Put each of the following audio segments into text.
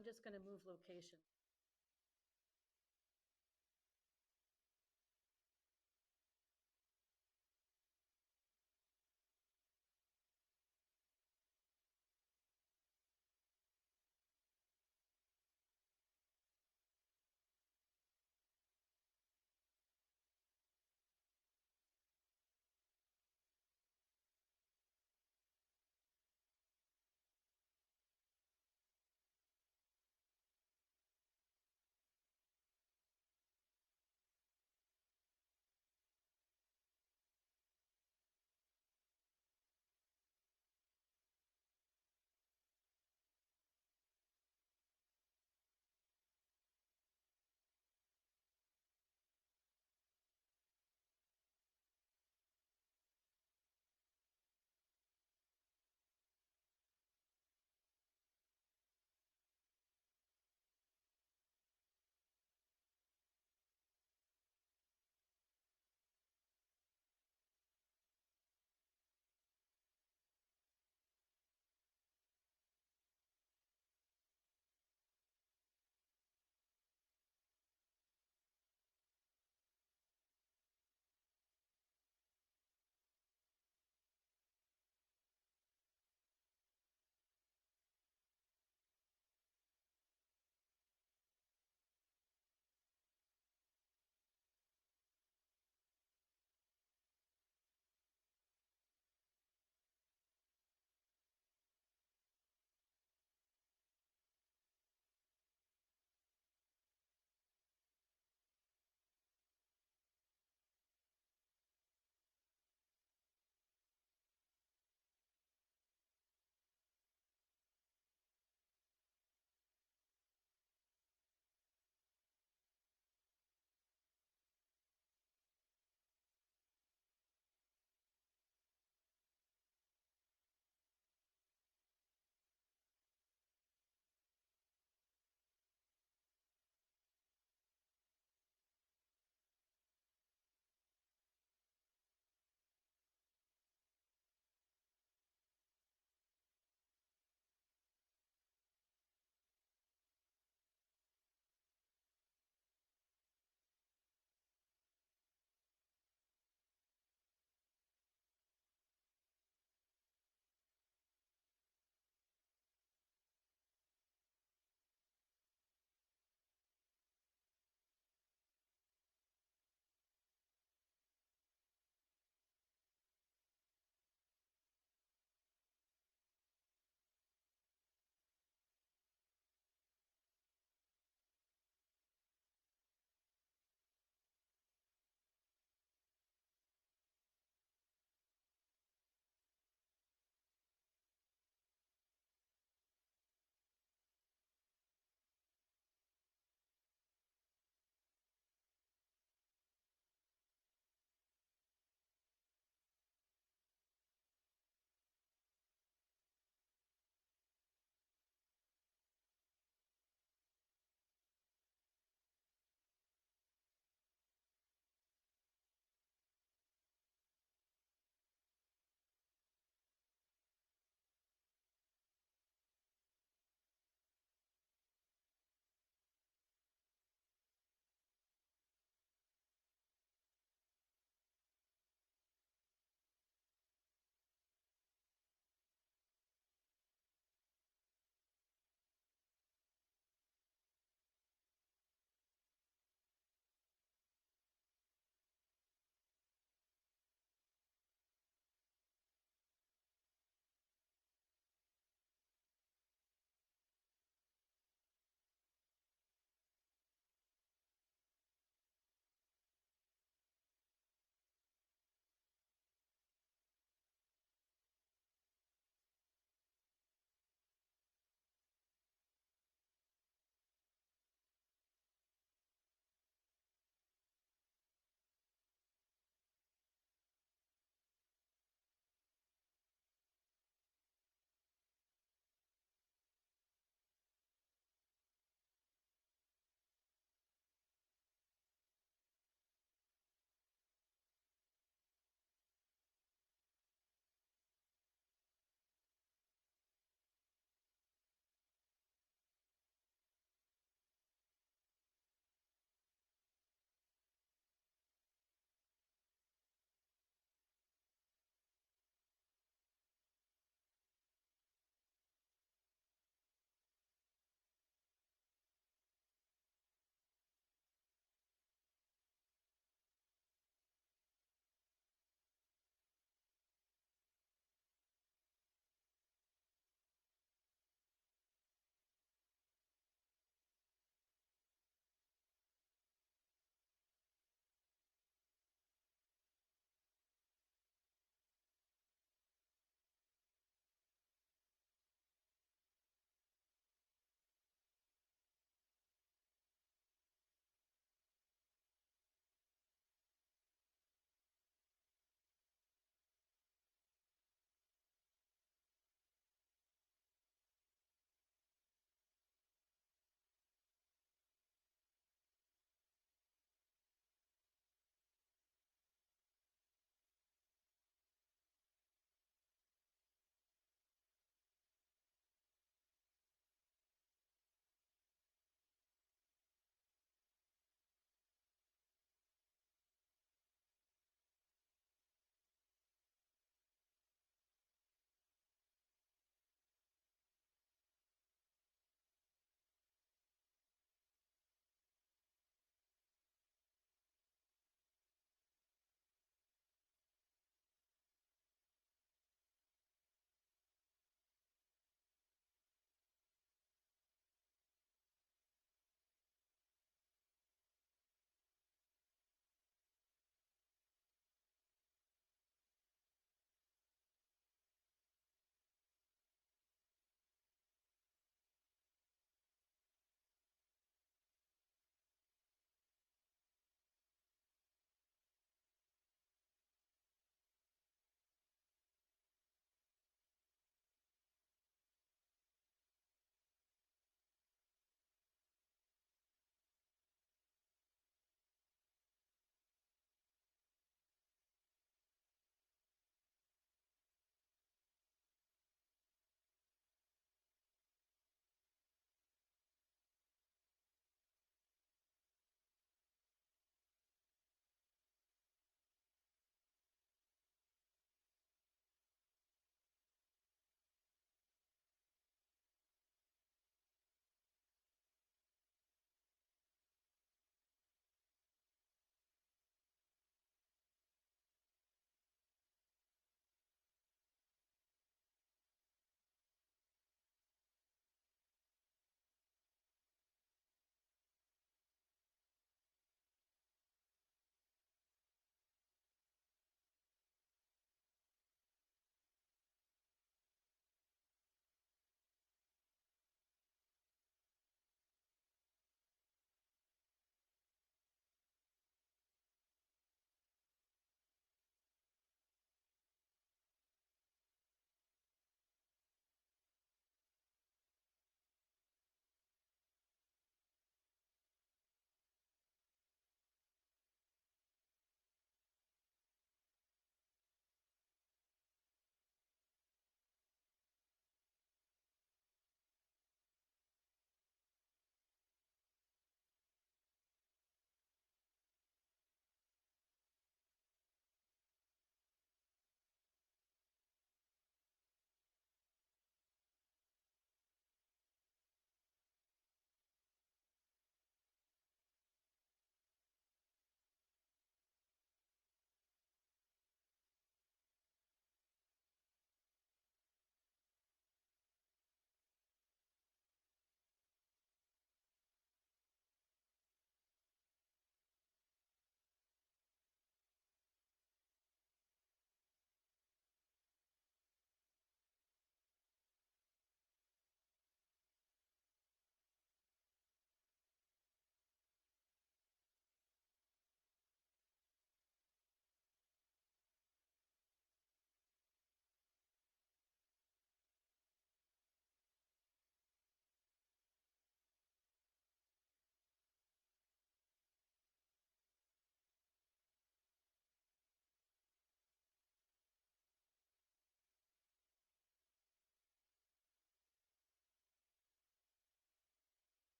I'm just going to move location.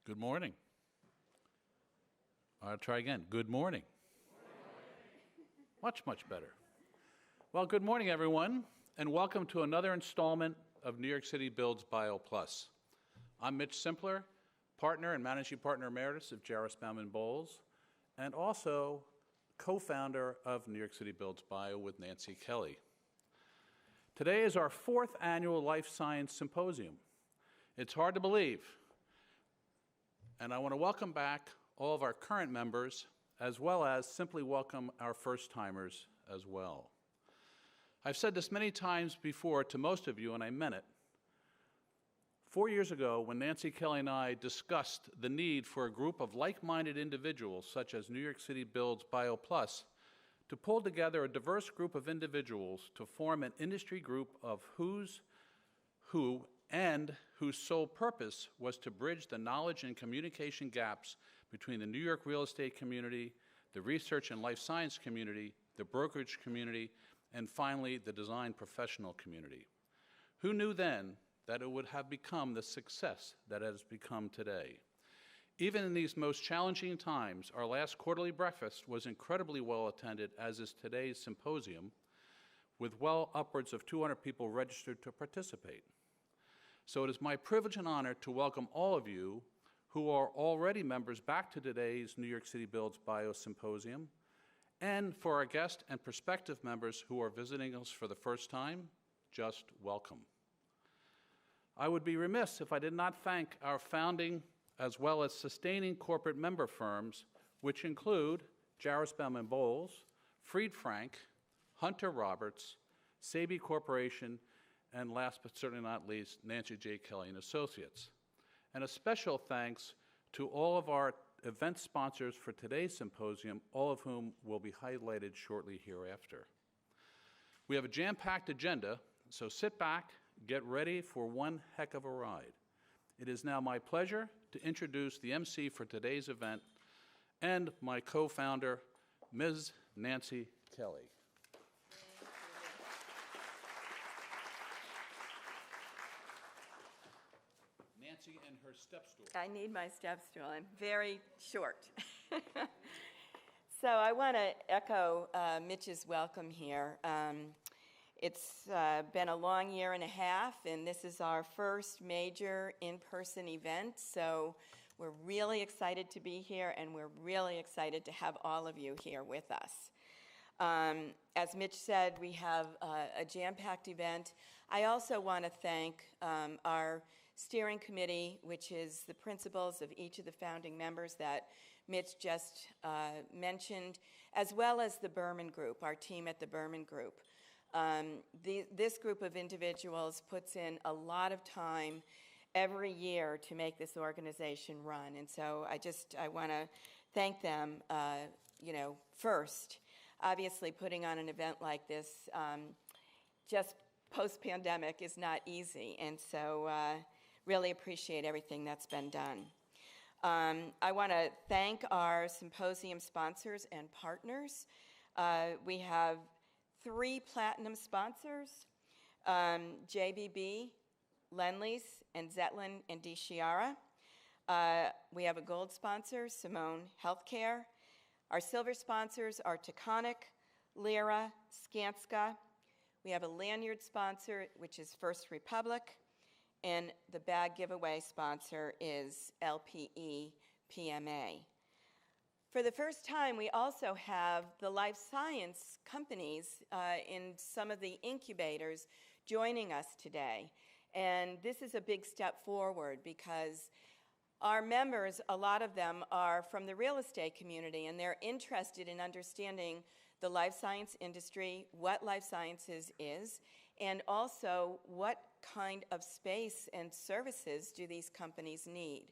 Good morning. I'll try again. Good morning. Much, much better. Well, good morning, everyone, and welcome to another installment of New York City Builds Bio Plus. I'm Mitch Simpler, partner and managing partner emeritus of Jarvis Bauman Bowles, and also co-founder of New York City Builds Bio with Nancy Kelly. Today is our 4th annual Life Science Symposium. It's hard to believe. And I want to welcome back all of our current members, as well as simply welcome our first-timers as well. I've said this many times before to most of you, and I meant it. 4 years ago, when Nancy Kelly and I discussed the need for a group of like-minded individuals, such as New York City Builds Bio Plus, to pull together a diverse group of individuals to form an industry group of who's who and whose sole purpose was to bridge the knowledge and communication gaps between the New York real estate community, the research and life science community, the brokerage community, and finally, the design professional community. Who knew then that it would have become the success that it has become today? Even in these most challenging times, our last quarterly breakfast was incredibly well attended, as is today's symposium, with well upwards of 200 people registered to participate. So it is my privilege and honor to welcome all of you who are already members back to today's New York City Builds Bio Symposium, and for our guest and prospective members who are visiting us for the first time, just welcome. I would be remiss if I did not thank our founding as well as sustaining corporate member firms, which include Jarvis Bauman Bowles, Fried Frank, Hunter Roberts, Sabi Corporation, and last but certainly not least, Nancy J. Kelly and Associates. And a special thanks to all of our event sponsors for today's symposium, all of whom will be highlighted shortly hereafter. We have a jam-packed agenda, so sit back, get ready for one heck of a ride. It is now my pleasure to introduce the MC for today's event and my co-founder, Ms. Nancy Kelly. Nancy and her step stool. I need my step stool. I'm very short. So I want to echo Mitch's welcome here. It's been a long year and a half, and this is our first major in-person event, so we're really excited to be here, and we're really excited to have all of you here with us. As Mitch said, we have a jam-packed event. I also want to thank our steering committee, which is the principals of each of the founding members that Mitch just mentioned, as well as the Berman Group, our team at the Berman Group. This group of individuals puts in a lot of time every year to make this organization run, and so I want to thank them, first. Obviously, putting on an event like this, just post-pandemic, is not easy, and so really appreciate everything that's been done. I want to thank our symposium sponsors and partners. We have 3 platinum sponsors, JBB, Lendlease, and Zetlin and DiChiara. We have a gold sponsor, Simone Healthcare. Our silver sponsors are Taconic, Lyra, Skanska. We have a lanyard sponsor, which is First Republic, and the bag giveaway sponsor is LPE PMA. For the first time, we also have the life science companies in some of the incubators joining us today. And this is a big step forward because our members, a lot of them are from the real estate community, and they're interested in understanding the life science industry, what life sciences is, and also what kind of space and services do these companies need.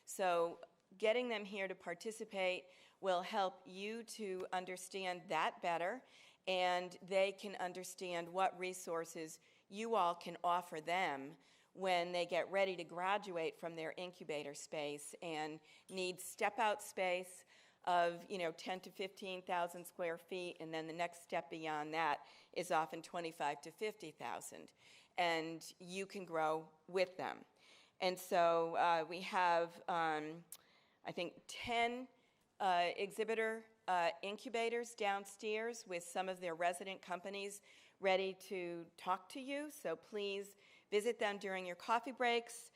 So getting them here to participate will help you to understand that better, and they can understand what resources you all can offer them when they get ready to graduate from their incubator space and need step-out space of 10 to 15,000 square feet, and then the next step beyond that is often 25 to 50,000, and you can grow with them. And so we have, I think, 10 exhibitor incubators downstairs with some of their resident companies ready to talk to you. So please visit them during your coffee breaks.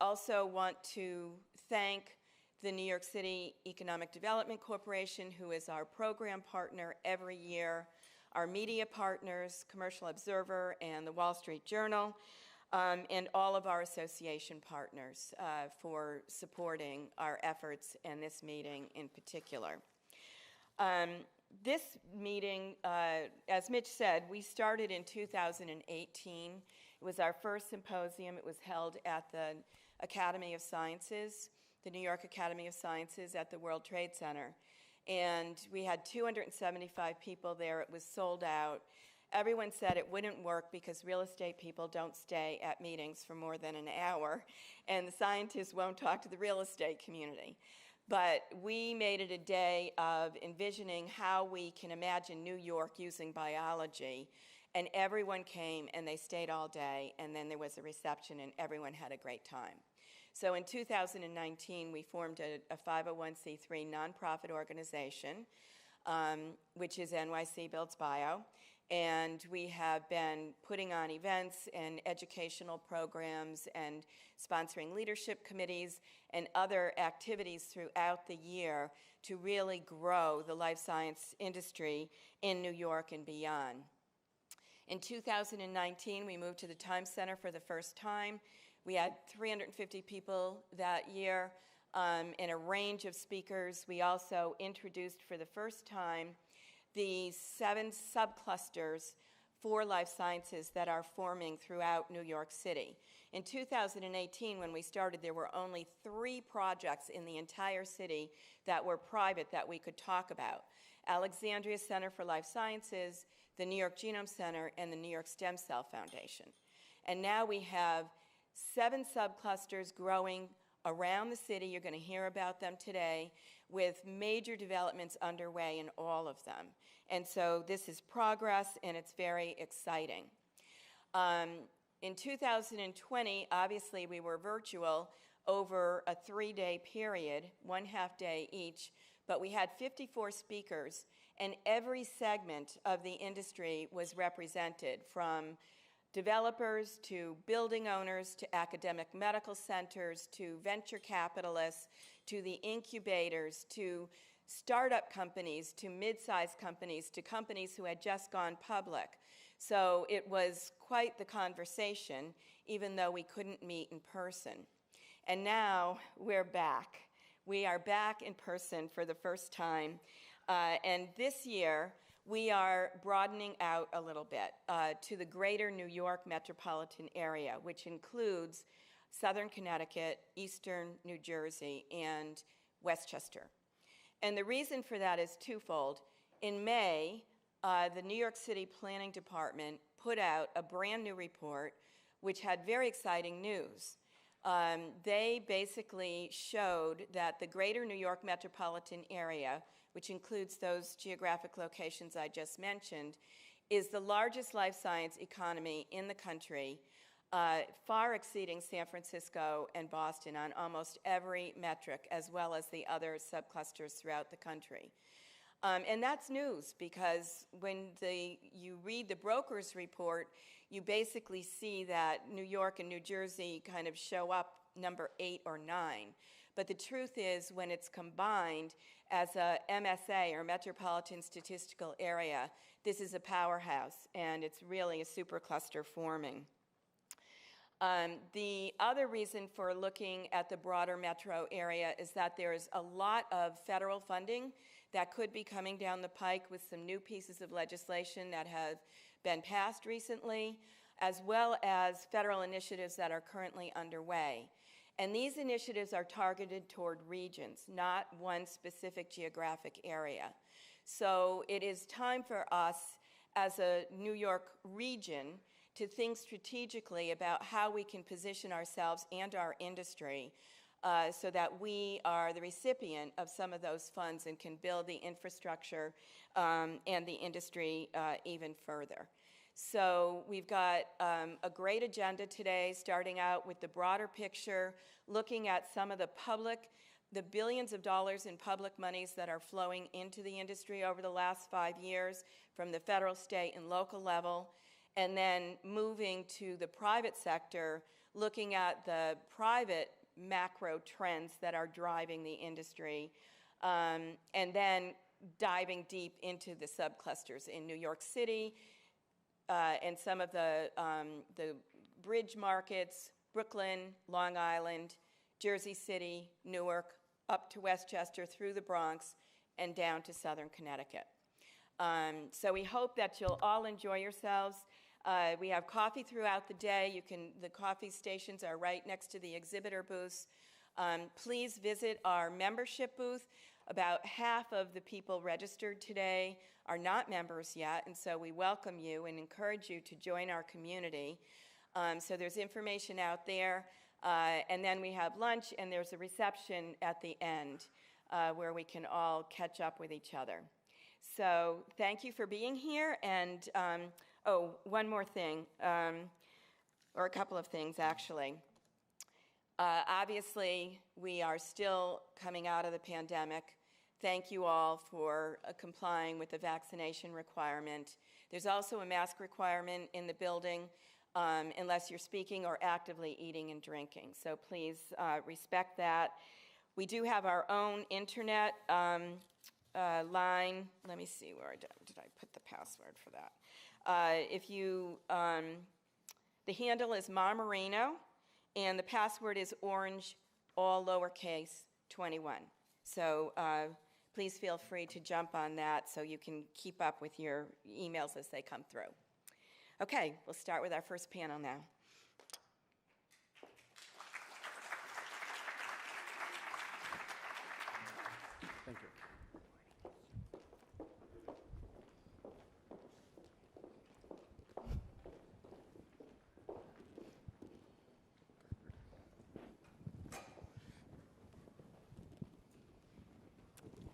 Also want to thank the New York City Economic Development Corporation, who is our program partner every year, our media partners, Commercial Observer and the Wall Street Journal, and all of our association partners for supporting our efforts and this meeting in particular. This meeting, as Mitch said, we started in 2018. It was our first symposium. It was held at the Academy of Sciences, the New York Academy of Sciences at the World Trade Center. And we had 275 people there. It was sold out. Everyone said it wouldn't work because real estate people don't stay at meetings for more than an hour, and the scientists won't talk to the real estate community. But we made it a day of envisioning how we can imagine New York using biology, and everyone came and they stayed all day, and then there was a reception and everyone had a great time. So in 2019, we formed a 501c3 nonprofit organization, which is NYC Builds Bio. And we have been putting on events and educational programs and sponsoring leadership committees and other activities throughout the year to really grow the life science industry in New York and beyond. In 2019, we moved to the Times Center for the first time. We had 350 people that year and a range of speakers. We also introduced for the first time the 7 subclusters for life sciences that are forming throughout New York City. In 2018, when we started, there were only 3 projects in the entire city that were private that we could talk about: Alexandria Center for Life Sciences, the New York Genome Center, and the New York Stem Cell Foundation. And now we have 7 subclusters growing around the city. You're going to hear about them today, with major developments underway in all of them. And so this is progress, and it's very exciting. In 2020, obviously, we were virtual over a 3-day period, 1 half day each, but we had 54 speakers, and every segment of the industry was represented, from developers to building owners to academic medical centers to venture capitalists to the incubators to startup companies to mid-sized companies to companies who had just gone public. So it was quite the conversation, even though we couldn't meet in person. And now we're back. We are back in person for the first time. And this year, we are broadening out a little bit to the Greater New York Metropolitan area, which includes Southern Connecticut, Eastern New Jersey, and Westchester. And the reason for that is twofold. In May, the New York City Planning Department put out a brand new report which had very exciting news. They basically showed that the Greater New York Metropolitan area, which includes those geographic locations I just mentioned, is the largest life science economy in the country, far exceeding San Francisco and Boston on almost every metric, as well as the other subclusters throughout the country. And that's news, because when you read the broker's report, you basically see that New York and New Jersey kind of show up number 8 or 9. But the truth is, when it's combined as a MSA, or Metropolitan Statistical Area, this is a powerhouse, and it's really a supercluster forming. The other reason for looking at the broader metro area is that there's a lot of federal funding that could be coming down the pike with some new pieces of legislation that have been passed recently, as well as federal initiatives that are currently underway. And these initiatives are targeted toward regions, not one specific geographic area. So it is time for us as a New York region to think strategically about how we can position ourselves and our industry so that we are the recipient of some of those funds and can build the infrastructure and the industry even further. So we've got a great agenda today, starting out with the broader picture, looking at some of the billions of dollars in public monies that are flowing into the industry over the last 5 years from the federal, state, and local level, and then moving to the private sector, looking at the private macro trends that are driving the industry, and then diving deep into the subclusters in New York City and some of the bridge markets, Brooklyn, Long Island, Jersey City, Newark, up to Westchester, through the Bronx, and down to southern Connecticut. So we hope that you'll all enjoy yourselves. We have coffee throughout the day. The coffee stations are right next to the exhibitor booths. Please visit our membership booth. About half of the people registered today are not members yet, and so we welcome you and encourage you to join our community. So there's information out there, and then we have lunch, and there's a reception at the end where we can all catch up with each other. So thank you for being here, and one more thing, or a couple of things, actually. Obviously, we are still coming out of the pandemic. Thank you all for complying with the vaccination requirement. There's also a mask requirement in the building unless you're speaking or actively eating and drinking. So please respect that. We do have our own internet line. Let me see, where did I put the password for that? The handle is Marmarino, and the password is orange, all lowercase, 21. So please feel free to jump on that so you can keep up with your emails as they come through. Okay, we'll start with our first panel now. Thank you.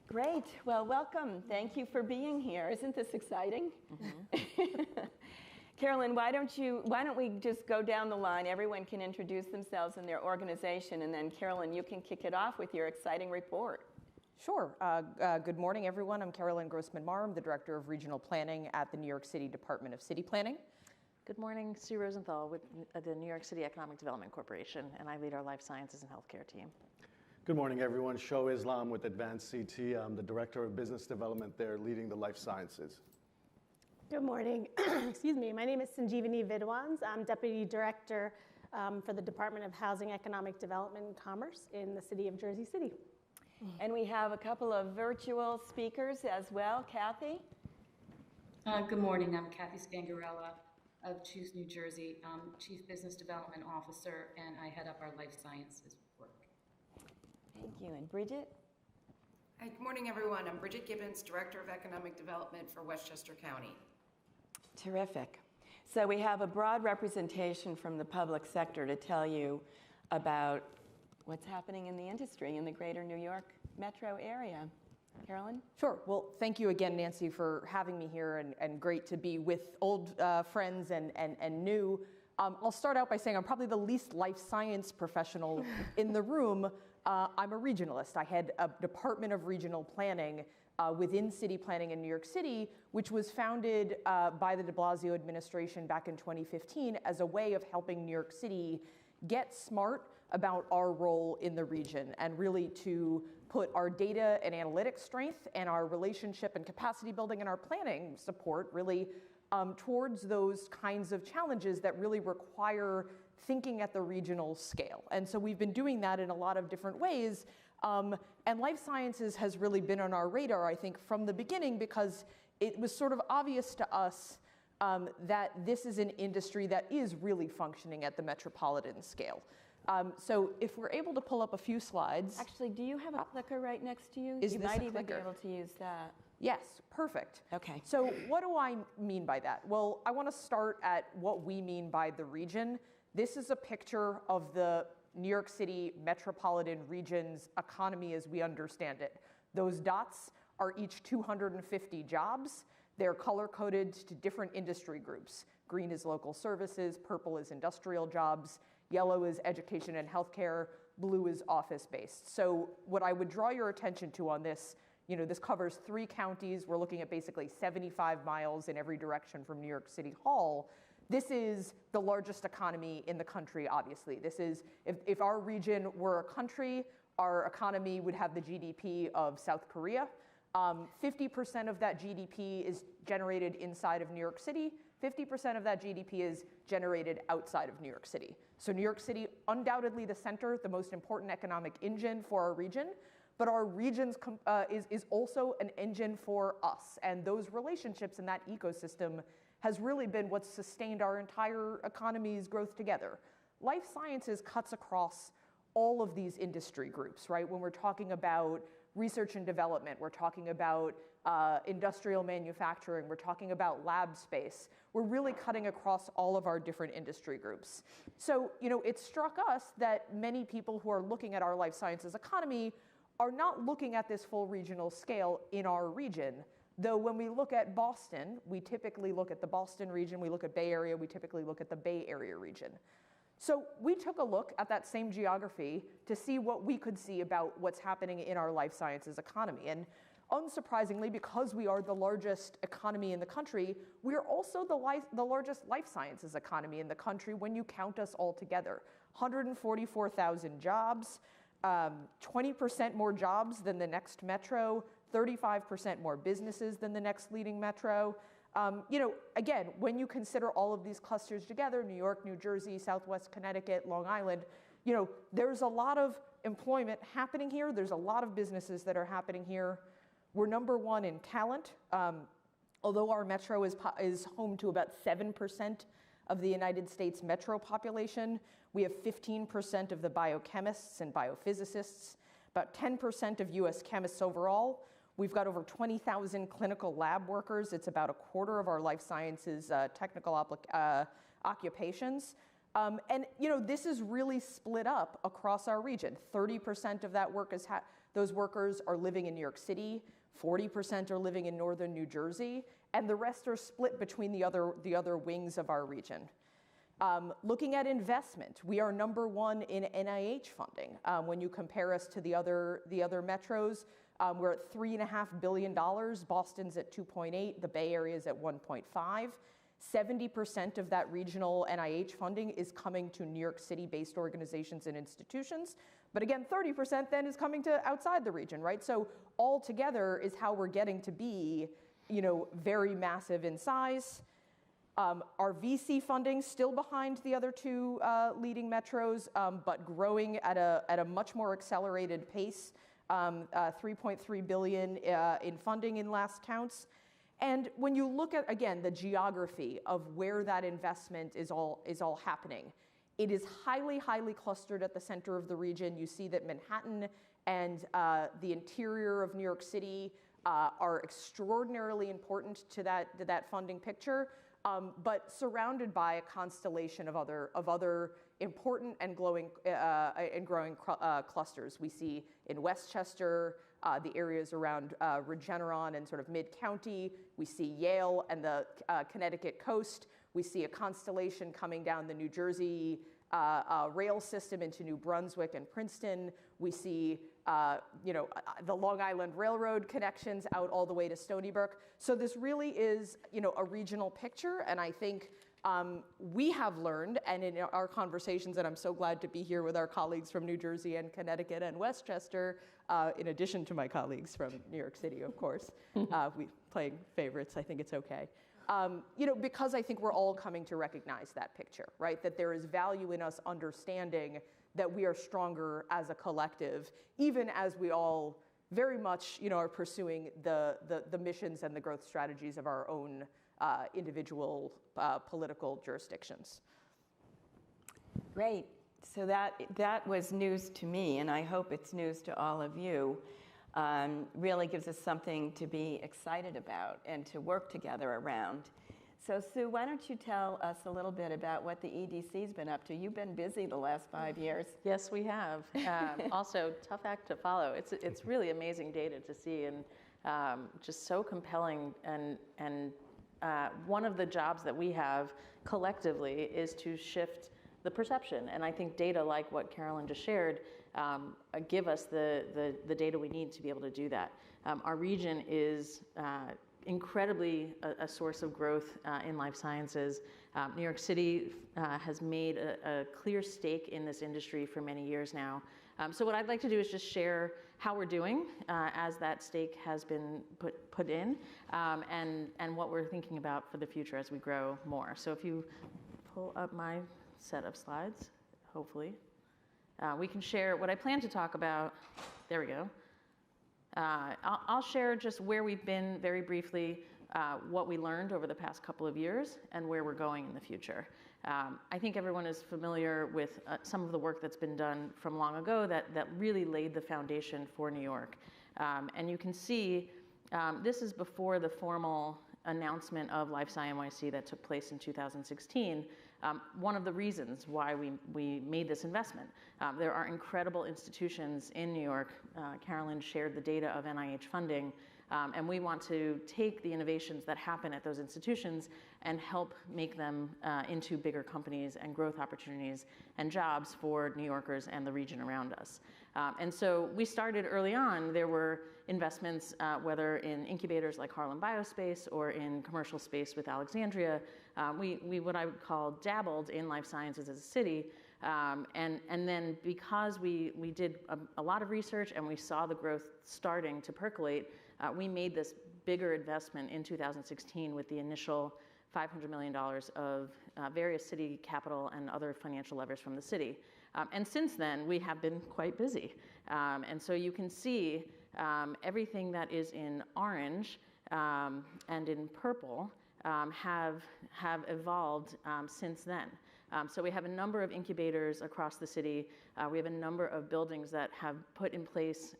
Great. Well, welcome. Thank you for being here. Isn't this exciting? Mm-hmm. Carolyn, why don't we just go down the line? Everyone can introduce themselves and their organization, and then Carolyn, you can kick it off with your exciting report. Sure. Good morning, everyone. I'm Carolyn Grossman-Marr. I'm the Director of Regional Planning at the New York City Department of City Planning. Good morning, Sue Rosenthal with the New York City Economic Development Corporation, and I lead our life sciences and healthcare team. Good morning, everyone. Sho Islam with Advanced CT. I'm the Director of Business Development there, leading the life sciences. Good morning. Excuse me. My name is Sanjeevani Vidwans. I'm Deputy Director for the Department of Housing, Economic Development, and Commerce in the city of Jersey City. And we have a couple of virtual speakers as well. Kathy? Good morning. I'm Kathy Scangarella of Choose New Jersey, Chief Business Development Officer, and I head up our life sciences work. Thank you. And Bridget? Hi, good morning, everyone. I'm Bridget Gibbons, Director of Economic Development for Westchester County. Terrific. So we have a broad representation from the public sector to tell you about what's happening in the industry in the Greater New York metro area. Carolyn? Sure. Well, thank you again, Nancy, for having me here, and great to be with old friends and new. I'll start out by saying I'm probably the least life science professional in the room. I'm a regionalist. I head a Department of Regional Planning within city planning in New York City, which was founded by the de Blasio administration back in 2015 as a way of helping New York City get smart about our role in the region and really to put our data and analytics strength and our relationship and capacity building and our planning support really towards those kinds of challenges that really require thinking at the regional scale. And so we've been doing that in a lot of different ways. And life sciences has really been on our radar, I think, from the beginning because it was sort of obvious to us that this is an industry that is really functioning at the metropolitan scale. So if we're able to pull up a few slides. Actually, do you have a clicker right next to you? Is you this might a even be clicker? able to use that. Yes, perfect. Okay. So what do I mean by that? Well, I want to start at what we mean by the region. This is a picture of the New York City metropolitan region's economy as we understand it. Those dots are each 250 jobs. They're color-coded to different industry groups. Green is local services, purple is industrial jobs, yellow is education and healthcare, blue is office-based. So what I would draw your attention to on this, this covers 3 counties. We're looking at basically 75 miles in every direction from New York City Hall. This is the largest economy in the country, obviously. This is, if our region were a country, our economy would have the GDP of South Korea. 50% of that GDP is generated inside of New York City. 50% of that GDP is generated outside of New York City. So New York City, undoubtedly the center, the most important economic engine for our region, but our region is also an engine for us. And those relationships in that ecosystem has really been what's sustained our entire economy's growth together. Life sciences cuts across all of these industry groups, right? When we're talking about research and development, we're talking about industrial manufacturing, we're talking about lab space. We're really cutting across all of our different industry groups. So, it struck us that many people who are looking at our life sciences economy are not looking at this full regional scale in our region. Though when we look at Boston, we typically look at the Boston region, we look at Bay Area, we typically look at the Bay Area region. So we took a look at that same geography to see what we could see about what's happening in our life sciences economy. And unsurprisingly, because we are the largest economy in the country, we are also the largest life sciences economy in the country when you count us all together. 144,000 jobs, 20% more jobs than the next metro, 35% more businesses than the next leading metro. Again, when you consider all of these clusters together, New York, New Jersey, Southwest Connecticut, Long Island, there's a lot of employment happening here. There's a lot of businesses that are happening here. We're number 1 in talent. Although our metro is home to about 7% of the United States metro population, we have 15% of the biochemists and biophysicists, about 10% of US chemists overall. We've got over 20,000 clinical lab workers. It's about a quarter of our life sciences technical occupations. And this is really split up across our region. 30% of that work those workers are living in New York City, 40% are living in northern New Jersey, and the rest are split between the other wings of our region. Looking at investment, we are number 1 in NIH funding. When you compare us to the other metros, we're at $3.5 billion. Boston's at 2.8. The Bay Area is at 1.5. 70% of that regional NIH funding is coming to New York City-based organizations and institutions. But again, 30% then is coming to outside the region, right? So all together is how we're getting to be, very massive in size. Our VC funding still behind the other 2 leading metros, but growing at a much more accelerated pace. 3.3 billion in funding in last counts. And when you look at, again, the geography of where that investment is all happening, it is highly, highly clustered at the center of the region. You see that Manhattan and the interior of New York City are extraordinarily important to that funding picture, but surrounded by a constellation of other important and growing clusters. We see in Westchester, the areas around Regeneron and sort of mid-county. We see Yale and the Connecticut coast. We see a constellation coming down the New Jersey rail system into New Brunswick and Princeton. We see the Long Island Railroad connections out all the way to Stony Brook. So this really is a regional picture, and I think we have learned, and in our conversations, and I'm so glad to be here with our colleagues from New Jersey and Connecticut and Westchester, in addition to my colleagues from New York City, of course. We playing favorites, I think it's okay. Because I think we're all coming to recognize that picture, right? That there is value in us understanding that we are stronger as a collective, even as we all very much, are pursuing the missions and the growth strategies of our own individual political jurisdictions. Great. So that was news to me, and I hope it's news to all of you. Really gives us something to be excited about and to work together around. So Sue, why don't you tell us a little bit about what the EDC's been up to? You've been busy the last 5 years. Yes, we have. Also, tough act to follow. It's really amazing data to see, and just so compelling. And one of the jobs that we have collectively is to shift the perception. And I think data like what Carolyn just shared give us the data we need to be able to do that. Our region is incredibly a source of growth in life sciences. New York City has made a clear stake in this industry for many years now. So what I'd like to do is just share how we're doing as that stake has been put in, and what we're thinking about for the future as we grow more. So if you pull up my set of slides, hopefully, we can share what I plan to talk about. There we go. I'll share just where we've been very briefly, what we learned over the past couple of years, and where we're going in the future. I think everyone is familiar with some of the work that's been done from long ago that really laid the foundation for New York. And you can see this is before the formal announcement of Life Sci NYC that took place in 2016. One of the reasons why we made this investment. There are incredible institutions in New York. Carolyn shared the data of NIH funding, and we want to take the innovations that happen at those institutions and help make them into bigger companies and growth opportunities and jobs for New Yorkers and the region around us. And so we started early on. There were investments, whether in incubators like Harlem Biospace or in commercial space with Alexandria. We what I would call dabbled in life sciences as a city. And then because we did a lot of research and we saw the growth starting to percolate, we made this bigger investment in 2016 with the initial $500 million of various city capital and other financial levers from the city. And since then, we have been quite busy. And so you can see everything that is in orange and in purple have evolved since then. So we have a number of incubators across the city. We have a number of buildings that have put in place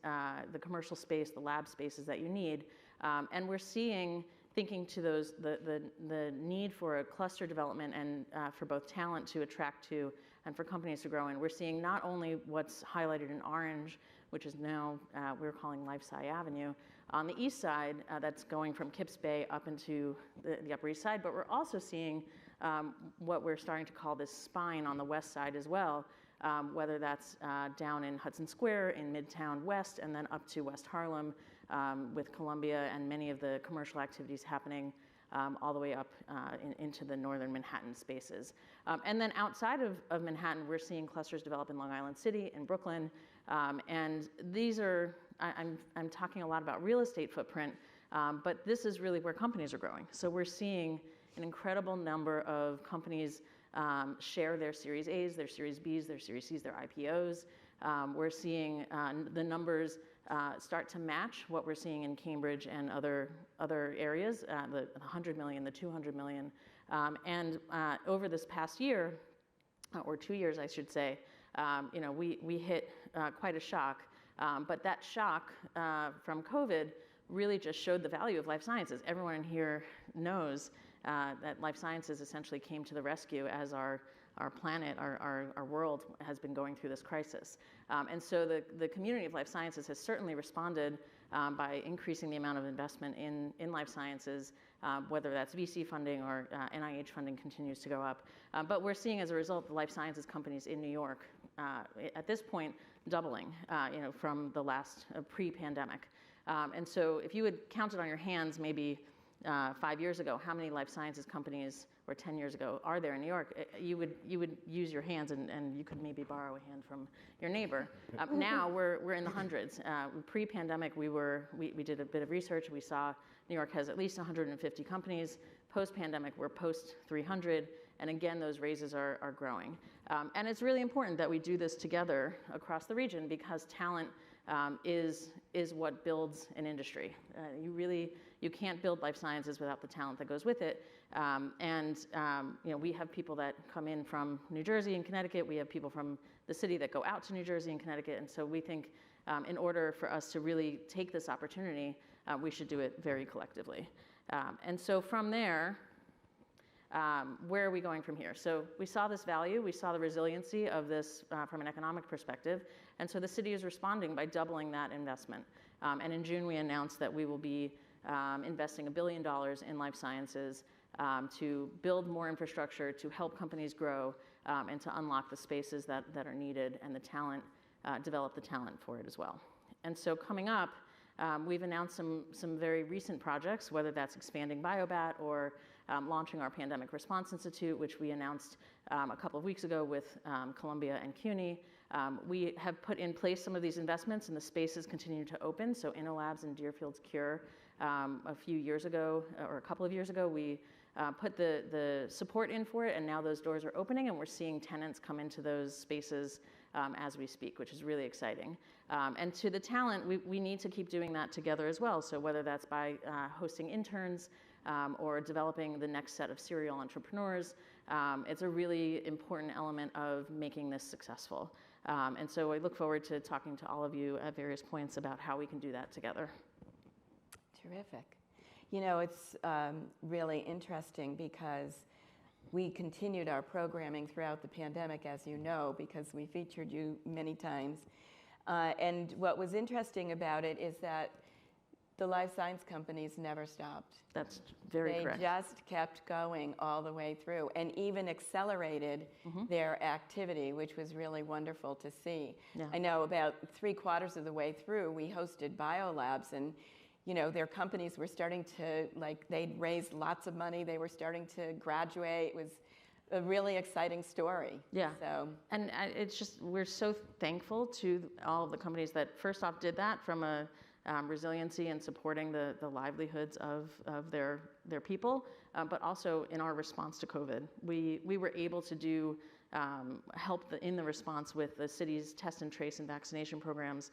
the commercial space, the lab spaces that you need. And we're seeing, thinking to those, the need for a cluster development and for both talent to attract to and for companies to grow in. We're seeing not only what's highlighted in orange, which is now we're calling Life Sci Avenue, on the east side, that's going from Kips Bay up into the Upper East Side, but we're also seeing what we're starting to call this spine on the west side as well, whether that's down in Hudson Square, in Midtown West, and then up to West Harlem with Columbia and many of the commercial activities happening all the way up into the northern Manhattan spaces. And then outside of Manhattan, we're seeing clusters develop in Long Island City, in Brooklyn, and these are, I'm talking a lot about real estate footprint, but this is really where companies are growing. So we're seeing an incredible number of companies share their Series A's, their Series B's, their Series C's, their IPOs. We're seeing the numbers start to match what we're seeing in Cambridge and other areas, the 100 million, the 200 million. And over this past year, or 2 years, I should say, we hit quite a shock. But that shock from COVID really just showed the value of life sciences. Everyone in here knows that life sciences essentially came to the rescue as our planet, our world has been going through this crisis. And so the community of life sciences has certainly responded by increasing the amount of investment in life sciences, whether that's VC funding or NIH funding continues to go up. But we're seeing as a result the life sciences companies in New York at this point doubling from the last pre-pandemic. And so if you had counted on your hands maybe 5 years ago, how many life sciences companies, or 10 years ago, are there in New York? You would use your hands, and you could maybe borrow a hand from your neighbor. Now we're in the hundreds. Pre-pandemic, we did a bit of research. We saw New York has at least 150 companies. Post-pandemic, we're post 300, and again, those raises are growing. And it's really important that we do this together across the region because talent is what builds an industry. You can't build life sciences without the talent that goes with it. We have people that come in from New Jersey and Connecticut. We have people from the city that go out to New Jersey and Connecticut. And so we think in order for us to really take this opportunity, we should do it very collectively. And so from there, where are we going from here? So we saw this value, we saw the resiliency of this from an economic perspective, And so the city is responding by doubling that investment. And in June, we announced that we will be investing $1 billion in life sciences to build more infrastructure, to help companies grow, and to unlock the spaces that are needed and the talent, develop the talent for it as well. And so coming up, we've announced some very recent projects, whether that's expanding BioBat or launching our Pandemic Response Institute, which we announced a couple of weeks ago with Columbia and CUNY. We have put in place some of these investments, and the spaces continue to open. So InnoLabs and Deerfield's Cure, a few years ago, or a couple of years ago, we put the support in for it, and now those doors are opening, and we're seeing tenants come into those spaces as we speak, which is really exciting. And to the talent, we need to keep doing that together as well. So whether that's by hosting interns or developing the next set of serial entrepreneurs, it's a really important element of making this successful. And so I look forward to talking to all of you at various points about how we can do that together. Terrific. You know, it's really interesting because we continued our programming throughout the pandemic, as you know, because we featured you many times. And what was interesting about it is that the life science companies never stopped. That's very correct. They just kept going all the way through and even accelerated their activity, which was really wonderful to see. Yeah. I know about 3/4 of the way through, we hosted biolabs, and you know, their companies were starting to, like, they'd raised lots of money, they were starting to graduate. It was a really exciting story. Yeah. So. And it's just, we're so thankful to all of the companies that first off did that from a resiliency and supporting the livelihoods of their people, but also in our response to COVID. We were able to do help in the response with the city's test and trace and vaccination programs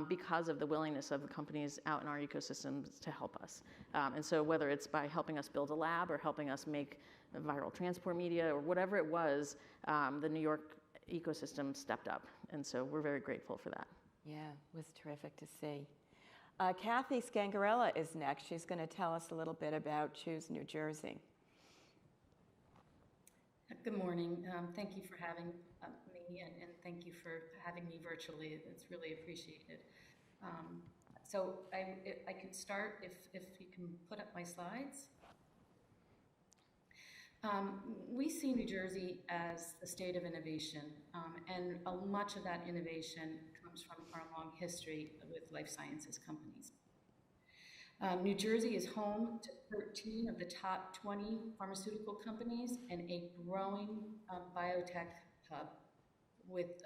because of the willingness of the companies out in our ecosystems to help us. And so whether it's by helping us build a lab or helping us make viral transport media or whatever it was, the New York ecosystem stepped up. And so we're very grateful for that. Yeah, it was terrific to see. Kathy Scangarella is next. She's going to tell us a little bit about Choose New Jersey. Good morning. Thank you for having me, and thank you for having me virtually. It's really appreciated. So I can start if you can put up my slides. We see New Jersey as the state of innovation, and much of that innovation comes from our long history with life sciences companies. New Jersey is home to 13 of the top 20 pharmaceutical companies and a growing biotech hub with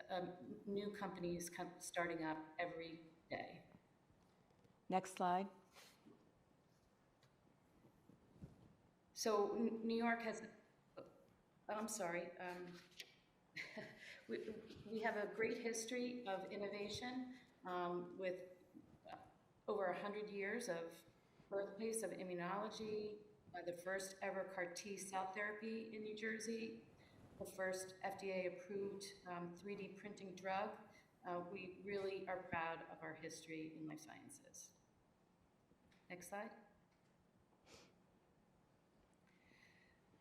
new companies starting up every day. Next slide. So New York has, I'm sorry, we have a great history of innovation with over 100 years of birthplace of immunology, the first ever CAR T cell therapy in New Jersey, the first FDA-approved 3D printing drug. We really are proud of our history in life sciences. Next slide.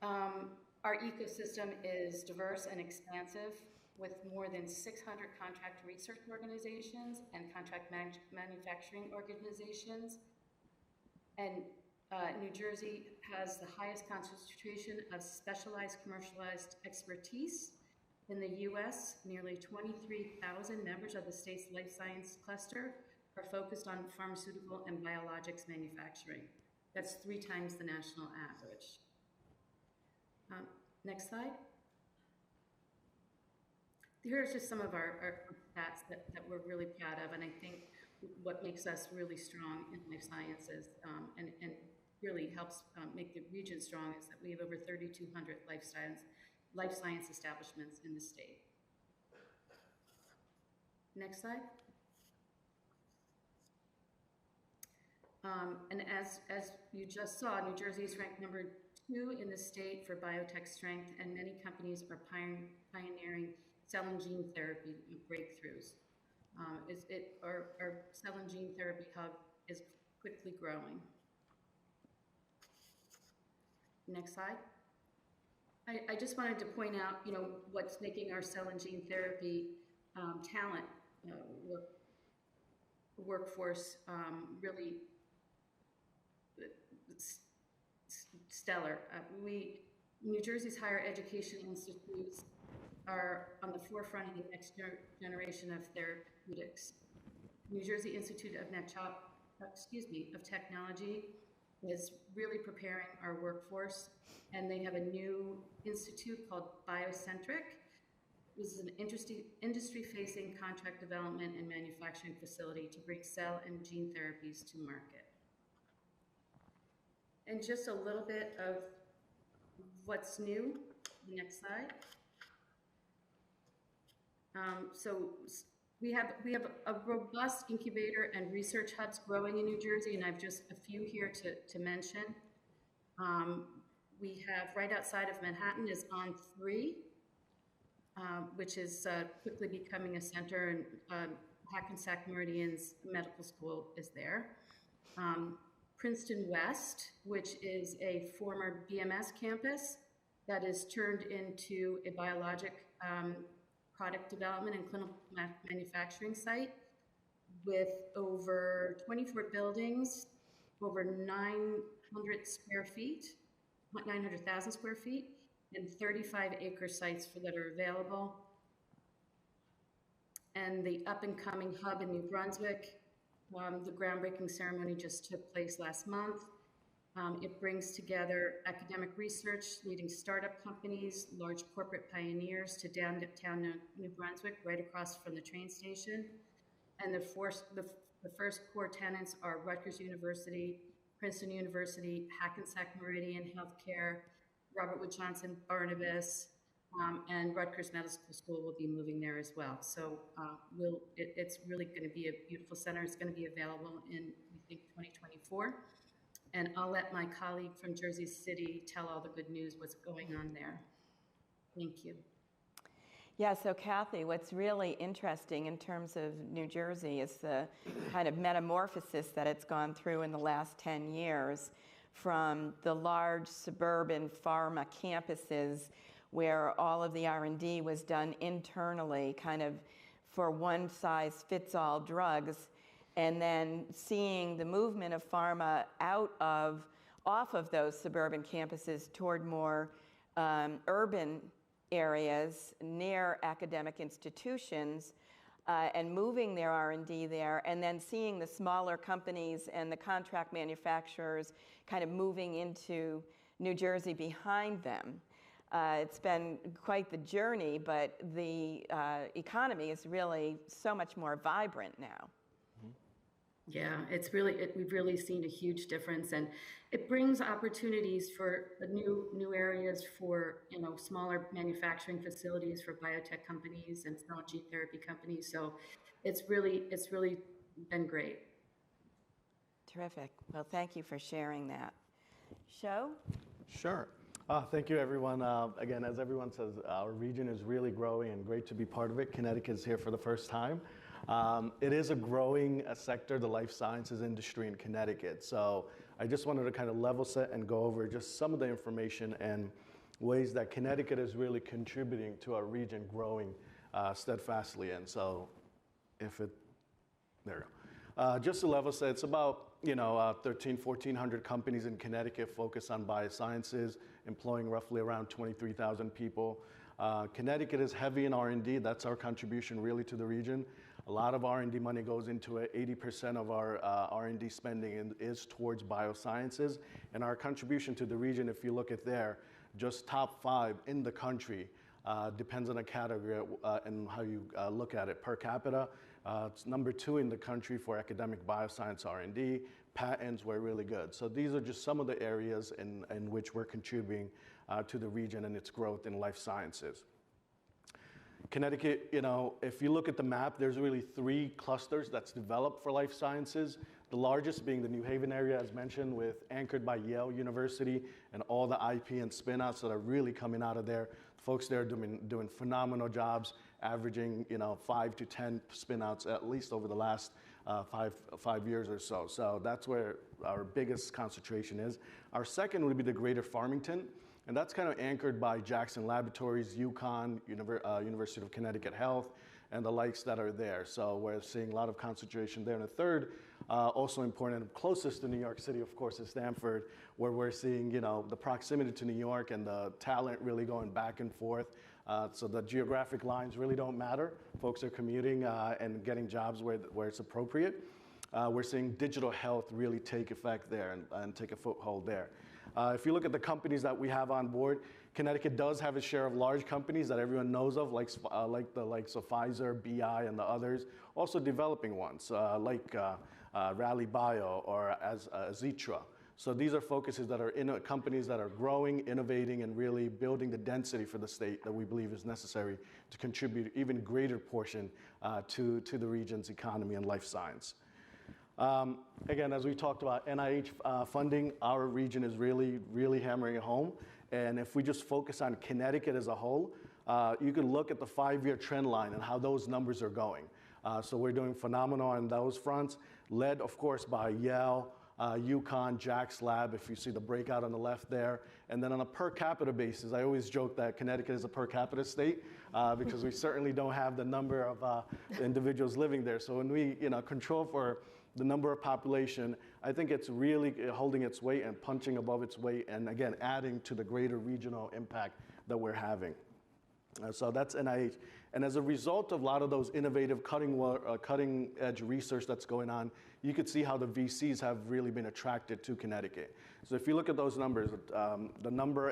Our ecosystem is diverse and expansive with more than 600 contract research organizations and contract manufacturing organizations. And New Jersey has the highest concentration of specialized commercialized expertise in the US. Nearly 23,000 members of the state's life science cluster are focused on pharmaceutical and biologics manufacturing. That's 3 times the national average. Next slide. Here's just some of our stats that we're really proud of, and I think what makes us really strong in life sciences and really helps make the region strong is that we have over 3,200 life science establishments in the state. Next slide. And as you just saw, New Jersey is ranked number 2 in the state for biotech strength, and many companies are pioneering cell and gene therapy breakthroughs. Our cell and gene therapy hub is quickly growing. Next slide. I just wanted to point out, what's making our cell and gene therapy talent workforce really stellar. New Jersey's higher education institutes are on the forefront of the next generation of therapeutics. New Jersey Institute of Technology is really preparing our workforce, and they have a new institute called Biocentric. This is an industry-facing contract development and manufacturing facility to bring cell and gene therapies to market. And just a little bit of what's new. Next slide. So we have a robust incubator and research hubs growing in New Jersey, and I've just a few here to mention. We have right outside of Manhattan is On3, which is quickly becoming a center, and Hackensack Meridian's medical school is there. Princeton West, which is a former BMS campus that is turned into a biologic product development and clinical manufacturing site with over 24 buildings, over 900,000 square feet, and 35 acre sites that are available. And the up-and-coming hub in New Brunswick, the groundbreaking ceremony just took place last month. It brings together academic research, leading startup companies, large corporate pioneers to downtown New Brunswick, right across from the train station. And the first core tenants are Rutgers University, Princeton University, Hackensack Meridian Healthcare, Robert Wood Johnson Barnabas, and Rutgers Medical School will be moving there as well. So it's really going to be a beautiful center. It's going to be available in, we think, 2024. And I'll let my colleague from Jersey City tell all the good news, what's going on there. Thank you. Yeah, so Kathy, what's really interesting in terms of New Jersey is the kind of metamorphosis that it's gone through in the last 10 years from the large suburban pharma campuses where all of the R&D was done internally, kind of for one-size-fits-all drugs, and then seeing the movement of pharma off of those suburban campuses toward more urban areas near academic institutions, and moving their R&D there, and then seeing the smaller companies and the contract manufacturers kind of moving into New Jersey behind them. It's been quite the journey, but the economy is really so much more vibrant now. Yeah, we've really seen a huge difference, and it brings opportunities for new areas for smaller manufacturing facilities for biotech companies and cell and gene therapy companies. So it's really been great. Terrific. Well, thank you for sharing that. Sho? Sure. Thank you, everyone. Again, as everyone says, our region is really growing and great to be part of it. Connecticut is here for the first time. It is a growing sector, the life sciences industry in Connecticut. So I just wanted to kind of level set and go over just some of the information and ways that Connecticut is really contributing to our region growing steadfastly. And so there we go. Just to level set, it's about 1,400 companies in Connecticut focused on biosciences, employing roughly around 23,000 people. Connecticut is heavy in R&D. That's our contribution really to the region. A lot of R&D money goes into it. 80% of our R&D spending is towards biosciences. And our contribution to the region, if you look at there, just top 5 in the country, depends on a category and how you look at it. Per capita, it's number 2 in the country for academic bioscience R&D. Patents, we're really good. So these are just some of the areas in which we're contributing to the region and its growth in life sciences. Connecticut, if you look at the map, there's really 3 clusters that's developed for life sciences. The largest being the New Haven area, as mentioned, anchored by Yale University and all the IP and spin-outs that are really coming out of there. Folks there are doing phenomenal jobs, averaging 5 to 10 spin-outs at least over the last 5 years or so. So that's where our biggest concentration is. Our second would be the Greater Farmington. And that's kind of anchored by Jackson Laboratories, UConn, University of Connecticut Health, and the likes that are there. So we're seeing a lot of concentration there. And a third, also important and closest to New York City, of course, is Stamford, where we're seeing, the proximity to New York and the talent really going back and forth. So the geographic lines really don't matter. Folks are commuting and getting jobs where it's appropriate. We're seeing digital health really take effect there and take a foothold there. If you look at the companies that we have on board, Connecticut does have a share of large companies that everyone knows of, like the likes of Pfizer, BI, and the others. Also developing ones, like Rally Bio or Zitra. So these are focuses that are in companies that are growing, innovating, and really building the density for the state that we believe is necessary to contribute even greater portion to the region's economy and life science. Again, as we talked about NIH funding, our region is really, really hammering it home. And if we just focus on Connecticut as a whole, you can look at the 5-year trend line and how those numbers are going. So we're doing phenomenal on those fronts, led, of course, by Yale, UConn, Jack's Lab, if you see the breakout on the left there. And then on a per capita basis, I always joke that Connecticut is a per capita state because we certainly don't have the number of individuals living there. So when we control for the number of population, I think it's really holding its weight and punching above its weight, and again, adding to the greater regional impact that we're having. So that's NIH. And as a result of a lot of those innovative cutting edge research that's going on, you could see how the VCs have really been attracted to Connecticut. So if you look at those numbers, the number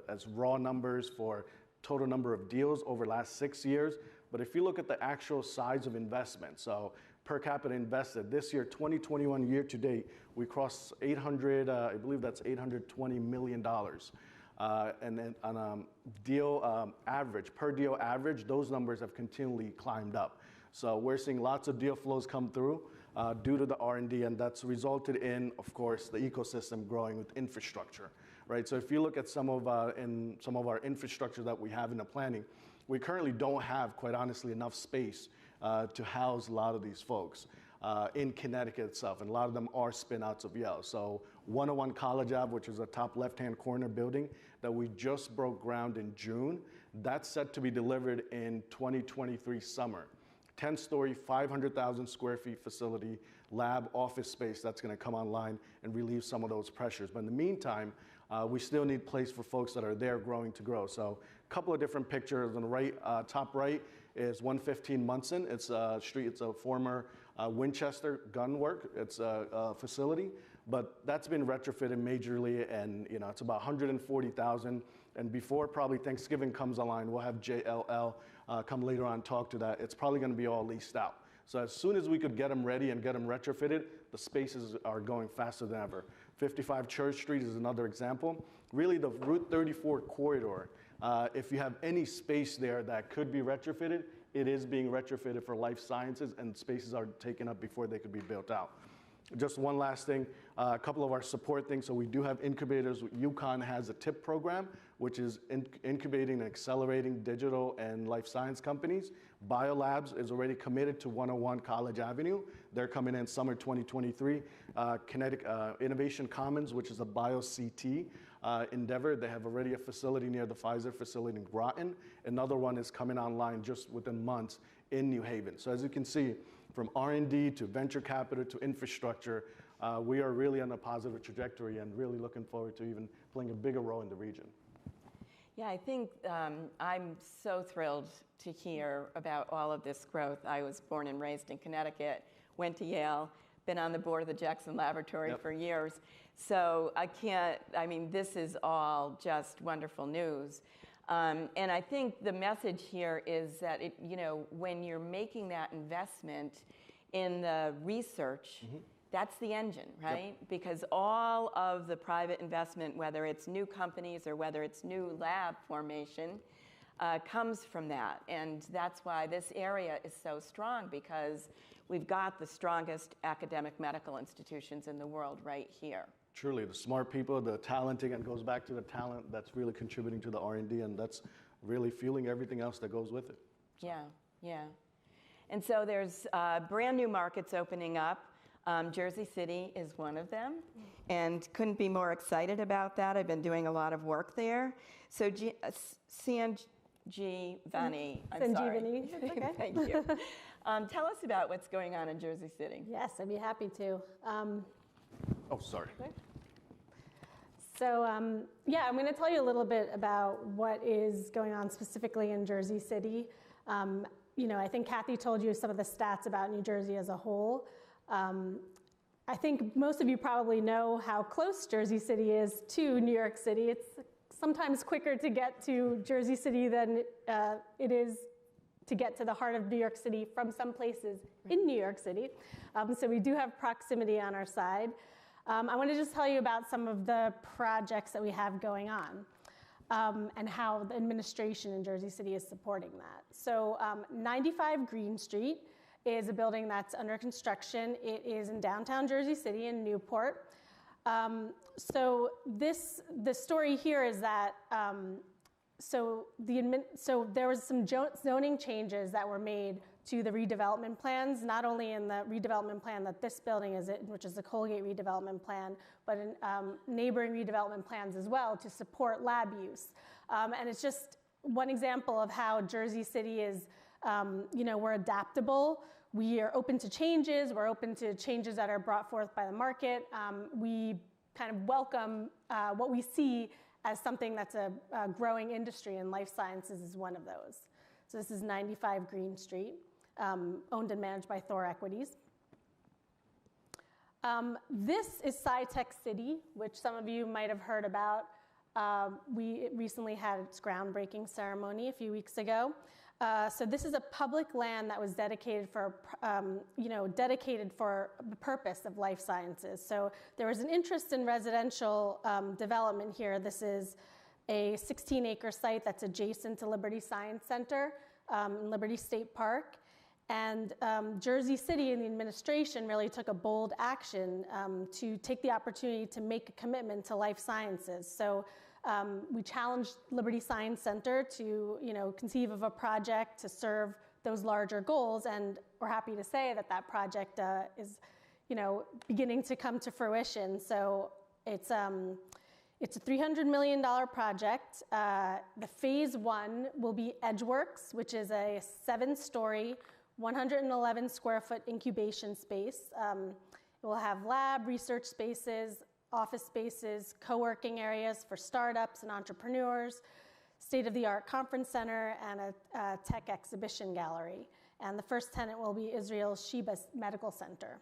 as raw numbers for total number of deals over the last 6 years, but if you look at the actual size of investment, so per capita invested, this year, 2021 year to date, we crossed 800, I believe that's $820 million. And then on a deal average, per deal average, those numbers have continually climbed up. So we're seeing lots of deal flows come through due to the R&D, and that's resulted in, of course, the ecosystem growing with infrastructure, right? So if you look at some of our infrastructure that we have in the planning, we currently don't have, quite honestly, enough space to house a lot of these folks in Connecticut itself, and a lot of them are spin-outs of Yale. So 101 College Ave, which is a top left-hand corner building that we just broke ground in June, that's set to be delivered in 2023 summer. 10-story, 500,000 square feet facility, lab, office space that's going to come online and relieve some of those pressures. But in the meantime, we still need place for folks that are there growing to grow. So a couple of different pictures. On the right, top right is 115 Munson. It's a street. It's a former Winchester gun work. It's a facility, but that's been retrofitted majorly, and it's about 140,000. And before probably Thanksgiving comes online, we'll have JLL come later on and talk to that. It's probably going to be all leased out. So as soon as we could get them ready and get them retrofitted, the spaces are going faster than ever. 55 Church Street is another example. Really, the Route 34 corridor, if you have any space there that could be retrofitted, it is being retrofitted for life sciences, and spaces are taken up before they could be built out. Just one last thing, a couple of our support things. So we do have incubators. UConn has a TIP program, which is incubating and accelerating digital and life science companies. Biolabs is already committed to 101 College Avenue. They're coming in summer 2023. Connecticut Innovation Commons, which is a bio-CT endeavor. They have already a facility near the Pfizer facility in Groton. Another one is coming online just within months in New Haven. So as you can see, from R&D to venture capital to infrastructure, we are really on a positive trajectory and really looking forward to even playing a bigger role in the region. Yeah, I think I'm so thrilled to hear about all of this growth. I was born and raised in Connecticut, went to Yale, been on the board of the Jackson Laboratory for years. So this is all just wonderful news. And I think the message here is that when you're making that investment in the research, that's the engine, right? Yep. Because all of the private investment, whether it's new companies or whether it's new lab formation, comes from that. And that's why this area is so strong, because we've got the strongest academic medical institutions in the world right here. Truly, the smart people, the talenting, and goes back to the talent that's really contributing to the R&D, and that's really fueling everything else that goes with it. So. Yeah. And so there's brand new markets opening up. Jersey City is one of them, and couldn't be more excited about that. I've been doing a lot of work there. So Sanjeevani. I'm sorry. Sanjeevani. It's okay. Thank you. Tell us about what's going on in Jersey City. Yes, I'd be happy to. Oh, sorry. So yeah, I'm going to tell you a little bit about what is going on specifically in Jersey City. You know, I think Kathy told you some of the stats about New Jersey as a whole. I think most of you probably know how close Jersey City is to New York City. It's sometimes quicker to get to Jersey City than it is to get to the heart of New York City from some places in New York City. So we do have proximity on our side. I want to just tell you about some of the projects that we have going on and how the administration in Jersey City is supporting that. So 95 Green Street is a building that's under construction. It is in downtown Jersey City in Newport. So the story here is that so there was some zoning changes that were made to the redevelopment plans, not only in the redevelopment plan that this building is in, which is the Colgate redevelopment plan, but in neighboring redevelopment plans as well to support lab use. And it's just one example of how Jersey City is, you know, we're adaptable. We are open to changes. We're open to changes that are brought forth by the market. We kind of welcome what we see as something that's a growing industry, and life sciences is one of those. So this is 95 Green Street, owned and managed by Thor Equities. This is SciTech City, which some of you might have heard about. We recently had its groundbreaking ceremony a few weeks ago. So this is a public land that was dedicated for, dedicated for the purpose of life sciences. So there was an interest in residential development here. This is a 16-acre site that's adjacent to Liberty Science Center, Liberty State Park. And Jersey City and the administration really took a bold action to take the opportunity to make a commitment to life sciences. So we challenged Liberty Science Center to, conceive of a project to serve those larger goals, and we're happy to say that that project is, beginning to come to fruition. So it's a $300 million project. The phase one will be EdgeWorks, which is a 7-story, 111 square foot incubation space. It will have lab, research spaces, office spaces, co-working areas for startups and entrepreneurs, state-of-the-art conference center, and a tech exhibition gallery. And the first tenant will be Israel's Sheba Medical Center.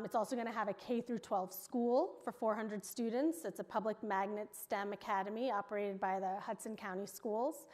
It's also going to have a K-12 school for 400 students. It's a public magnet STEM academy operated by the Hudson County Schools.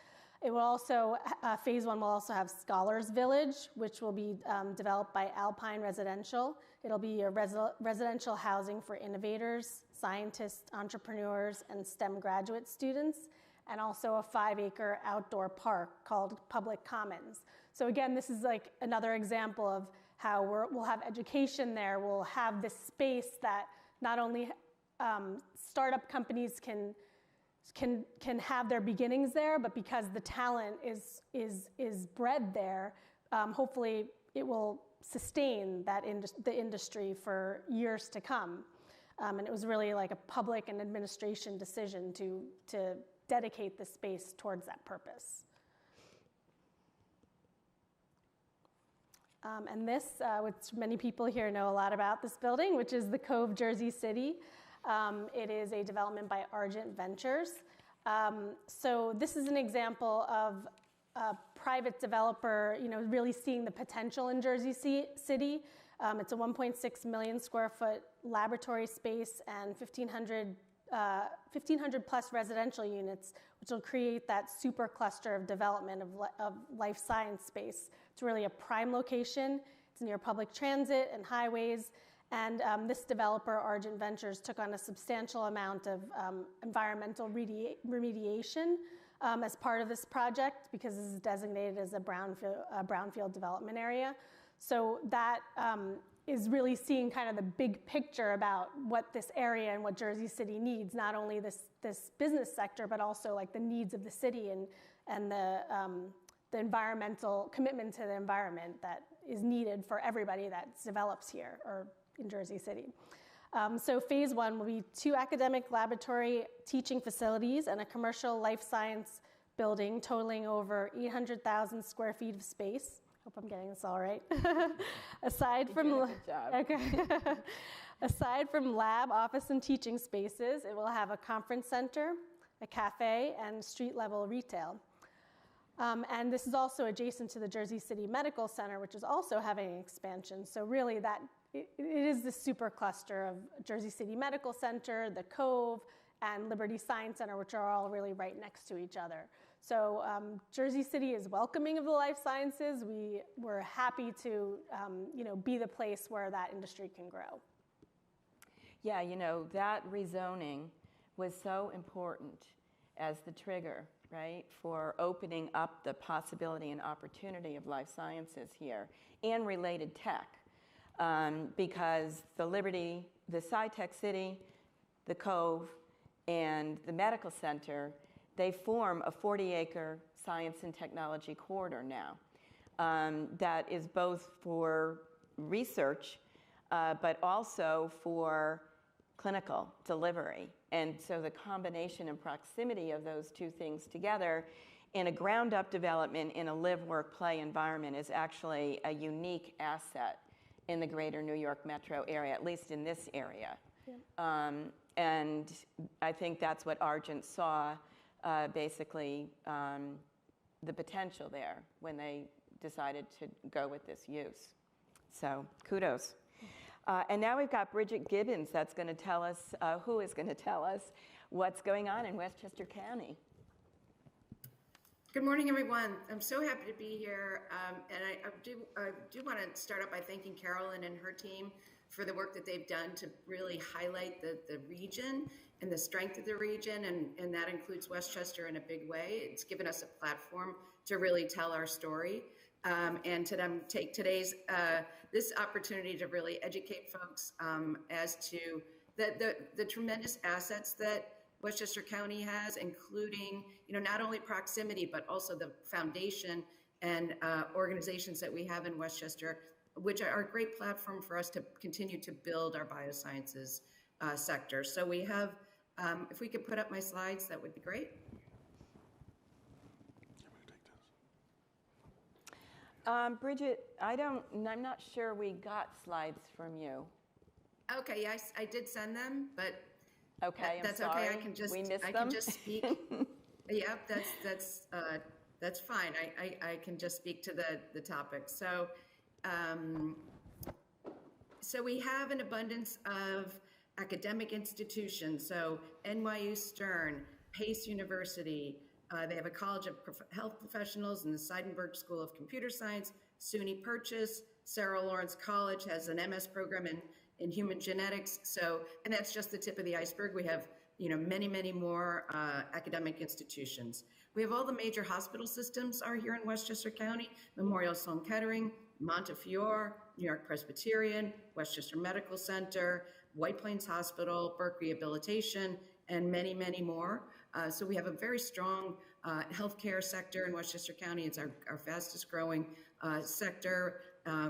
It will also, phase one will also have Scholars Village, which will be developed by Alpine Residential. It'll be a residential housing for innovators, scientists, entrepreneurs, and STEM graduate students, and also a 5-acre outdoor park called Public Commons. So again, this is like another example of how we'll have education there. We'll have this space that not only startup companies can have their beginnings there, but because the talent is bred there, hopefully it will sustain that the industry for years to come. And it was really like a public and administration decision to dedicate the space towards that purpose. And this, which many people here know a lot about this building, which is the Cove, Jersey City. It is a development by Argent Ventures. So this is an example of a private developer, really seeing the potential in Jersey City. It's a 1.6 million square foot laboratory space and 1,500 plus residential units, which will create that super cluster of development of life science space. It's really a prime location. It's near public transit and highways. And this developer, Argent Ventures, took on a substantial amount of environmental remediation as part of this project, because this is designated as a brownfield development area. So that is really seeing kind of the big picture about what this area and what Jersey City needs, not only this business sector, but also like the needs of the city and the environmental commitment to the environment that is needed for everybody that develops here or in Jersey City. So phase one will be 2 academic laboratory teaching facilities and a commercial life science building totaling over 800,000 square feet of space. Hope I'm getting this all right. Aside from aside from lab, office, and teaching spaces, it will have a conference center, a cafe, and street-level retail. And this is also adjacent to the Jersey City Medical Center, which is also having an expansion. So really it is the super cluster of Jersey City Medical Center, the Cove, and Liberty Science Center, which are all really right next to each other. So Jersey City is welcoming of the life sciences. We're happy to be the place where that industry can grow. Yeah, that rezoning was so important as the trigger, right, for opening up the possibility and opportunity of life sciences here and related tech. Because the Liberty, the Sci-Tech City, the Cove, and the Medical Center, they form a 40-acre science and technology corridor now that is both for research, but also for clinical delivery. And so the combination and proximity of those two things together in a ground-up development in a live, work, play environment is actually a unique asset in the Greater New York metro area, at least in this area. Yeah. And I think that's what Argent saw, basically, the potential there when they decided to go with this use. So kudos. And now we've got Bridget Gibbons that's going to tell us, who is going to tell us what's going on in Westchester County. Good morning, everyone. I'm so happy to be here, and I do want to start out by thanking Carolyn and her team for the work that they've done to really highlight the region and the strength of the region, and that includes Westchester in a big way. It's given us a platform to really tell our story, and to them take today's this opportunity to really educate folks as to the tremendous assets that Westchester County has, including not only proximity, but also the foundation and organizations that we have in Westchester, which are a great platform for us to continue to build our biosciences sector. So we have, if we could put up my slides, that would be great. Bridget, I'm not sure we got slides from you. Okay, yes, I did send them, but okay, that's I'm sorry. Okay. I can just speak. Yeah, that's fine. I can just speak to the topic. So, so we have an abundance of academic institutions. So NYU Stern, Pace University. They have a College of Health Professionals and the Seidenberg School of Computer Science. SUNY Purchase, Sarah Lawrence College has an MS program in human genetics. So, and that's just the tip of the iceberg. We have, many, many more academic institutions. We have all the major hospital systems are here in Westchester County: Memorial Sloan Kettering, Montefiore, New York Presbyterian, Westchester Medical Center, White Plains Hospital, Burke Rehabilitation, and many, many more. So we have a very strong healthcare sector in Westchester County. It's our fastest growing sector,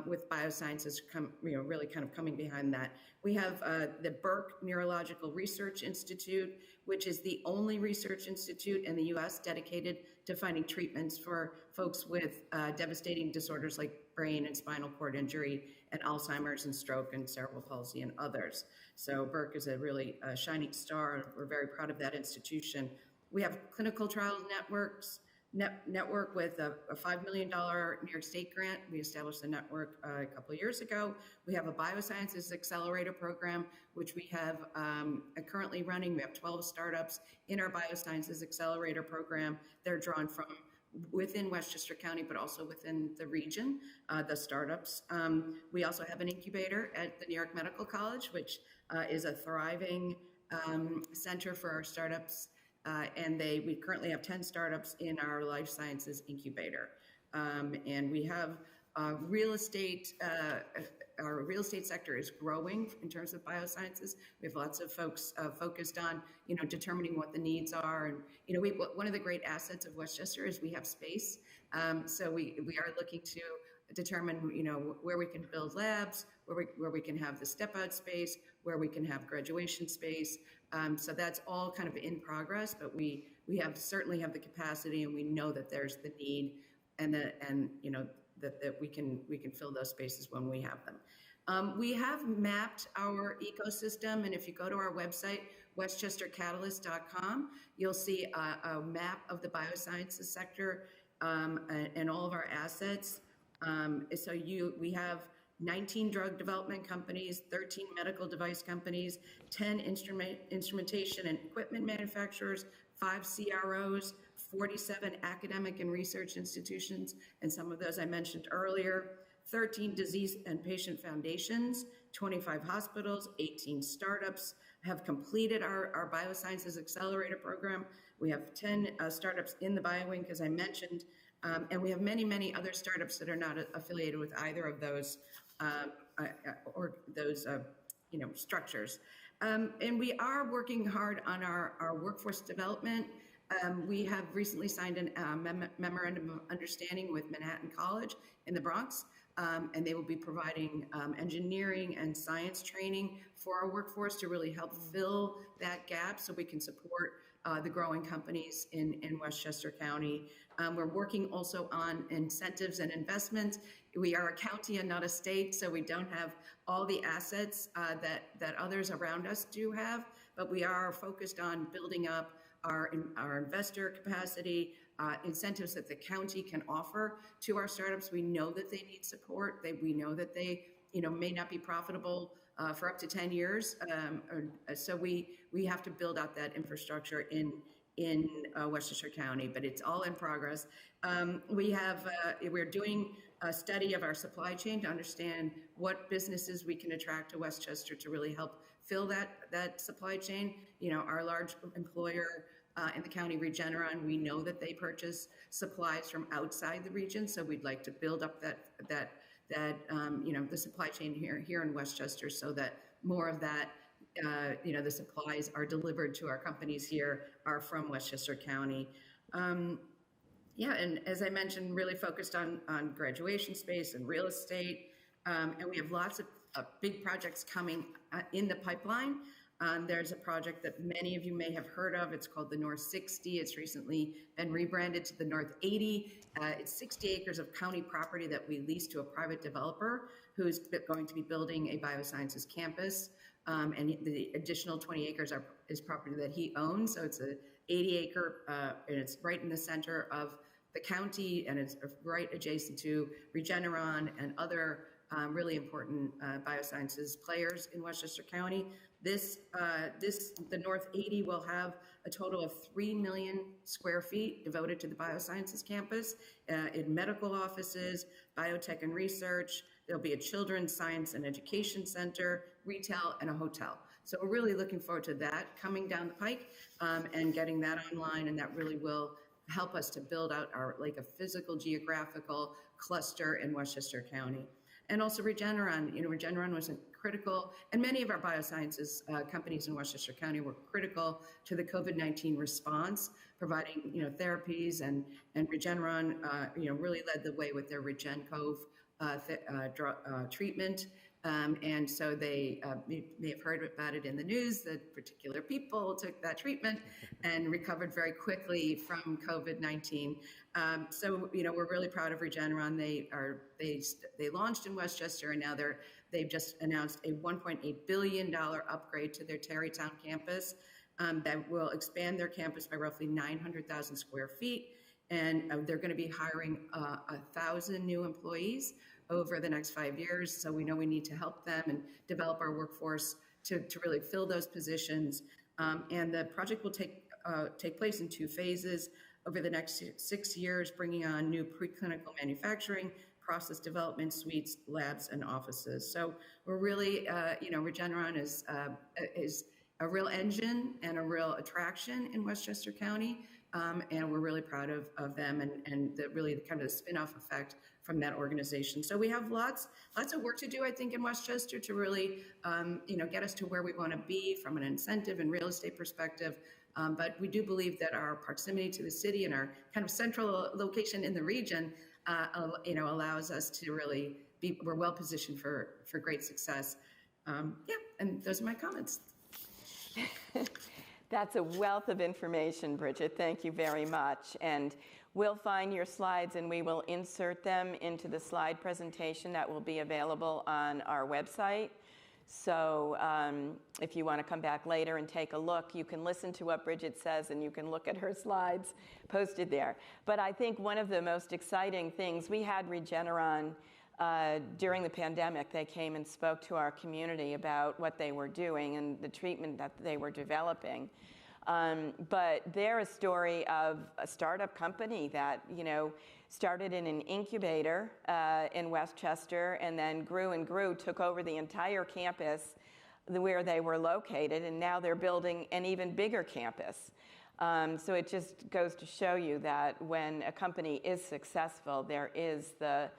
with biosciences really kind of coming behind that. We have the Burke Neurological Research Institute, which is the only research institute in the U.S. dedicated to finding treatments for folks with devastating disorders like brain and spinal cord injury and Alzheimer's and stroke and cerebral palsy and others. So Burke is a really shining star. We're very proud of that institution. We have clinical trial network with a $5 million New York State grant. We established the network a couple of years ago. We have a biosciences accelerator program, which we have currently running. We have 12 startups in our biosciences accelerator program. They're drawn from within Westchester County, but also within the region, the startups. We also have an incubator at the New York Medical College, which is a thriving center for our startups. And we currently have 10 startups in our life sciences incubator. And we have real estate, our real estate sector is growing in terms of biosciences. We have lots of folks focused on, determining what the needs are. And, one of the great assets of Westchester is we have space. So we are looking to determine, where we can build labs, where we can have the step out space, where we can have graduation space. So that's all kind of in progress, but we certainly have the capacity, and we know that there's the need, and that we can fill those spaces when we have them. We have mapped our ecosystem, and if you go to our website, westchestercatalyst.com, you'll see a map of the biosciences sector and all of our assets. We have 19 drug development companies, 13 medical device companies, 10 instrumentation and equipment manufacturers, 5 CROs, 47 academic and research institutions, and some of those I mentioned earlier, 13 disease and patient foundations, 25 hospitals, 18 startups have completed our Biosciences Accelerator program. We have 10 startups in the BioWing, as I mentioned, and we have many, many other startups that are not affiliated with either of those structures. And we are working hard on our workforce development. We have recently signed a memorandum of understanding with Manhattan College in the Bronx, and they will be providing engineering and science training for our workforce to really help fill that gap so we can support the growing companies in Westchester County. We're working also on incentives and investments. We are a county and not a state, so we don't have all the assets that others around us do have, but we are focused on building up our investor capacity, incentives that the county can offer to our startups. We know that they need support. We know that they may not be profitable for up to 10 years. So we have to build out that infrastructure in Westchester County, but it's all in progress. We're doing a study of our supply chain to understand what businesses we can attract to Westchester to really help fill that supply chain. Our large employer in the county, Regeneron, we know that they purchase supplies from outside the region, so we'd like to build up the supply chain here in Westchester, so that more of that, the supplies are delivered to our companies here are from Westchester County. And as I mentioned, really focused on graduation space and real estate, and we have lots of big projects coming in the pipeline. There's a project that many of you may have heard of. It's called the North 60. It's recently been rebranded to the North 80. It's 60 acres of county property that we lease to a private developer who's going to be building a biosciences campus. And the additional 20 acres is property that he owns. So it's a 80-acre, and it's right in the center of the county, and it's right adjacent to Regeneron and other really important biosciences players in Westchester County. The North 80 will have a total of 3 million square feet devoted to the biosciences campus in medical offices, biotech and research. There'll be a children's science and education center, retail, and a hotel. So we're really looking forward to that coming down the pike and getting that online, and that really will help us to build out a physical geographical cluster in Westchester County. And also Regeneron. Regeneron was critical, and many of our biosciences companies in Westchester County were critical to the COVID-19 response, providing therapies, and Regeneron really led the way with their RegenCove treatment. And so they may have heard about it in the news that particular people took that treatment and recovered very quickly from COVID-19. So we're really proud of Regeneron. They launched in Westchester, and now they've just announced a $1.8 billion upgrade to their Tarrytown campus that will expand their campus by roughly 900,000 square feet. And they're going to be hiring 1,000 new employees over the next 5 years. So we know we need to help them and develop our workforce to really fill those positions. And the project will take place in 2 phases over the next 6 years, bringing on new preclinical manufacturing, process development suites, labs, and offices. So we're really, Regeneron is a real engine and a real attraction in Westchester County. And we're really proud of them and really kind of the spin-off effect from that organization. So we have lots of work to do, I think, in Westchester to really, get us to where we want to be from an incentive and real estate perspective. But we do believe that our proximity to the city and our kind of central location in the region, allows us to really we're well positioned for great success. Yeah, and those are my comments. That's a wealth of information, Bridget. Thank you very much. And we'll find your slides and we will insert them into the slide presentation that will be available on our website. So if you want to come back later and take a look, you can listen to what Bridget says and you can look at her slides posted there. But I think one of the most exciting things, we had Regeneron during the pandemic. They came and spoke to our community about what they were doing and the treatment that they were developing. But they're a story of a startup company that, you know, started in an incubator in Westchester and then grew and grew, took over the entire campus where they were located, and now they're building an even bigger campus. So it just goes to show you that when a company is successful, there is the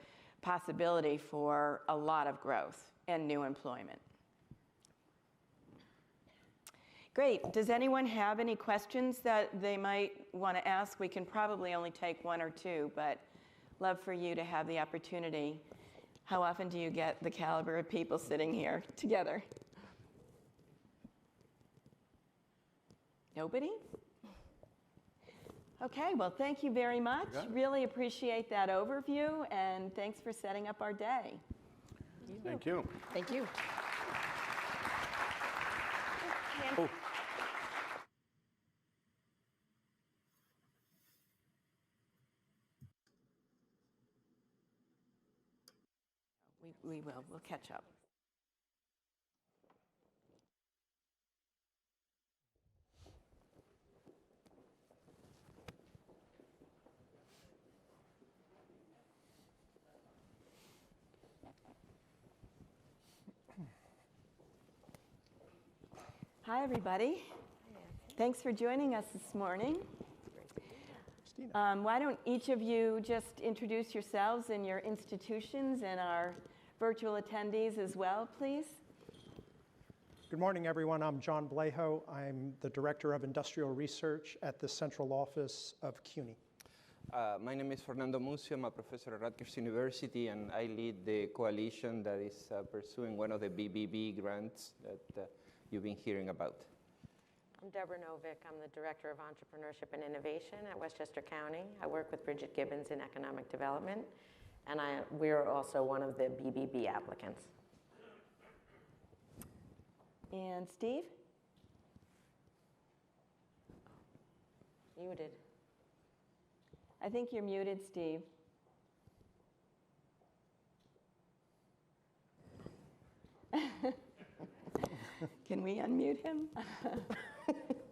possibility for a lot of growth and new employment. Great. Does anyone have any questions that they might want to ask? We can probably only take one or two, but love for you to have the opportunity. How often do you get the caliber of people sitting here together? Nobody? Okay, well, thank you very much. Really appreciate that overview, and thanks for setting up our day. Thank you. Thank you. Oh. We will. We'll catch up. Hi, everybody. Thanks for joining us this morning. Why don't each of you just introduce yourselves and your institutions and our virtual attendees as well, please? Good morning, everyone. I'm John Blejo. I'm the Director of Industrial Research at the Central Office of CUNY. My name is Fernando Mucio. I'm a professor at Rutgers University, and I lead the coalition that is pursuing one of the BBB grants that you've been hearing about. I'm Deborah Novick. I'm the Director of Entrepreneurship and Innovation at Westchester County. I work with Bridget Gibbons in Economic Development, and we're also one of the BBB applicants. And Steve? Muted. I think you're muted, Steve. Can we unmute him?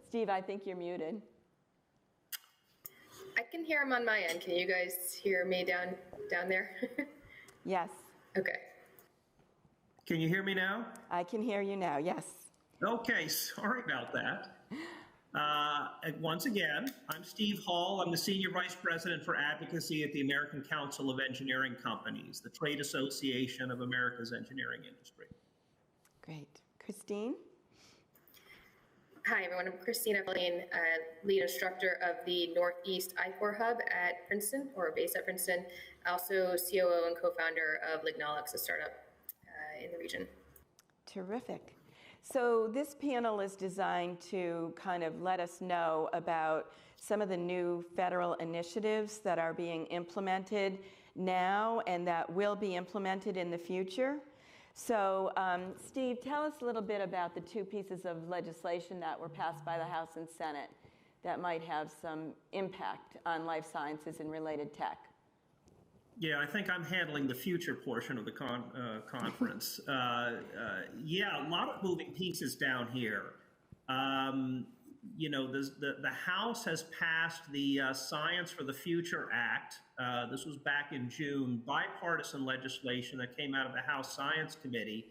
Steve, I think you're muted. I can hear him on my end. Can you guys hear me down there? Yes. Okay. Can you hear me now? I can hear you now, yes. Okay, sorry about that. Once again, I'm Steve Hall. I'm the Senior Vice President for Advocacy at the American Council of Engineering Companies, the trade association of America's engineering industry. Great. Christine? Hi, everyone. I'm Christina Blaine, lead instructor of the Northeast I-4 Hub at Princeton, or based at Princeton, also COO and co-founder of Lignolix, a startup in the region. Terrific. So this panel is designed to kind of let us know about some of the new federal initiatives that are being implemented now and that will be implemented in the future. So Steve, tell us a little bit about the two pieces of legislation that were passed by the House and Senate that might have some impact on life sciences and related tech. Yeah, I think I'm handling the future portion of the conference. Yeah, a lot of moving pieces down here. You know, the House has passed the Science for the Future Act. This was back in June, bipartisan legislation that came out of the House Science Committee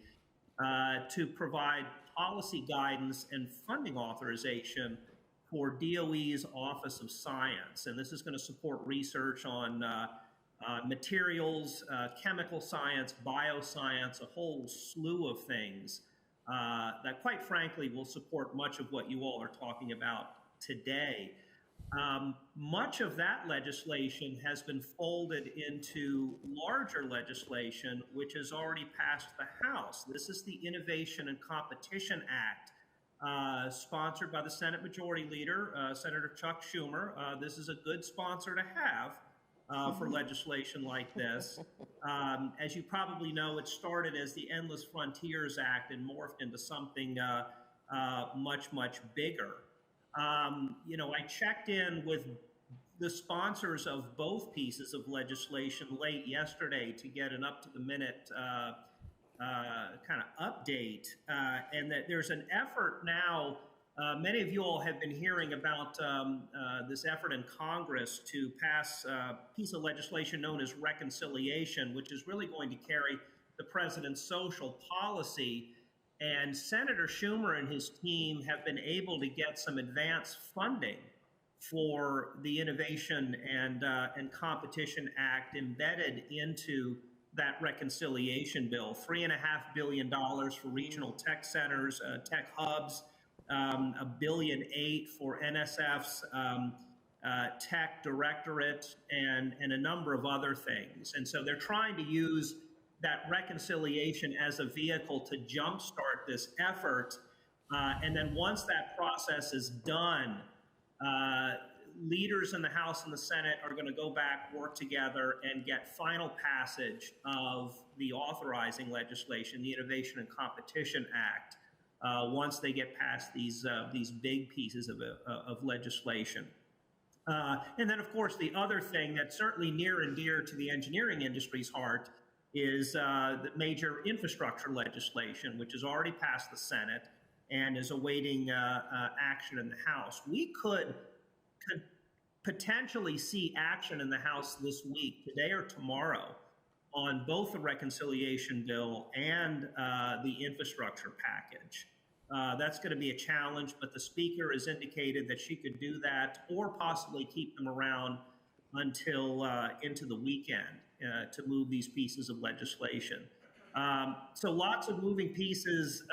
to provide policy guidance and funding authorization for DOE's Office of Science. And this is going to support research on materials, chemical science, bioscience, a whole slew of things that quite frankly will support much of what you all are talking about today. Much of that legislation has been folded into larger legislation, which has already passed the House. This is the Innovation and Competition Act, sponsored by the Senate Majority Leader, Senator Chuck Schumer. This is a good sponsor to have for legislation like this. As you probably know, it started as the Endless Frontiers Act and morphed into something much, much bigger. I checked in with the sponsors of both pieces of legislation late yesterday to get an up-to-the-minute kind of update, and that there's an effort now. Many of you all have been hearing about this effort in Congress to pass a piece of legislation known as reconciliation, which is really going to carry the president's social policy. And Senator Schumer and his team have been able to get some advance funding for the Innovation and Competition Act embedded into that reconciliation bill. $3.5 billion for regional tech centers, tech hubs, $1.8 billion for NSF's tech directorate, and a number of other things. And so they're trying to use that reconciliation as a vehicle to jumpstart this effort. And then once that process is done, leaders in the House and the Senate are going to go back, work together, and get final passage of the authorizing legislation, the Innovation and Competition Act, once they get past these big pieces of legislation. And then, of course, the other thing that's certainly near and dear to the engineering industry's heart is the major infrastructure legislation, which has already passed the Senate and is awaiting action in the House. We could potentially see action in the House this week, today or tomorrow, on both the reconciliation bill and the infrastructure package. That's going to be a challenge, but the Speaker has indicated that she could do that or possibly keep them around until into the weekend to move these pieces of legislation. So lots of moving pieces.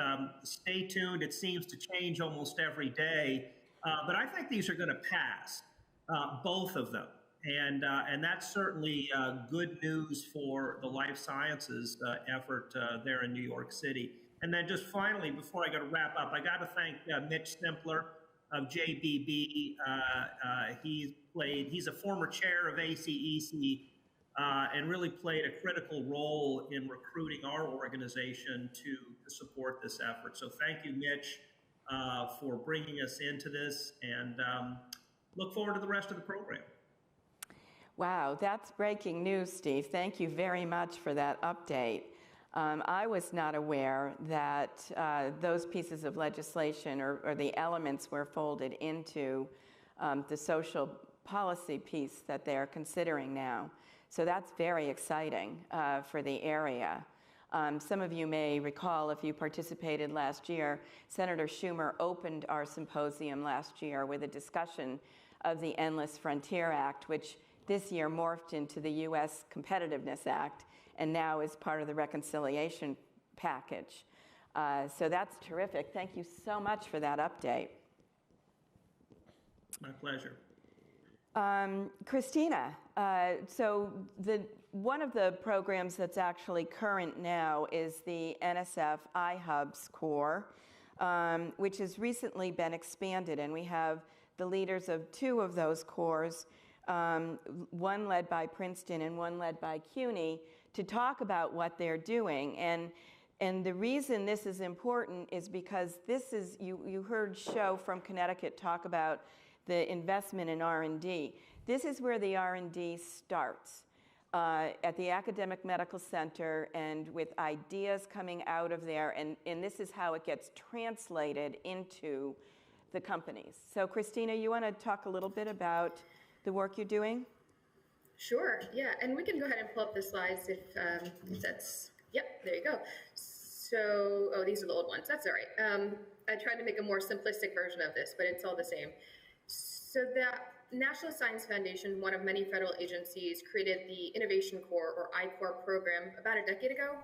Stay tuned. It seems to change almost every day, but I think these are going to pass, both of them. And that's certainly good news for the life sciences effort there in New York City. And then just finally, before I got to wrap up, I got to thank Mitch Simpler of JBB. He's a former chair of ACEC and really played a critical role in recruiting our organization to support this effort. So thank you, Mitch, for bringing us into this, and look forward to the rest of the program. Wow, that's breaking news, Steve. Thank you very much for that update. I was not aware that those pieces of legislation or the elements were folded into the social policy piece that they're considering now. So that's very exciting for the area. Some of you may recall, if you participated last year, Senator Schumer opened our symposium last year with a discussion of the Endless Frontier Act, which this year morphed into the U.S. Competitiveness Act and now is part of the reconciliation package. So that's terrific. Thank you so much for that update. My pleasure. Christina, so one of the programs that's actually current now is the NSF iHubs Core, which has recently been expanded, and we have the leaders of two of those cores, one led by Princeton and one led by CUNY, to talk about what they're doing. And the reason this is important is because this is, you heard Sho from Connecticut talk about the investment in R&D. This is where the R&D starts, at the Academic Medical Center, and with ideas coming out of there, and this is how it gets translated into the companies. So Christina, you want to talk a little bit about the work you're doing? Sure, yeah, and we can go ahead and pull up the slides if that's, yep, there you go. So, oh, these are the old ones, that's all right. I tried to make a more simplistic version of this, but it's all the same. So the National Science Foundation, one of many federal agencies, created the Innovation Corps, or I-Corps program, about a decade ago.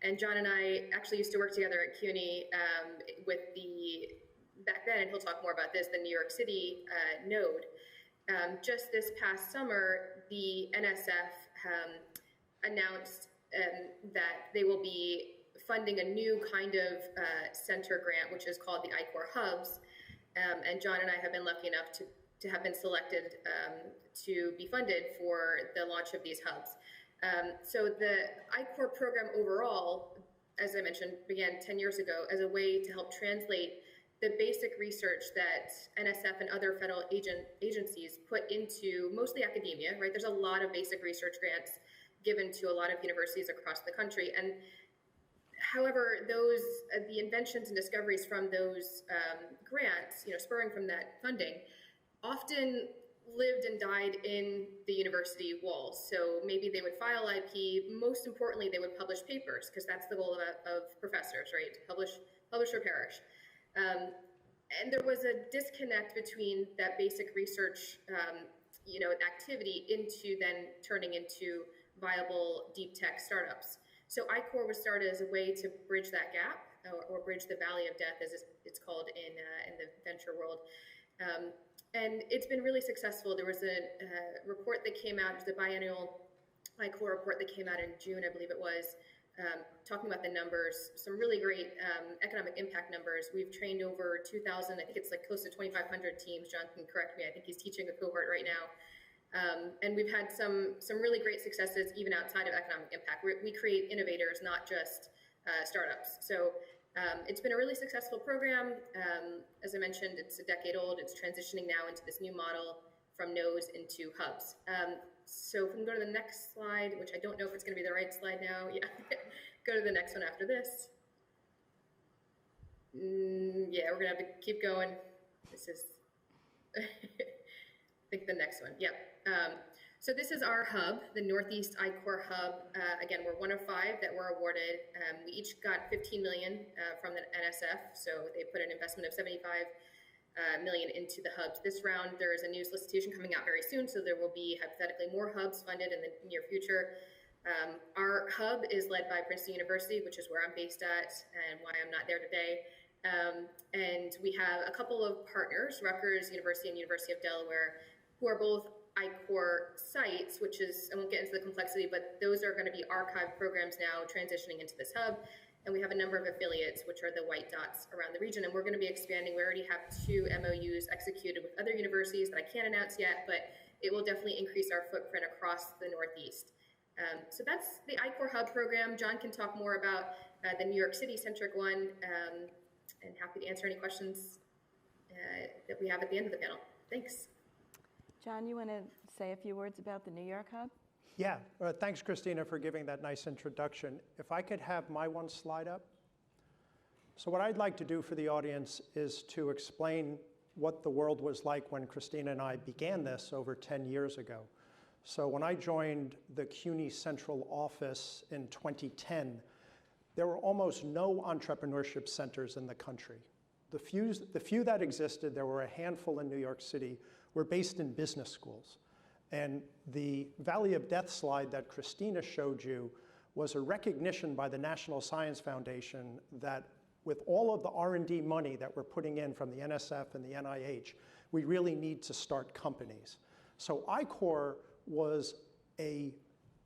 And John and I actually used to work together at CUNY with the back then, and he'll talk more about this, the New York City node. Just this past summer, the NSF announced that they will be funding a new kind of center grant, which is called the I-Core Hubs. And John and I have been lucky enough to have been selected to be funded for the launch of these hubs. So the I-Core program overall, as I mentioned, began 10 years ago as a way to help translate the basic research that NSF and other federal agencies put into mostly academia, right? There's a lot of basic research grants given to a lot of universities across the country. And however, the inventions and discoveries from those grants, spurring from that funding, often lived and died in the university walls. So maybe they would file IP. Most importantly, they would publish papers, because that's the goal of professors, right? To publish or perish. And there was a disconnect between that basic research, activity into then turning into viable deep tech startups. So I-Core was started as a way to bridge that gap, or bridge the valley of death, as it's called in the venture world. And it's been really successful. There was a report that came out, it was the biennial I-Core report that came out in June, I believe it was, talking about the numbers, some really great economic impact numbers. We've trained over 2,000, I think it's like close to 2,500 teams. John can correct me, I think he's teaching a cohort right now. And we've had some really great successes even outside of economic impact. We create innovators, not just startups. So it's been a really successful program. As I mentioned, it's a decade old. It's transitioning now into this new model from nodes into hubs. So if we can go to the next slide, which I don't know if it's going to be the right slide now. Yeah, go to the next one after this. Yeah, we're going to have to keep going. This is, I think the next one. Yep. So this is our hub, the Northeast I-Core Hub. Again, we're one of 5 that were awarded. We each got $15 million from the NSF, so they put an investment of $75 million into the hubs. This round, there is a new solicitation coming out very soon, so there will be hypothetically more hubs funded in the near future. Our hub is led by Princeton University, which is where I'm based at and why I'm not there today. And we have a couple of partners, Rutgers University and University of Delaware, who are both I-Core sites, which is, I won't get into the complexity, but those are going to be archive programs now transitioning into this hub. And we have a number of affiliates, which are the white dots around the region. And we're going to be expanding. We already have 2 MOUs executed with other universities that I can't announce yet, but it will definitely increase our footprint across the Northeast. So that's the I-Core Hub program. John can talk more about the New York City-centric one, and happy to answer any questions that we have at the end of the panel. Thanks. John, you want to say a few words about the New York Hub? Yeah, thanks, Christina, for giving that nice introduction. If I could have my one slide up. So what I'd like to do for the audience is to explain what the world was like when Christina and I began this over 10 years ago. So when I joined the CUNY Central Office in 2010, there were almost no entrepreneurship centers in the country. The few that existed, there were a handful in New York City, were based in business schools. And the Valley of Death slide that Christina showed you was a recognition by the National Science Foundation that with all of the R&D money that we're putting in from the NSF and the NIH, we really need to start companies. So I-Core was an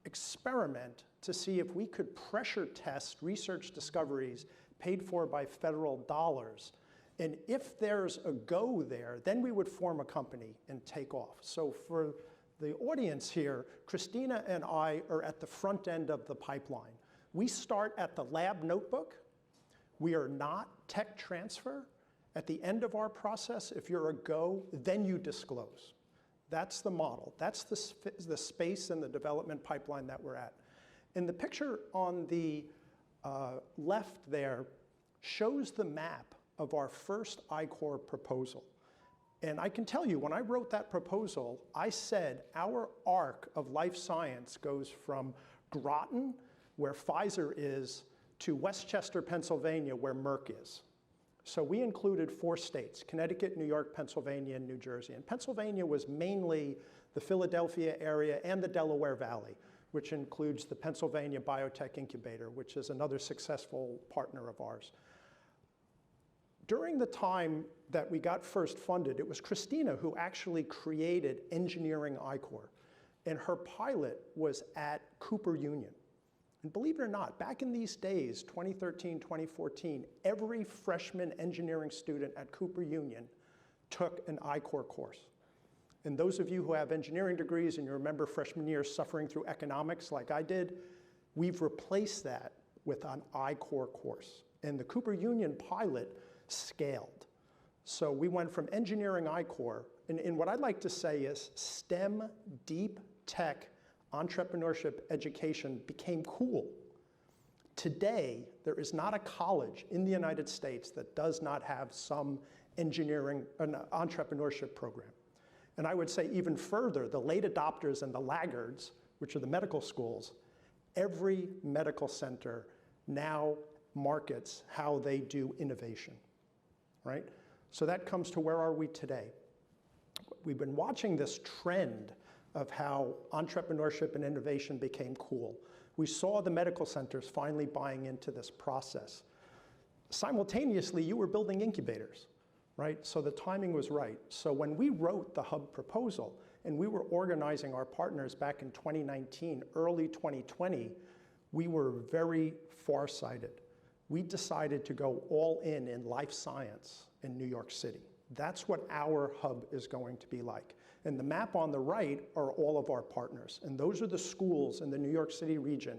experiment to see if we could pressure test research discoveries paid for by federal dollars. And if there's a go there, then we would form a company and take off. So for the audience here, Christina and I are at the front end of the pipeline. We start at the lab notebook. We are not tech transfer. At the end of our process, if you're a go, then you disclose. That's the model. That's the space and the development pipeline that we're at. And the picture on the left there shows the map of our first I-Core proposal. And I can tell you, when I wrote that proposal, I said our arc of life science goes from Groton, where Pfizer is, to Westchester, Pennsylvania, where Merck is. So we included 4 states, Connecticut, New York, Pennsylvania, and New Jersey. And Pennsylvania was mainly the Philadelphia area and the Delaware Valley, which includes the Pennsylvania Biotech Incubator, which is another successful partner of ours. During the time that we got first funded, it was Christina who actually created Engineering I-Corps, and her pilot was at Cooper Union. And believe it or not, back in these days, 2013, 2014, every freshman engineering student at Cooper Union took an I-Corps course. And those of you who have engineering degrees and you remember freshman year suffering through economics like I did, we've replaced that with an I-Corps course. And the Cooper Union pilot scaled. So we went from engineering I-Corps, and what I'd like to say is STEM, deep tech, entrepreneurship education became cool. Today, there is not a college in the United States that does not have some engineering, an entrepreneurship program. And I would say even further, the late adopters and the laggards, which are the medical schools, every medical center now markets how they do innovation, right? So that comes to where are we today? We've been watching this trend of how entrepreneurship and innovation became cool. We saw the medical centers finally buying into this process. Simultaneously, you were building incubators, right? So the timing was right. So when we wrote the hub proposal and we were organizing our partners back in 2019, early 2020, we were very farsighted. We decided to go all in life science in New York City. That's what our hub is going to be like. And the map on the right are all of our partners. And those are the schools in the New York City region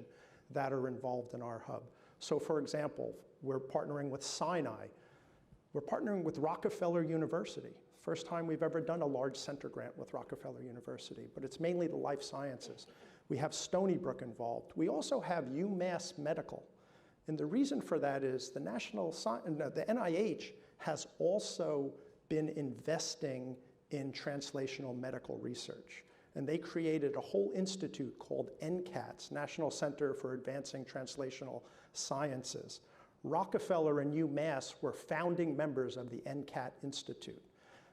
that are involved in our hub. So for example, we're partnering with Sinai. We're partnering with Rockefeller University. First time we've ever done a large center grant with Rockefeller University, but it's mainly the life sciences. We have Stony Brook involved. We also have UMass Medical. And the reason for that is the NIH has also been investing in translational medical research. And they created a whole institute called NCATS, National Center for Advancing Translational Sciences. Rockefeller and UMass were founding members of the NCAT Institute.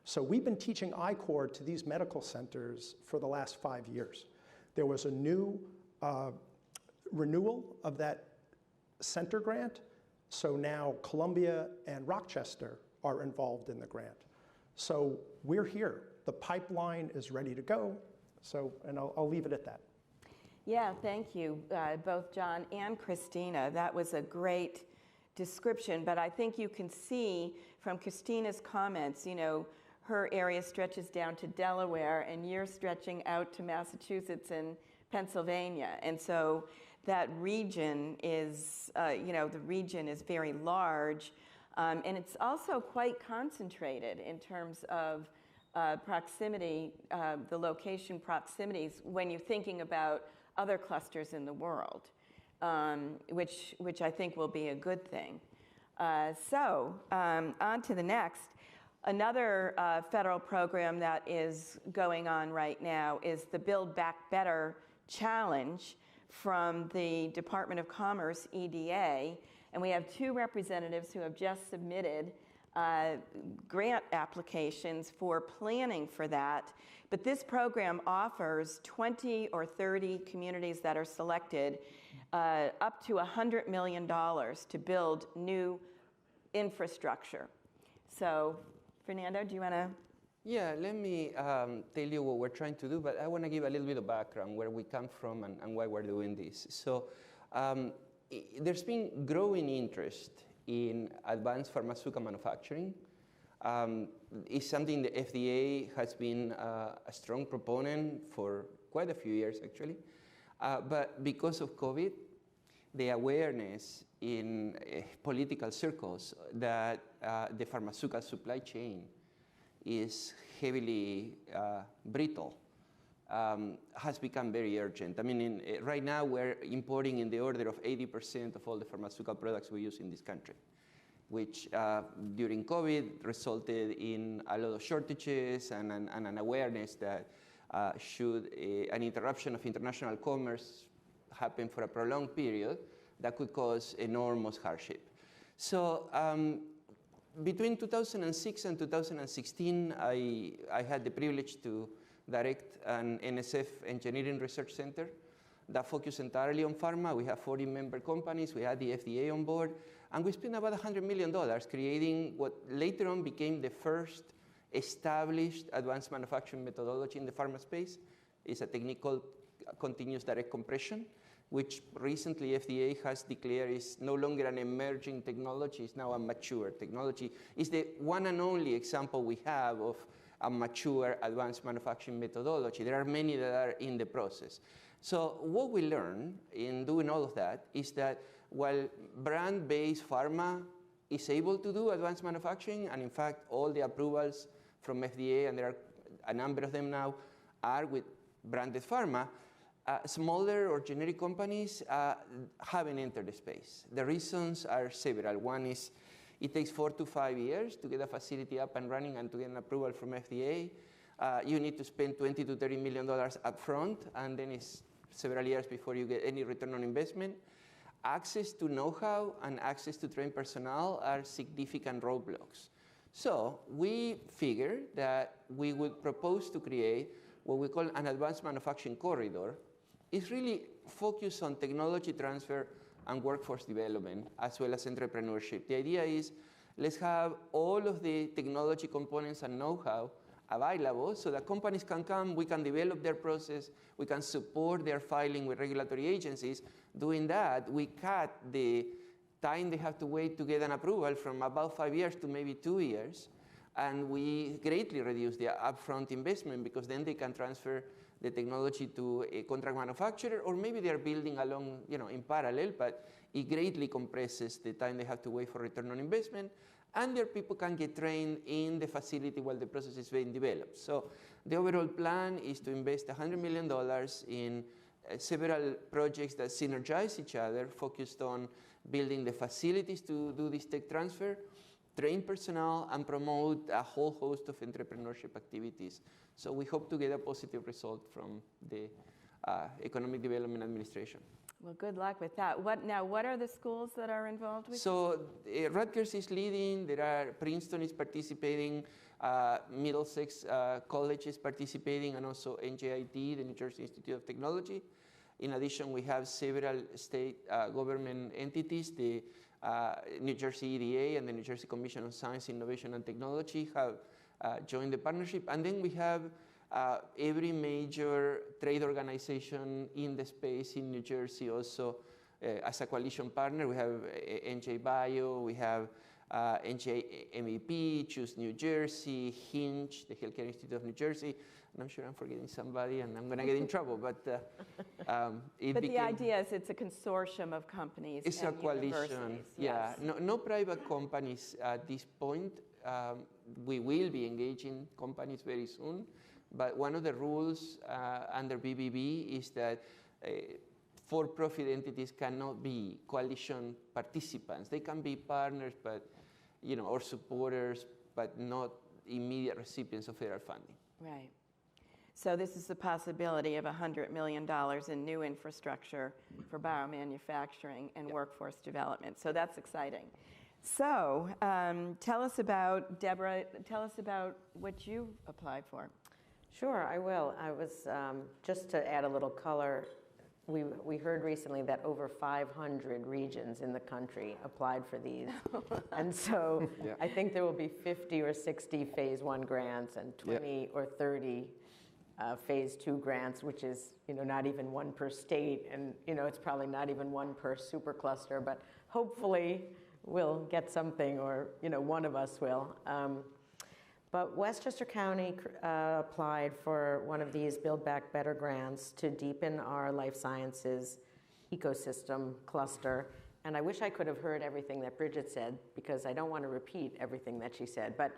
So we've been teaching I-Corps to these medical centers for the last 5 years. There was a new renewal of that center grant, so now Columbia and Rochester are involved in the grant. So we're here. The pipeline is ready to go. So, and I'll leave it at that. Yeah, thank you, both John and Christina. That was a great description, but I think you can see from Christina's comments, you know, her area stretches down to Delaware and you're stretching out to Massachusetts and Pennsylvania. And so that region is, the region is very large. And it's also quite concentrated in terms of proximity, the location proximities when you're thinking about other clusters in the world, which I think will be a good thing. On to the next. Another federal program that is going on right now is the Build Back Better Challenge from the Department of Commerce, EDA. And we have 2 representatives who have just submitted grant applications for planning for that. But this program offers 20 or 30 communities that are selected up to $100 million to build new infrastructure. So, Fernando, do you want to? Yeah, let me tell you what we're trying to do, but I want to give a little bit of background where we come from and why we're doing this. So there's been growing interest in advanced pharmaceutical manufacturing. It's something the FDA has been a strong proponent for quite a few years, actually. But because of COVID, the awareness in political circles that the pharmaceutical supply chain is heavily brittle has become very urgent. I mean, right now we're importing in the order of 80% of all the pharmaceutical products we use in this country, which during COVID resulted in a lot of shortages and an awareness that should an interruption of international commerce happen for a prolonged period, that could cause enormous hardship. So between 2006 and 2016, I had the privilege to direct an NSF engineering research center that focused entirely on pharma. We have 40 member companies. We had the FDA on board. And we spent about $100 million creating what later on became the first established advanced manufacturing methodology in the pharma space. It's a technique called continuous direct compression, which recently FDA has declared is no longer an emerging technology, it's now a mature technology. It's the one and only example we have of a mature advanced manufacturing methodology. There are many that are in the process. So what we learned in doing all of that is that while brand-based pharma is able to do advanced manufacturing, and in fact all the approvals from FDA, and there are a number of them now, are with branded pharma, smaller or generic companies haven't entered the space. The reasons are several. One is it takes 4 to 5 years to get a facility up and running and to get an approval from FDA. You need to spend $20 to $30 million up front, and then it's several years before you get any return on investment. Access to know-how and access to trained personnel are significant roadblocks. So we figured that we would propose to create what we call an advanced manufacturing corridor. It's really focused on technology transfer and workforce development, as well as entrepreneurship. The idea is, let's have all of the technology components and know-how available so that companies can come, we can develop their process, we can support their filing with regulatory agencies. Doing that, we cut the time they have to wait to get an approval from about 5 years to maybe 2 years. And we greatly reduce the upfront investment because then they can transfer the technology to a contract manufacturer, or maybe they're building along, in parallel, but it greatly compresses the time they have to wait for return on investment, and their people can get trained in the facility while the process is being developed. So the overall plan is to invest $100 million in several projects that synergize each other, focused on building the facilities to do this tech transfer, train personnel, and promote a whole host of entrepreneurship activities. So we hope to get a positive result from the Economic Development Administration. Well, good luck with that. What are the schools that are involved with So Rutgers is leading, Princeton is participating, Middlesex College is participating, and also NJIT, the New Jersey Institute of Technology. In addition, we have several state government entities, the New Jersey EDA and the New Jersey Commission on Science, Innovation, and Technology have joined the partnership. And then we have every major trade organization in the space in New Jersey also as a coalition partner. We have NJ Bio, we have NJ MEP, Choose New Jersey, Hinge, the Healthcare Institute of New Jersey. And I'm sure I'm forgetting somebody and I'm going to get in trouble, but the idea is it's a consortium of companies it's and a coalition, universities. yeah. Yes. No private companies at this point. We will be engaging companies very soon, but one of the rules under BBB is that for-profit entities cannot be coalition participants. They can be partners, but or supporters, but not immediate recipients of federal funding. Right. So this is the possibility of $100 million in new infrastructure for biomanufacturing and workforce development. So that's exciting. So tell us about, Deborah, tell us about what you applied for. Sure, I will. I was, just to add a little color, we heard recently that over 500 regions in the country applied for these. And so yeah. I think there will be 50 or 60 phase 1 grants and 20 yep. or 30 phase 2 grants, which is not even one per state, and it's probably not even one per supercluster, but hopefully we'll get something, or one of us will. But Westchester County applied for one of these Build Back Better grants to deepen our life sciences ecosystem cluster. And I wish I could have heard everything that Bridget said, because I don't want to repeat everything that she said. But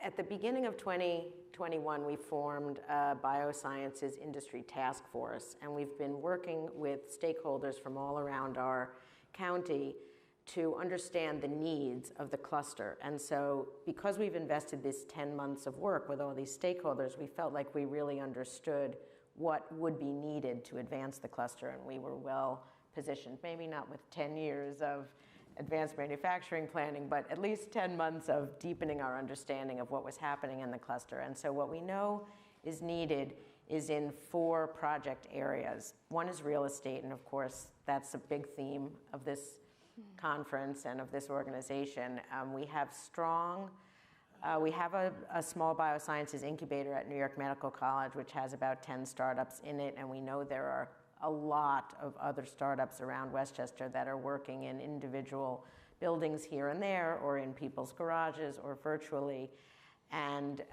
at the beginning of 2021, we formed a biosciences industry task force, and we've been working with stakeholders from all around our county to understand the needs of the cluster. And so because we've invested this 10 months of work with all these stakeholders, we felt like we really understood what would be needed to advance the cluster, and we were well positioned, maybe not with 10 years of advanced manufacturing planning, but at least 10 months of deepening our understanding of what was happening in the cluster. And so what we know is needed is in 4 project areas. One is real estate, and of course, that's a big theme of this conference and of this organization. We have a small biosciences incubator at New York Medical College, which has about 10 startups in it, and we know there are a lot of other startups around Westchester that are working in individual buildings here and there, or in people's garages, or virtually. And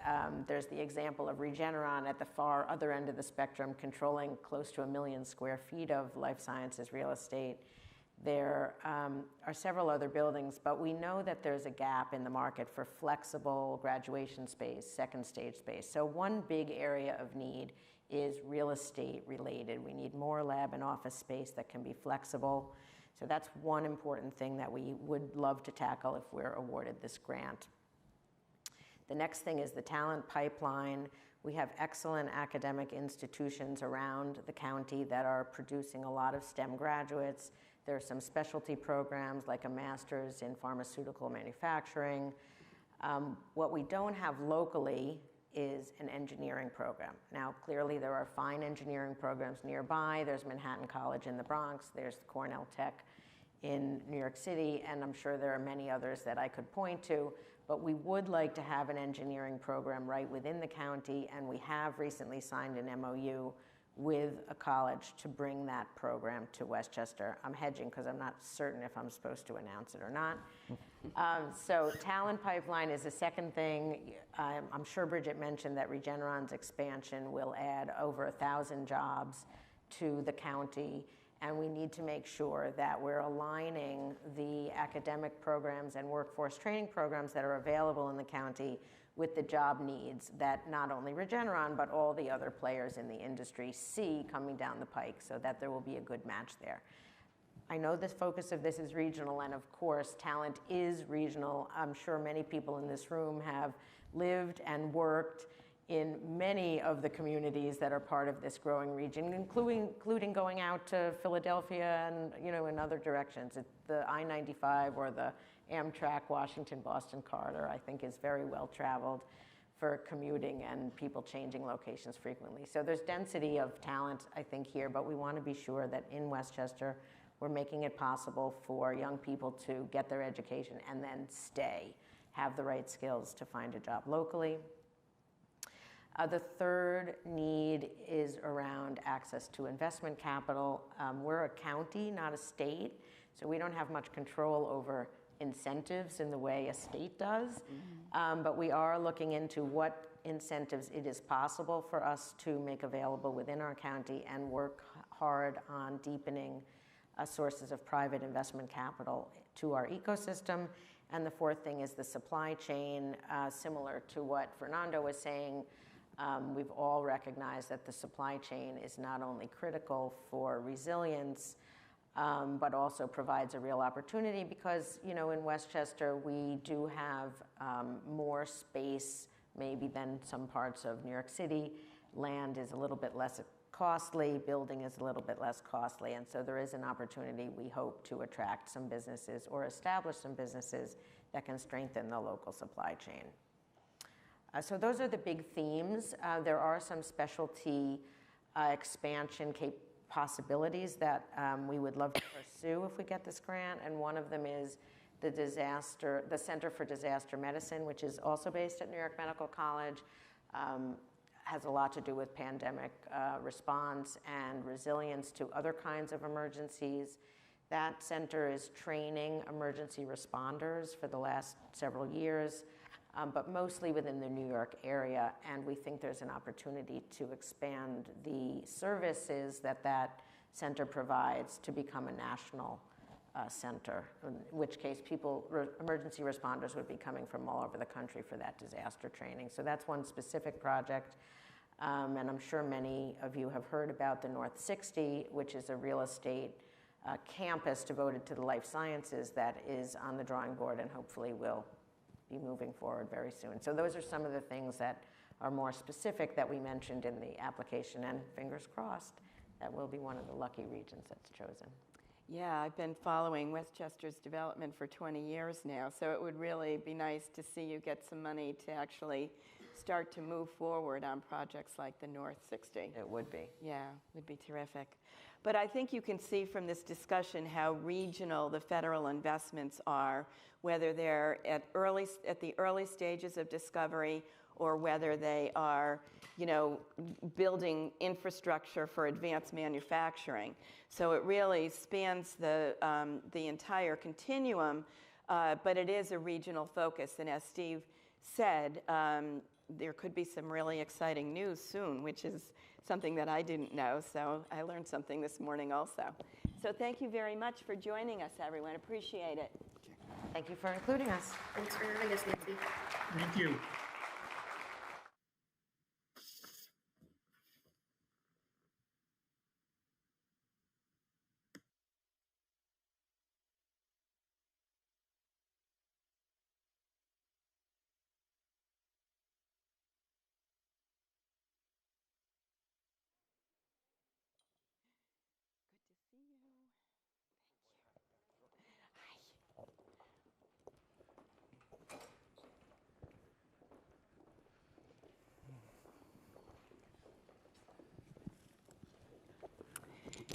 there's the example of Regeneron at the far other end of the spectrum, controlling close to 1 million square feet of life sciences real estate. There are several other buildings, but we know that there's a gap in the market for flexible graduation space, second stage space. So one big area of need is real estate related. We need more lab and office space that can be flexible. So that's one important thing that we would love to tackle if we're awarded this grant. The next thing is the talent pipeline. We have excellent academic institutions around the county that are producing a lot of STEM graduates. There are some specialty programs like a master's in pharmaceutical manufacturing. What we don't have locally is an engineering program. Now, clearly there are fine engineering programs nearby. There's Manhattan College in the Bronx. There's Cornell Tech in New York City, and I'm sure there are many others that I could point to. But we would like to have an engineering program right within the county, and we have recently signed an MOU with a college to bring that program to Westchester. I'm hedging because I'm not certain if I'm supposed to announce it or not. So talent pipeline is the second thing. I'm sure Bridget mentioned that Regeneron's expansion will add over 1,000 jobs to the county, and we need to make sure that we're aligning the academic programs and workforce training programs that are available in the county with the job needs that not only Regeneron, but all the other players in the industry see coming down the pike, so that there will be a good match there. I know the focus of this is regional, and of course, talent is regional. I'm sure many people in this room have lived and worked in many of the communities that are part of this growing region, including going out to Philadelphia and in other directions. The I-95 or the Amtrak Washington-Boston corridor, I think, is very well traveled for commuting and people changing locations frequently. So there's density of talent, I think, here, but we want to be sure that in Westchester, we're making it possible for young people to get their education and then stay, have the right skills to find a job locally. The third need is around access to investment capital. We're a county, not a state, so we don't have much control over incentives in the way a state does, but we are looking into what incentives it is possible for us to make available within our county and work hard on deepening sources of private investment capital to our ecosystem. And the fourth thing is the supply chain. Similar to what Fernando was saying, we've all recognized that the supply chain is not only critical for resilience, but also provides a real opportunity because, in Westchester, we do have more space maybe than some parts of New York City. Land is a little bit less costly, building is a little bit less costly, and so there is an opportunity, we hope, to attract some businesses or establish some businesses that can strengthen the local supply chain. So those are the big themes. There are some specialty expansion possibilities that we would love to pursue if we get this grant, and one of them is the Center for Disaster Medicine, which is also based at New York Medical College, has a lot to do with pandemic response and resilience to other kinds of emergencies. That center is training emergency responders for the last several years, but mostly within the New York area, and we think there's an opportunity to expand the services that center provides to become a national center, in which case emergency responders would be coming from all over the country for that disaster training. So that's one specific project, and I'm sure many of you have heard about the North 60, which is a real estate campus devoted to the life sciences that is on the drawing board and hopefully will be moving forward very soon. So those are some of the things that are more specific that we mentioned in the application, and fingers crossed that will be one of the lucky regions that's chosen. Yeah, I've been following Westchester's development for 20 years now, so it would really be nice to see you get some money to actually start to move forward on projects like the North 60. It would be. Yeah, would be terrific. But I think you can see from this discussion how regional the federal investments are, whether they're at the early stages of discovery or whether they are, building infrastructure for advanced manufacturing. So it really spans the entire continuum, but it is a regional focus. And as Steve said, there could be some really exciting news soon, which is something that I didn't know, so I learned something this morning also. So thank you very much for joining us, everyone. Appreciate it. Thank you for including us. Thanks for having us, Nancy. Thank you.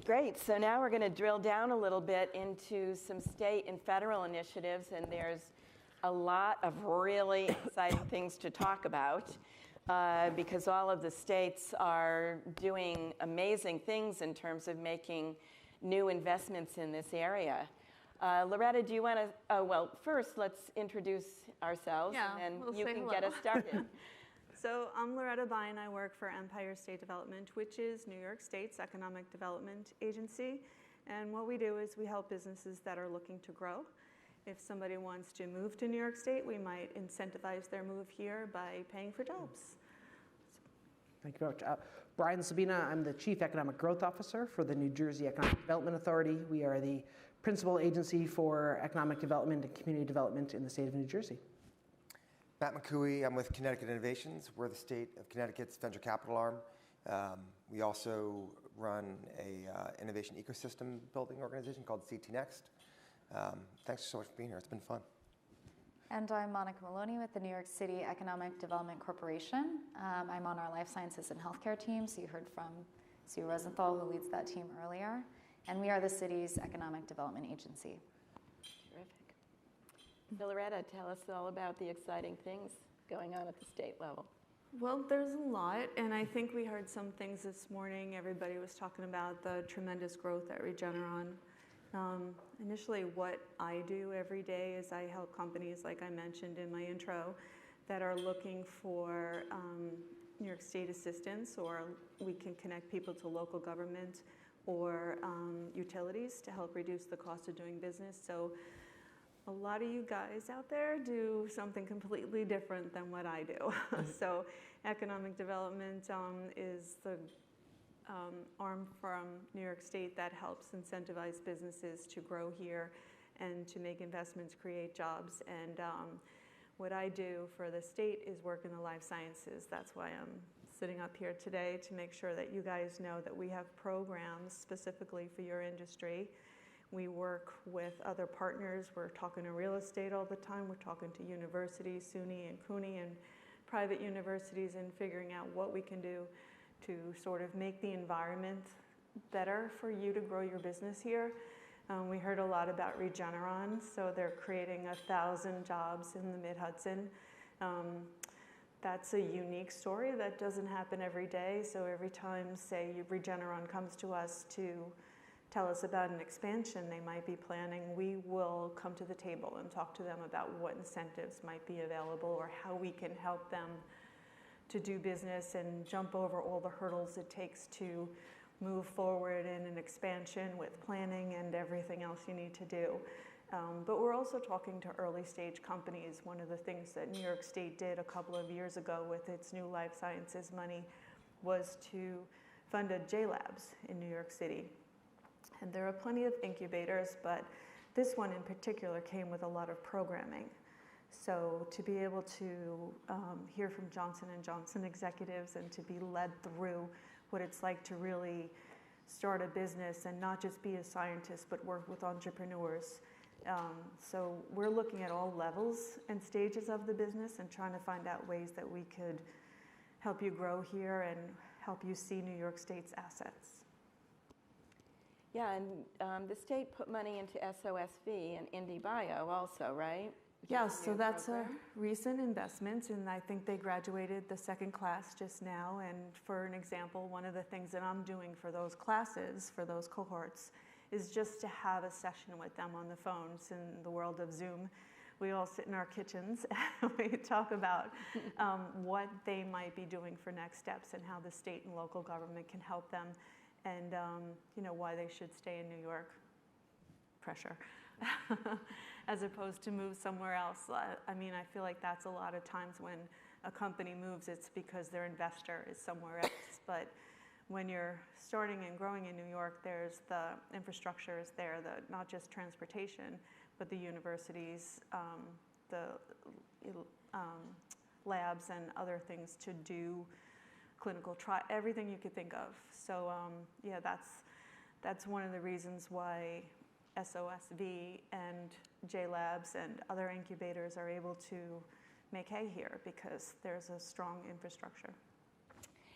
Great, so now we're going to drill down a little bit into some state and federal initiatives, and there's a lot of really exciting things to talk about because all of the states are doing amazing things in terms of making new investments in this area. Loretta, do you want to, well, first let's introduce ourselves and then you can get us started. So I'm Loretta Bai, and I work for Empire State Development, which is New York State's economic development agency. And what we do is we help businesses that are looking to grow. If somebody wants to move to New York State, we might incentivize their move here by paying for jobs. Thank you very much. Brian Sabina, I'm the Chief Economic Growth Officer for the New Jersey Economic Development Authority. We are the principal agency for economic development and community development in the state of New Jersey. Matt McCooey, I'm with Connecticut Innovations. We're the state of Connecticut's venture capital arm. We also run a innovation ecosystem building organization called CT Next. Thanks so much for being here. It's been fun. And I'm Monica Maloney with the New York City Economic Development Corporation. I'm on our life sciences and healthcare team, so you heard from Sue Rosenthal, who leads that team earlier. And we are the city's economic development agency. So Loretta, tell us all about the exciting things going on at the state level. Well, there's a lot, and I think we heard some things this morning. Everybody was talking about the tremendous growth at Regeneron. Initially, what I do every day is I help companies, like I mentioned in my intro, that are looking for New York State assistance, or we can connect people to local government or utilities to help reduce the cost of doing business. So a lot of you guys out there do something completely different than what I do. So economic development is the arm from New York State that helps incentivize businesses to grow here and to make investments, create jobs. And what I do for the state is work in the life sciences. That's why I'm sitting up here today, to make sure that you guys know that we have programs specifically for your industry. We work with other partners. We're talking to real estate all the time. We're talking to universities, SUNY and CUNY, and private universities, and figuring out what we can do to sort of make the environment better for you to grow your business here. We heard a lot about Regeneron, so they're creating 1,000 jobs in the Mid-Hudson. That's a unique story that doesn't happen every day. So every time, say, Regeneron comes to us to tell us about an expansion they might be planning, we will come to the table and talk to them about what incentives might be available or how we can help them to do business and jump over all the hurdles it takes to move forward in an expansion with planning and everything else you need to do. But we're also talking to early stage companies. One of the things that New York State did a couple of years ago with its new life sciences money was to fund a J-Labs in New York City. And there are plenty of incubators, but this one in particular came with a lot of programming. So to be able to hear from Johnson & Johnson executives and to be led through what it's like to really start a business and not just be a scientist, but work with entrepreneurs. So we're looking at all levels and stages of the business and trying to find out ways that we could help you grow here and help you see New York State's assets. Yeah, and the state put money into SOSV and NYC Bio also, right? Yes, so that's a recent investment, and I think they graduated the second class just now. And for an example, one of the things that I'm doing for those classes, for those cohorts, is just to have a session with them on the phones. In the world of Zoom, we all sit in our kitchens and we talk about what they might be doing for next steps and how the state and local government can help them, and why they should stay in New York. Pressure. As opposed to move somewhere else. I mean, I feel like that's a lot of times when a company moves, it's because their investor is somewhere else. But when you're starting and growing in New York, there's the infrastructure is there, not just transportation, but the universities, the labs and other things to do clinical trial, everything you could think of. So yeah, that's one of the reasons why SOSV and J-Labs and other incubators are able to make hay here, because there's a strong infrastructure.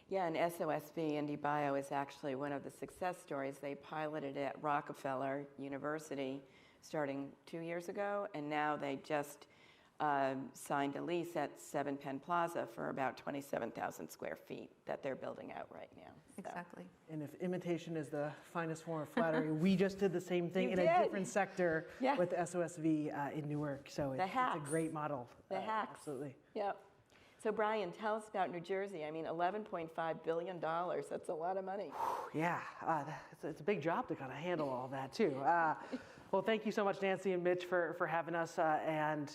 Yeah, and SOSV NYC Bio is actually one of the success stories. They piloted at Rockefeller University starting 2 years ago, and now they just signed a lease at 7 Penn Plaza for about 27,000 square feet that they're building out right now. So. Exactly. And if imitation is the finest form of flattery, we just did the same thing in a different sector with SOSV in Newark. So it's a great model. The hacks. Absolutely. Yep. So Brian, tell us about New Jersey. I mean, $11.5 billion, that's a lot of money. Yeah, it's a big job to kind of handle all that too. Well, thank you so much, Nancy and Mitch, for having us. And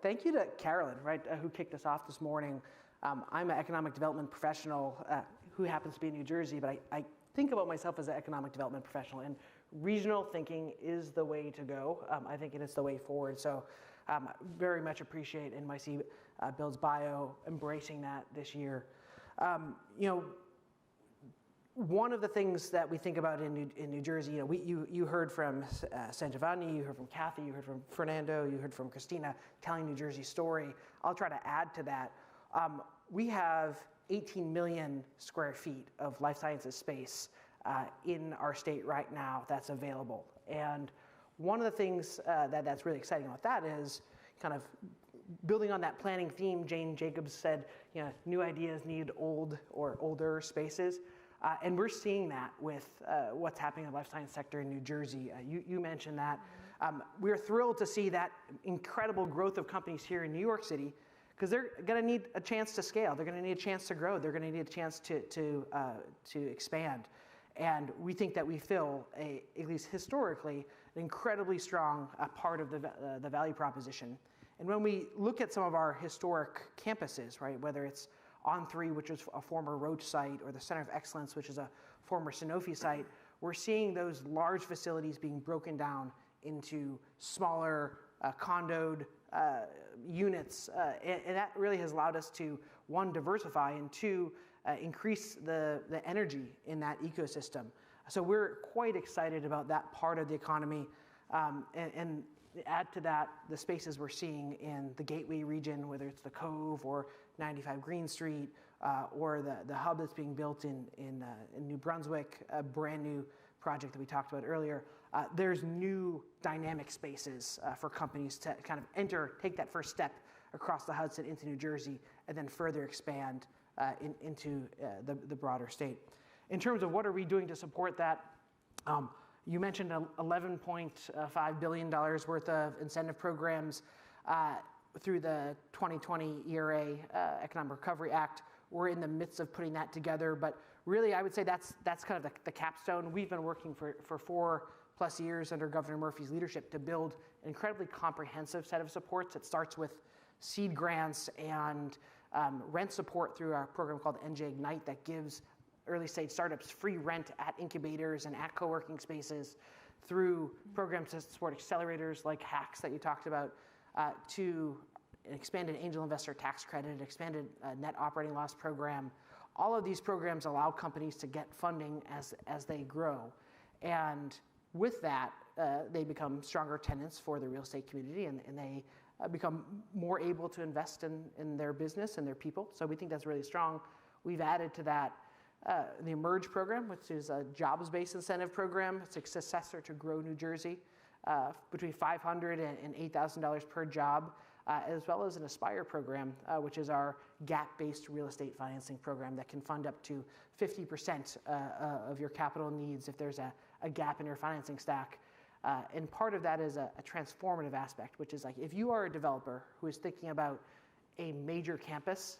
thank you to Carolyn, right, who kicked us off this morning. I'm an economic development professional who happens to be in New Jersey, but I think about myself as an economic development professional. And regional thinking is the way to go. I think it's the way forward. So very much appreciate NYC Builds Bio embracing that this year. One of the things that we think about in New Jersey, you heard from San Giovanni, you heard from Kathy, you heard from Fernando, you heard from Christina telling New Jersey's story. I'll try to add to that. We have 18 million square feet of life sciences space in our state right now that's available. And one of the things that's really exciting about that is kind of building on that planning theme. Jane Jacobs said, new ideas need old or older spaces. And we're seeing that with what's happening in the life science sector in New Jersey. You mentioned that. We're thrilled to see that incredible growth of companies here in New York City, because they're going to need a chance to scale. They're going to need a chance to grow. They're going to need a chance to expand. And we think that we fill, at least historically, an incredibly strong part of the value proposition. And when we look at some of our historic campuses, right, whether it's On3, which is a former Roche site, or the Center of Excellence, which is a former Sanofi site, we're seeing those large facilities being broken down into smaller condoed units. And that really has allowed us to, one, diversify, and two, increase the energy in that ecosystem. So we're quite excited about that part of the economy. And add to that the spaces we're seeing in the Gateway region, whether it's the Cove or 95 Green Street, or the hub that's being built in New Brunswick, a brand new project that we talked about earlier. There's new dynamic spaces for companies to kind of take that first step across the Hudson into New Jersey, and then further expand into the broader state. In terms of what are we doing to support that, you mentioned $11.5 billion worth of incentive programs through the 2020 ERA Economic Recovery Act. We're in the midst of putting that together, but really I would say that's kind of the capstone. We've been working for 4+ years under Governor Murphy's leadership to build an incredibly comprehensive set of supports. It starts with seed grants and rent support through our program called NJ Ignite that gives early stage startups free rent at incubators and at co-working spaces, through programs to support accelerators like HACS that you talked about, to an expanded angel investor tax credit, an expanded net operating loss program. All of these programs allow companies to get funding as they grow. And with that, they become stronger tenants for the real estate community, and they become more able to invest in their business and their people. So we think that's really strong. We've added to that the Emerge program, which is a jobs-based incentive program. It's a successor to Grow New Jersey, between $500 and $8,000 per job, as well as an Aspire program, which is our gap-based real estate financing program that can fund up to 50% of your capital needs if there's a gap in your financing stack. And part of that is a transformative aspect, which is like if you are a developer who is thinking about a major campus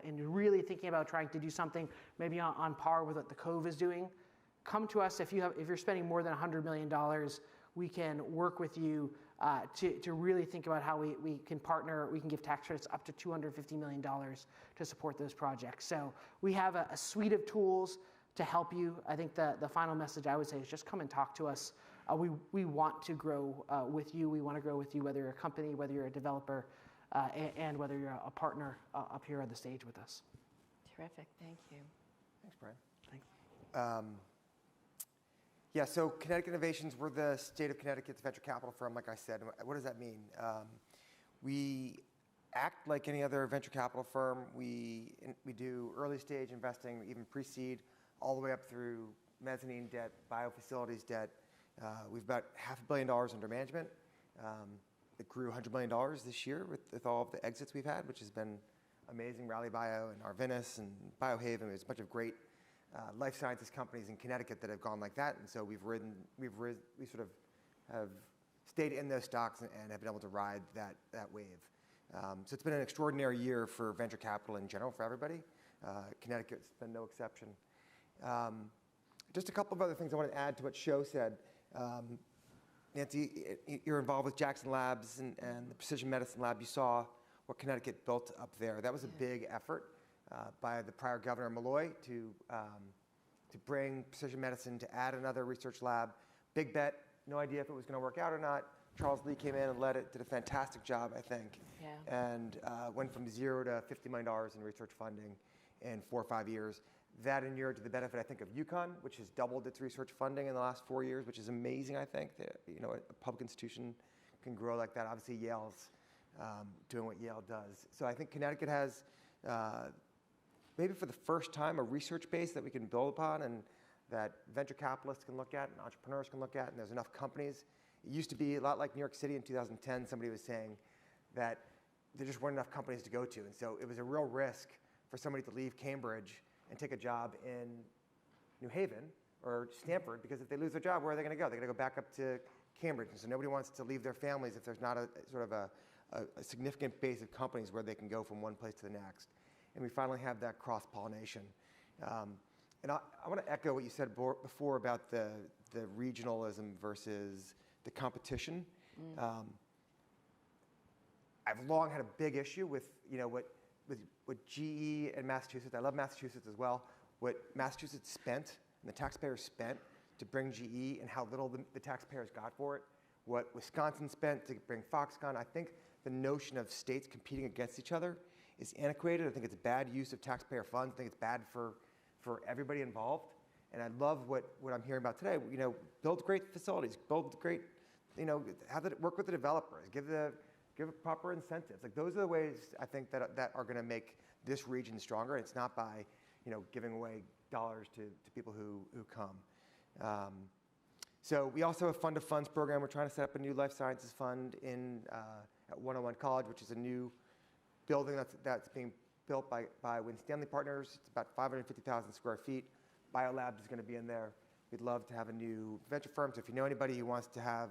and really thinking about trying to do something maybe on par with what the Cove is doing, come to us. If you're spending more than $100 million, we can work with you to really think about how we can partner. We can give tax credits up to $250 million to support those projects. So we have a suite of tools to help you. I think the final message I would say is just come and talk to us. We want to grow with you. We want to grow with you, whether you're a company, whether you're a developer, and whether you're a partner up here on the stage with us. Terrific, thank you. Thanks, Brian. Thanks. Yeah, so Connecticut Innovations, we're the state of Connecticut's venture capital firm, like I said. What does that mean? We act like any other venture capital firm. We do early stage investing, even pre-seed, all the way up through mezzanine debt, biofacilities debt. We've about $500 million under management. It grew $100 million this year with all of the exits we've had, which has been amazing. Rally Bio and Arvinas and Biohaven. There's a bunch of great life sciences companies in Connecticut that have gone like that, and so we sort of have stayed in those stocks and have been able to ride that wave. So it's been an extraordinary year for venture capital in general for everybody. Connecticut's been no exception. Just a couple of other things I want to add to what Sho said. Nancy, you're involved with Jackson Labs and the Precision Medicine Lab. You saw what Connecticut built up there. That was a big effort by the prior governor, Malloy, to bring precision medicine, to add another research lab. Big bet, no idea if it was going to work out or not. Charles Lee came in and led it, did a fantastic job, I think, and went from $0 to $50 million in research funding in 4 or 5 years. That inured to the benefit, I think, of UConn, which has doubled its research funding in the last 4 years, which is amazing, I think. That, a public institution can grow like that. Obviously, Yale's doing what Yale does. So I think Connecticut has, maybe for the first time, a research base that we can build upon and that venture capitalists can look at and entrepreneurs can look at, and there's enough companies. It used to be a lot like New York City in 2010. Somebody was saying that there just weren't enough companies to go to, and so it was a real risk for somebody to leave Cambridge and take a job in New Haven or Stanford, because if they lose their job, where are they going to go? They're going to go back up to Cambridge, and so nobody wants to leave their families if there's not a sort of a significant base of companies where they can go from one place to the next. And we finally have that cross-pollination. And I want to echo what you said before about the regionalism versus the competition. I've long had a big issue with what GE and Massachusetts, I love Massachusetts as well, what Massachusetts spent and the taxpayers spent to bring GE and how little the taxpayers got for it, what Wisconsin spent to bring Foxconn. I think the notion of states competing against each other is antiquated. I think it's a bad use of taxpayer funds. I think it's bad for everybody involved. And I love what I'm hearing about today. Build great facilities, build great, have it work with the developers, give proper incentives. Like those are the ways I think that are going to make this region stronger. It's not by giving away dollars to people who come. So we also have a fund of funds program. We're trying to set up a new life sciences fund at 101 College, which is a new building that's being built by Win Stanley Partners. It's about 550,000 square feet. Biolabs is going to be in there. We'd love to have a new venture firm. So if you know anybody who wants to have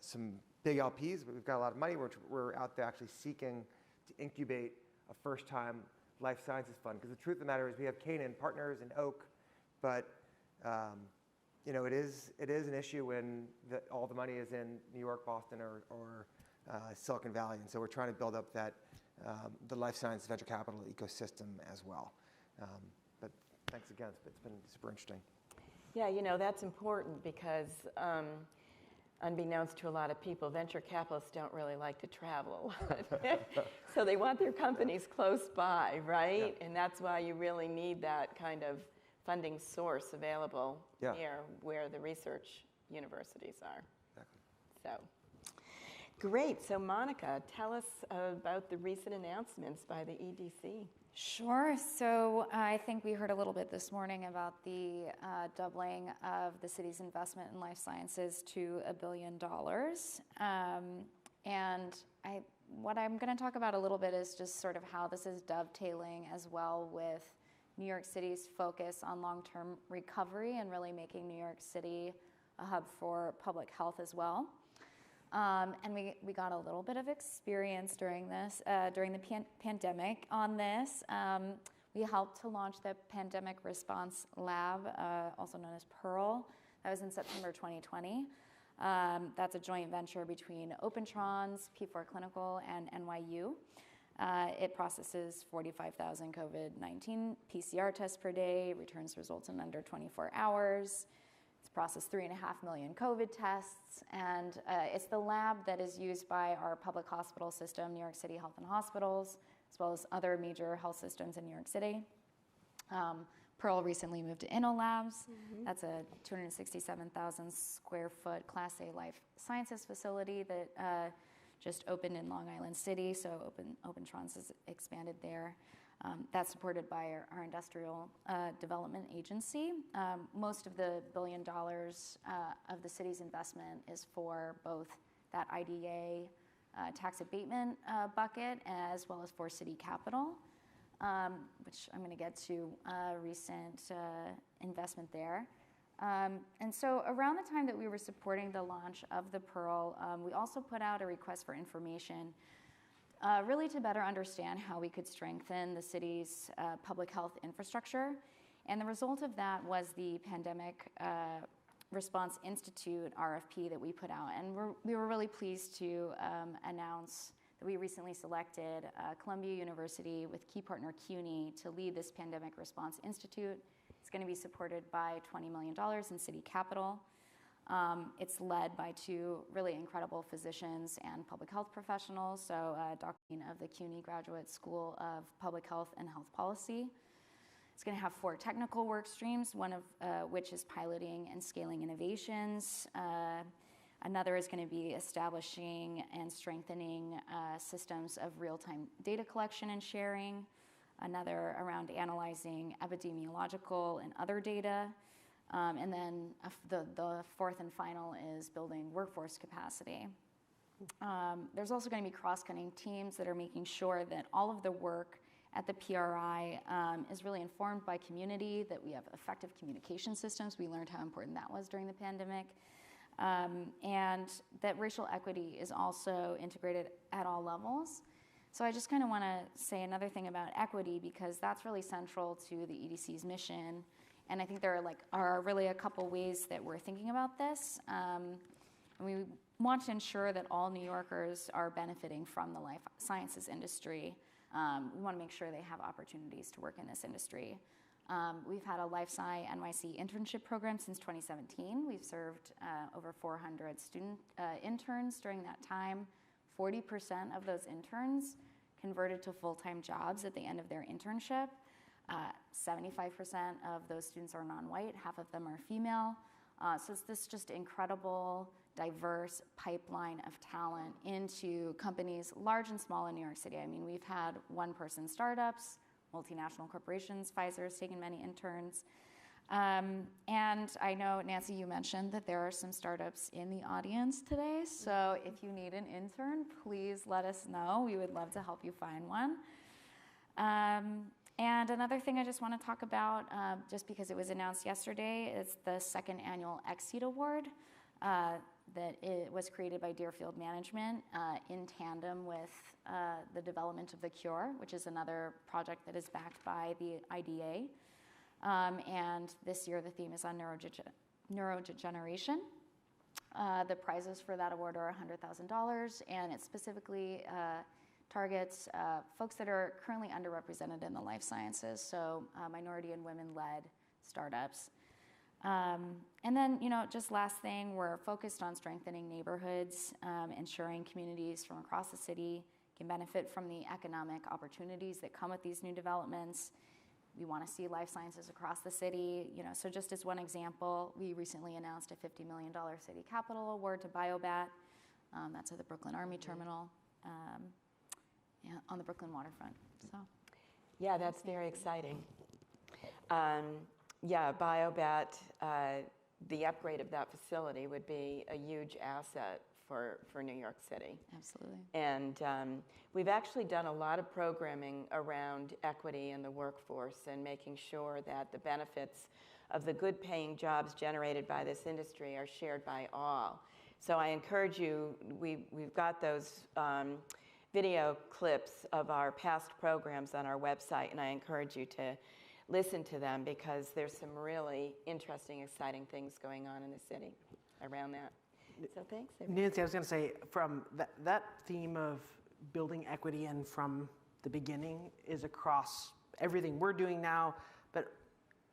some big LPs, we've got a lot of money. We're out there actually seeking to incubate a first-time life sciences fund. Because the truth of the matter is we have Canaan Partners and Oak, but it is an issue when all the money is in New York, Boston, or Silicon Valley. And so we're trying to build up the life science venture capital ecosystem as well. But thanks again. It's been super interesting. Yeah, that's important because unbeknownst to a lot of people, venture capitalists don't really like to travel a lot. So they want their companies close by, right? Yeah. And that's why you really need that kind of funding source available here where the research universities are. Exactly. So Great. So Monica, tell us about the recent announcements by the EDC. Sure. So I think we heard a little bit this morning about the doubling of the city's investment in life sciences to $1 billion. And what I'm going to talk about a little bit is just sort of how this is dovetailing as well with New York City's focus on long-term recovery and really making New York City a hub for public health as well. And we got a little bit of experience during the pandemic on this. We helped to launch the Pandemic Response Lab, also known as PEARL. That was in September 2020. That's a joint venture between OpenTrons, P4 Clinical, and NYU. It processes 45,000 COVID-19 PCR tests per day, returns results in under 24 hours. It's processed 3.5 million COVID tests, and it's the lab that is used by our public hospital system, New York City Health and Hospitals, as well as other major health systems in New York City. Pearl recently moved to InnoLabs. That's a 267,000 square foot Class A life sciences facility that just opened in Long Island City, so OpenTrons has expanded there. That's supported by our industrial development agency. Most of the $1 billion of the city's investment is for both that IDA tax abatement bucket as well as for city capital, which I'm going to get to recent investment there. And so around the time that we were supporting the launch of the Pearl, we also put out a request for information really to better understand how we could strengthen the city's public health infrastructure. And the result of that was the Pandemic Response Institute RFP that we put out. And we were really pleased to announce that we recently selected Columbia University with key partner CUNY to lead this Pandemic Response Institute. It's going to be supported by $20 million in city capital. It's led by two really incredible physicians and public health professionals. So Dr. Dean of the CUNY Graduate School of Public Health and Health Policy. It's going to have 4 technical work streams, one of which is piloting and scaling innovations. Another is going to be establishing and strengthening systems of real-time data collection and sharing. Another around analyzing epidemiological and other data. And then the fourth and final is building workforce capacity. There's also going to be cross-cutting teams that are making sure that all of the work at the PRI is really informed by community, that we have effective communication systems. We learned how important that was during the pandemic. And that racial equity is also integrated at all levels. So I just kind of want to say another thing about equity, because that's really central to the EDC's mission. And I think there are really a couple ways that we're thinking about this. And we want to ensure that all New Yorkers are benefiting from the life sciences industry. We want to make sure they have opportunities to work in this industry. We've had a Life Sci NYC internship program since 2017. We've served over 400 student interns during that time. 40% of those interns converted to full-time jobs at the end of their internship. 75% of those students are non-white, half of them are female. So it's this just incredible, diverse pipeline of talent into companies large and small in New York City. I mean, we've had one-person startups, multinational corporations. Pfizer has taken many interns. And I know, Nancy, you mentioned that there are some startups in the audience today. So if you need an intern, please let us know. We would love to help you find one. And another thing I just want to talk about, just because it was announced yesterday, is the second annual Exceed Award that it was created by Deerfield Management in tandem with the development of The Cure, which is another project that is backed by the IDA. And this year the theme is on neurodegeneration. The prizes for that award are $100,000, and it specifically targets folks that are currently underrepresented in the life sciences, so minority and women-led startups. And then, just last thing, we're focused on strengthening neighborhoods, ensuring communities from across the city can benefit from the economic opportunities that come with these new developments. We want to see life sciences across the city. So just as one example, we recently announced a $50 million city capital award to Biobat. That's at the Brooklyn Army Terminal on the Brooklyn waterfront. So, yeah, that's very exciting. Yeah, BioBat, the upgrade of that facility would be a huge asset for New York City. Absolutely. And we've actually done a lot of programming around equity in the workforce and making sure that the benefits of the good paying jobs generated by this industry are shared by all. So I encourage you, we've got those video clips of our past programs on our website, and I encourage you to listen to them because there's some really interesting, exciting things going on in the city around that. So thanks. Nancy, I was going to say, from that theme of building equity and from the beginning is across everything we're doing now, but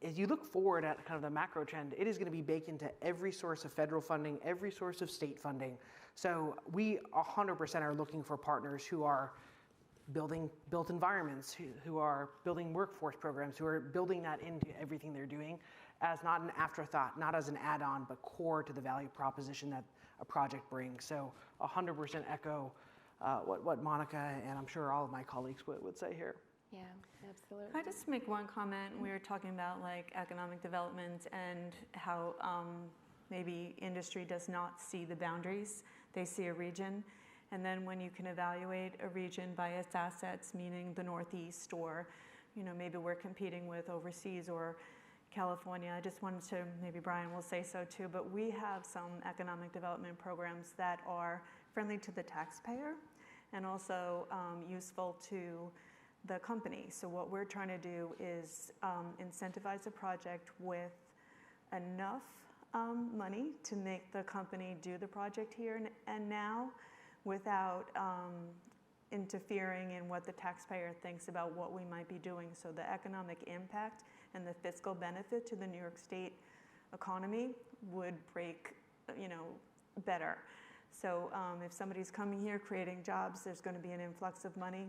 as you look forward at kind of the macro trend, it is going to be baked into every source of federal funding, every source of state funding. So we 100% are looking for partners who are building built environments, who are building workforce programs, who are building that into everything they're doing as not an afterthought, not as an add-on, but core to the value proposition that a project brings. So 100% echo what Monica and I'm sure all of my colleagues would say here. Yeah, absolutely. Can I just make one comment? We were talking about like economic development and how maybe industry does not see the boundaries. They see a region. And then when you can evaluate a region by its assets, meaning the Northeast, or maybe we're competing with overseas or California. I just wanted to, maybe Brian will say so too, but we have some economic development programs that are friendly to the taxpayer and also useful to the company. So what we're trying to do is incentivize a project with enough money to make the company do the project here and now without interfering in what the taxpayer thinks about what we might be doing. So the economic impact and the fiscal benefit to the New York State economy would break, better. So if somebody's coming here creating jobs, there's going to be an influx of money.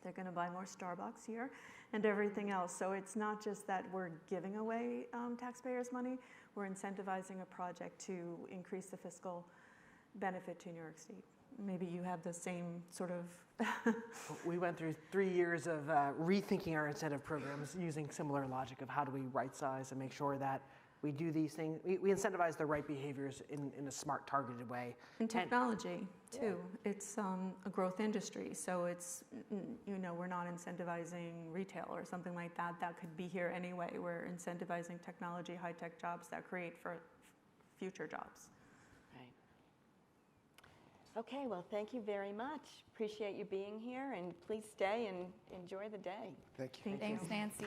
They're going to buy more Starbucks here and everything else. So it's not just that we're giving away taxpayers' money, we're incentivizing a project to increase the fiscal benefit to New York State. Maybe you have the same sort of... We went through 3 years of rethinking our incentive programs using similar logic of how do we right size and make sure that we do these things. We incentivize the right behaviors in a smart, targeted way. And technology, too. Yeah. It's a growth industry, so it's, we're not incentivizing retail or something like that. That could be here anyway. We're incentivizing technology, high-tech jobs that create for future jobs. Okay, well, thank you very much. Appreciate you being here, and please stay and enjoy the day. Thank you. Thanks, Nancy.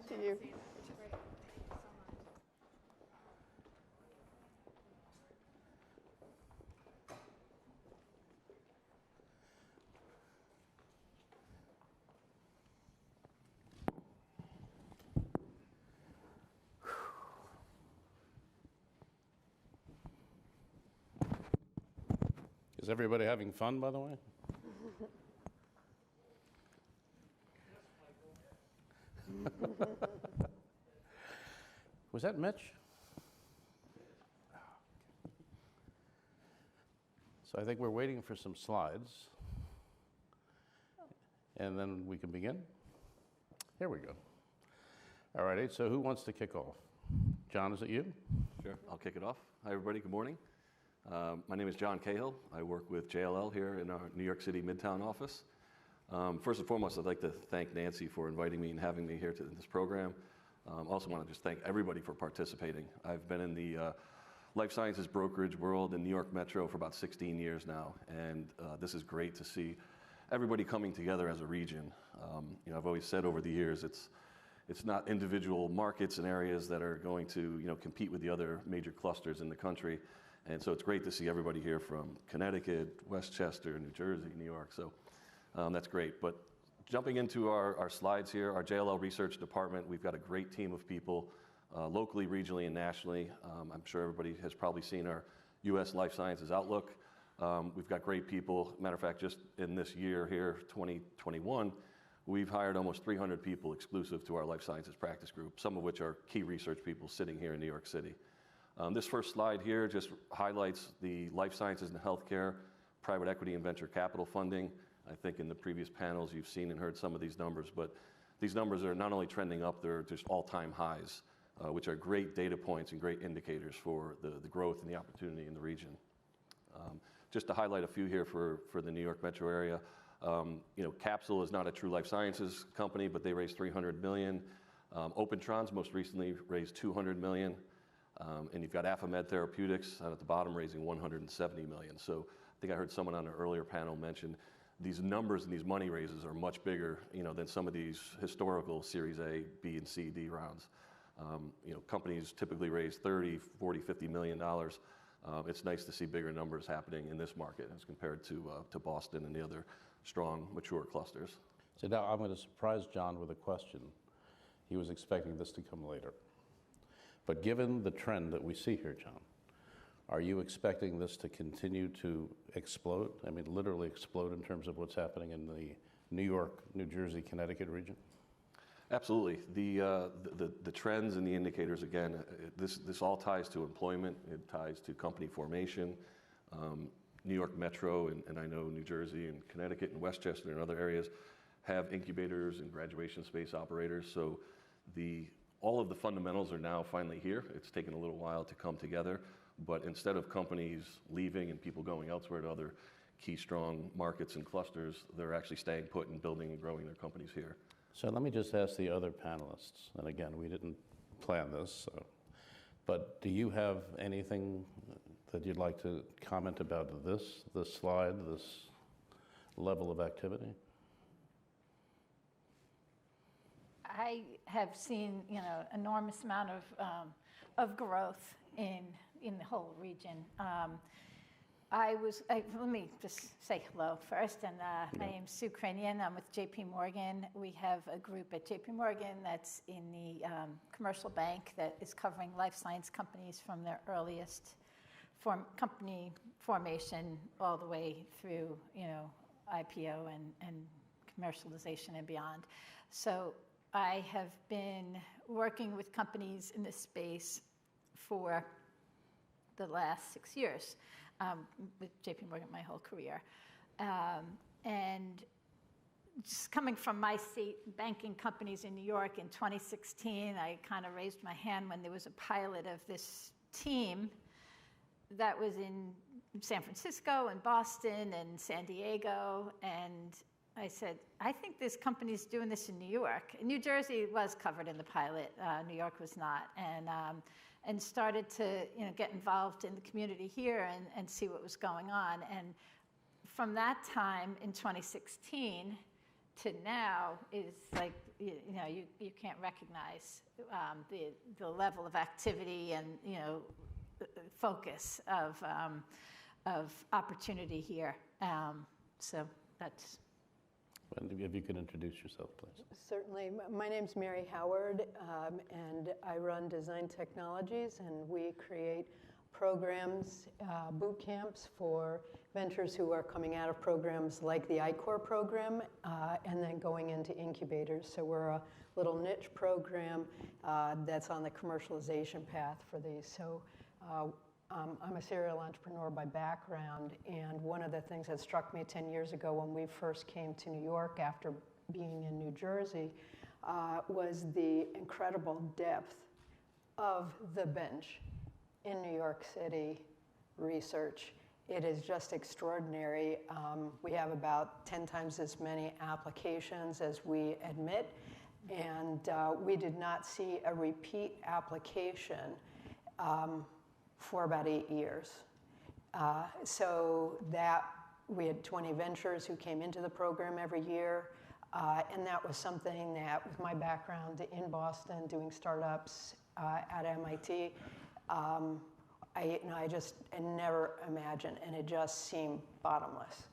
To you. Is everybody having fun, by the way? Was that Mitch? So I think we're waiting for some slides. And then we can begin. Here we go. All righty, so who wants to kick off? John, is it you? Sure, I'll kick it off. Hi, everybody, good morning. My name is John Cahill. I work with JLL here in our New York City Midtown office. First and foremost, I'd like to thank Nancy for inviting me and having me here to this program. Also want to just thank everybody for participating. I've been in the life sciences brokerage world in New York Metro for about 16 years now, and this is great to see everybody coming together as a region. I've always said over the years, it's not individual markets and areas that are going to compete with the other major clusters in the country. And so it's great to see everybody here from Connecticut, Westchester, New Jersey, New York. So that's great. But jumping into our slides here, our JLL research department, we've got a great team of people locally, regionally, and nationally. I'm sure everybody has probably seen our U.S. Life Sciences Outlook. We've got great people. Matter of fact, just in this year here, 2021, we've hired almost 300 people exclusive to our life sciences practice group, some of which are key research people sitting here in New York City. This first slide here just highlights the life sciences and healthcare, private equity and venture capital funding. I think in the previous panels you've seen and heard some of these numbers, but these numbers are not only trending up, they're just all-time highs, which are great data points and great indicators for the growth and the opportunity in the region. Just to highlight a few here for the New York metro area, Capsule is not a true life sciences company, but they raised $300 million. Opentron's most recently raised $200 million. And you've got Affimed Therapeutics at the bottom raising $170 million. So I think I heard someone on an earlier panel mention these numbers and these money raises are much bigger, than some of these historical Series A, B, and C, D rounds. Companies typically raise $30, $40, $50 million. It's nice to see bigger numbers happening in this market as compared to Boston and the other strong, mature clusters. So now I'm going to surprise John with a question. He was expecting this to come later. But given the trend that we see here, John, are you expecting this to continue to explode? I mean, literally explode in terms of what's happening in the New York, New Jersey, Connecticut region? Absolutely. The trends and the indicators, again, this all ties to employment. It ties to company formation. New York Metro, and I know New Jersey and Connecticut and Westchester and other areas have incubators and graduation space operators. So all of the fundamentals are now finally here. It's taken a little while to come together, but instead of companies leaving and people going elsewhere to other key strong markets and clusters, they're actually staying put and building and growing their companies here. So let me just ask the other panelists, and again, we didn't plan this, but do you have anything that you'd like to comment about this slide, this level of activity? I have seen, enormous amount of growth in the whole region. Let me just say hello first, and I am Sue Cranian. I'm with JP Morgan. We have a group at JP Morgan that's in the commercial bank that is covering life science companies from their earliest company formation all the way through, IPO and commercialization and beyond. So I have been working with companies in this space for the last 6 years, with JP Morgan my whole career. And just coming from my seat, banking companies in New York in 2016, I kind of raised my hand when there was a pilot of this team that was in San Francisco and Boston and San Diego, and I said, I think this company's doing this in New York. New Jersey was covered in the pilot, New York was not, and started to get involved in the community here and see what was going on. And from that time in 2016 to now is like, you can't recognize the level of activity and focus of opportunity here. So that's. If you could introduce yourself, please. Certainly. My name's Mary Howard, and I run Design Technologies, and we create programs, boot camps for ventures who are coming out of programs like the I-Corps program, and then going into incubators. So we're a little niche program that's on the commercialization path for these. So I'm a serial entrepreneur by background, and one of the things that struck me 10 years ago when we first came to New York after being in New Jersey was the incredible depth of the bench in New York City research. It is just extraordinary. We have about 10 times as many applications as we admit, and we did not see a repeat application for about 8 years. So that we had 20 ventures who came into the program every year. And that was something that, with my background in Boston, doing startups at MIT, I just never imagined, and it just seemed bottomless.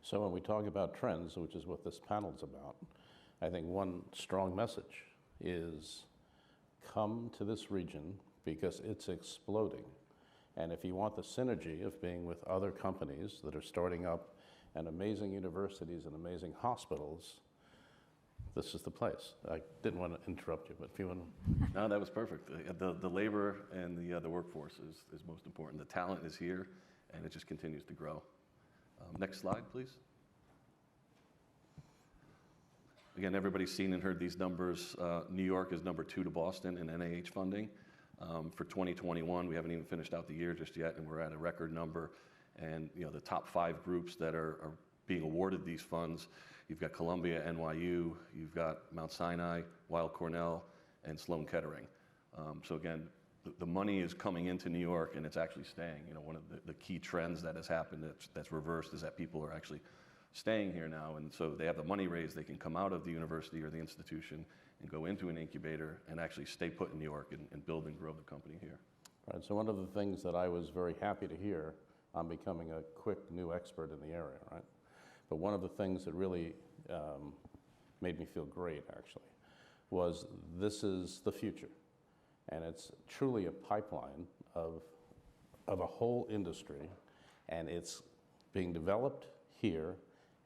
So when we talk about trends, which is what this panel's about, I think one strong message is come to this region because it's exploding. And if you want the synergy of being with other companies that are starting up and amazing universities and amazing hospitals, this is the place. I didn't want to interrupt you, but if you want to. No, that was perfect. The labor and the workforce is most important. The talent is here, and it just continues to grow. Next slide, please. Again, everybody's seen and heard these numbers. New York is number 2 to Boston in NIH funding. For 2021, we haven't even finished out the year just yet, and we're at a record number. And the top 5 groups that are being awarded these funds, you've got Columbia, NYU, you've got Mount Sinai, Weill Cornell, and Sloan Kettering. So again, the money is coming into New York, and it's actually staying. One of the key trends that has happened that's reversed is that people are actually staying here now, and so they have the money raised, they can come out of the university or the institution and go into an incubator and actually stay put in New York and build and grow the company here. Right, so one of the things that I was very happy to hear, I'm becoming a quick new expert in the area, right? But one of the things that really made me feel great, actually, was this is the future. And it's truly a pipeline of a whole industry, and it's being developed here,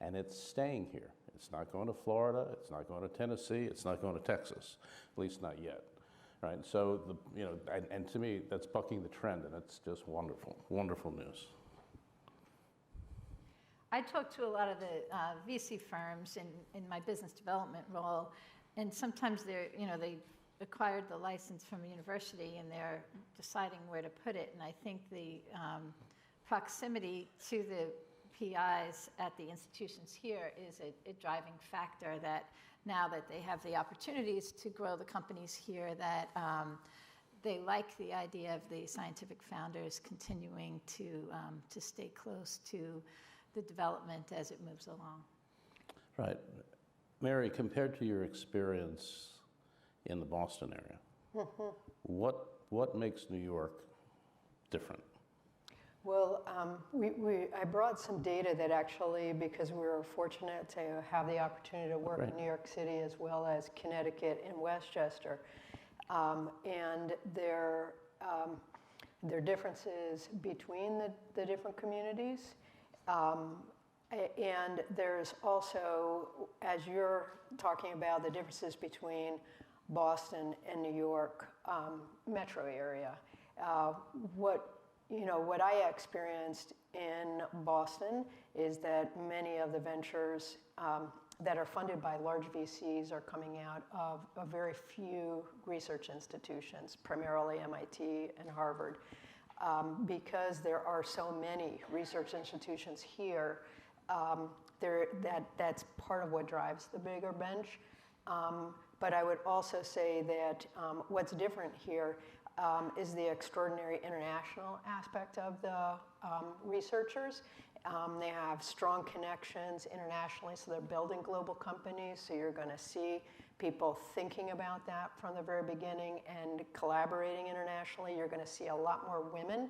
and it's staying here. It's not going to Florida, it's not going to Tennessee, it's not going to Texas, at least not yet, right? So, and to me, that's bucking the trend, and it's just wonderful, wonderful news. I talk to a lot of the VC firms in my business development role, and sometimes they acquired the license from a university and they're deciding where to put it. And I think the proximity to the PIs at the institutions here is a driving factor that now that they have the opportunities to grow the companies here, that they like the idea of the scientific founders continuing to stay close to the development as it moves along. Right. Mary, compared to your experience in the Boston area, what makes New York different? Well, I brought some data that actually, because we were fortunate to have the opportunity to work in New York City as well as Connecticut and Westchester, and there are differences between the different communities. And there's also, as you're talking about, the differences between Boston and New York metro area. What I experienced in Boston is that many of the ventures that are funded by large VCs are coming out of a very few research institutions, primarily MIT and Harvard. Because there are so many research institutions here, that's part of what drives the bigger bench. But I would also say that what's different here is the extraordinary international aspect of the researchers. They have strong connections internationally, so they're building global companies. So you're going to see people thinking about that from the very beginning and collaborating internationally. You're going to see a lot more women.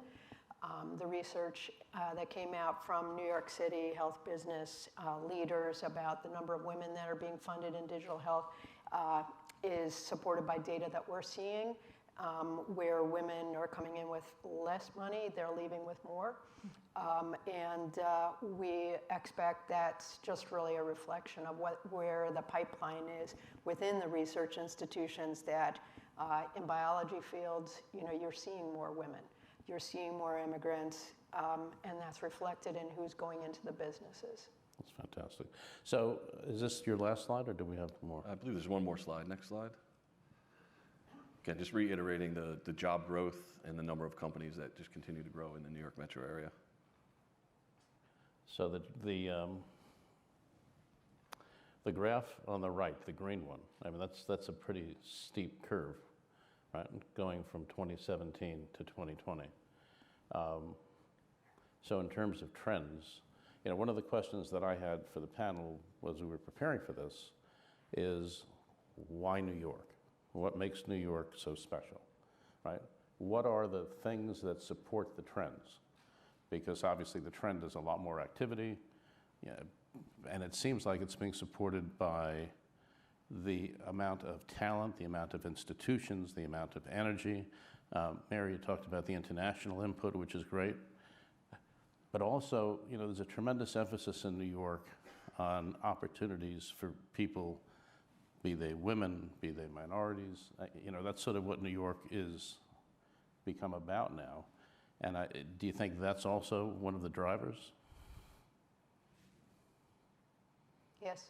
The research that came out from New York City health business leaders about the number of women that are being funded in digital health is supported by data that we're seeing, where women are coming in with less money, they're leaving with more. And we expect that's just really a reflection of where the pipeline is within the research institutions, that in biology fields, you're seeing more women, you're seeing more immigrants, and that's reflected in who's going into the businesses. That's fantastic. So is this your last slide, or do we have more? I believe there's one more slide. Next slide. Again, just reiterating the job growth and the number of companies that just continue to grow in the New York metro area. So the graph on the right, the green one, I mean, that's a pretty steep curve, right? Going from 2017 to 2020. So in terms of trends, one of the questions that I had for the panel was, we were preparing for this, is why New York? What makes New York so special, right? what are the things that support the trends? Because obviously the trend is a lot more activity, and it seems like it's being supported by the amount of talent, the amount of institutions, the amount of energy. Mary, you talked about the international input, which is great. But also, there's a tremendous emphasis in New York on opportunities for people, be they women, be they minorities. That's sort of what New York is become about now. And do you think that's also one of the drivers? Yes.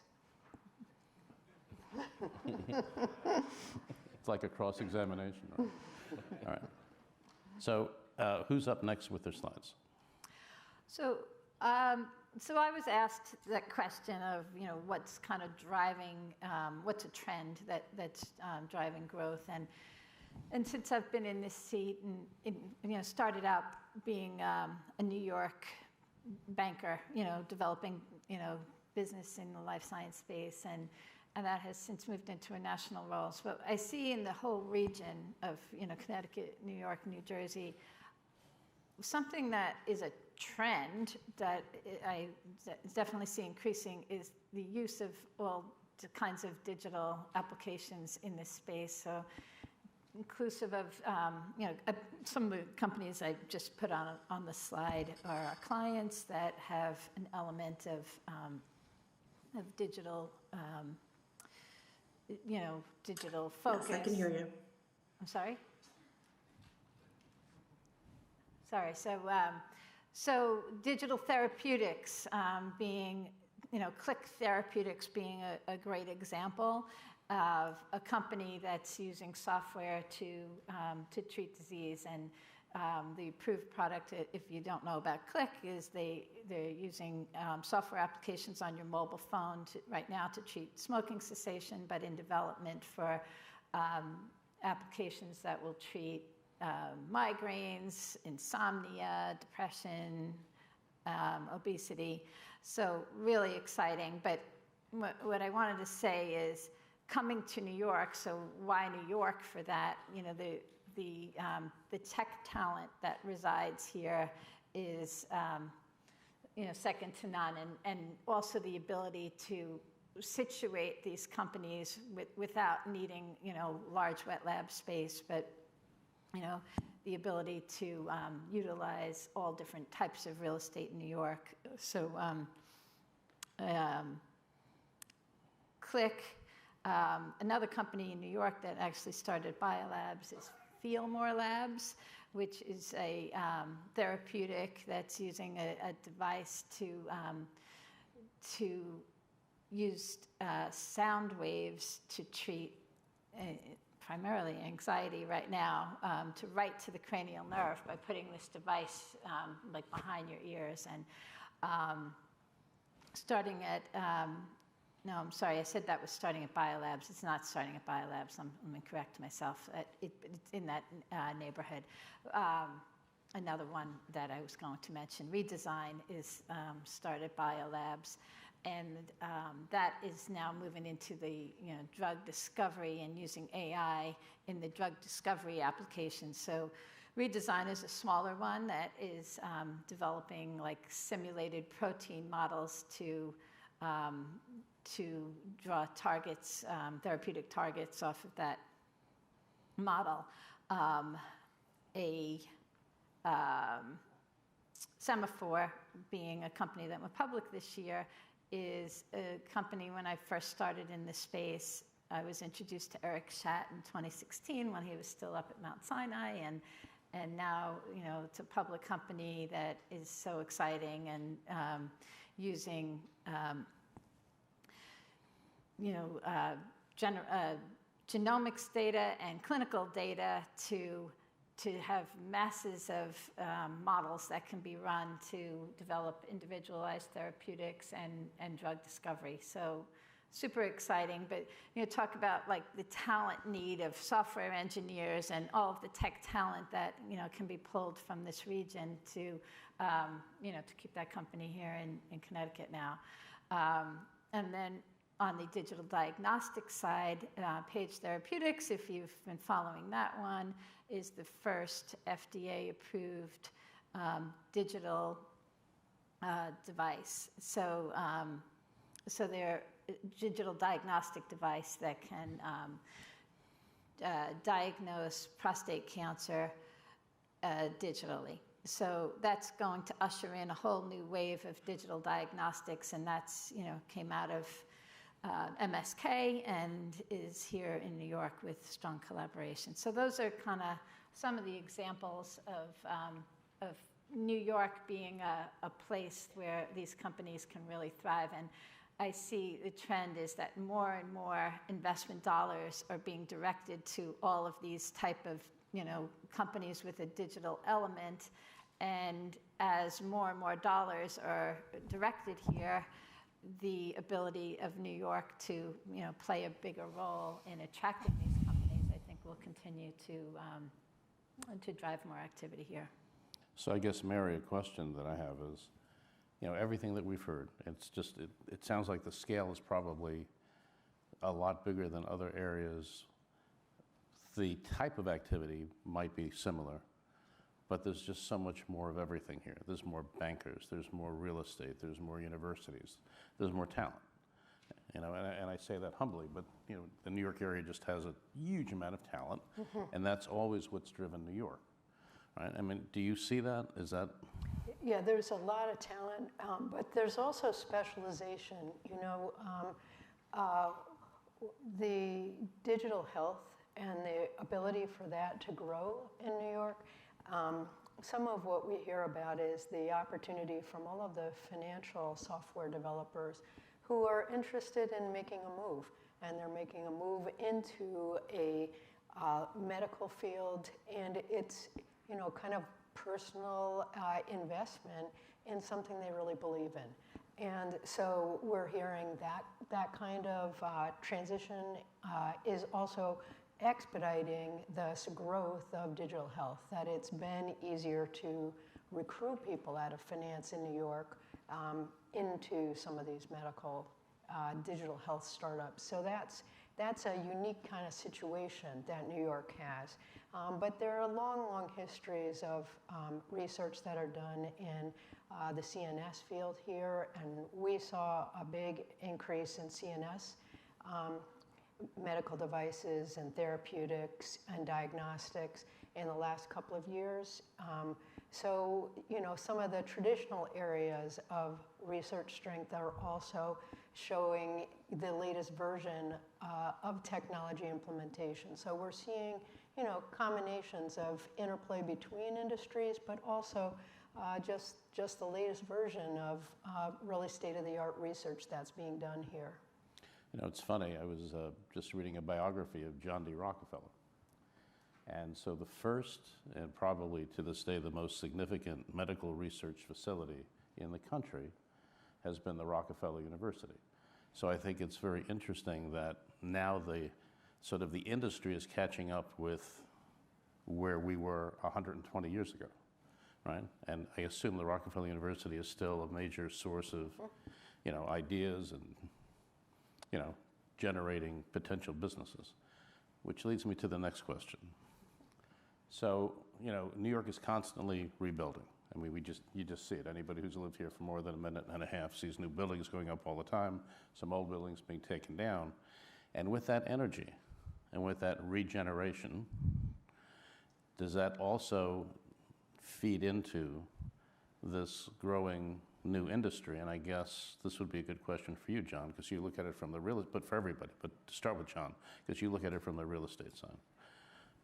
It's like a cross-examination, right? All right. So who's up next with their slides? So I was asked that question of, what's kind of driving, what's a trend that's driving growth, and since I've been in this seat and started out being a New York banker, developing business in the life science space, and that has since moved into a national role. So I see in the whole region of Connecticut, New York, New Jersey, something that is a trend that I definitely see increasing is the use of all kinds of digital applications in this space. So inclusive of, some of the companies I just put on the slide are our clients that have an element of digital, digital focus. Yes, I can hear you. I'm sorry? Sorry, so digital therapeutics being, Click Therapeutics being a great example of a company that's using software to treat disease. And the approved product, if you don't know about Click, is they're using software applications on your mobile phone right now to treat smoking cessation, but in development for applications that will treat migraines, insomnia, depression, obesity. So really exciting. But what I wanted to say is coming to New York. So why New York for that? The tech talent that resides here is second to none, and also the ability to situate these companies without needing large wet lab space, but the ability to utilize all different types of real estate in New York. So Click, another company in New York that actually started biolabs is Feel More Labs, which is a therapeutic that's using a device to use sound waves to treat primarily anxiety right now, to write to the cranial nerve by putting this device like behind your ears. And starting at, no, I'm sorry, I said that was starting at biolabs. It's not starting at biolabs. I'm going to correct myself. It's in that neighborhood. Another one that I was going to mention, Redesign, is started biolabs. And that is now moving into the drug discovery and using AI in the drug discovery application. So Redesign is a smaller one that is developing like simulated protein models to draw targets, therapeutic targets off of that model. Semaphore, being a company that went public this year, is a company. When I first started in this space, I was introduced to Eric Schatt in 2016 when he was still up at Mount Sinai, and now it's a public company that is so exciting and using genomics data and clinical data to have masses of models that can be run to develop individualized therapeutics and drug discovery. So super exciting. But talk about like the talent need of software engineers and all of the tech talent that can be pulled from this region to to keep that company here in Connecticut now. And then on the digital diagnostic side, Page Therapeutics, if you've been following that one, is the first FDA-approved digital device. So they're a digital diagnostic device that can diagnose prostate cancer digitally. So that's going to usher in a whole new wave of digital diagnostics, and that's, came out of MSK and is here in New York with strong collaboration. So those are kind of some of the examples of New York being a place where these companies can really thrive. And I see the trend is that more and more investment dollars are being directed to all of these type of companies with a digital element. And as more and more dollars are directed here, the ability of New York to play a bigger role in attracting these companies, I think, will continue to drive more activity here. So I guess, Mary, a question that I have is, everything that we've heard, it sounds like the scale is probably a lot bigger than other areas. The type of activity might be similar, but there's just so much more of everything here. There's more bankers, there's more real estate, there's more universities, there's more talent. And I say that humbly, but the New York area just has a huge amount of talent, and that's always what's driven New York, right? I mean, do you see that? Is that? Yeah, there's a lot of talent, but there's also specialization. The digital health and the ability for that to grow in New York. Some of what we hear about is the opportunity from all of the financial software developers who are interested in making a move, and they're making a move into a medical field, and it's kind of personal investment in something they really believe in. And so we're hearing that kind of transition is also expediting this growth of digital health, that it's been easier to recruit people out of finance in New York into some of these medical digital health startups. So that's a unique kind of situation that New York has. But there are long histories of research that are done in the CNS field here, and we saw a big increase in CNS medical devices and therapeutics and diagnostics in the last couple of years. So, some of the traditional areas of research strength are also showing the latest version of technology implementation. So we're seeing, combinations of interplay between industries, but also just the latest version of really state-of-the-art research that's being done here. It's funny, I was just reading a biography of John D. Rockefeller. And so the first, and probably to this day the most significant medical research facility in the country has been the Rockefeller University. So I think it's very interesting that now the industry is catching up with where we were 120 years ago, right? And I assume the Rockefeller University is still a major source of, ideas and generating potential businesses, which leads me to the next question. So, New York is constantly rebuilding. I mean, you just see it. Anybody who's lived here for more than a minute and a half sees new buildings going up all the time, some old buildings being taken down. And with that energy and with that regeneration, does that also feed into this growing new industry? And I guess this would be a good question for you, John, because you look at it from the but for everybody, but to start with John, because you look at it from the real estate side.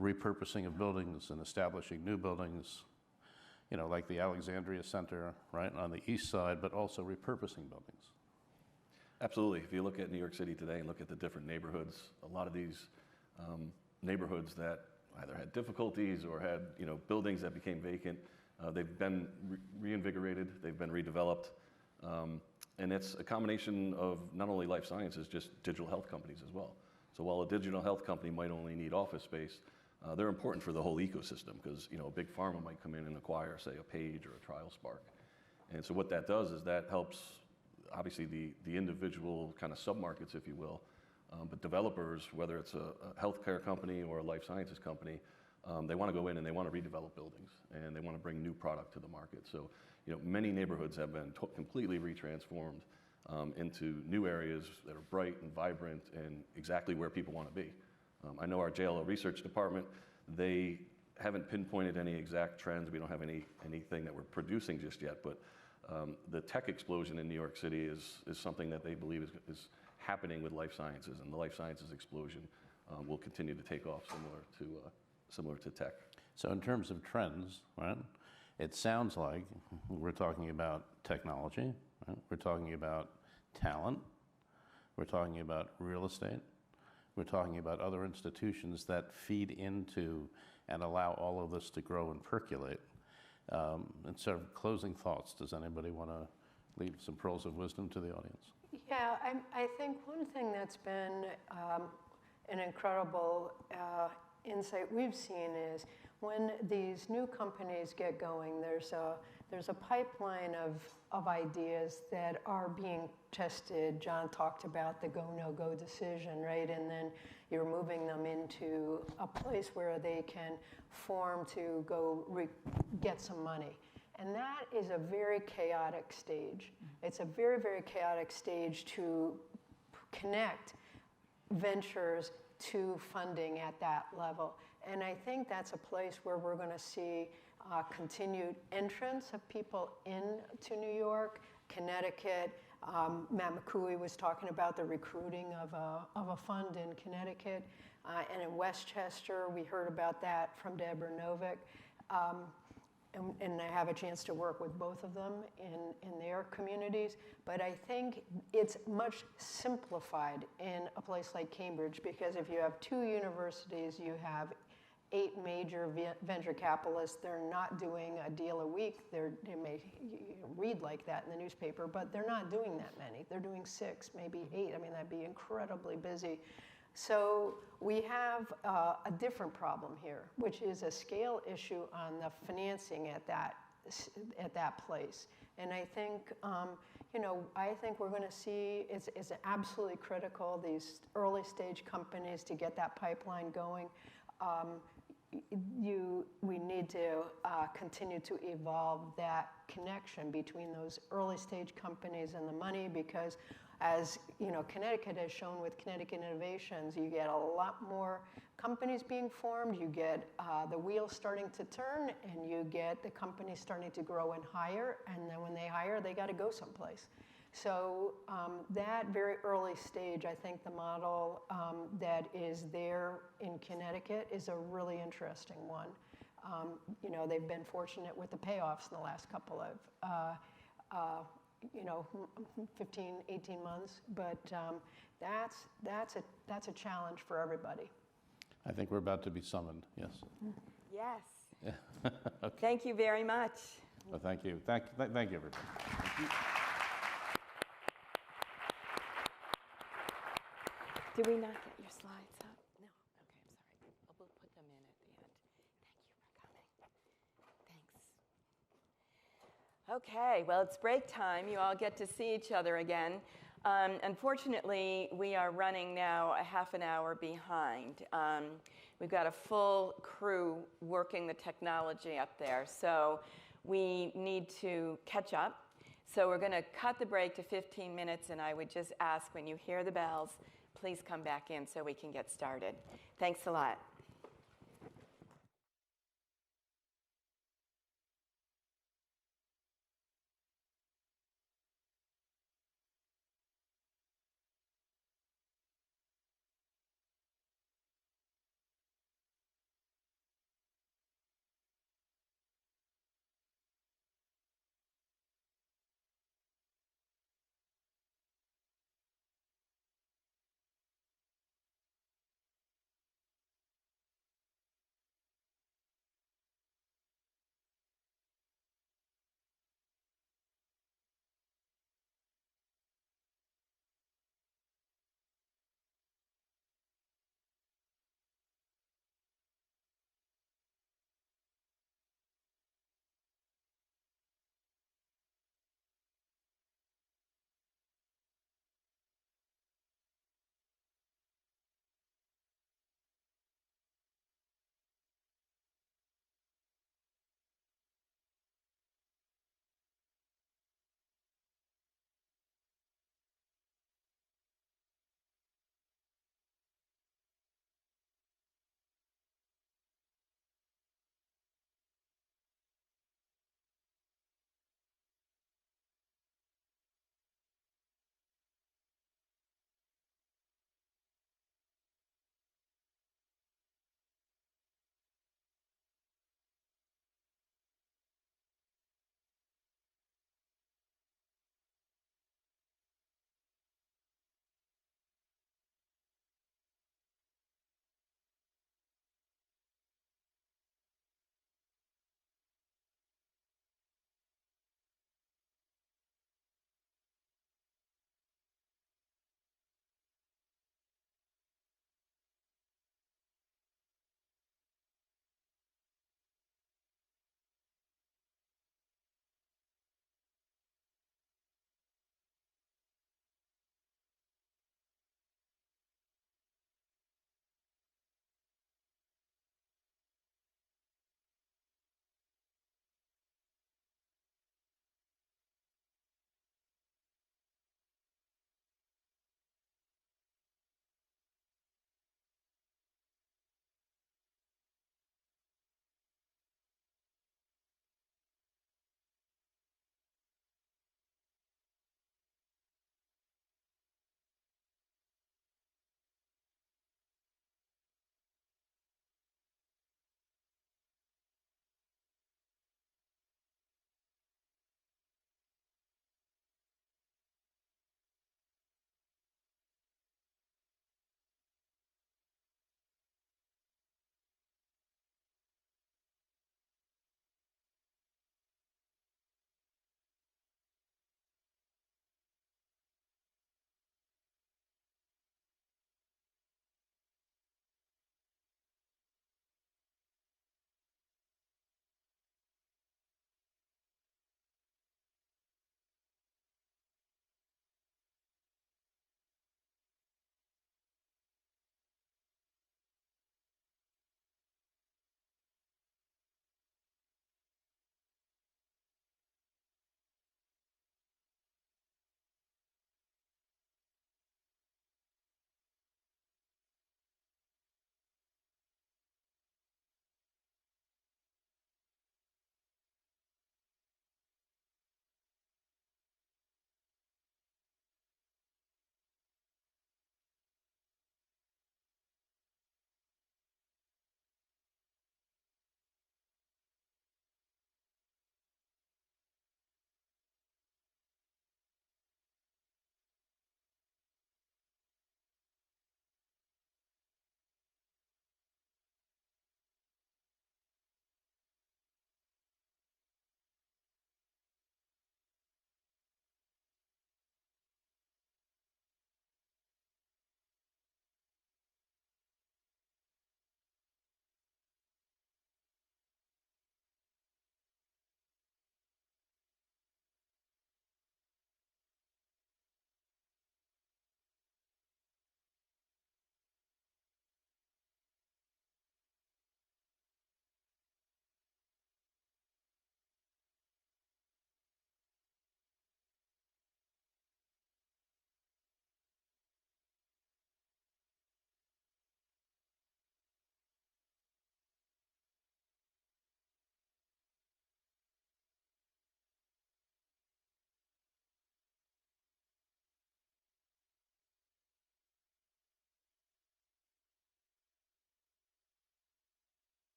Repurposing of buildings and establishing new buildings, like the Alexandria Center, right, on the east side, but also repurposing buildings. Absolutely. If you look at New York City today and look at the different neighborhoods, a lot of these neighborhoods that either had difficulties or had buildings that became vacant, they've been reinvigorated, they've been redeveloped, and it's a combination of not only life sciences, just digital health companies as well. So while a digital health company might only need office space, they're important for the whole ecosystem because a big pharma might come in and acquire, say, a Page or a TrialSpark. And so what that does is that helps obviously the individual kind of submarkets, if you will. But developers, whether it's a healthcare company or a life sciences company, they want to go in and they want to redevelop buildings and they want to bring new product to the market. So, many neighborhoods have been completely retransformed into new areas that are bright and vibrant and exactly where people want to be. I know our JLL research department, they haven't pinpointed any exact trends. We don't have anything that we're producing just yet, but the tech explosion in New York City is something that they believe is happening with life sciences, and the life sciences explosion will continue to take off similar to tech. So in terms of trends, right, it sounds like we're talking about technology, right? We're talking about talent, we're talking about real estate, we're talking about other institutions that feed into and allow all of this to grow and percolate. And sort of closing thoughts, does anybody want to leave some pearls of wisdom to the audience? Yeah, I think one thing that's been an incredible insight we've seen is when these new companies get going, there's a pipeline of ideas that are being tested. John talked about the go, no go decision, right? And then you're moving them into a place where they can form to go get some money. And that is a very chaotic stage. It's a very, very chaotic stage to connect ventures to funding at that level. And I think that's a place where we're going to see continued entrance of people into New York, Connecticut. Matt McCooey was talking about the recruiting of a fund in Connecticut. And in Westchester, we heard about that from Deborah Novick. And I have a chance to work with both of them in their communities. But I think it's much simplified in a place like Cambridge, because if you have 2 universities, you have 8 major venture capitalists. They're not doing a deal a week. They may read like that in the newspaper, but they're not doing that many. They're doing 6, maybe 8. I mean, that'd be incredibly busy. So we have a different problem here, which is a scale issue on the financing at that place. And I think, I think we're going to see it's absolutely critical, these early stage companies, to get that pipeline going. We need to continue to evolve that connection between those early stage companies and the money, because as Connecticut has shown with Connecticut Innovations, you get a lot more companies being formed, you get the wheels starting to turn, and you get the companies starting to grow and hire, and then when they hire, they got to go someplace. So that very early stage, I think the model that is there in Connecticut is a really interesting one. They've been fortunate with the payoffs in the last couple of 15, 18 months, but that's a challenge for everybody. I think we're about to be summoned, yes. Yes. Yeah. Okay. Thank you very much. Well, thank you. Thank you, everybody. Thank you. Did we not get your slides up? No. Okay, I'm sorry. We'll put them in at the end. Thank you for coming. Thanks. Okay, well, it's break time. You all get to see each other again. Unfortunately, we are running now a half an hour behind. We've got a full crew working the technology up there, so we need to catch up. So we're going to cut the break to 15 minutes, and I would just ask, when you hear the bells, please come back in so we can get started. Thanks a lot.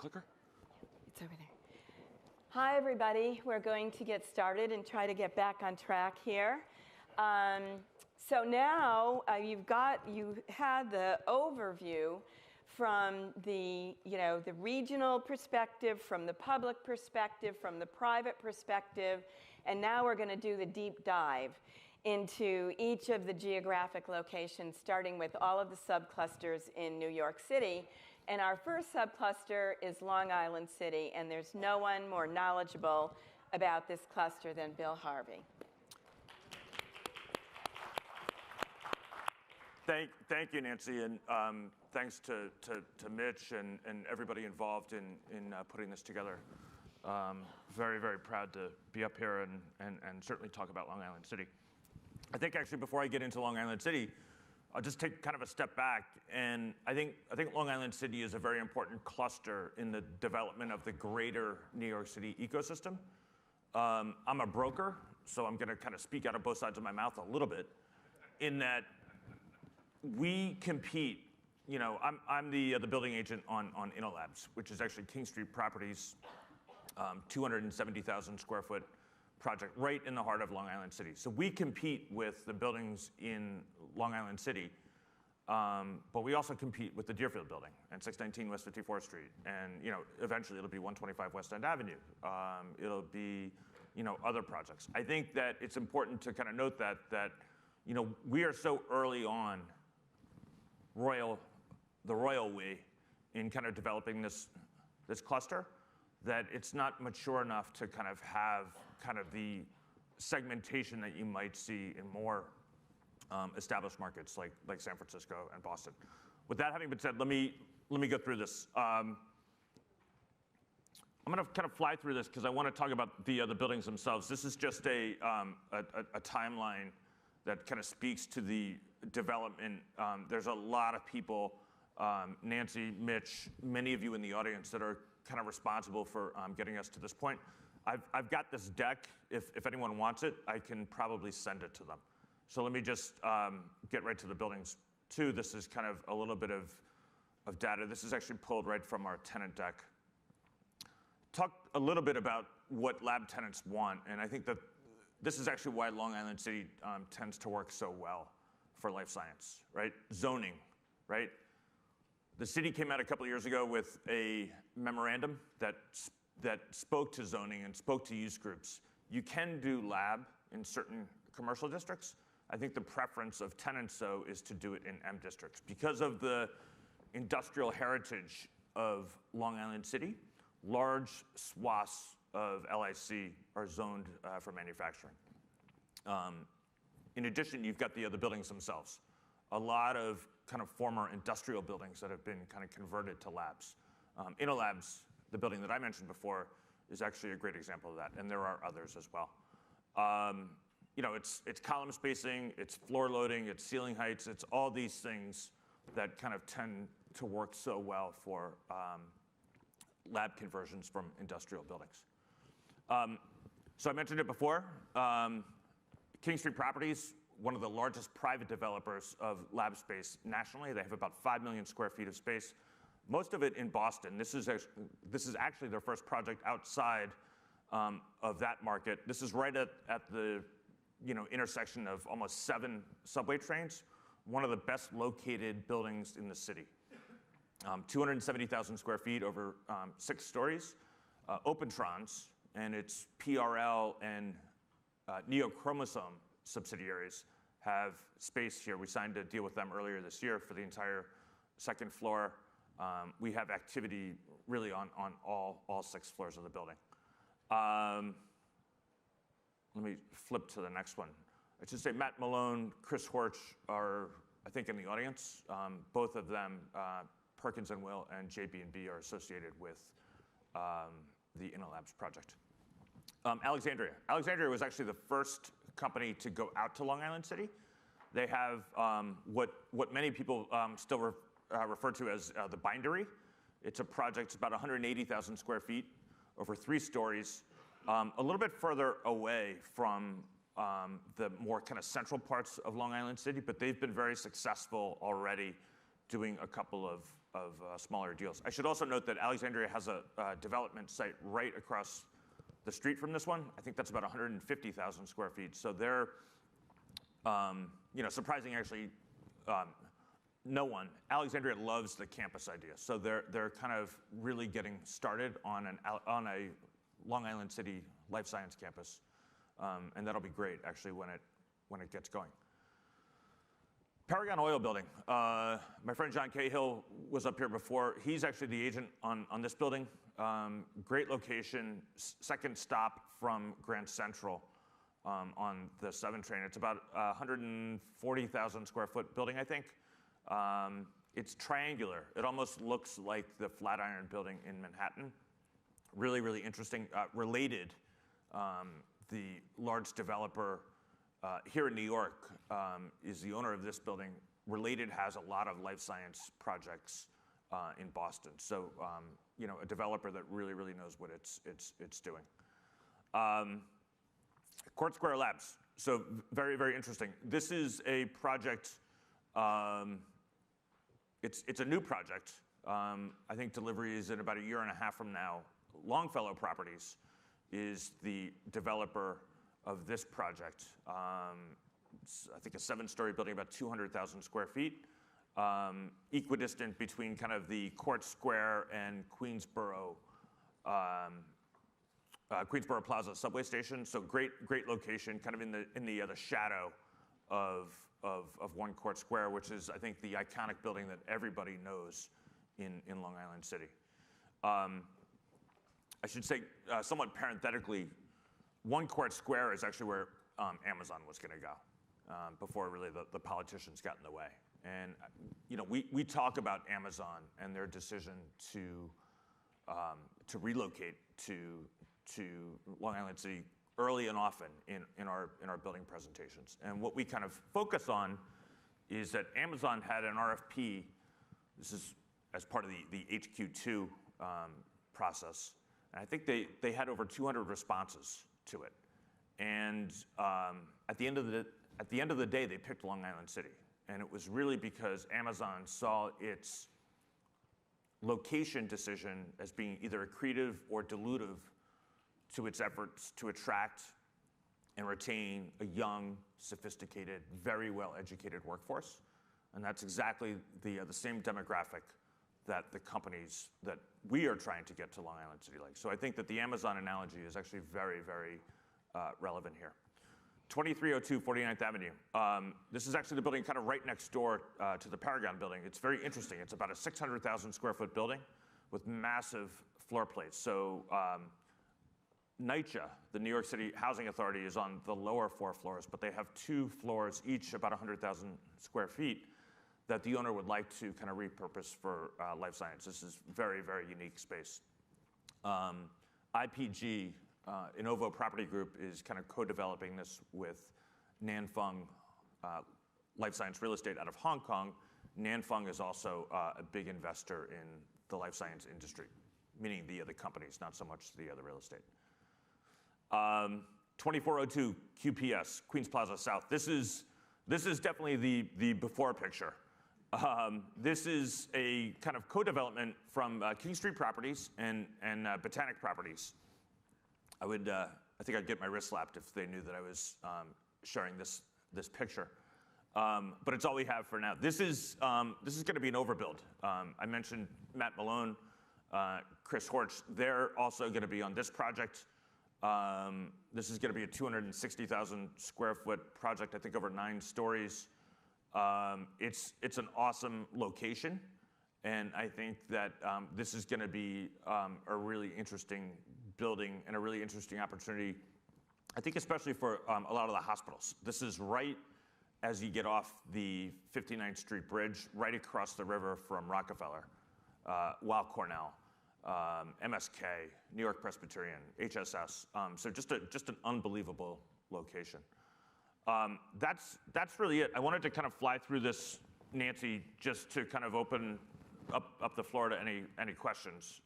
clicker? It's over there. Hi, everybody. We're going to get started and try to get back on track here. So now you had the overview from the regional perspective, from the public perspective, from the private perspective, and now we're going to do the deep dive into each of the geographic locations, starting with all of the subclusters in New York City. And our first subcluster is Long Island City, and there's no one more knowledgeable about this cluster than Bill Harvey. Thank you, Nancy, and thanks to Mitch and everybody involved in putting this together. Very, very proud to be up here and certainly talk about Long Island City. I think actually before I get into Long Island City, I'll just take kind of a step back, and I think Long Island City is a very important cluster in the development of the greater New York City ecosystem. I'm a broker, so I'm going to kind of speak out of both sides of my mouth a little bit, in that we compete. You know, I'm the building agent on InnoLabs, which is actually King Street Properties, 270,000 square foot project right in the heart of Long Island City. So we compete with the buildings in Long Island City, but we also compete with the Deerfield building and 619 West 54th Street. And, you know, eventually it'll be 125 West End Avenue. It'll be, you know, other projects. I think that it's important to kind of note that, you know, we are so early on the royal way in kind of developing this cluster that it's not mature enough to kind of have kind of the segmentation that you might see in more established markets like San Francisco and Boston. With that having been said, let me go through this. I'm going to kind of fly through this because I want to talk about the buildings themselves. This is just a timeline that kind of speaks to the development. There's a lot of people, Nancy, Mitch, many of you in the audience that are kind of responsible for getting us to this point. I've got this deck. If anyone wants it, I can probably send it to them. So let me just get right to the buildings too. This is kind of a little bit of data. This is actually pulled right from our tenant deck. Talk a little bit about what lab tenants want, and I think that this is actually why Long Island City tends to work so well for life science, right? Zoning, right? The city came out a couple of years ago with a memorandum that spoke to zoning and spoke to use groups. You can do lab in certain commercial districts. I think the preference of tenants, though, is to do it in M districts. Because of the industrial heritage of Long Island City, large swaths of LIC are zoned for manufacturing. In addition, you've got the buildings themselves. A lot of kind of former industrial buildings that have been kind of converted to labs. InnoLabs, the building that I mentioned before, is actually a great example of that, and there are others as well. You know, it's column spacing, it's floor loading, it's ceiling heights, it's all these things that kind of tend to work so well for lab conversions from industrial buildings. So I mentioned it before, King Street Properties, one of the largest private developers of lab space nationally. They have about 5 million square feet of space, most of it in Boston. This is actually their first project outside of that market. This is right at the intersection of almost 7 subway trains, one of the best located buildings in the city. 270,000 square feet over 6 stories. Opentrons and its PRL and Neochromosome subsidiaries have space here. We signed a deal with them earlier this year for the entire 2nd floor. We have activity really on all 6 floors of the building. Let me flip to the next one. I should say Matt Malone, Chris Horch are, I think, in the audience. Both of them, Perkins and Will and JB&B, are associated with the InnoLabs project. Alexandria. Alexandria was actually the first company to go out to Long Island City. They have what many people still refer to as the Bindery. It's a project, it's about 180,000 square feet over 3 stories, a little bit further away from the more kind of central parts of Long Island City, but they've been very successful already doing a couple of smaller deals. I should also note that Alexandria has a development site right across the street from this one. I think that's about 150,000 square feet. So they're, surprising actually, no one. Alexandria loves the campus idea. So they're kind of really getting started on a Long Island City life science campus. And that'll be great actually when it gets going. Paragon Oil Building. My friend John Cahill was up here before. He's actually the agent on this building. Great location, second stop from Grand Central on the 7 train. It's about 140,000 square foot building, I think. It's triangular. It almost looks like the Flatiron Building in Manhattan. Really, really interesting. Related, the large developer here in New York is the owner of this building. Related has a lot of life science projects in Boston. So, a developer that really, really knows what it's doing. Court Square Labs. So very, very interesting. This is a project. It's a new project. I think delivery is in about a year and a half from now. Longfellow Properties is the developer of this project. It's, I think, a 7-story building, about 200,000 square feet, equidistant between kind of the Court Square and Queensboro Plaza subway station. So great location, kind of in the shadow of One Court Square, which is, I think, the iconic building that everybody knows in Long Island City. I should say, somewhat parenthetically, One Court Square is actually where Amazon was going to go before really the politicians got in the way. And we talk about Amazon and their decision to relocate to Long Island City early and often in our building presentations. And what we kind of focus on is that Amazon had an RFP. This is as part of the HQ2 process. And I think they had over 200 responses to it. And at the end of the day, they picked Long Island City. And it was really because Amazon saw its location decision as being either accretive or dilutive to its efforts to attract and retain a young, sophisticated, very well-educated workforce. And that's exactly the same demographic that the companies that we are trying to get to Long Island City like. So I think that the Amazon analogy is actually very, very relevant here. 2302 49th Avenue. This is actually the building kind of right next door to the Paragon building. It's very interesting. It's about a 600,000 square foot building with massive floor plates. So NYCHA, the New York City Housing Authority, is on the lower 4 floors, but they have 2 floors, each about 100,000 square feet, that the owner would like to kind of repurpose for life science. This is very, very unique space. IPG, Innovo Property Group, is kind of co-developing this with Nanfeng Life Science Real Estate out of Hong Kong. Nanfeng is also a big investor in the life science industry, meaning the companies, not so much the real estate. 2402 QPS, Queens Plaza South. This is definitely the before picture. This is a kind of co-development from King Street Properties and Botanic Properties. I think I'd get my wrist slapped if they knew that I was sharing this picture. But it's all we have for now. This is going to be an overbuild. I mentioned Matt Malone, Chris Horch. They're also going to be on this project. This is going to be a 260,000 square foot project, I think over 9 stories. It's an awesome location, and I think that this is going to be a really interesting building and a really interesting opportunity, I think especially for a lot of the hospitals. This is right as you get off the 59th Street Bridge, right across the river from Rockefeller, Weill Cornell, MSK, New York Presbyterian, HSS. So just an unbelievable location. That's really it. I wanted to kind of fly through this, Nancy, just to kind of open up the floor to any questions.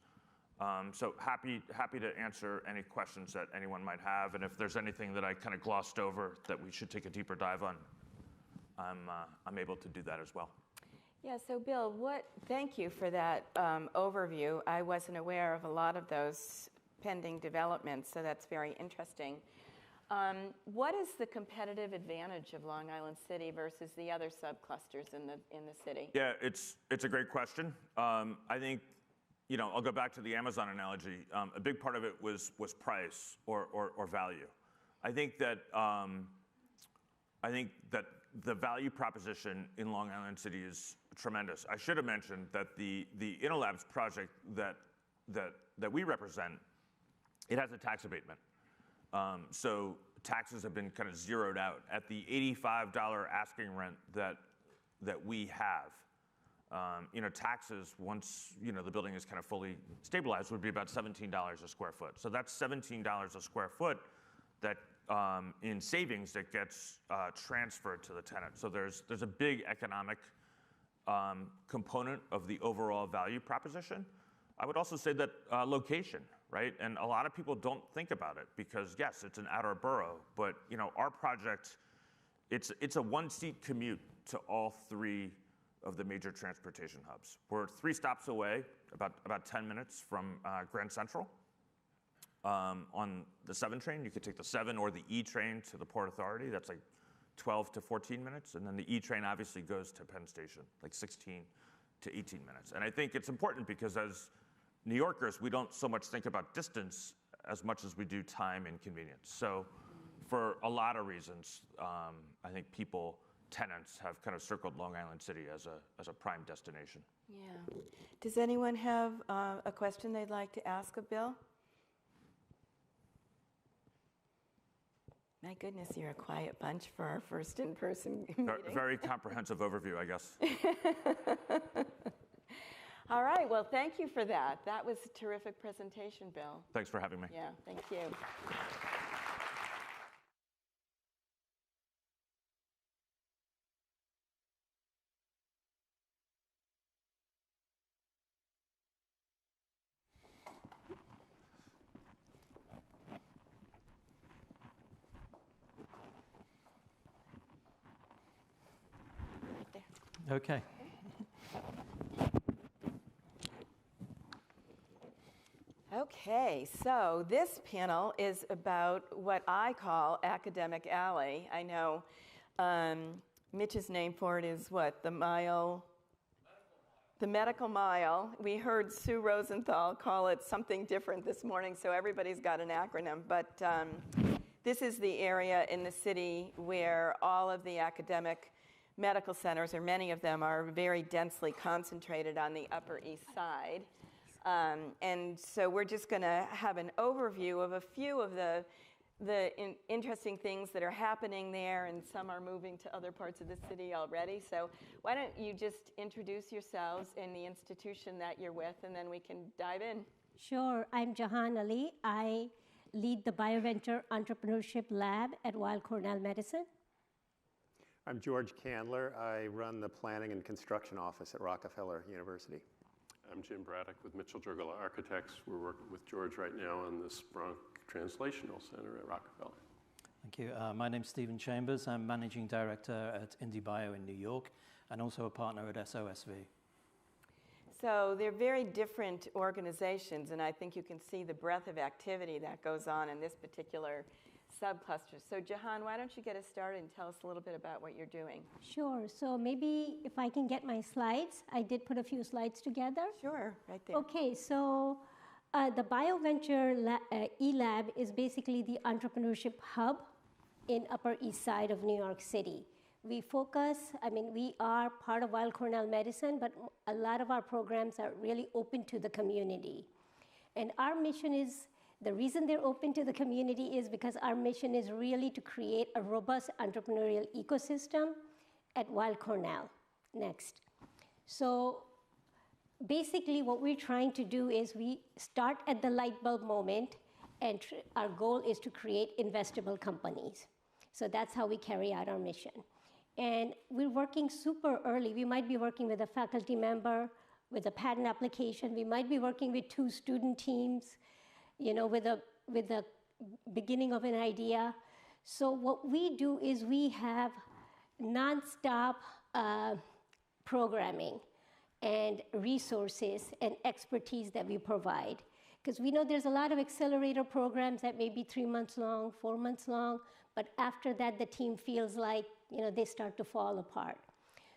So happy to answer any questions that anyone might have, and if there's anything that I kind of glossed over that we should take a deeper dive on, I'm able to do that as well. Yeah, so Bill, thank you for that overview. I wasn't aware of a lot of those pending developments, so that's very interesting. What is the competitive advantage of Long Island City versus the other subclusters in the city? Yeah, it's a great question. I think, I'll go back to the Amazon analogy. A big part of it was price or value. I think that the value proposition in Long Island City is tremendous. I should have mentioned that the InnoLabs project that we represent, it has a tax abatement. So taxes have been kind of zeroed out at the $85 asking rent that we have. Taxes, once the building is kind of fully stabilized, would be about $17 a square foot. So that's $17 a square foot that in savings that gets transferred to the tenant. So there's a big economic component of the overall value proposition. I would also say that location, right? And a lot of people don't think about it because yes, it's an outer borough, but our project, it's a one-seat commute to all three of the major transportation hubs. We're 3 stops away, about 10 minutes from Grand Central. On the 7 train, you could take the 7 or the E train to the Port Authority. That's like 12 to 14 minutes. And then the E train obviously goes to Penn Station, like 16 to 18 minutes. And I think it's important because as New Yorkers, we don't so much think about distance as much as we do time and convenience. So for a lot of reasons, I think tenants have kind of circled Long Island City as a prime destination. Yeah. Does anyone have a question they'd like to ask of Bill? My goodness, you're a quiet bunch for our first in-person meeting. Very comprehensive overview, I guess. All right, well, thank you for that. That was a terrific presentation, Bill. Thanks for having me. Yeah, thank you. Okay. Okay, so this panel is about what I call Academic Alley. I know Mitch's name for it is what? The mile? The medical mile. We heard Sue Rosenthal call it something different this morning, so everybody's got an acronym. But this is the area in the city where all of the academic medical centers, or many of them, are very densely concentrated on the Upper East Side. And so we're just going to have an overview of a few of the interesting things that are happening there, and some are moving to other parts of the city already. So why don't you just introduce yourselves and the institution that you're with, and then we can dive in. Sure. I'm Jahan Ali. I lead the BioVenture Entrepreneurship Lab at Weill Cornell Medicine. I'm George Candler. I run the Planning and Construction Office at Rockefeller University. I'm Jim Braddock with Mitchell Jurgala Architects. We're working with George right now on the Sprunk Translational Center at Rockefeller. Thank you. My name's Stephen Chambers. I'm Managing Director at NYC Bio in New York and also a partner at SOSV. So they're very different organizations, and I think you can see the breadth of activity that goes on in this particular subcluster. So Jahan, why don't you get us started and tell us a little bit about what you're doing? Sure. So maybe if I can get my slides. I did put a few slides together. Sure, right there. Okay, so the BioVenture eLab is basically the entrepreneurship hub in Upper East Side of New York City. We focus, we are part of Weill Cornell Medicine, but a lot of our programs are really open to the community. And our mission is, the reason they're open to the community is because our mission is really to create a robust entrepreneurial ecosystem at Weill Cornell. Next. So basically what we're trying to do is we start at the light bulb moment, and our goal is to create investable companies. So that's how we carry out our mission. And we're working super early. We might be working with a faculty member, with a patent application. We might be working with 2 student teams, with the beginning of an idea. So what we do is we have nonstop programming and resources and expertise that we provide. Because we know there's a lot of accelerator programs that may be 3 months long, 4 months long, but after that the team feels like they start to fall apart.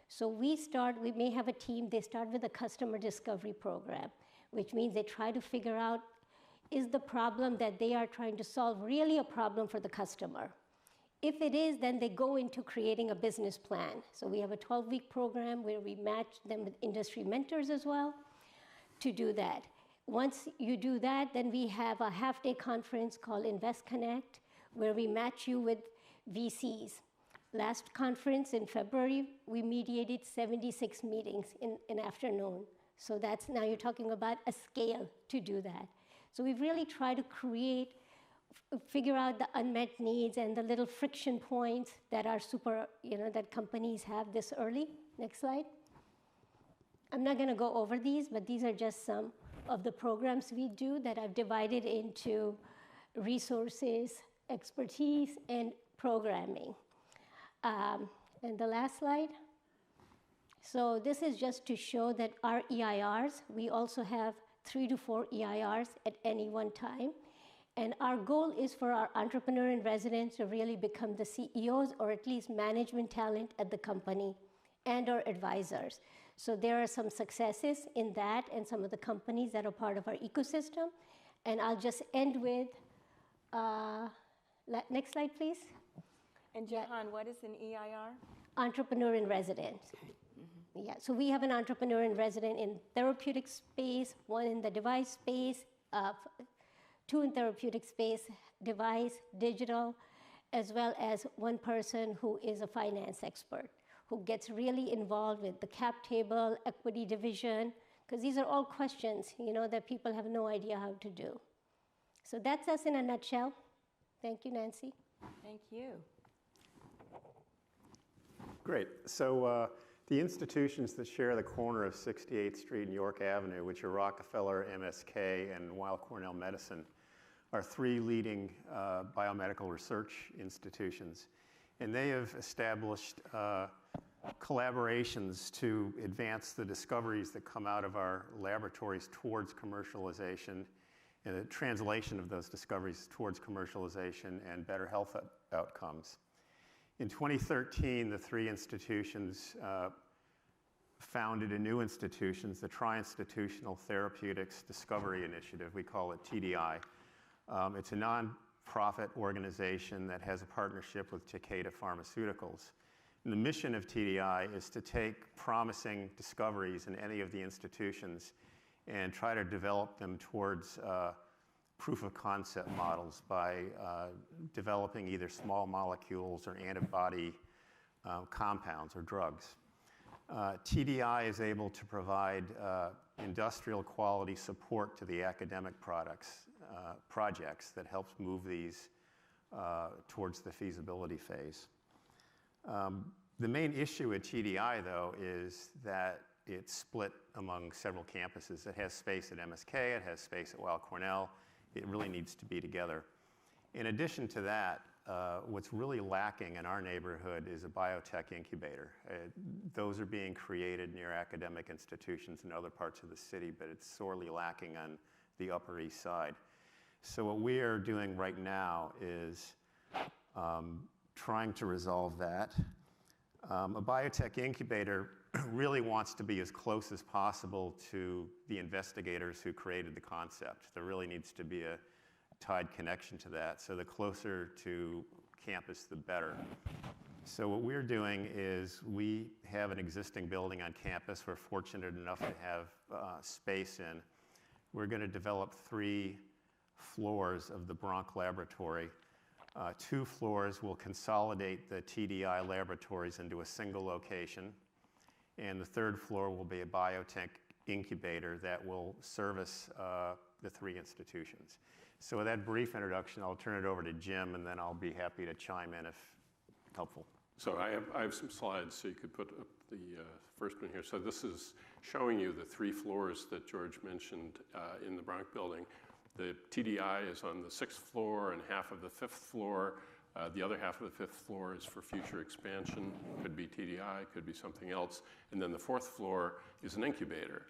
So we may have a team, they start with a customer discovery program, which means they try to figure out, is the problem that they are trying to solve really a problem for the customer? If it is, then they go into creating a business plan. So we have a 12-week program where we match them with industry mentors as well to do that. Once you do that, then we have a half-day conference called Invest Connect, where we match you with VCs. Last conference in February, we mediated 76 meetings in an afternoon. So that's, now you're talking about a scale to do that. So we've really tried to figure out the unmet needs and the little friction points that are that companies have this early. Next slide. I'm not gonna go over these, but these are just some of the programs we do that I've divided into resources, expertise, and programming. And the last slide. So this is just to show that our EIRs, we also have 3 to 4 EIRs at any one time. And our goal is for our entrepreneur in residence to really become the CEOs or at least management talent at the company and our advisors. So there are some successes in that and some of the companies that are part of our ecosystem. And I'll just end with, next slide, please. And Jahan, what is an EIR? Entrepreneur in residence. Yeah, so we have an entrepreneur in residence in therapeutic space, 1 in the device space, 2 in therapeutic space, device, digital, as well as 1 person who is a finance expert, who gets really involved with the cap table, equity division, because these are all questions, that people have no idea how to do. So that's us in a nutshell. Thank you, Nancy. Thank you. Great. So the institutions that share the corner of 68th Street and York Avenue, which are Rockefeller, MSK, and Weill Cornell Medicine, are 3 leading biomedical research institutions. And they have established collaborations to advance the discoveries that come out of our laboratories towards commercialization and the translation of those discoveries towards commercialization and better health outcomes. In 2013, the 3 institutions founded a new institution, the Tri-Institutional Therapeutics Discovery Initiative. We call it TDI. It's a non-profit organization that has a partnership with Takeda Pharmaceuticals. And the mission of TDI is to take promising discoveries in any of the institutions and try to develop them towards proof of concept models by developing either small molecules or antibody compounds or drugs. TDI is able to provide industrial quality support to the academic projects that helps move these towards the feasibility phase. The main issue at TDI, though, is that it's split among several campuses. It has space at MSK, it has space at Weill Cornell. It really needs to be together. In addition to that, what's really lacking in our neighborhood is a biotech incubator. Those are being created near academic institutions in other parts of the city, but it's sorely lacking on the Upper East Side. So what we are doing right now is trying to resolve that. A biotech incubator really wants to be as close as possible to the investigators who created the concept. There really needs to be a tied connection to that. So the closer to campus, the better. So what we're doing is we have an existing building on campus. We're fortunate enough to have space in. We're going to develop 3 floors of the Bronx laboratory. 2 floors will consolidate the TDI laboratories into a single location. And the 3rd floor will be a biotech incubator that will service the 3 institutions. So with that brief introduction, I'll turn it over to Jim, and then I'll be happy to chime in if helpful. So I have some slides, so you could put up the first one here. So this is showing you the 3 floors that George mentioned in the Bronx building. The TDI is on the 6th floor and half of the 5th floor. The other half of the 5th floor is for future expansion. Could be TDI, could be something else. And then the 4th floor is an incubator.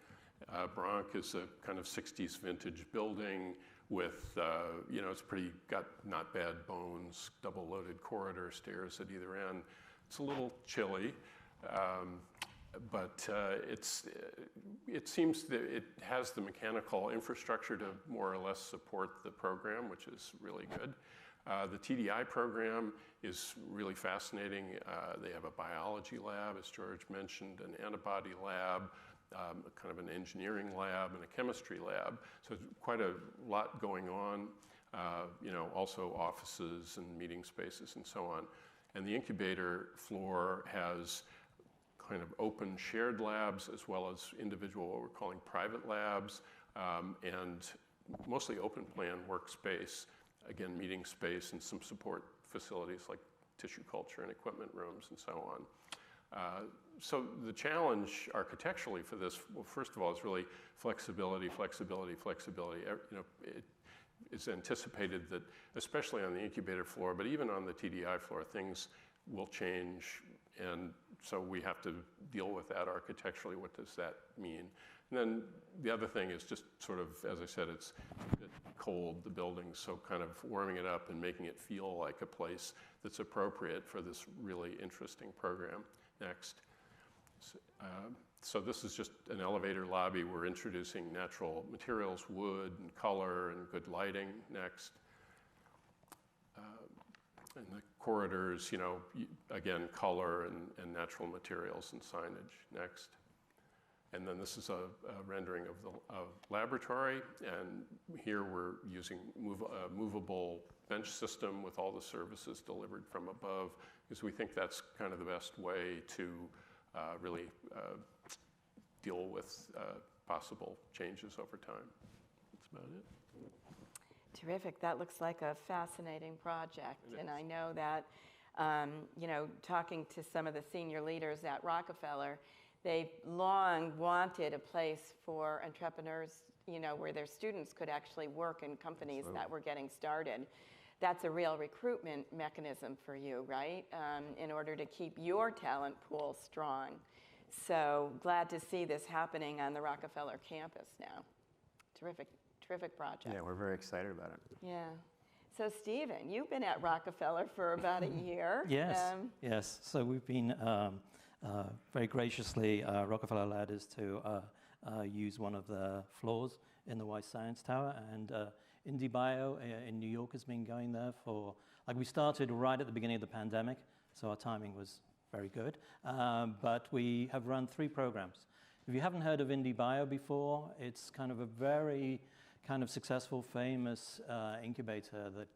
Bronx is a kind of 60s vintage building with, it's got not bad bones, double loaded corridor stairs at either end. It's a little chilly, but it seems that it has the mechanical infrastructure to more or less support the program, which is really good. The TDI program is really fascinating. They have a biology lab, as George mentioned, an antibody lab, kind of an engineering lab, and a chemistry lab. So quite a lot going on, also offices and meeting spaces and so on. And the incubator floor has kind of open shared labs as well as individual, what we're calling private labs, and mostly open plan workspace, again, meeting space and some support facilities like tissue culture and equipment rooms and so on. So the challenge architecturally for this, well, first of all, is really flexibility. It's anticipated that, especially on the incubator floor, but even on the TDI floor, things will change, and so we have to deal with that architecturally. What does that mean? And then the other thing is just sort of, as I said, it's a bit cold, the building, so kind of warming it up and making it feel like a place that's appropriate for this really interesting program. Next. So this is just an elevator lobby. We're introducing natural materials, wood and color and good lighting. Next. And the corridors, again, color and natural materials and signage. Next. And then this is a rendering of the laboratory. And here we're using a movable bench system with all the services delivered from above, because we think that's kind of the best way to really deal with possible changes over time. That's about it. Terrific. That looks like a fascinating project. And I know that, talking to some of the senior leaders at Rockefeller, they've long wanted a place for entrepreneurs, where their students could actually work in companies that were getting started. That's a real recruitment mechanism for you, right? In order to keep your talent pool strong. So glad to see this happening on the Rockefeller campus now. Terrific project. Yeah, we're very excited about it. Yeah. So Stephen, you've been at Rockefeller for about a year. Yes. So we've been very graciously, Rockefeller allowed us to use one of the floors in the Weiss Science Tower, and NYC Bio in New York has been going there for, we started right at the beginning of the pandemic, so our timing was very good. But we have run 3 programs. If you haven't heard of NYC Bio before, it's kind of a very kind of successful, famous incubator that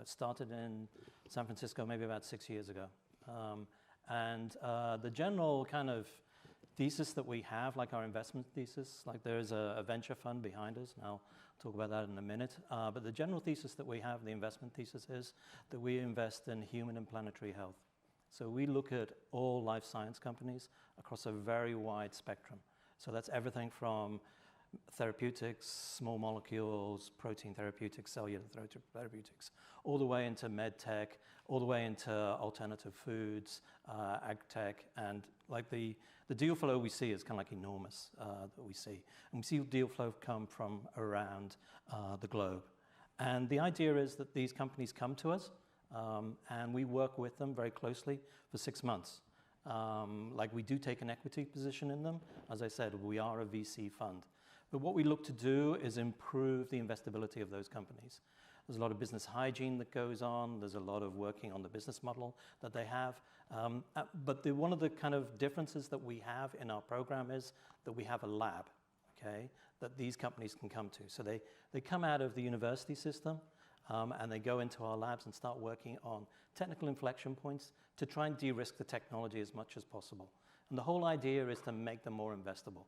started in San Francisco maybe about 6 years ago. And the general kind of thesis that we have, like our investment thesis, there is a venture fund behind us, and I'll talk about that in a minute. But the general thesis that we have, the investment thesis, is that we invest in human and planetary health. So we look at all life science companies across a very wide spectrum. So that's everything from therapeutics, small molecules, protein therapeutics, cellular therapeutics, all the way into med tech, all the way into alternative foods, ag tech, and the deal flow we see is kind of enormous that we see. And we see deal flow come from around the globe. And the idea is that these companies come to us, and we work with them very closely for 6 months. We do take an equity position in them. As I said, we are a VC fund. But what we look to do is improve the investability of those companies. There's a lot of business hygiene that goes on. There's a lot of working on the business model that they have. But one of the kind of differences that we have in our program is that we have a lab, that these companies can come to. So they come out of the university system, and they go into our labs and start working on technical inflection points to try and de-risk the technology as much as possible. And the whole idea is to make them more investable.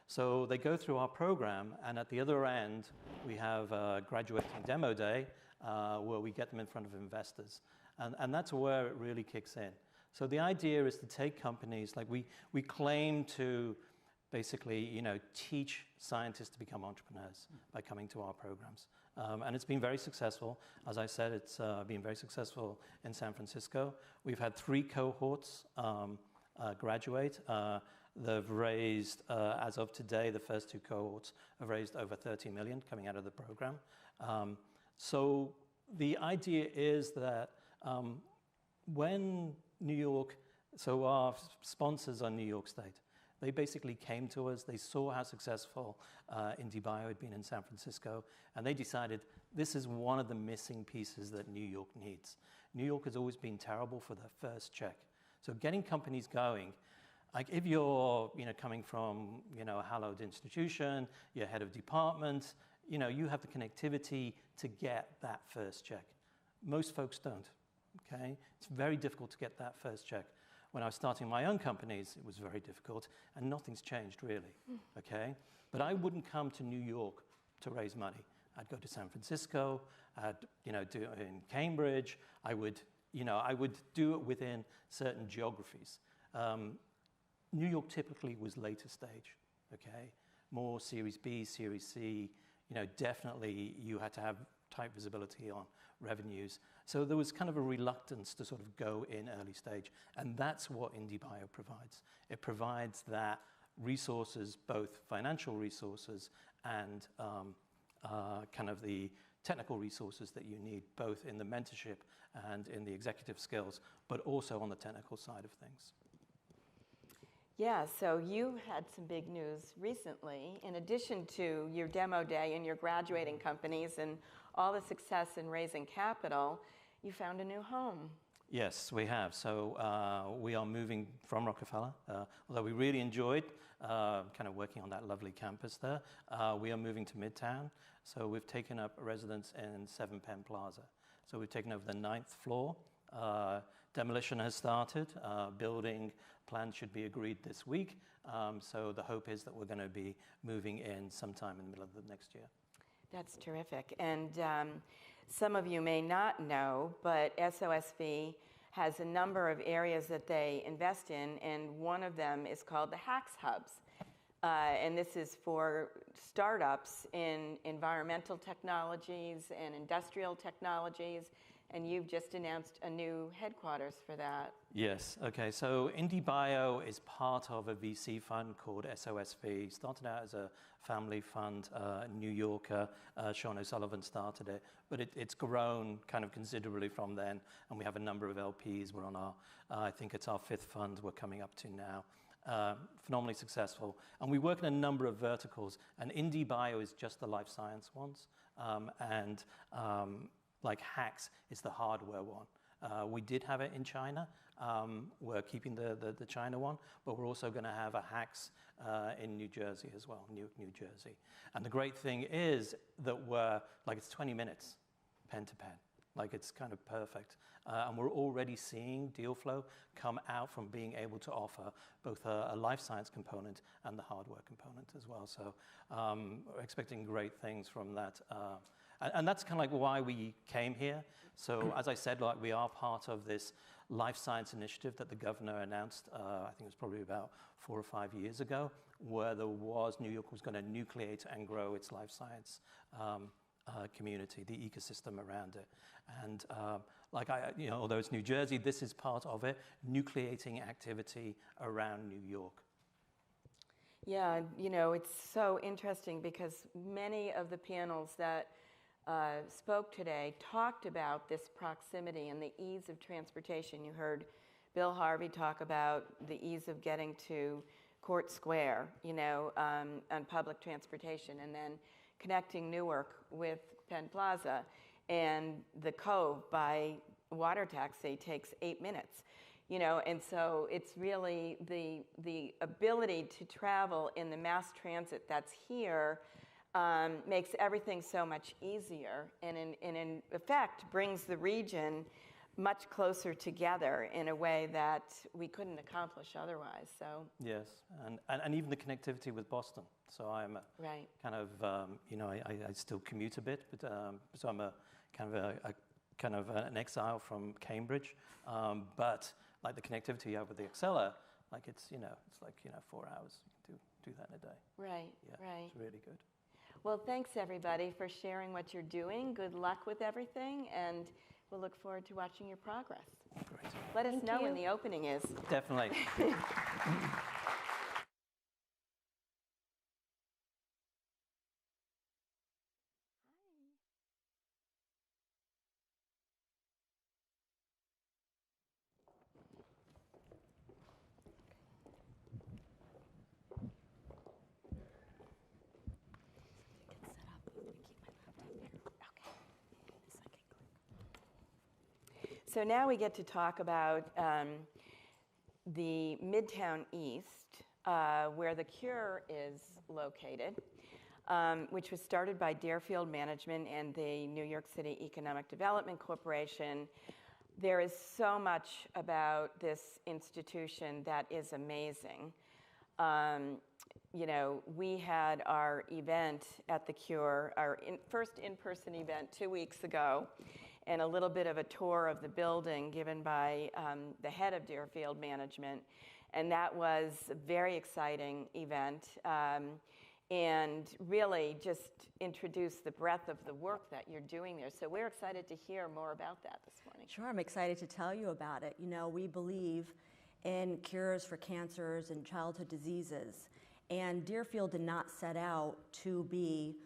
So they go through our program, and at the other end, we have a graduating demo day where we get them in front of investors. And that's where it really kicks in. So the idea is to take companies, we claim to basically, teach scientists to become entrepreneurs by coming to our programs. And it's been very successful. As I said, it's been very successful in San Francisco. We've had 3 cohorts graduate. They've raised, as of today, the first 2 cohorts have raised over 30 million coming out of the program. So the idea is that when New York, so our sponsors are New York State. They basically came to us, they saw how successful Indie Bio had been in San Francisco, and they decided this is one of the missing pieces that New York needs. New York has always been terrible for the first check. So getting companies going, like if you're coming from a hallowed institution, you're head of department, you have the connectivity to get that first check. Most folks don't, okay? It's very difficult to get that first check. When I was starting my own companies, it was very difficult, and nothing's changed really, okay? But I wouldn't come to New York to raise money. I'd go to San Francisco, I'd do it in Cambridge. I would do it within certain geographies. New York typically was later stage, okay? More Series B, Series C. Definitely you had to have tight visibility on revenues. So there was kind of a reluctance to sort of go in early stage, and that's what Indie Bio provides. It provides that resources, both financial resources and kind of the technical resources that you need, both in the mentorship and in the executive skills, but also on the technical side of things. Yeah, so you had some big news recently. In addition to your demo day and your graduating companies and all the success in raising capital, you found a new home. Yes, we have. So we are moving from Rockefeller, although we really enjoyed kind of working on that lovely campus there. We are moving to Midtown. So we've taken up a residence in 7 Penn Plaza. So we've taken over the 9th floor. Demolition has started. Building plans should be agreed this week. So the hope is that we're going to be moving in sometime in the middle of the next year. That's terrific. And some of you may not know, but SOSV has a number of areas that they invest in, and one of them is called the HAX Hubs. And this is for startups in environmental technologies and industrial technologies. And you've just announced a new headquarters for that. Yes, okay. So Indie Bio is part of a VC fund called SOSV. Started out as a family fund, New Yorker. Sean O'Sullivan started it. But it's grown kind of considerably from then. And we have a number of LPs. We're on our, I think it's our 5th fund we're coming up to now. Phenomenally successful. And we work in a number of verticals. And Indie Bio is just the life science ones. Like HAX is the hardware one. We did have it in China. We're keeping the China one, but we're also going to have a HAX in New Jersey as well, New Jersey. And the great thing is that it's 20 minutes, pen to pen. Like it's kind of perfect. And we're already seeing deal flow come out from being able to offer both a life science component and the hardware component as well. So we're expecting great things from that. And that's kind of like why we came here. So as I said, like we are part of this life science initiative that the governor announced, I think it was probably about 4 or 5 years ago, where New York was going to nucleate and grow its life science community, the ecosystem around it. And although it's New Jersey, this is part of it, nucleating activity around New York. Yeah, it's so interesting because many of the panels that spoke today talked about this proximity and the ease of transportation. You heard Bill Harvey talk about the ease of getting to Court Square, on public transportation, and then connecting Newark with Penn Plaza. And the Cove by water taxi takes 8 minutes. And so it's really the ability to travel in the mass transit that's here makes everything so much easier, and in effect brings the region much closer together in a way that we couldn't accomplish otherwise. So yes, and even the connectivity with Boston. So I'm right. Kind of I still commute a bit, but so I'm a kind of an exile from Cambridge, but like the connectivity you have with the Acela, like it's 4 hours. You can do that in a day. Right, Yeah, right. it's really good. Well, thanks everybody for sharing what you're doing. Good luck with everything, and we'll look forward to watching your progress. Great. Let us Thank know you. when the opening is. Definitely. So now we get to talk about the Midtown East, where the Cure is located, which was started by Deerfield Management and the New York City Economic Development Corporation. There is so much about this institution that is amazing. You know, we had our event at the Cure, our first in-person event 2 weeks ago, and a little bit of a tour of the building given by the head of Deerfield Management. And that was a very exciting event and really just introduced the breadth of the work that you're doing there. So we're excited to hear more about that this morning. Sure, I'm excited to tell you about it. You know, we believe in cures for cancers and childhood diseases. And Deerfield did not set out to be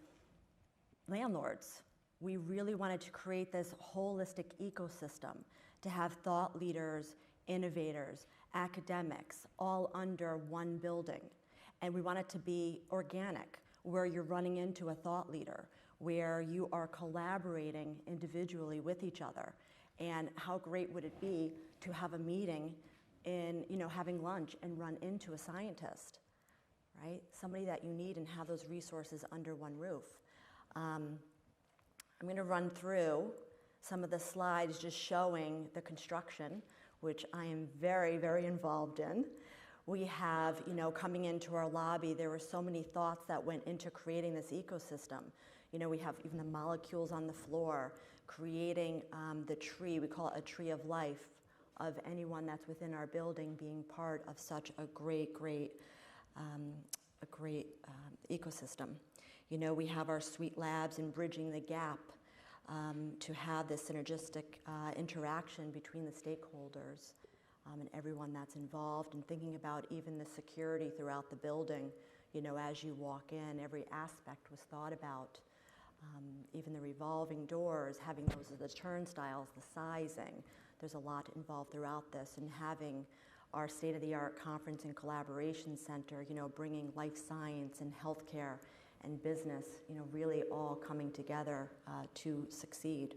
landlords. We really wanted to create this holistic ecosystem, to have thought leaders, innovators, academics, all under one building. And we want it to be organic, where you're running into a thought leader, where you are collaborating individually with each other. And how great would it be to have a meeting in, you know, having lunch and run into a scientist, right? Somebody that you need and have those resources under one roof. I'm going to run through some of the slides just showing the construction, which I am very, very involved in. We have, you know, coming into our lobby, there were so many thoughts that went into creating this ecosystem. You know, we have even the molecules on the floor, creating the tree, we call it a tree of life, of anyone that's within our building being part of such a great ecosystem. You know, we have our suite labs and bridging the gap to have this synergistic interaction between the stakeholders and everyone that's involved, and thinking about even the security throughout the building. You know, as you walk in, every aspect was thought about. Even the revolving doors, having those as the turnstiles, the sizing. There's a lot involved throughout this, and having our state-of-the-art conference and collaboration center, you know, bringing life science and healthcare and business, you know, really all coming together to succeed.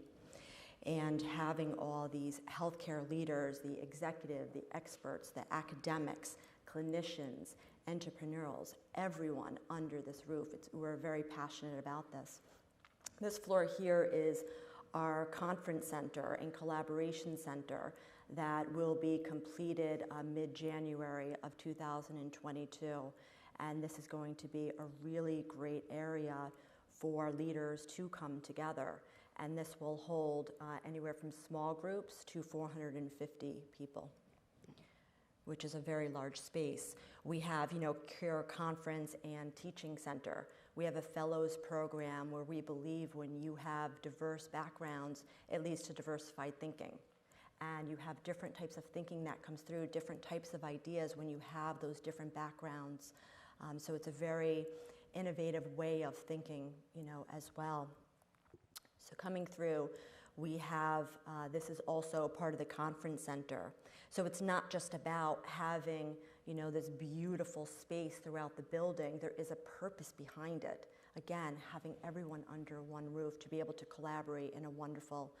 And having all these healthcare leaders, the executive, the experts, the academics, clinicians, entrepreneurs, everyone under this roof. We're very passionate about this. This floor here is our conference center and collaboration center that will be completed mid-January of 2022. And this is going to be a really great area for leaders to come together. And this will hold anywhere from small groups to 450 people, which is a very large space. We have, you know, Cure Conference and Teaching Center. We have a fellows program where we believe when you have diverse backgrounds, it leads to diversified thinking. And you have different types of thinking that comes through, different types of ideas when you have those different backgrounds. So it's a very innovative way of thinking, you know, as well. So coming through, we have, this is also part of the conference center. So it's not just about having, you know, this beautiful space throughout the building. There is a purpose behind it. Again, having everyone under one roof to be able to collaborate in a wonderful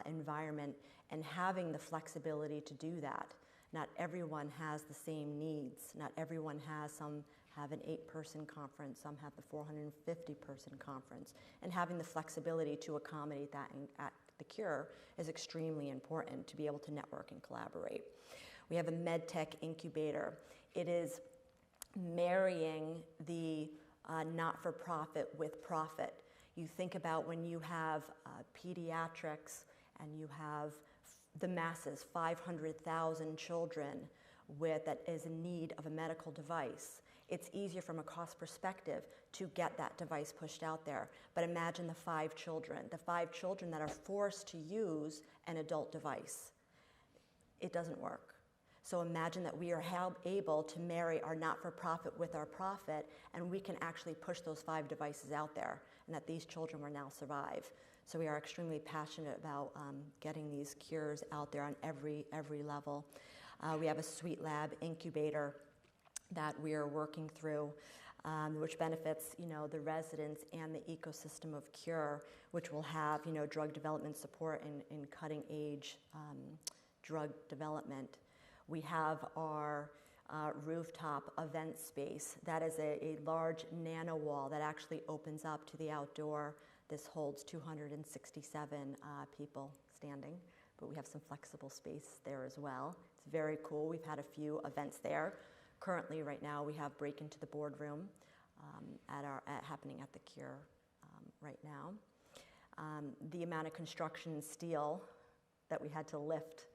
environment, and having the flexibility to do that. Not everyone has the same needs. Not everyone has, some have an 8-person conference, some have the 450-person conference. And having the flexibility to accommodate that at the Cure is extremely important, to be able to network and collaborate. We have a MedTech incubator. It is marrying the not-for-profit with profit. You think about when you have pediatrics and you have the masses, 500,000 children that is in need of a medical device. it's easier from a cost perspective to get that device pushed out there. But imagine the 5 children that are forced to use an adult device. It doesn't work. So imagine that we are able to marry our not-for-profit with our profit, and we can actually push those 5 devices out there, and that these children will now survive. So we are extremely passionate about getting these cures out there on every level. We have a sweet lab incubator that we are working through, which benefits, the residents and the ecosystem of Cure, which will have, drug development support in cutting-edge drug development. We have our rooftop event space. That is a large nano wall that actually opens up to the outdoor. This holds 267 people standing, but we have some flexible space there as well. It's very cool. We've had a few events there. Currently, right now, we have Break Into the Boardroom happening at the Cure right now. The amount of construction steel that we had to lift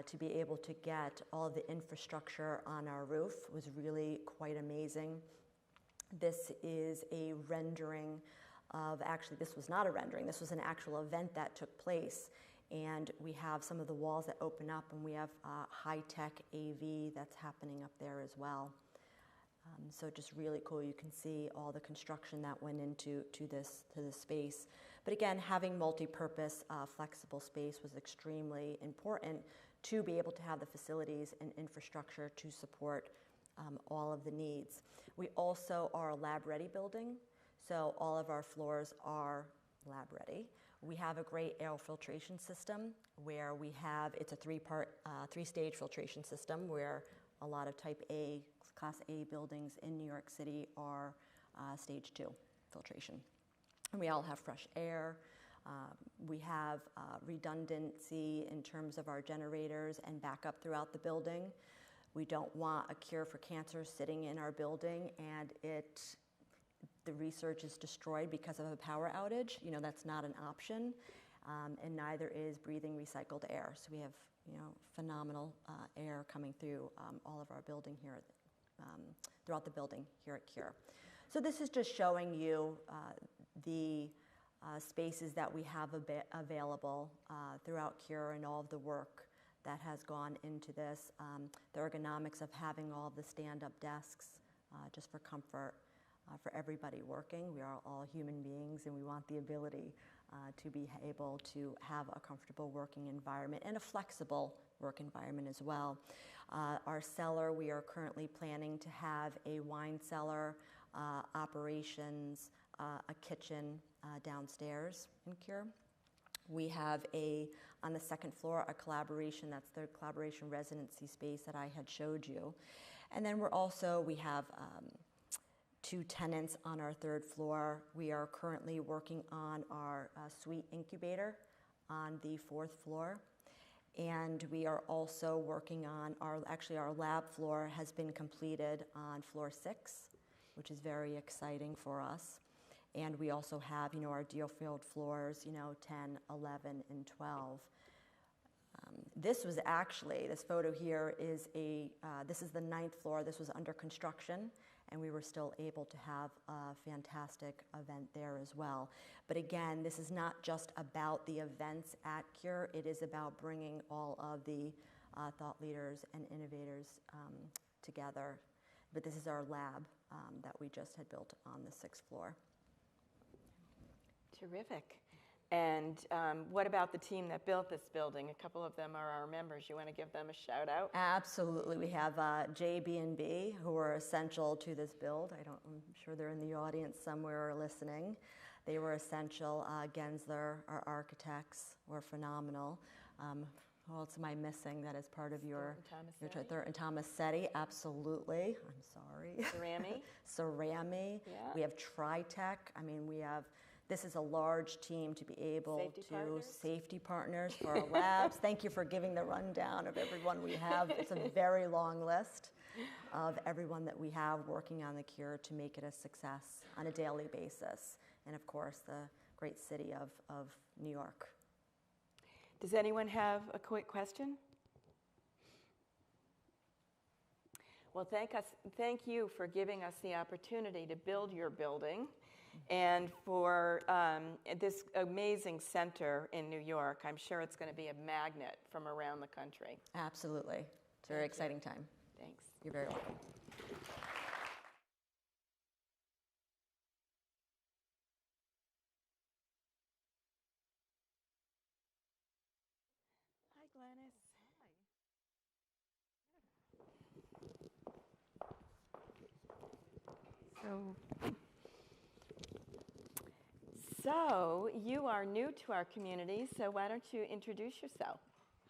to be able to get all of the infrastructure on our roof was really quite amazing. This is a rendering of, actually this was not a rendering, this was an actual event that took place. And we have some of the walls that open up, and we have high-tech AV that's happening up there as well. So just really cool. You can see all the construction that went into this space. But again, having multi-purpose, flexible space was extremely important to be able to have the facilities and infrastructure to support all of the needs. We also are a lab-ready building, so all of our floors are lab-ready. We have a great air filtration system where we have, it's a three-stage filtration system where a lot of type A, Class A buildings in New York City are stage 2 filtration. And we all have fresh air. We have redundancy in terms of our generators and backup throughout the building. We don't want a cure for cancer sitting in our building and the research is destroyed because of a power outage. That's not an option, and neither is breathing recycled air. So we have, phenomenal air coming through all of our building here, throughout the building here at Cure. So this is just showing you the spaces that we have available throughout Cure and all of the work that has gone into this. The ergonomics of having all the stand-up desks just for comfort. For everybody working. We are all human beings, and we want the ability to be able to have a comfortable working environment and a flexible work environment as well. Our cellar, we are currently planning to have a wine cellar, operations, a kitchen downstairs in Cure. We have on the second floor, a collaboration, that's the collaboration residency space that I had showed you. And then we have 2 tenants on our 3rd floor. We are currently working on our suite incubator on the 4th floor. And we are also working on our lab floor has been completed on floor 6, which is very exciting for us. And we also have, our Deerfield floors, 10, 11, and 12. This photo here is this is the 9th floor. This was under construction, and we were still able to have a fantastic event there as well. But again, this is not just about the events at Cure, it is about bringing all of the thought leaders and innovators together. But this is our lab that we just had built on the 6th floor. Terrific. And what about the team that built this building? A couple of them are our members. You want to give them a shout out? Absolutely. We have JB&B, who are essential to this build. I'm sure they're in the audience somewhere or listening. They were essential. Gensler, our architects, were phenomenal. Who else am I missing that is part of your Thurton Tomasetti? Absolutely. I'm sorry. Cerami. Yeah. We have Tritech. This is a large team to be able safety partners for our labs. Thank you for giving the rundown of everyone we have. It's a very long list of everyone that we have working on the Cure to make it a success on a daily basis. And of course, the great city of New York. Does anyone have a quick question? Well, thank you for giving us the opportunity to build your building and for this amazing center in New York. I'm sure it's going to be a magnet from around the country. Absolutely. It's a very exciting time. Thanks. You're very welcome. Hi, Glennis. So you are new to our community, so why don't you introduce yourself?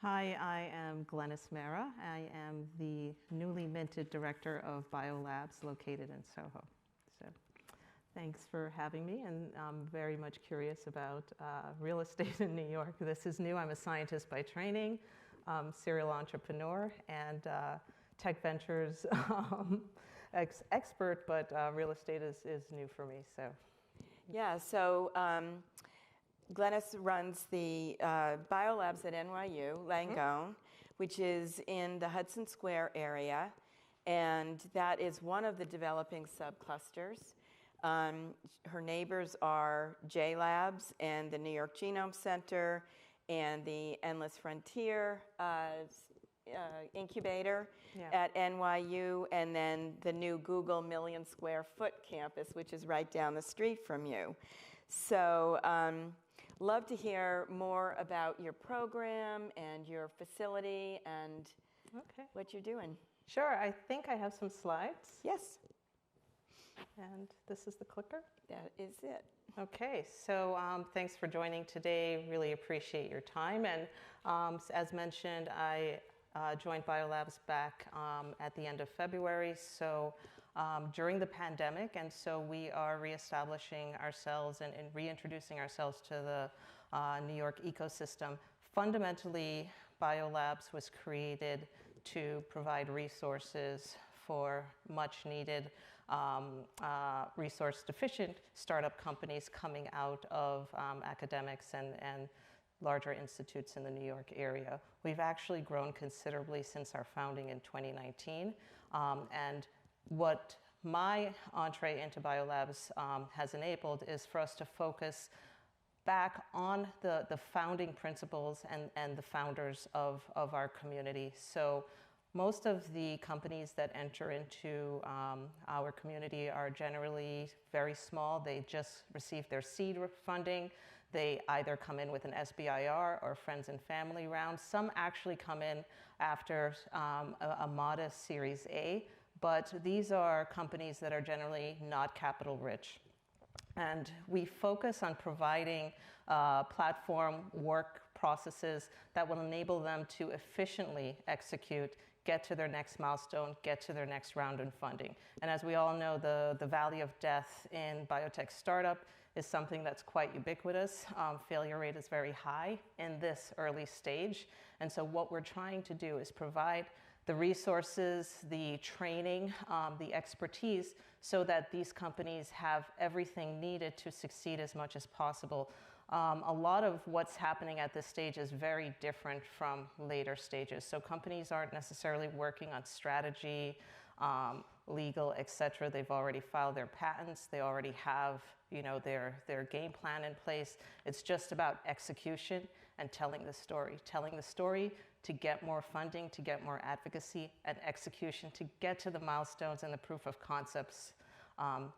Hi, I am Glennis Mara. I am the newly minted director of Biolabs located in Soho. So thanks for having me, and I'm very much curious about real estate in New York. This is new. I'm a scientist by training, serial entrepreneur, and tech ventures expert, but real estate is new for me. So. Yeah, so Glennis runs the Biolabs at NYU, Langone, which is in the Hudson Square area, and that is one of the developing subclusters. Her neighbors are J Labs and the New York Genome Center and the Endless Frontier incubator at NYU, and then the new Google million square foot campus, which is right down the street from you. So love to hear more about your program and your facility and what you're doing. Sure, I think I have some slides. Yes. And this is the clicker? That is it. Okay, so thanks for joining today. Really appreciate your time. And as mentioned, I joined Biolabs back at the end of February, so during the pandemic, and so we are reestablishing ourselves and reintroducing ourselves to the New York ecosystem. Fundamentally, Biolabs was created to provide resources for much needed resource-deficient startup companies coming out of academics and larger institutes in the New York area. We've actually grown considerably since our founding in 2019. And what my entree into Biolabs has enabled is for us to focus back on the founding principles and the founders of our community. So most of the companies that enter into our community are generally very small. They just received their seed funding. They either come in with an SBIR or friends and family round. Some actually come in after a modest Series A, but these are companies that are generally not capital rich. And we focus on providing platform work processes that will enable them to efficiently execute, get to their next milestone, get to their next round in funding. And as we all know, the valley of death in biotech startup is something that's quite ubiquitous. Failure rate is very high in this early stage. And so what we're trying to do is provide the resources, the training, the expertise, so that these companies have everything needed to succeed as much as possible. A lot of what's happening at this stage is very different from later stages. So companies aren't necessarily working on strategy, legal, et cetera. They've already filed their patents. They already have, their game plan in place. It's just about execution and telling the story to get more funding, to get more advocacy, and execution to get to the milestones and the proof of concepts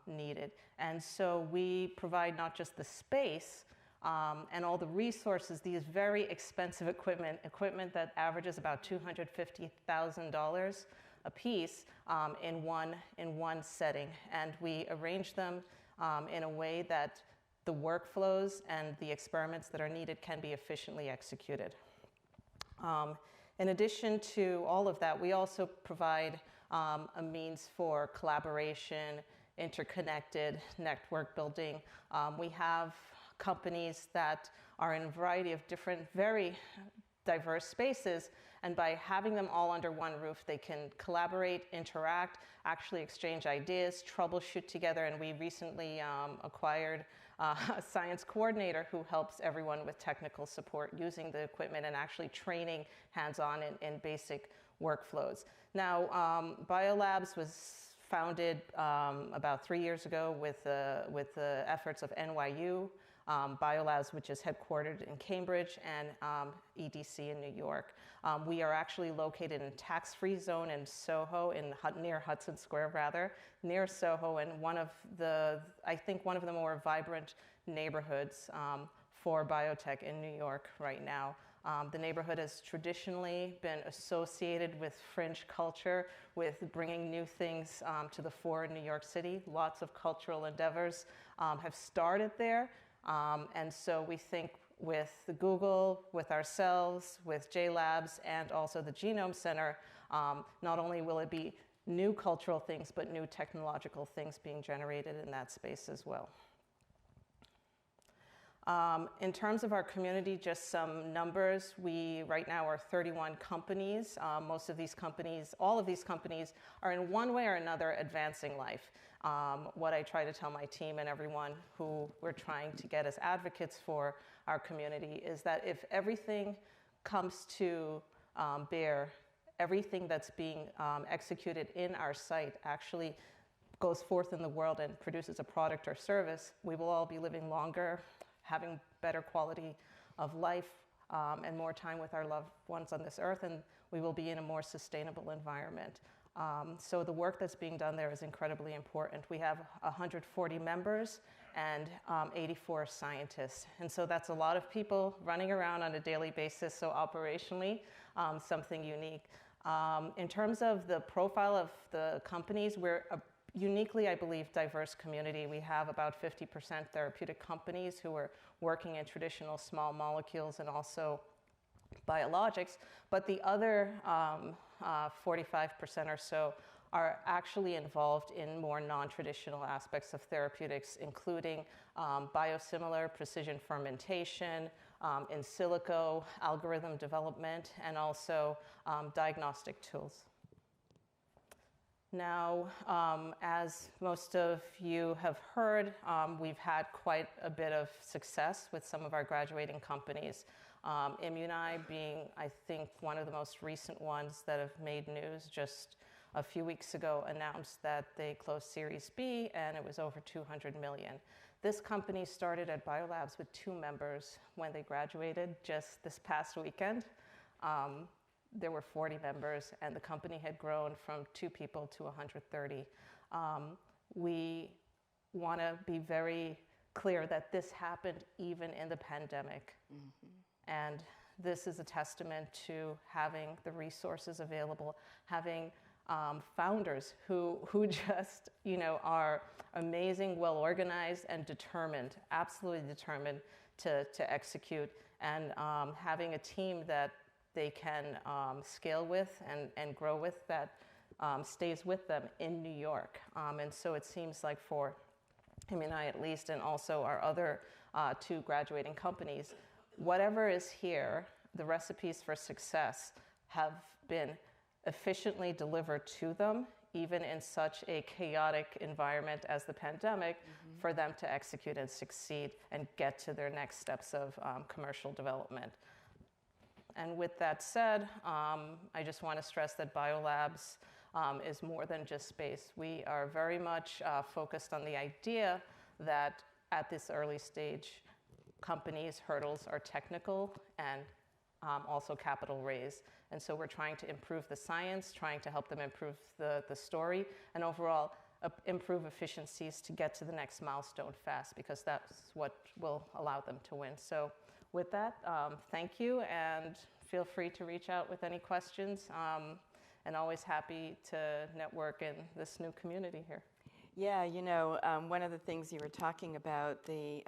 needed. And so we provide not just the space and all the resources, these very expensive equipment that averages about $250,000 a piece in one setting. And we arrange them in a way that the workflows and the experiments that are needed can be efficiently executed. In addition to all of that, we also provide a means for collaboration, interconnected network building. We have companies that are in a variety of different, very diverse spaces, and by having them all under one roof, they can collaborate, interact, actually exchange ideas, troubleshoot together, and we recently acquired a science coordinator who helps everyone with technical support using the equipment and actually training hands-on in basic workflows. Now, Biolabs was founded about 3 years ago with the efforts of NYU Biolabs, which is headquartered in Cambridge, and EDC in New York. We are actually located in a tax-free zone in Soho, near Hudson Square, rather, near Soho, and I think one of the more vibrant neighborhoods for biotech in New York right now. The neighborhood has traditionally been associated with fringe culture, with bringing new things to the fore in New York City. Lots of cultural endeavors have started there. And so we think with Google, with ourselves, with JLabs, and also the Genome Center, not only will it be new cultural things, but new technological things being generated in that space as well. In terms of our community, just some numbers. We right now are 31 companies. Most of these companies, all of these companies are in one way or another advancing life. What I try to tell my team and everyone who we're trying to get as advocates for our community is that if everything comes to bear, everything that's being executed in our site actually goes forth in the world and produces a product or service, we will all be living longer, having better quality of life, and more time with our loved ones on this earth, and we will be in a more sustainable environment. So the work that's being done there is incredibly important. We have 140 members and 84 scientists. And so that's a lot of people running around on a daily basis, so operationally, something unique. In terms of the profile of the companies, we're a uniquely, I believe, diverse community. We have about 50% therapeutic companies who are working in traditional small molecules and also biologics, but the other 45% or so are actually involved in more non-traditional aspects of therapeutics, including biosimilar, precision fermentation, in silico, algorithm development, and also diagnostic tools. Now, as most of you have heard, we've had quite a bit of success with some of our graduating companies. Immuni being, I think, one of the most recent ones that have made news. Just a few weeks ago announced that they closed Series B and it was over 200 million. This company started at Biolabs with 2 members when they graduated just this past weekend. There were 40 members and the company had grown from 2 people to 130. We want to be very clear that this happened even in the pandemic. Mm-hmm. And this is a testament to having the resources available, having founders who just, are amazing, well-organized, and determined, absolutely determined to execute, and having a team that they can scale with and grow with that stays with them in New York. And so it seems like for Immuni at least, and also our other 2 graduating companies, whatever is here, the recipes for success have been efficiently delivered to them, even in such a chaotic environment as the pandemic, mm-hmm. for them to execute and succeed and get to their next steps of commercial development. And with that said, I just want to stress that Biolabs is more than just space. We are very much focused on the idea that at this early stage, companies' hurdles are technical and also capital raise. And so we're trying to improve the science, trying to help them improve the story, and overall improve efficiencies to get to the next milestone fast, because that's what will allow them to win. So with that, thank you, and feel free to reach out with any questions, and always happy to network in this new community here. Yeah, one of the things you were talking about, the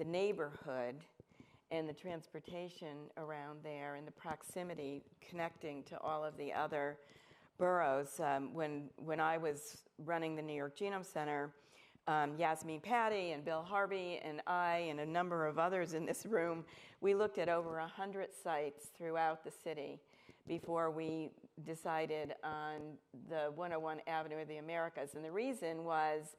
neighborhood and the transportation around there and the proximity connecting to all of the other boroughs. When I was running the New York Genome Center, Yasmin Patty and Bill Harvey and I and a number of others in this room, we looked at over 100 sites throughout the city before we decided on the 101 Avenue of the Americas. And the reason was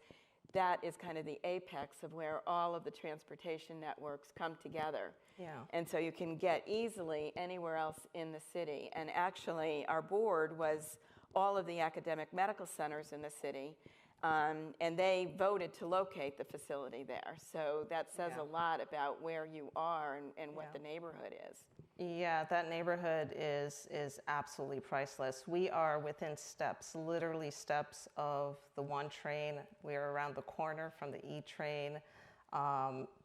that is kind of the apex of where all of the transportation networks come together. Yeah. And so you can get easily anywhere else in the city. And actually, our board was all of the academic medical centers in the city, and they voted to locate the facility there. So that says a lot about where you are and what the neighborhood is. Yeah, that neighborhood is absolutely priceless. We are within steps, literally steps of the 1 train. We're around the corner from the E train.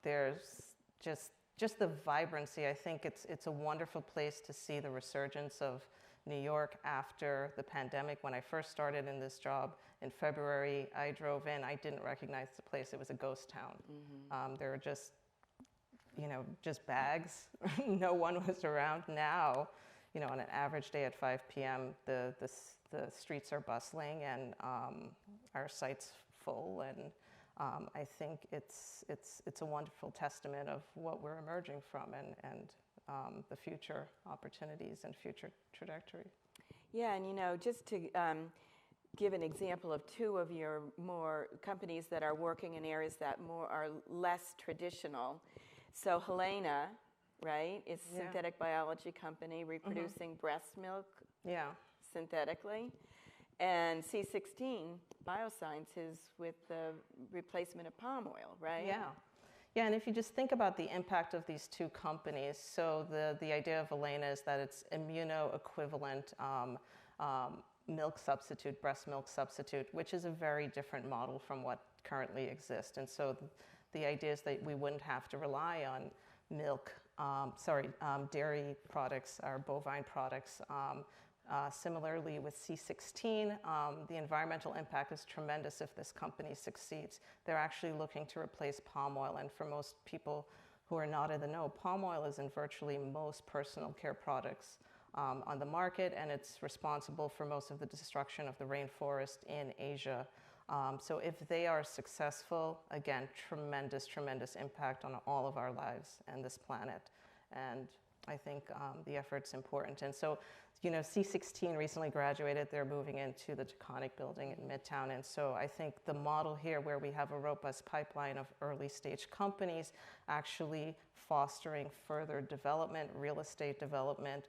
There's just the vibrancy. I think it's a wonderful place to see the resurgence of New York after the pandemic. When I first started in this job in February, I drove in. I didn't recognize the place. It was a ghost town. There were just bags. No one was around. Now, on an average day at 5 p.m., the streets are bustling and our site's full. And I think it's a wonderful testament of what we're emerging from and the future opportunities and future trajectory. Yeah, and just to give an example of 2 of your more companies that are working in areas that are less traditional. So Helena, right, is a synthetic biology company reproducing breast milk synthetically. And C16 Biosciences with the replacement of palm oil, right? Yeah. Yeah, and if you just think about the impact of these 2 companies, so the idea of Helena is that it's immunoequivalent milk substitute, breast milk substitute, which is a very different model from what currently exists. And so the idea is that we wouldn't have to rely on milk, dairy products or bovine products. Similarly with C16, the environmental impact is tremendous if this company succeeds. They're actually looking to replace palm oil, and for most people who are not in the know, palm oil is in virtually most personal care products on the market, and it's responsible for most of the destruction of the rainforest in Asia. So if they are successful, again, tremendous impact on all of our lives and this planet. And I think the effort's important. And so, C16 recently graduated. They're moving into the Taconic building in Midtown. And so I think the model here where we have a robust pipeline of early stage companies actually fostering further development, real estate development,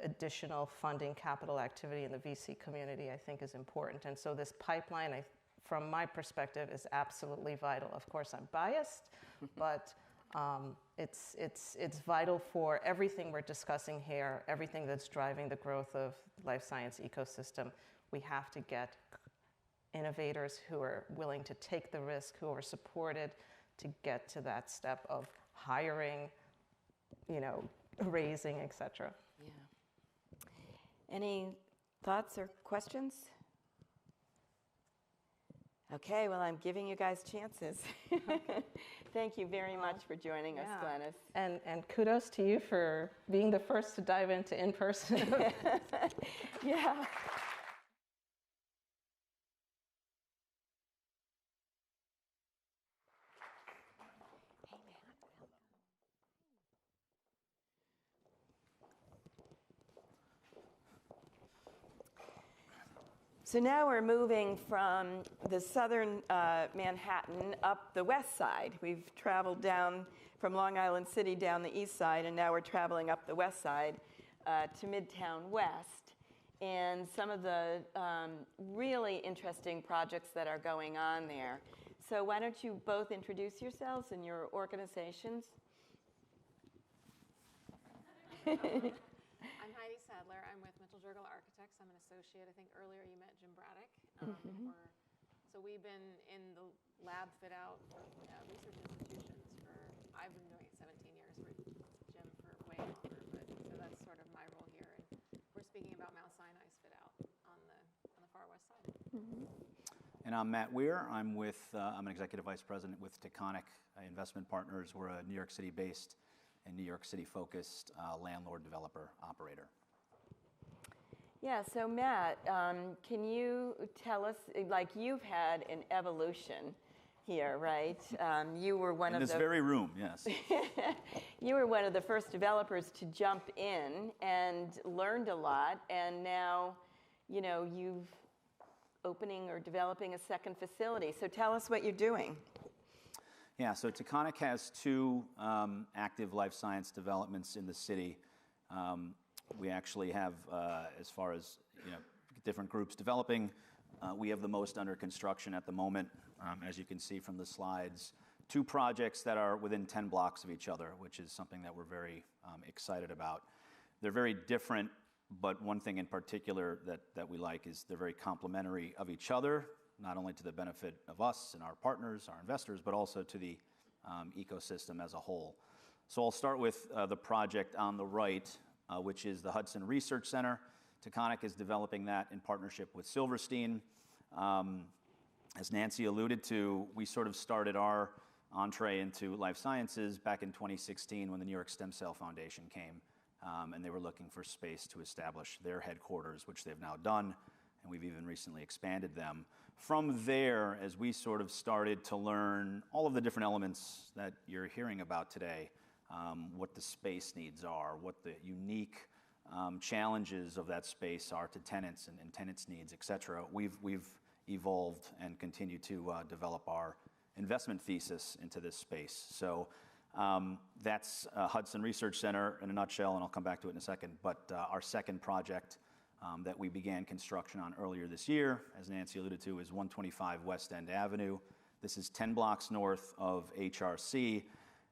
additional funding, capital activity in the VC community, I think is important. And so this pipeline, from my perspective, is absolutely vital. Of course, I'm biased, but it's vital for everything we're discussing here, everything that's driving the growth of life science ecosystem. We have to get innovators who are willing to take the risk, who are supported to get to that step of hiring, raising, et cetera. Yeah. Any thoughts or questions? Okay, well, I'm giving you guys chances. Thank you very much for joining us, Glenys. And kudos to you for being the first to dive into in-person. Yeah. So now we're moving from the southern Manhattan up the west side. We've traveled down from Long Island City down the east side, and now we're traveling up the west side to Midtown West. And some of the really interesting projects that are going on there. So why don't you both introduce yourselves and your organizations? I'm Heidi Sadler. I'm with Mitchell Jurgel Architects. I'm an associate. I think earlier you met Jim Braddock. So we've been in the lab fit out for research institutions for, I've been doing it 17 years, for Jim for way longer, but so that's sort of my role here. And we're speaking about Mount Sinai's fit out on the far west side. And I'm Matt Weir. I'm an executive vice president with Taconic Investment Partners. We're a New York City based and New York City focused landlord developer operator. Yeah, so Matt, can you tell us, you've had an evolution here, right? You were one of in this very room, yes. You were one of the first developers to jump in and learned a lot, and now, you've opening or developing a second facility. So tell us what you're doing. Yeah, so Taconic has two active life science developments in the city. We actually have, as far as different groups developing, we have the most under construction at the moment, as you can see from the slides. Two projects that are within 10 blocks of each other, which is something that we're very excited about. They're very different, but one thing in particular that we like is they're very complementary of each other, not only to the benefit of us and our partners, our investors, but also to the ecosystem as a whole. So I'll start with the project on the right, which is the Hudson Research Center. Taconic is developing that in partnership with Silverstein. As Nancy alluded to, we sort of started our entree into life sciences back in 2016 when the New York Stem Cell Foundation came, and they were looking for space to establish their headquarters, which they've now done, and we've even recently expanded them. From there, as we sort of started to learn all of the different elements that you're hearing about today, what the space needs are, what the unique challenges of that space are to tenants and tenants' needs, et cetera, we've evolved and continue to develop our investment thesis into this space. So that's Hudson Research Center in a nutshell, and I'll come back to it in a second. But our second project that we began construction on earlier this year, as Nancy alluded to, is 125 West End Avenue. This is 10 blocks north of HRC.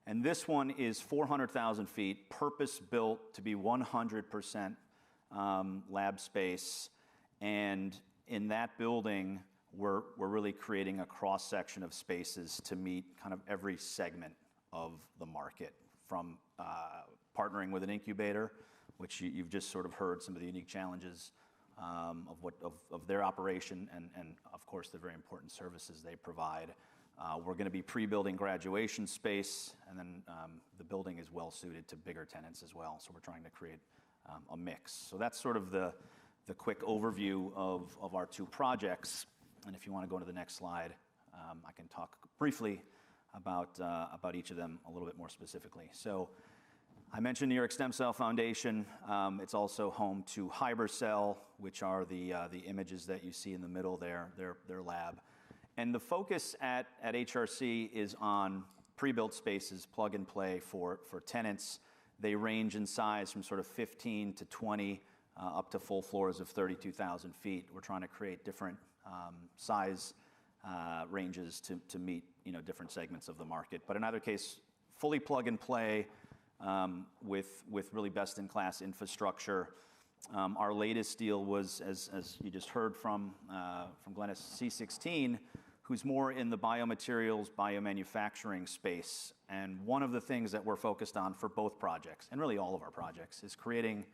And this one is 400,000 feet, purpose-built to be 100% lab space. And in that building, we're really creating a cross-section of spaces to meet kind of every segment of the market, from partnering with an incubator, which you've just sort of heard some of the unique challenges of their operation and of course, the very important services they provide. We're going to be pre-building graduation space, and then the building is well-suited to bigger tenants as well, so we're trying to create a mix. So that's sort of the quick overview of our two projects, and if you want to go to the next slide, I can talk briefly about each of them a little bit more specifically. So I mentioned New York Stem Cell Foundation. It's also home to HyberCell, which are the images that you see in the middle there, their lab. And the focus at HRC is on pre-built spaces, plug and play for tenants. They range in size from sort of 15 to 20 up to full floors of 32,000 feet. We're trying to create different size ranges to meet different segments of the market. But in either case, fully plug and play with really best-in-class infrastructure. Our latest deal was, as you just heard from Glennis, C16, who's more in the biomaterials, biomanufacturing space. And one of the things that we're focused on for both projects, and really all of our projects, is creating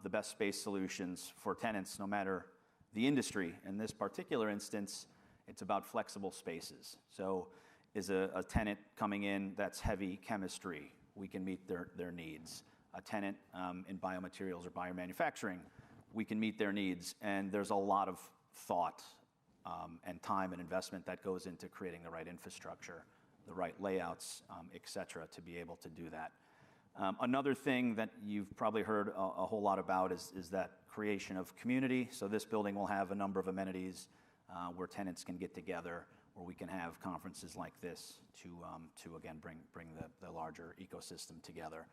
the best space solutions for tenants, no matter the industry. In this particular instance, it's about flexible spaces. So is a tenant coming in that's heavy chemistry, we can meet their needs. A tenant in biomaterials or biomanufacturing, we can meet their needs. And there's a lot of thought and time and investment that goes into creating the right infrastructure, the right layouts, et cetera, to be able to do that. Another thing that you've probably heard a whole lot about is that creation of community. So this building will have a number of amenities where tenants can get together, where we can have conferences like this to again, bring the larger ecosystem together.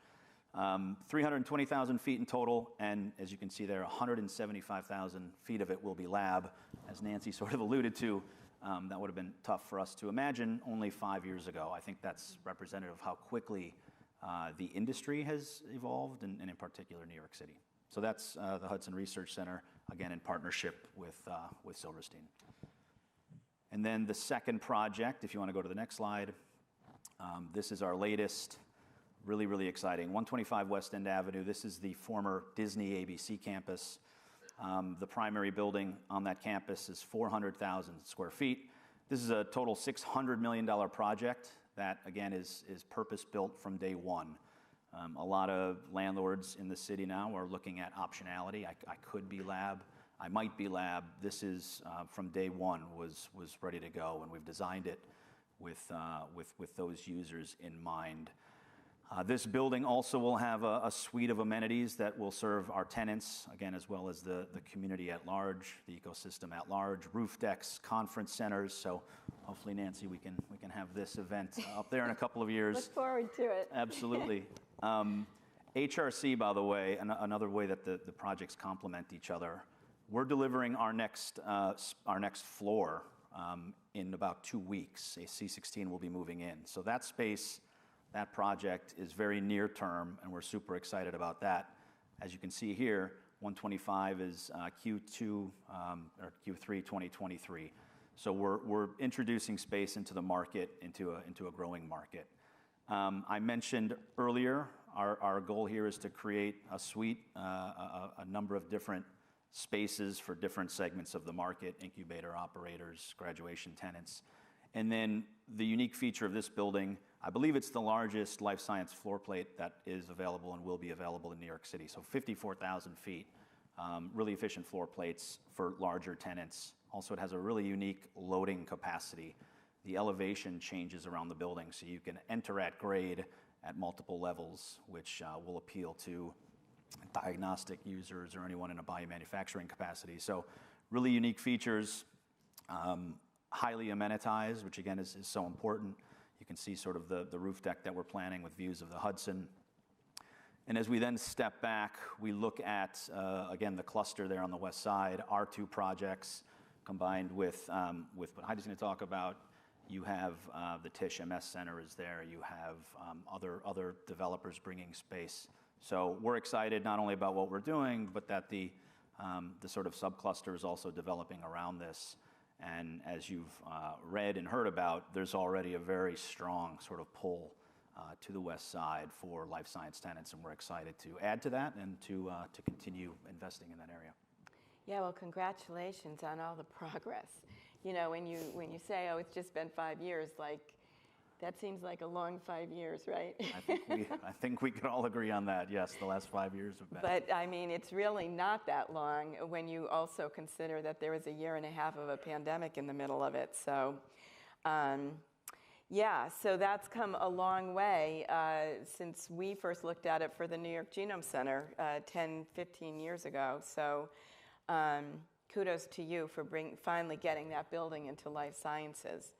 320,000 feet in total, and as you can see there, 175,000 feet of it will be lab. As Nancy sort of alluded to, that would have been tough for us to imagine only 5 years ago. I think that's representative of how quickly the industry has evolved, and in particular, New York City. So that's the Hudson Research Center, again, in partnership with Silverstein. And then the second project, if you want to go to the next slide, this is our latest, really, really exciting. 125 West End Avenue. This is the former Disney ABC campus. The primary building on that campus is 400,000 square feet. This is a total $600 million project that, again, is purpose-built from day one. A lot of landlords in the city now are looking at optionality. I could be lab. I might be lab. This is, from day one, was ready to go, and we've designed it with those users in mind. This building also will have a suite of amenities that will serve our tenants, again, as well as the community at large, the ecosystem at large, roof decks, conference centers. So hopefully, Nancy, we can have this event up there in a couple of years. Look forward to it. Absolutely. HRC, by the way, another way that the projects complement each other. We're delivering our next floor in about 2 weeks. A C16 will be moving in. So that space, that project is very near term, and we're super excited about that. As you can see here, 125 is Q2 or Q3 2023. So we're introducing space into the market, into a growing market. I mentioned earlier, our goal here is to create a suite, a number of different spaces for different segments of the market, incubator operators, graduation tenants. And then the unique feature of this building, I believe it's the largest life science floor plate that is available and will be available in New York City. So 54,000 feet, really efficient floor plates for larger tenants. Also, it has a really unique loading capacity. The elevation changes around the building, so you can enter at grade at multiple levels, which will appeal to diagnostic users or anyone in a biomanufacturing capacity. So really unique features, highly amenitized, which again is so important. You can see sort of the roof deck that we're planning with views of the Hudson. And as we then step back, we look at, again, the cluster there on the west side, our two projects combined with what Heidi's going to talk about. You have the Tisch MS Center is there. You have other developers bringing space. So we're excited not only about what we're doing, but that the sort of subcluster is also developing around this. And as you've read and heard about, there's already a very strong sort of pull to the west side for life science tenants, and we're excited to add to that and to continue investing in that area. Yeah, well, congratulations on all the progress. You know, when you say, oh, it's just been 5 years, like, that seems like a long 5 years, right? I think we could all agree on that. Yes, the last 5 years have been. But I mean, it's really not that long when you also consider that there was a year and a half of a pandemic in the middle of it. So, yeah, so that's come a long way since we first looked at it for the New York Genome Center 10, 15 years ago. So kudos to you for finally getting that building into life sciences.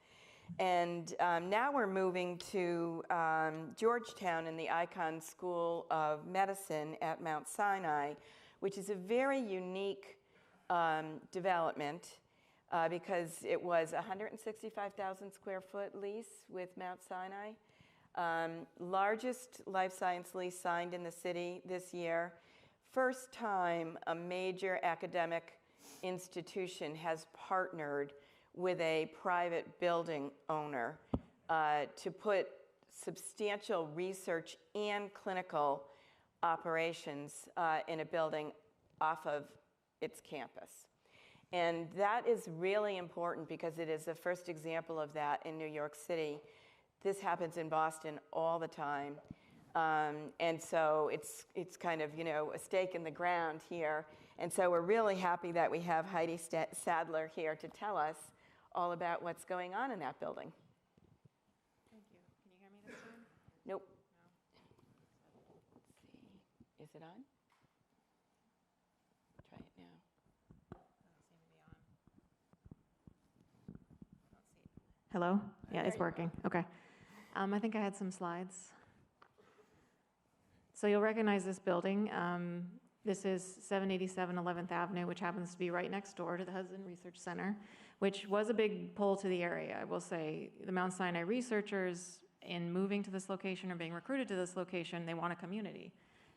And now we're moving to Georgetown in the Icahn School of Medicine at Mount Sinai, which is a very unique development because it was a 165,000 square foot lease with Mount Sinai. Largest life science lease signed in the city this year. First time a major academic institution has partnered with a private building owner to put substantial research and clinical operations in a building off of its campus. And that is really important because it is the first example of that in New York City. This happens in Boston all the time. And so it's kind of, you know, a stake in the ground here. And so we're really happy that we have Heidi Sadler here to tell us all about what's going on in that building. Thank you. Can you hear me this time? Nope. No. Let's see. Is it on? Try it now. Doesn't seem to be on. Let's see. Hello? Yeah, it's working. Okay. I think I had some slides. So you'll recognize this building. This is 787 11th Avenue, which happens to be right next door to the Hudson Research Center, which was a big pull to the area. I will say the Mount Sinai researchers, in moving to this location or being recruited to this location, they want a community.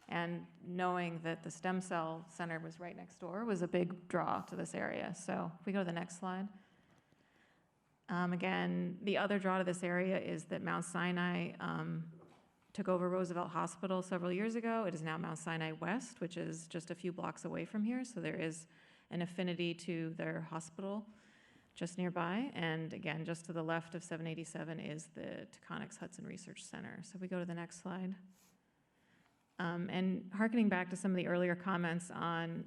And knowing that the stem cell center was right next door was a big draw to this area. So if we go to the next slide. Again, the other draw to this area is that Mount Sinai took over Roosevelt Hospital several years ago. It is now Mount Sinai West, which is just a few blocks away from here. So there is an affinity to their hospital just nearby. And again, just to the left of 787 is the Taconics Hudson Research Center. So if we go to the next slide. And hearkening back to some of the earlier comments on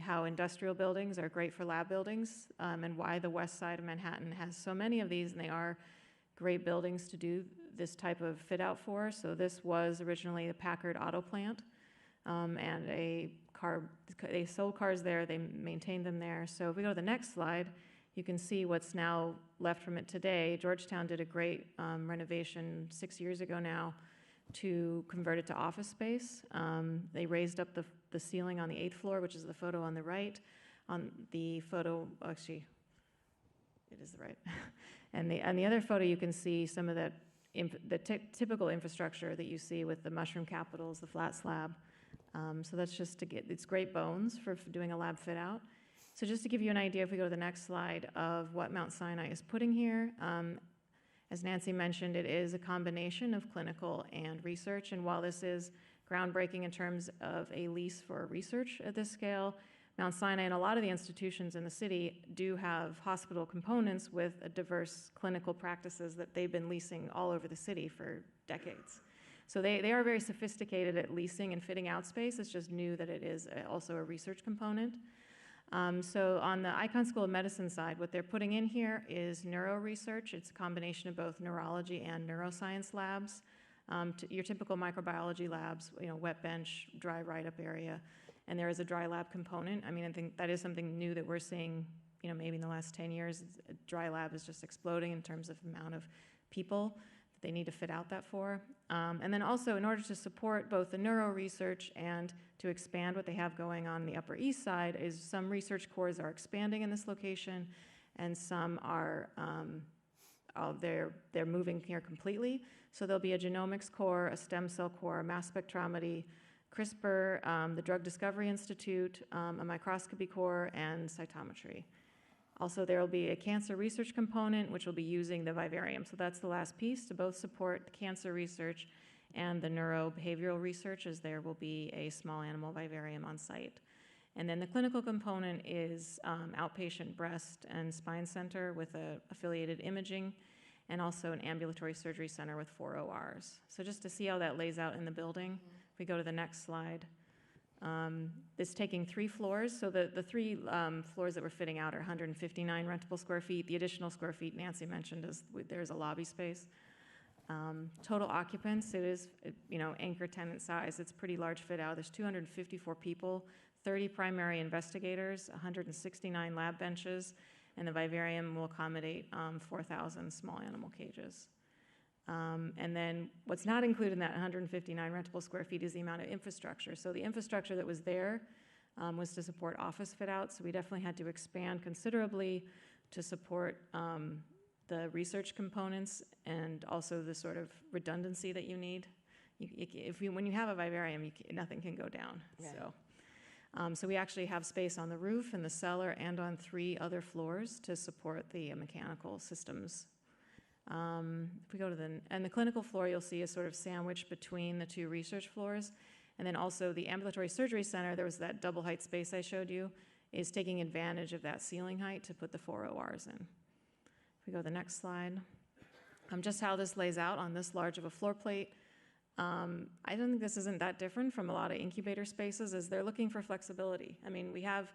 how industrial buildings are great for lab buildings and why the west side of Manhattan has so many of these, and they are great buildings to do this type of fit out for. So this was originally a Packard auto plant, and they sold cars there, they maintained them there. So if we go to the next slide, you can see what's now left from it today. Georgetown did a great renovation 6 years ago now to convert it to office space. They raised up the ceiling on the 8th floor, which is the photo on the right. On the photo, actually, it is the right. And the other photo, you can see some of that typical infrastructure that you see with the mushroom capitals, the flat slab. So that's just to get, it's great bones for doing a lab fit out. So just to give you an idea, if we go to the next slide, of what Mount Sinai is putting here, as Nancy mentioned, it is a combination of clinical and research. And while this is groundbreaking in terms of a lease for research at this scale, Mount Sinai and a lot of the institutions in the city do have hospital components with a diverse clinical practices that they've been leasing all over the city for decades. So they are very sophisticated at leasing and fitting out space. It's just new that it is also a research component. So on the Icahn School of Medicine side, what they're putting in here is neuro research. It's a combination of both neurology and neuroscience labs. Your typical microbiology labs, wet bench, dry write-up area, and there is a dry lab component. I mean, I think that is something new that we're seeing, maybe in the last 10 years. Dry lab is just exploding in terms of amount of people that they need to fit out that for. And then also, in order to support both the neuro research and to expand what they have going on the Upper East Side, is some research cores are expanding in this location, and some are they're moving here completely. So there'll be a genomics core, a stem cell core, mass spectrometry, CRISPR, the Drug Discovery Institute, a microscopy core, and cytometry. Also, there will be a cancer research component, which will be using the vivarium. So that's the last piece to both support the cancer research and the neurobehavioral research, as there will be a small animal vivarium on site. And then the clinical component is outpatient breast and spine center with affiliated imaging, and also an ambulatory surgery center with 4 ORs. So just to see how that lays out in the building, if we go to the next slide. It's taking 3 floors. So the 3 floors that we're fitting out are 159 rentable square feet. The additional square feet Nancy mentioned is there's a lobby space. Total occupants, it is anchor tenant size. It's pretty large fit out. There's 254 people, 30 primary investigators, 169 lab benches, and the vivarium will accommodate 4,000 small animal cages. And then what's not included in that 159 rentable square feet is the amount of infrastructure. So the infrastructure that was there was to support office fit out. So we definitely had to expand considerably to support the research components and also the sort of redundancy that you need. When you have a vivarium, nothing can go down. Yeah. So we actually have space on the roof, in the cellar, and on 3 other floors to support the mechanical systems. If we go to the clinical floor, you'll see a sort of sandwich between the 2 research floors. And then also the ambulatory surgery center, there was that double height space I showed you, is taking advantage of that ceiling height to put the 4 ORs in. If we go to the next slide. Just how this lays out on this large of a floor plate. I don't think this isn't that different from a lot of incubator spaces, as they're looking for flexibility. I mean, we have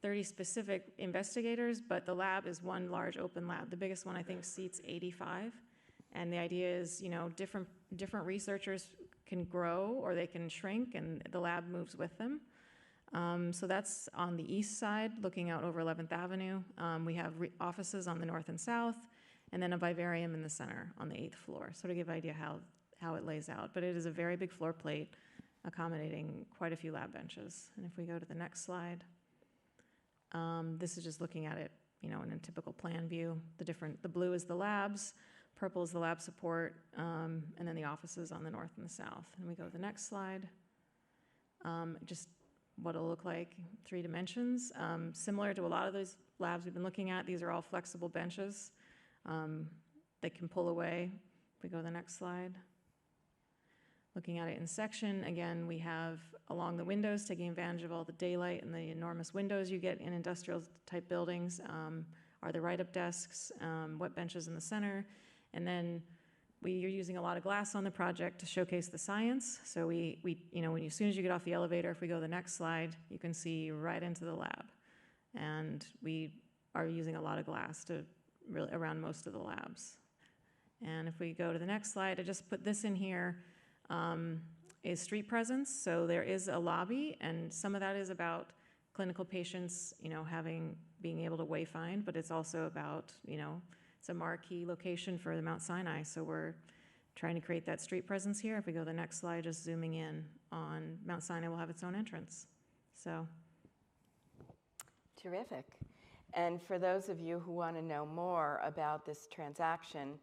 30 specific investigators, but the lab is one large open lab. The biggest one, I think, seats 85. And the idea is, different researchers can grow or they can shrink, and the lab moves with them. So that's on the east side, looking out over 11th Avenue. We have offices on the north and south, and then a vivarium in the center on the 8th floor. So to give an idea how it lays out. But it is a very big floor plate, accommodating quite a few lab benches. And if we go to the next slide. This is just looking at it, in a typical plan view. The blue is the labs, purple is the lab support, and then the offices on the north and the south. And we go to the next slide. Just what it'll look like, 3 dimensions. Similar to a lot of those labs we've been looking at, these are all flexible benches that can pull away. If we go to the next slide. Looking at it in section, again, we have along the windows, taking advantage of all the daylight and the enormous windows you get in industrial type buildings, are the write-up desks, wet benches in the center. And then we're using a lot of glass on the project to showcase the science. So as soon as you get off the elevator, if we go to the next slide, you can see right into the lab. And we are using a lot of glass around most of the labs. And if we go to the next slide, I just put this in here, is street presence. So there is a lobby, and some of that is about clinical patients, being able to wayfind, but it's also about, it's a marquee location for the Mount Sinai. So we're trying to create that street presence here. If we go to the next slide, just zooming in on Mount Sinai will have its own entrance. So. Terrific. And for those of you who want to know more about this transaction,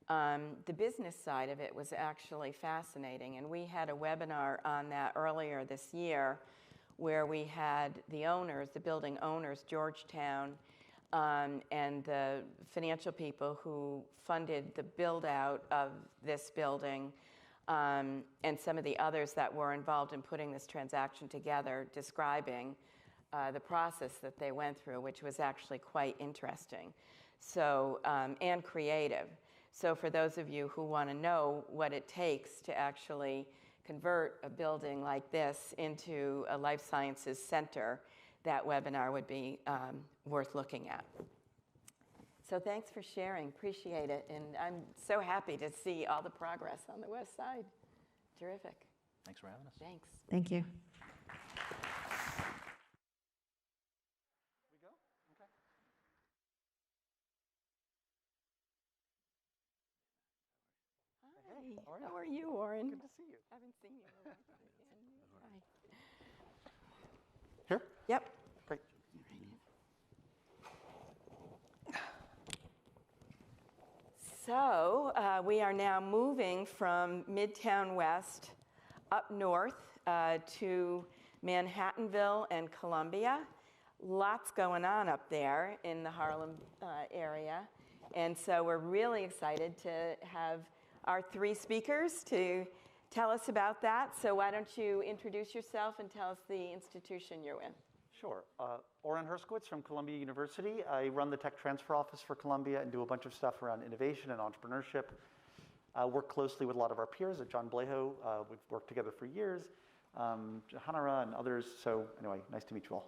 the business side of it was actually fascinating. And we had a webinar on that earlier this year where we had the owners, the building owners, Georgetown, and the financial people who funded the build out of this building, and some of the others that were involved in putting this transaction together, describing the process that they went through, which was actually quite interesting, so, and creative. So for those of you who want to know what it takes to actually convert a building like this into a life sciences center, that webinar would be worth looking at. So thanks for sharing, appreciate it, and I'm so happy to see all the progress on the west side. Terrific. Thanks for having us. Thanks. Thank you. Hi, how are you, Warren? Good to see you. I haven't seen you in a long time. Hi. Here? Yep. Great. So we are now moving from Midtown West up north to Manhattanville and Columbia. Lots going on up there in the Harlem area. And so we're really excited to have our three speakers to tell us about that. So why don't you introduce yourself and tell us the institution you're with. Sure. Oren Herskowitz from Columbia University. I run the tech transfer office for Columbia and do a bunch of stuff around innovation and entrepreneurship. Work closely with a lot of our peers at John Blejo. We've worked together for years. Hanara and others. So anyway, nice to meet you all.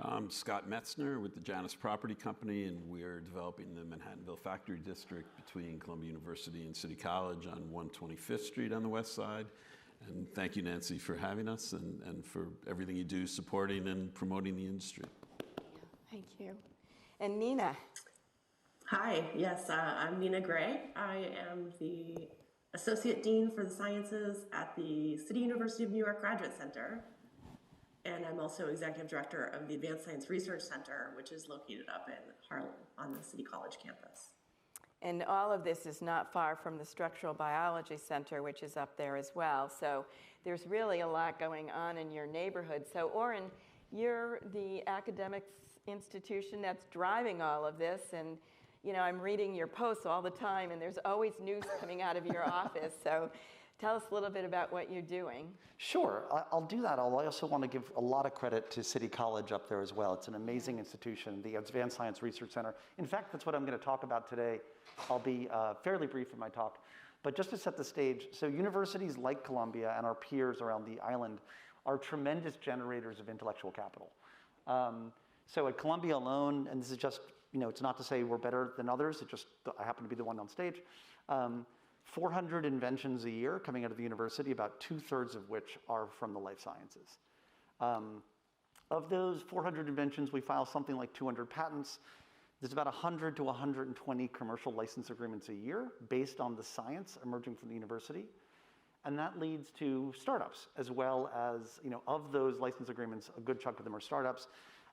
I'm Scott Metzner with the Janus Property Company, and we're developing the Manhattanville Factory District between Columbia University and City College on 125th Street on the west side. And thank you, Nancy, for having us and for everything you do supporting and promoting the industry. Thank you. And Nina. Hi, yes, I'm Nina Gray. I am the Associate Dean for the Sciences at the City University of New York Graduate Center. And I'm also Executive Director of the Advanced Science Research Center, which is located up in Harlem on the City College campus. And all of this is not far from the Structural Biology Center, which is up there as well. So there's really a lot going on in your neighborhood. So Oren, you're the academics institution that's driving all of this. And I'm reading your posts all the time, and there's always news coming out of your office. So tell us a little bit about what you're doing. Sure, I'll do that. I also want to give a lot of credit to City College up there as well. It's an amazing institution, the Advanced Science Research Center. In fact, that's what I'm going to talk about today. I'll be fairly brief in my talk. But just to set the stage, so universities like Columbia and our peers around the island are tremendous generators of intellectual capital. So at Columbia alone, and this is just, it's not to say we're better than others, it just, I happen to be the one on stage. 400 inventions a year coming out of the university, about 2/3 of which are from the life sciences. Of those 400 inventions, we file something like 200 patents. There's about 100 to 120 commercial license agreements a year based on the science emerging from the university. And that leads to startups, as well as, of those license agreements, a good chunk of them are startups.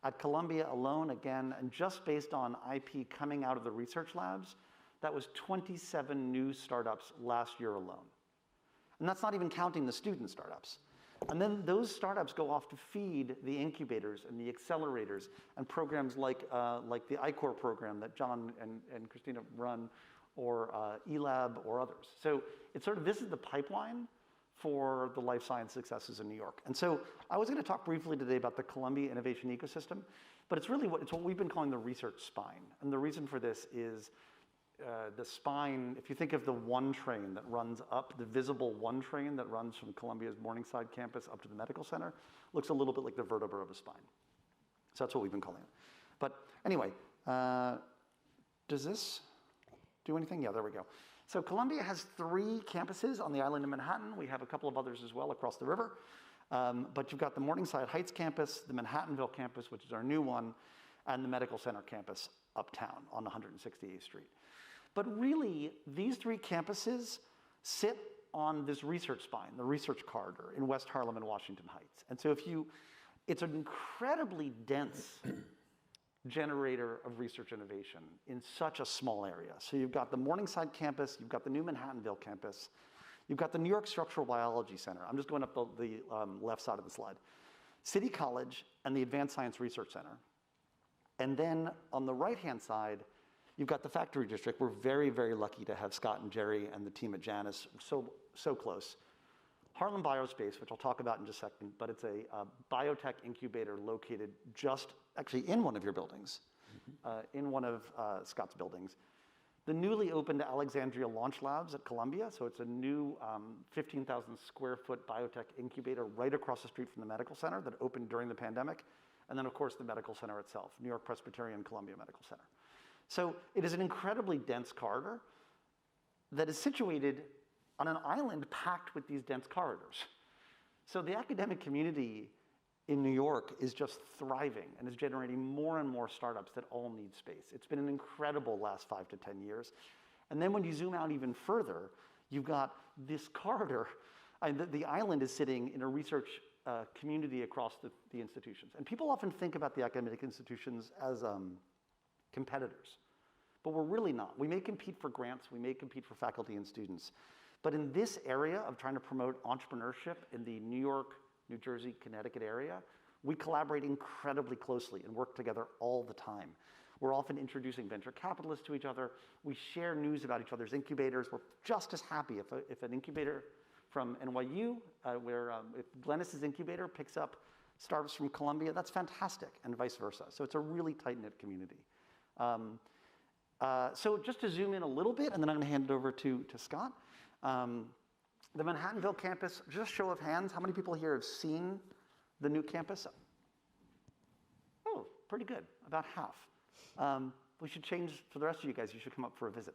At Columbia alone, again, and just based on IP coming out of the research labs, that was 27 new startups last year alone. And that's not even counting the student startups. And then those startups go off to feed the incubators and the accelerators and programs like the I-Corps program that John and Christina run, or eLab or others. So it's this is the pipeline for the life science successes in New York. And so I was going to talk briefly today about the Columbia innovation ecosystem, but it's really what we've been calling the research spine. And the reason for this is the spine, if you think of the one train that runs up, the visible one train that runs from Columbia's Morningside campus up to the medical center, looks a little bit like the vertebra of a spine. So that's what we've been calling it. But anyway, does this? do anything? Yeah, there we go. So Columbia has 3 campuses on the island of Manhattan. We have a couple of others as well across the river. But you've got the Morningside Heights campus, the Manhattanville campus, which is our new one, and the Medical Center campus uptown on 168th Street. But really, these 3 campuses sit on this research spine, the research corridor in West Harlem and Washington Heights. And so it's an incredibly dense generator of research innovation in such a small area. So you've got the Morningside campus, you've got the new Manhattanville campus, you've got the New York Structural Biology Center. I'm just going up the left side of the slide. City College and the Advanced Science Research Center. And then on the right-hand side, you've got the Factory District. We're very, very lucky to have Scott and Jerry and the team at Janus so close. Harlem Biospace, which I'll talk about in just a second, but it's a biotech incubator located actually in one of your buildings, in one of Scott's buildings. The newly opened Alexandria Launch Labs at Columbia, so it's a new 15,000 square foot biotech incubator right across the street from the Medical Center that opened during the pandemic. And then, of course, the Medical Center itself, New York Presbyterian Columbia Medical Center. So it is an incredibly dense corridor that is situated on an island packed with these dense corridors. So the academic community in New York is just thriving and is generating more and more startups that all need space. It's been an incredible last 5 to 10 years. And then when you zoom out even further, you've got this corridor. The island is sitting in a research community across the institutions. And people often think about the academic institutions as competitors, but we're really not. We may compete for grants, we may compete for faculty and students, but in this area of trying to promote entrepreneurship in the New York, New Jersey, Connecticut area, we collaborate incredibly closely and work together all the time. We're often introducing venture capitalists to each other. We share news about each other's incubators. We're just as happy if an incubator from NYU, if Glennis's incubator picks up startups from Columbia, that's fantastic, and vice versa. So it's a really tight-knit community. So just to zoom in a little bit, and then I'm going to hand it over to Scott. The Manhattanville campus, just show of hands, how many people here have seen the new campus? Oh, pretty good, about half. We should change, for the rest of you guys, you should come up for a visit.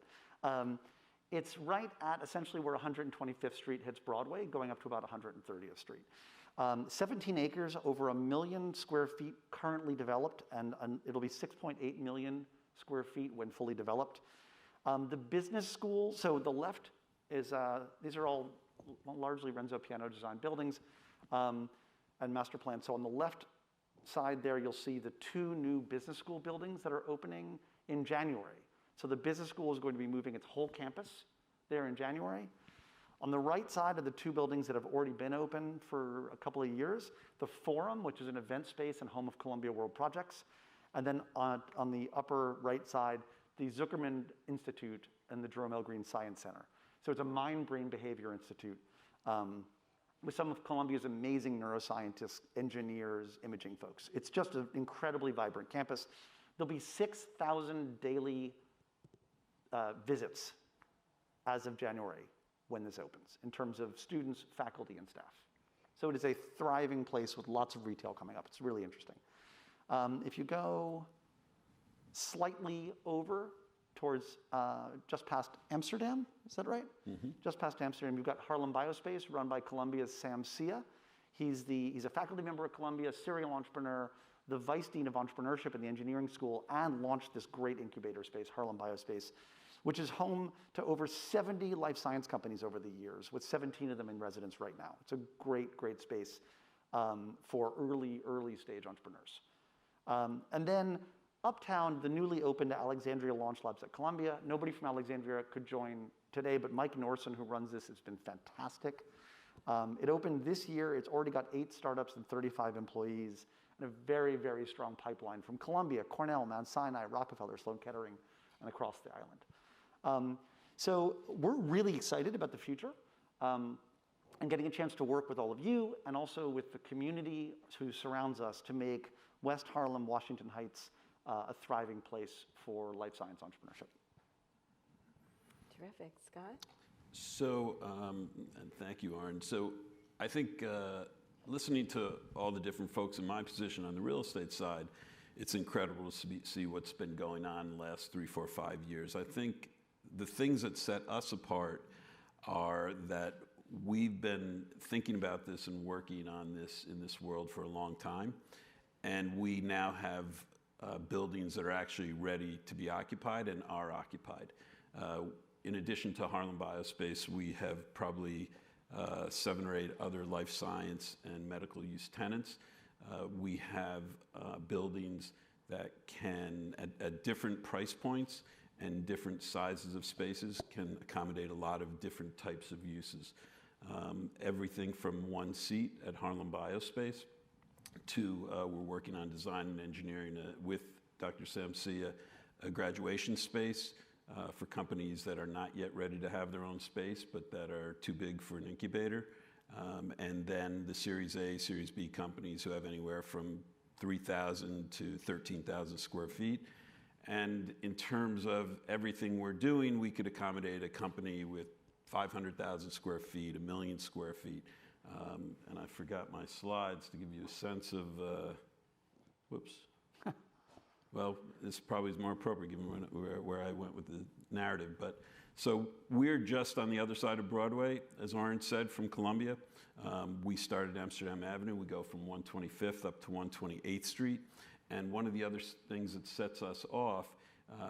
It's right at essentially where 125th Street hits Broadway, going up to about 130th Street. 17 acres, over 1 million square feet currently developed, and it'll be 6.8 million square feet when fully developed. The business school, so the left is, these are all largely Renzo Piano designed buildings and master plan. So on the left side there, you'll see the 2 new business school buildings that are opening in January. So the business school is going to be moving its whole campus there in January. On the right side are the 2 buildings that have already been open for a couple of years. The Forum, which is an event space and home of Columbia World Projects. And then on the upper right side, the Zuckerman Institute and the Jerome L. Green Science Center. So it's a mind-brain behavior institute with some of Columbia's amazing neuroscientists, engineers, imaging folks. It's just an incredibly vibrant campus. There'll be 6,000 daily visits as of January when this opens, in terms of students, faculty, and staff. So it is a thriving place with lots of retail coming up. It's really interesting. If you go slightly over towards just past Amsterdam, is that right? Mm-hmm. Just past Amsterdam, you've got Harlem Biospace, run by Columbia's Sam Sia. He's a faculty member at Columbia, serial entrepreneur, the vice dean of entrepreneurship in the engineering school, and launched this great incubator space, Harlem Biospace, which is home to over 70 life science companies over the years, with 17 of them in residence right now. It's a great, great space for early stage entrepreneurs. And then uptown, the newly opened Alexandria Launch Labs at Columbia. Nobody from Alexandria could join today, but Mike Norson, who runs this, has been fantastic. It opened this year. It's already got 8 startups and 35 employees, and a very, very strong pipeline from Columbia, Cornell, Mount Sinai, Rockefeller, Sloan Kettering, and across the island. So we're really excited about the future and getting a chance to work with all of you and also with the community who surrounds us to make West Harlem, Washington Heights, a thriving place for life science entrepreneurship. Terrific. Scott? So, and thank you, Arn. So I think listening to all the different folks in my position on the real estate side, it's incredible to see what's been going on in the last 3, 4, 5 years. I think the things that set us apart are that we've been thinking about this and working on this in this world for a long time. And we now have buildings that are actually ready to be occupied and are occupied. In addition to Harlem Biospace, we have probably 7 or 8 other life science and medical use tenants. We have buildings that can, at different price points and different sizes of spaces, can accommodate a lot of different types of uses. Everything from 1 seat at Harlem Biospace to we're working on design and engineering with Dr. Samsia, a graduation space for companies that are not yet ready to have their own space, but that are too big for an incubator. And then the Series A, Series B companies who have anywhere from 3,000 to 13,000 square feet. And in terms of everything we're doing, we could accommodate a company with 500,000 square feet, 1 million square feet. And I forgot my slides to give you a sense of, whoops. Well, this probably is more appropriate given where I went with the narrative. But so we're just on the other side of Broadway, as Orange said, from Columbia. We started Amsterdam Avenue. We go from 125th up to 128th Street. And one of the other things that sets us off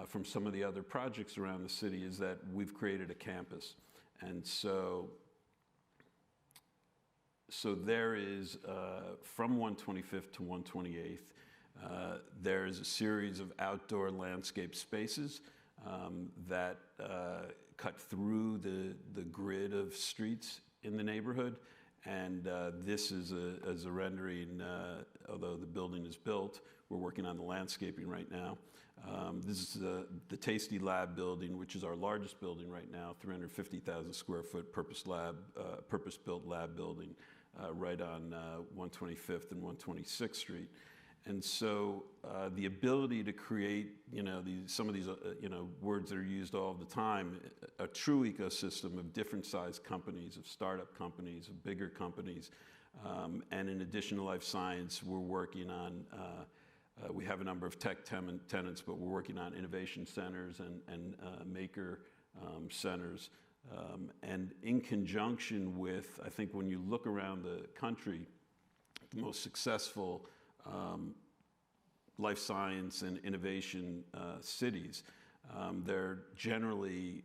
from some of the other projects around the city is that we've created a campus. And so there is, from 125th to 128th, there is a series of outdoor landscape spaces that cut through the grid of streets in the neighborhood. And this is a rendering, although the building is built. We're working on the landscaping right now. This is the Tasty Lab building, which is our largest building right now, 350,000 square foot purpose-built lab building right on 125th and 126th Street. And so the ability to create, some of these, words that are used all the time, a true ecosystem of different sized companies, of startup companies, of bigger companies. And in addition to life science, we're working on, we have a number of tech tenants, but we're working on innovation centers and maker centers. And in conjunction with, I think when you look around the country, the most successful life science and innovation cities, they're generally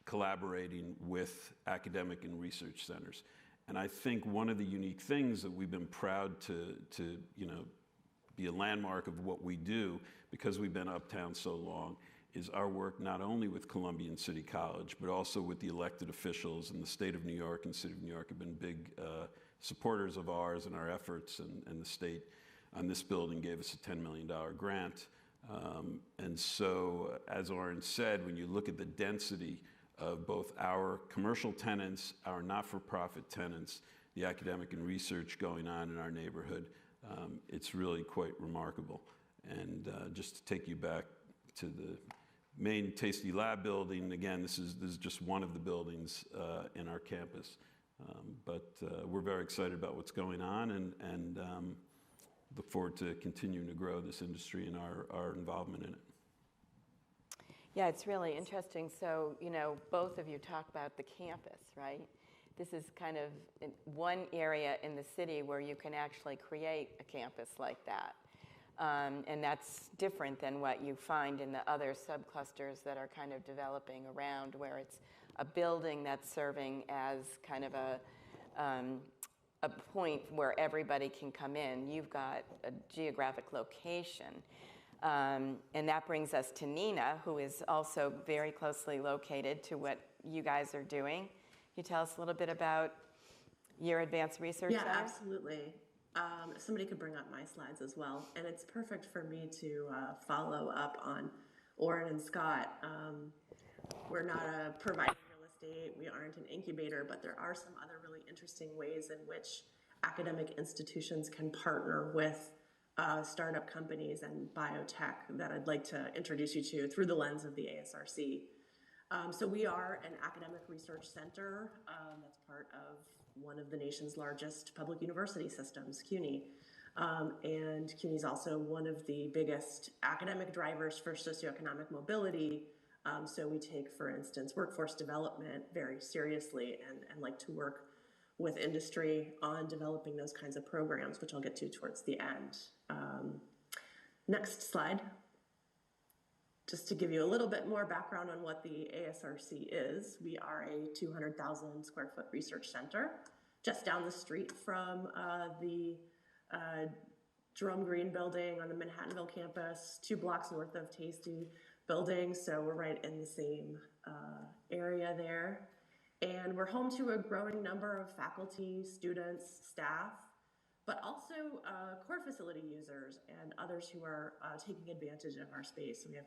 collaborating with academic and research centers. And I think one of the unique things that we've been proud to be a landmark of what we do, because we've been uptown so long, is our work not only with Columbia and City College, but also with the elected officials in the state of New York and City of New York have been big supporters of ours and our efforts, and the state on this building gave us a $10 million grant. And so, as Oren said, when you look at the density of both our commercial tenants, our not-for-profit tenants, the academic and research going on in our neighborhood, it's really quite remarkable. And just to take you back to the main Tasty Lab building, again, this is just one of the buildings in our campus. But we're very excited about what's going on and look forward to continuing to grow this industry and our involvement in it. Yeah, it's really interesting. So, both of you talk about the campus, right? This is kind of one area in the city where you can actually create a campus like that. And that's different than what you find in the other subclusters that are kind of developing around, where it's a building that's serving as kind of a point where everybody can come in. You've got a geographic location. And that brings us to Nina, who is also very closely located to what you guys are doing. Can you tell us a little bit about your advanced research center? Yeah, absolutely. If somebody could bring up my slides as well. And it's perfect for me to follow up on Oren and Scott. We're not a provider of real estate. We aren't an incubator, but there are some other really interesting ways in which academic institutions can partner with startup companies and biotech that I'd like to introduce you to through the lens of the ASRC. So we are an academic research center that's part of one of the nation's largest public university systems, CUNY. And CUNY is also one of the biggest academic drivers for socioeconomic mobility So we take, for instance, workforce development very seriously and like to work with industry on developing those kinds of programs, which I'll get to towards the end. Next slide. Just to give you a little bit more background on what the ASRC is, we are a 200,000 square foot research center just down the street from the Jerome Green building on the Manhattanville campus, 2 blocks north of Tasty building, so we're right in the same area there. And we're home to a growing number of faculty, students, staff, but also core facility users and others who are taking advantage of our space. So we have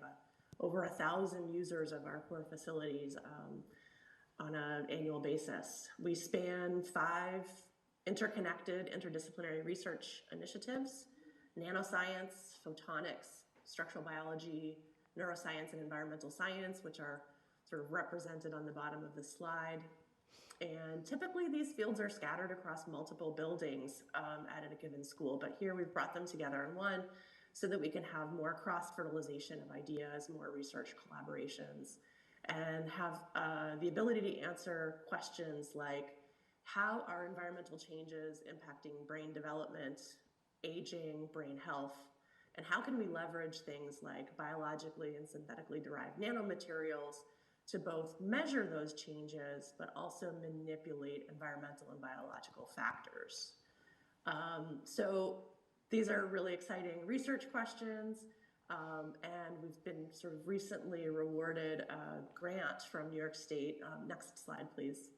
over 1,000 users of our core facilities on an annual basis. We span 5 interconnected interdisciplinary research initiatives: nanoscience, photonics, structural biology, neuroscience, and environmental science, which are sort of represented on the bottom of the slide. And typically these fields are scattered across multiple buildings at a given school, but here we've brought them together in one so that we can have more cross-fertilization of ideas, more research collaborations, and have the ability to answer questions like, how are environmental changes impacting brain development, aging, brain health, and how can we leverage things like biologically and synthetically derived nanomaterials to both measure those changes, but also manipulate environmental and biological factors. So these are really exciting research questions, and we've been sort of recently awarded a grant from New York State, next slide please,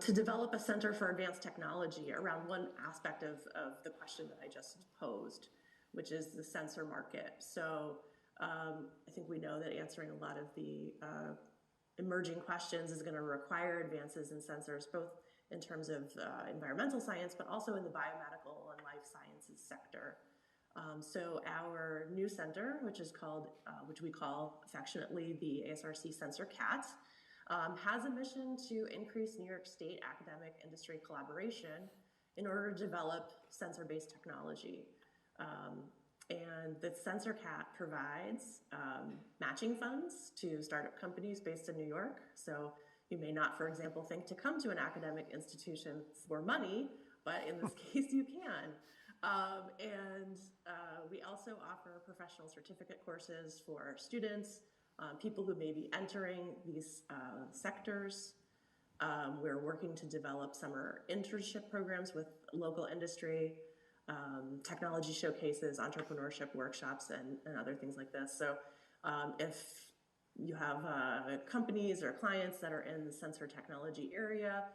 to develop a center for advanced technology around one aspect of the question that I just posed, which is the sensor market. So I think we know that answering a lot of the emerging questions is going to require advances in sensors, both in terms of environmental science, but also in the biomedical and life sciences sector. So our new center, which we call affectionately the ASRC Sensor CAT, has a mission to increase New York State academic industry collaboration in order to develop sensor-based technology. And the Sensor CAT provides matching funds to startup companies based in New York. So you may not, for example, think to come to an academic institution for money, but in this case you can. And we also offer professional certificate courses for students, people who may be entering these sectors. We're working to develop summer internship programs with local industry, technology showcases, entrepreneurship workshops, and other things like this. So if you have companies or clients that are in the sensor technology area,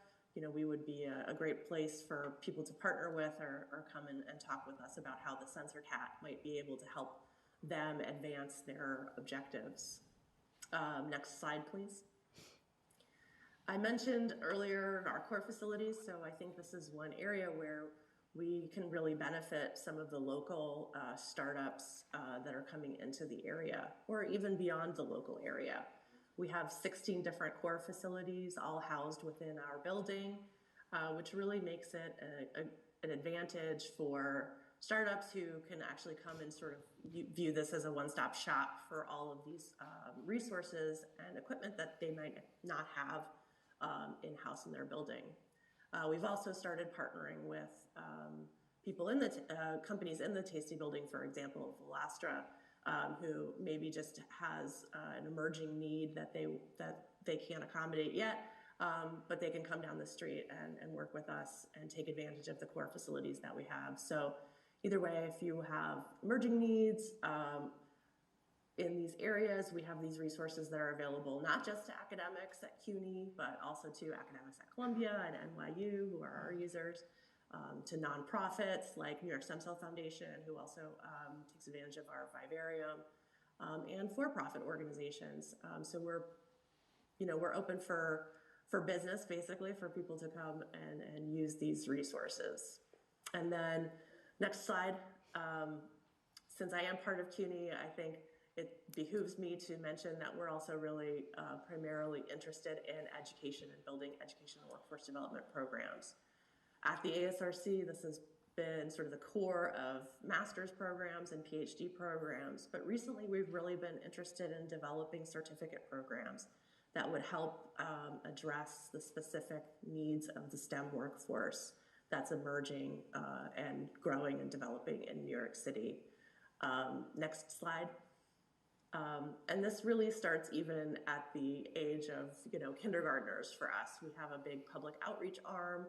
we would be a great place for people to partner with or come and talk with us about how the Sensor CAT might be able to help them advance their objectives. Next slide, please. I mentioned earlier our core facilities, so I think this is one area where we can really benefit some of the local startups that are coming into the area, or even beyond the local area. We have 16 different core facilities all housed within our building, which really makes it an advantage for startups who can actually come and sort of view this as a one-stop shop for all of these resources and equipment that they might not have in-house in their building. We've also started partnering with people in the companies in the Tasty building, for example, Velastra, who maybe just has an emerging need that they can't accommodate yet, but they can come down the street and work with us and take advantage of the core facilities that we have. So either way, if you have emerging needs in these areas, we have these resources that are available not just to academics at CUNY, but also to academics at Columbia and NYU, who are our users, to nonprofits like New York Stem Cell Foundation, who also takes advantage of our vivarium, and for-profit organizations. So we're open for business, basically, for people to come and use these resources. And then next slide. Since I am part of CUNY, I think it behooves me to mention that we're also really primarily interested in education and building education and workforce development programs. At the ASRC, this is been sort of the core of master's programs and PhD programs, but recently we've really been interested in developing certificate programs that would help address the specific needs of the STEM workforce that's emerging and growing and developing in New York City. Next slide. And this really starts even at the age of, kindergartners for us. We have a big public outreach arm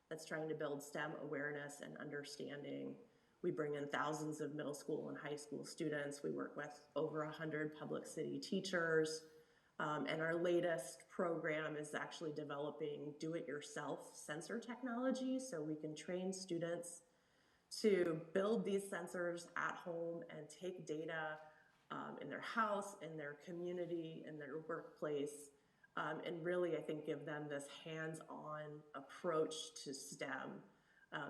that's trying to build STEM awareness and understanding. We bring in thousands of middle school and high school students. We work with over 100 public city teachers. And our latest program is actually developing do-it-yourself sensor technology so we can train students to build these sensors at home and take data in their house, in their community, in their workplace, and really, I think, give them this hands-on approach to STEM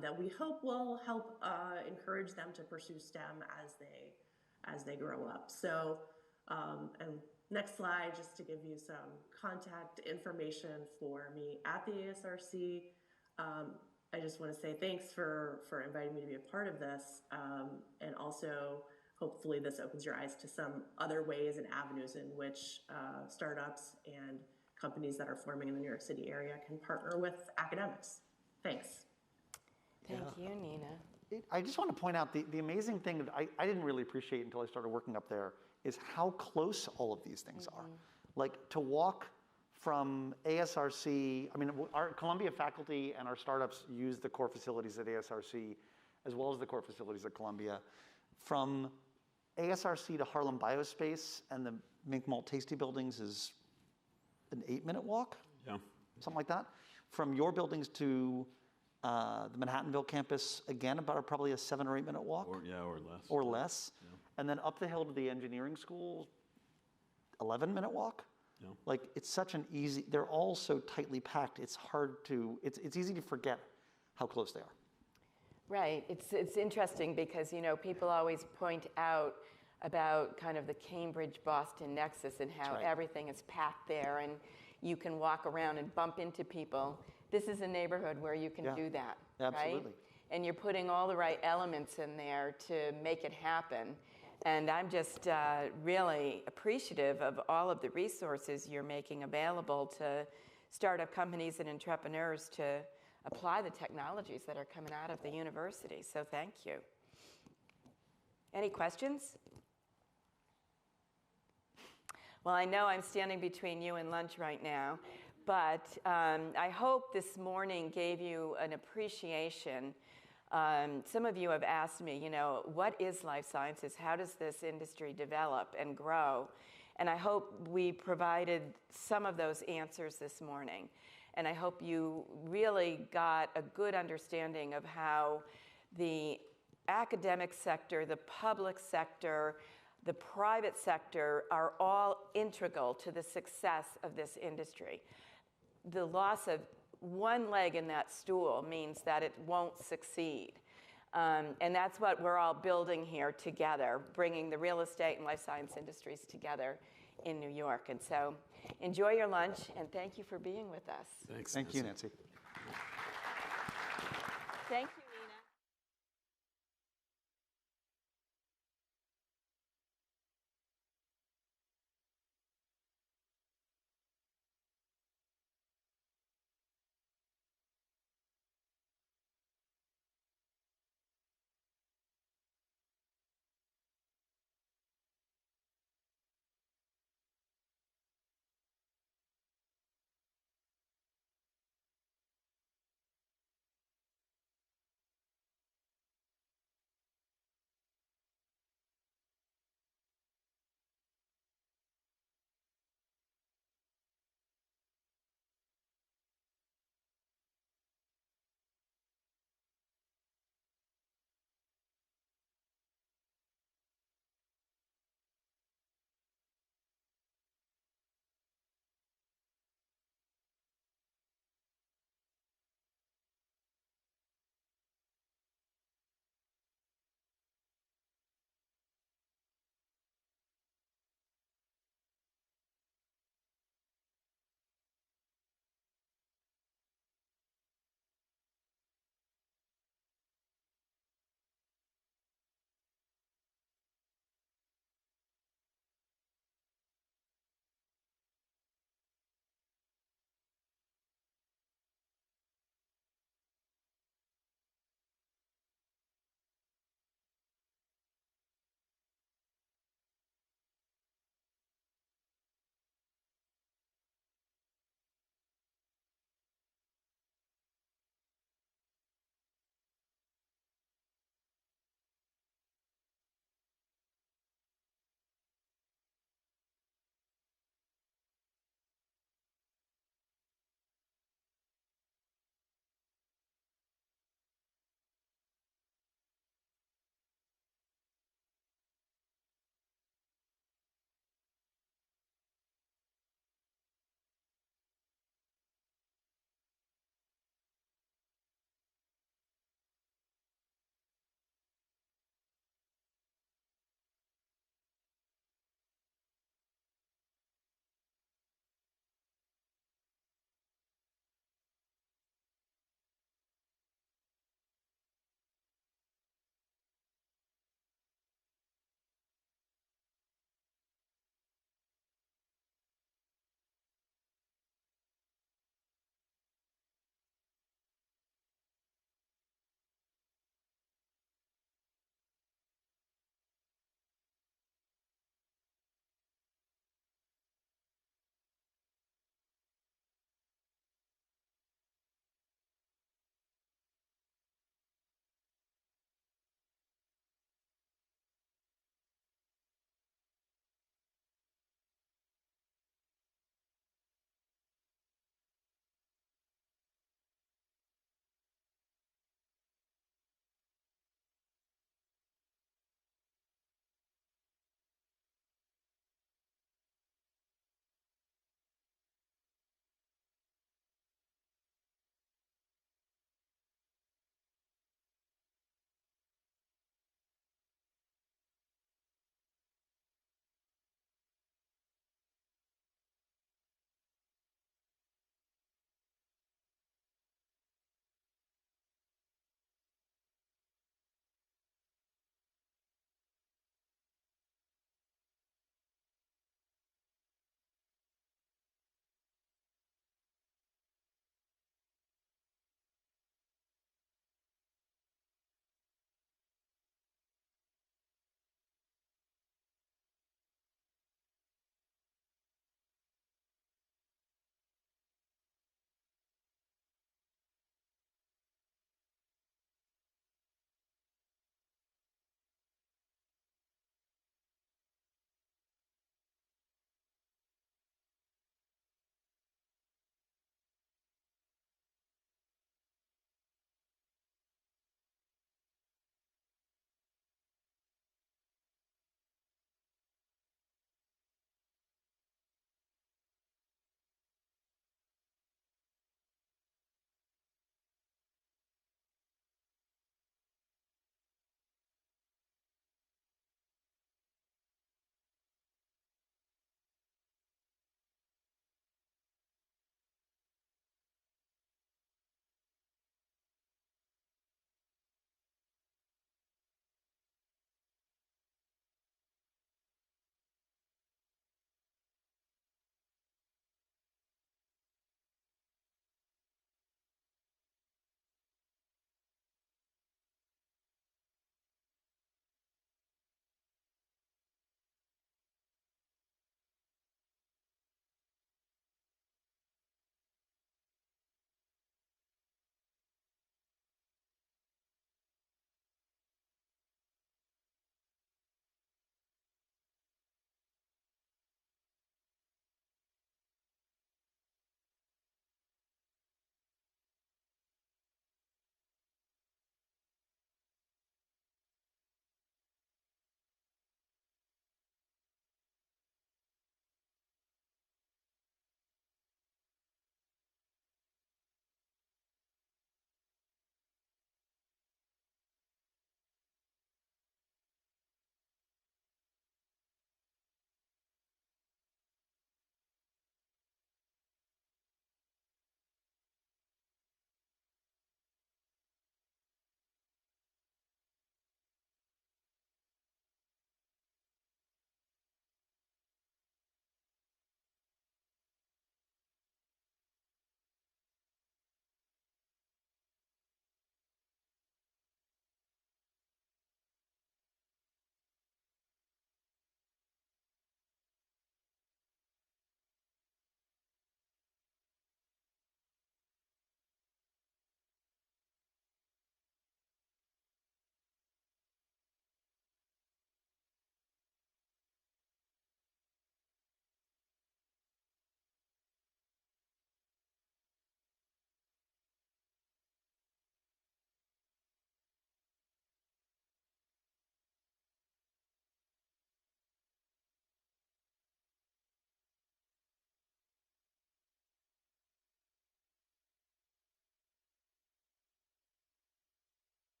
that we hope will help encourage them to pursue STEM as they grow up. So, and next slide, just to give you some contact information for me at the ASRC. I just want to say thanks for inviting me to be a part of this, and also hopefully this opens your eyes to some other ways and avenues in which startups and companies that are forming in the New York City area can partner with academics. Thanks. Thank you, Nina. I just want to point out the amazing thing that I didn't really appreciate until I started working up there is how close all of these things are. Like to walk from ASRC, I mean, our Columbia faculty and our startups use the core facilities at ASRC as well as the core facilities at Columbia. From ASRC to Harlem Biospace and the Mink Malt Tasty buildings is an 8-minute walk? Yeah. Something like that. From your buildings to the Manhattanville campus, again, about probably a 7 or 8-minute walk? Or less. Or less. Yeah. And then up the hill to the engineering school, 11-minute walk? Yeah. Like, it's such an easy, they're all so tightly packed, it's hard to, it's easy to forget how close they are. Right. It's interesting because, people always point out about kind of the Cambridge-Boston nexus and how everything is packed there and you can walk around and bump into people. This is a neighborhood where you can do that, absolutely. Right? And you're putting all the right elements in there to make it happen. And I'm just really appreciative of all of the resources you're making available to startup companies and entrepreneurs to apply the technologies that are coming out of the university. So thank you. Any questions? Well, I know I'm standing between you and lunch right now, but I hope this morning gave you an appreciation. Some of you have asked me, what is life sciences? How does this industry develop and grow? And I hope we provided some of those answers this morning. And I hope you really got a good understanding of how the academic sector, the public sector, the private sector are all integral to the success of this industry. The loss of one leg in that stool means that it won't succeed. And that's what we're all building here together, bringing the real estate and life science industries together in New York. And so enjoy your lunch, and thank you for being with us. Thanks. Thank you, Nancy. Thank you.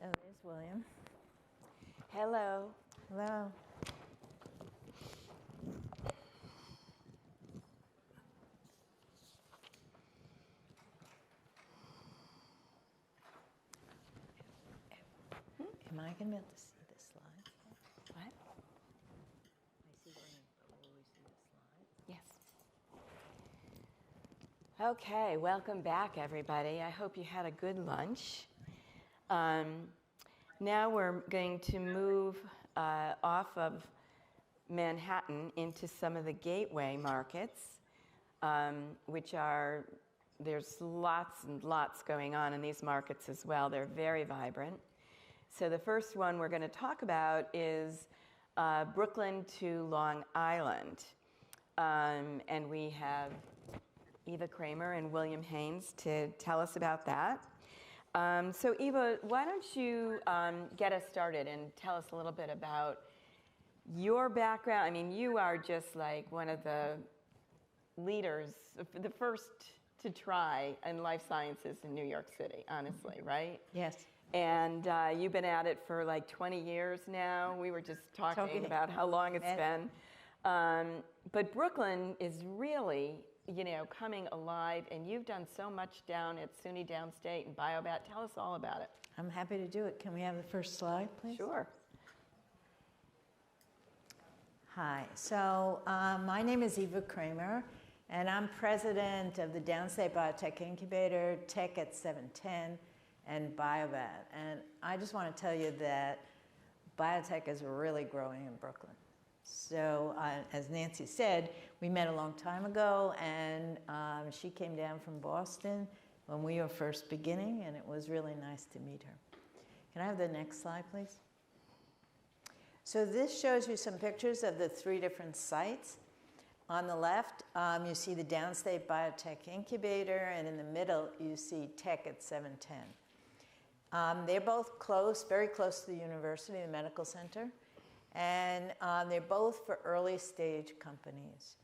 Oh, there's William. Hello. Hello. Am I going to be able to see the slides? What? I see William, but will we see the slides? Yes. Okay, welcome back, everybody. I hope you had a good lunch. Now we're going to move off of Manhattan into some of the gateway markets, which are, there's lots and lots going on in these markets as well. They're very vibrant. So the first one we're going to talk about is Brooklyn to Long Island. And we have Eva Kramer and William Haynes to tell us about that. So Eva, why don't you get us started and tell us a little bit about your background. I mean, you are just like one of the leaders, the first to try in life sciences in New York City, honestly, right? Yes. And you've been at it for like 20 years now. We were just talking about how long it's been. But Brooklyn is really, you know, coming alive, and you've done so much down at SUNY Downstate and Biobat. Tell us all about it. I'm happy to do it. Can we have the first slide, please? Sure. Hi. So my name is Eva Kramer, and I'm president of the Downstate Biotech Incubator, Tech at 710, and Biobat. And I just want to tell you that biotech is really growing in Brooklyn. So as Nancy said, we met a long time ago, and she came down from Boston when we were first beginning, and it was really nice to meet her. Can I have the next slide, please? So this shows you some pictures of the 3 different sites. On the left, you see the Downstate Biotech Incubator, and in the middle, you see Tech at 710. They're both close, very close to the university, the medical center, and they're both for early stage companies.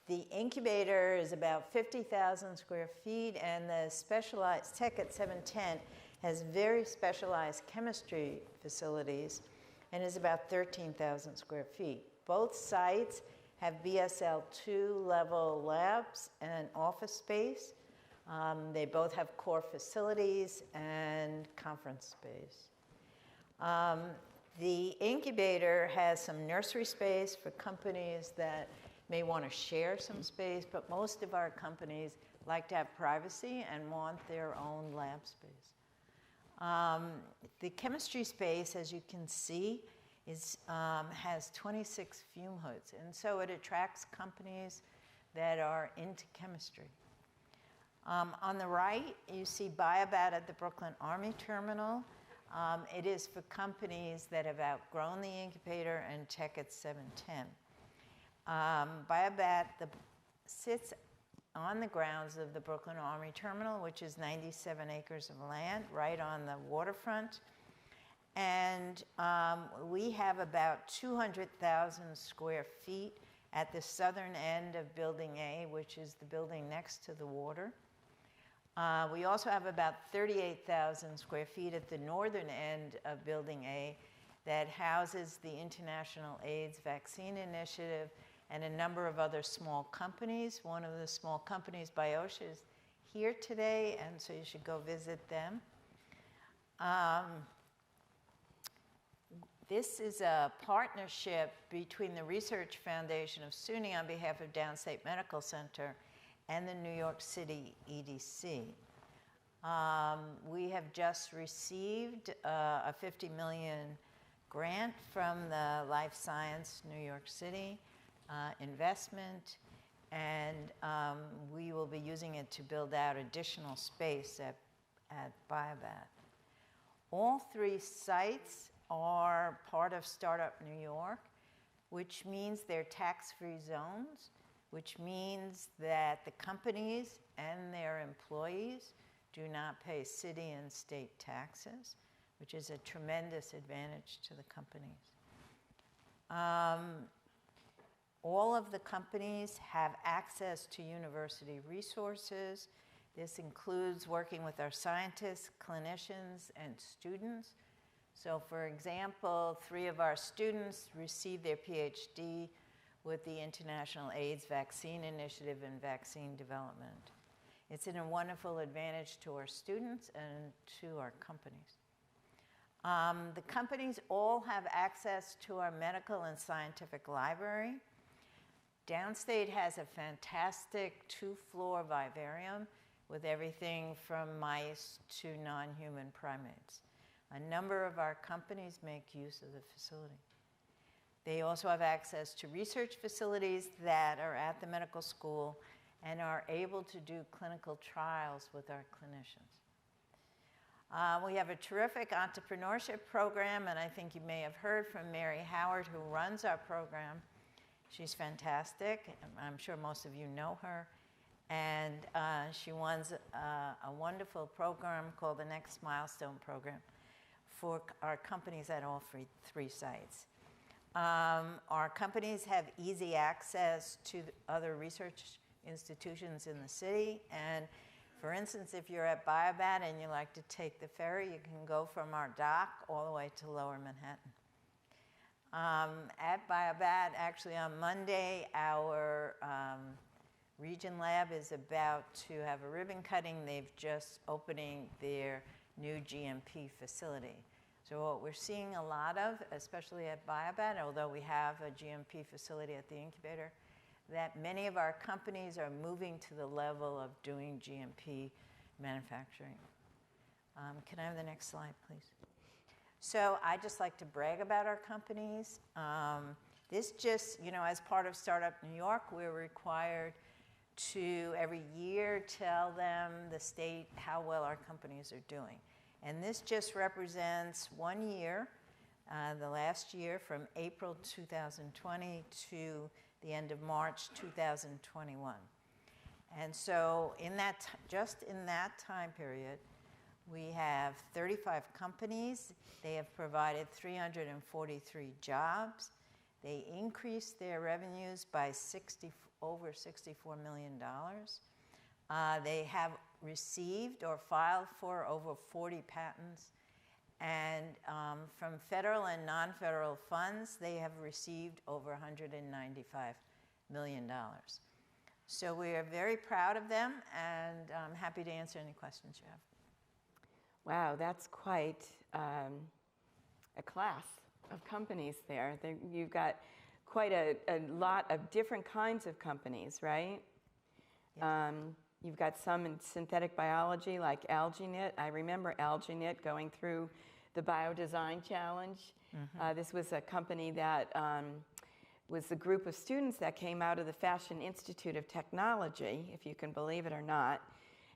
The incubator is about 50,000 square feet, and the specialized Tech at 710 has very specialized chemistry facilities and is about 13,000 square feet. Both sites have BSL 2 level labs and office space. They both have core facilities and conference space. The incubator has some nursery space for companies that may want to share some space, but most of our companies like to have privacy and want their own lab space. The chemistry space, as you can see, has 26 fume hoods, and so it attracts companies that are into chemistry. On the right, you see Biobat at the Brooklyn Army Terminal. It is for companies that have outgrown the incubator, and Tech at 710. Biobat sits on the grounds of the Brooklyn Army Terminal, which is 97 acres of land right on the waterfront. And we have about 200,000 square feet at the southern end of Building A, which is the building next to the water. We also have about 38,000 square feet at the northern end of Building A that houses the International AIDS Vaccine Initiative and a number of other small companies. One of the small companies, Biosha, is here today, and so you should go visit them. This is a partnership between the Research Foundation of SUNY on behalf of Downstate Medical Center and the New York City EDC. We have just received a $50 million grant from the Life Science New York City investment, and we will be using it to build out additional space at Biobat. All 3 sites are part of Startup New York, which means they're tax-free zones, which means that the companies and their employees do not pay city and state taxes, which is a tremendous advantage to the companies. All of the companies have access to university resources. This includes working with our scientists, clinicians, and students. So for example, 3 of our students received their PhD with the International AIDS Vaccine Initiative in vaccine development. It's a wonderful advantage to our students and to our companies. The companies all have access to our medical and scientific library. Downstate has a fantastic 2-floor vivarium with everything from mice to non-human primates. A number of our companies make use of the facility. They also have access to research facilities that are at the medical school and are able to do clinical trials with our clinicians. We have a terrific entrepreneurship program, and I think you may have heard from Mary Howard, who runs our program. She's fantastic. I'm sure most of you know her. And she runs a wonderful program called the Next Milestone Program for our companies at all 3 sites. Our companies have easy access to other research institutions in the city. And for instance, if you're at Biobat and you like to take the ferry, you can go from our dock all the way to Lower Manhattan. At Biobat, actually on Monday, our Region Lab is about to have a ribbon cutting. They've just opening their new GMP facility. So what we're seeing a lot of, especially at Biobat, although we have a GMP facility at the incubator, that many of our companies are moving to the level of doing GMP manufacturing. Can I have the next slide, please? So I just like to brag about our companies. This just, as part of Startup New York, we're required to every year tell them, the state, how well our companies are doing. And this just represents 1 year, the last year from April 2020 to the end of March 2021. And so just in that time period, we have 35 companies. They have provided 343 jobs. They increased their revenues by over $64 million. They have received or filed for over 40 patents. And from federal and non-federal funds, they have received over $195 million. So we are very proud of them, and I'm happy to answer any questions you have. Wow, that's quite a class of companies there. You've got quite a lot of different kinds of companies, right? Yes. You've got some in synthetic biology like AlgaeKnit. I remember AlgaeKnit going through the Biodesign Challenge. Mm-hmm. This was a company that was a group of students that came out of the Fashion Institute of Technology, if you can believe it or not.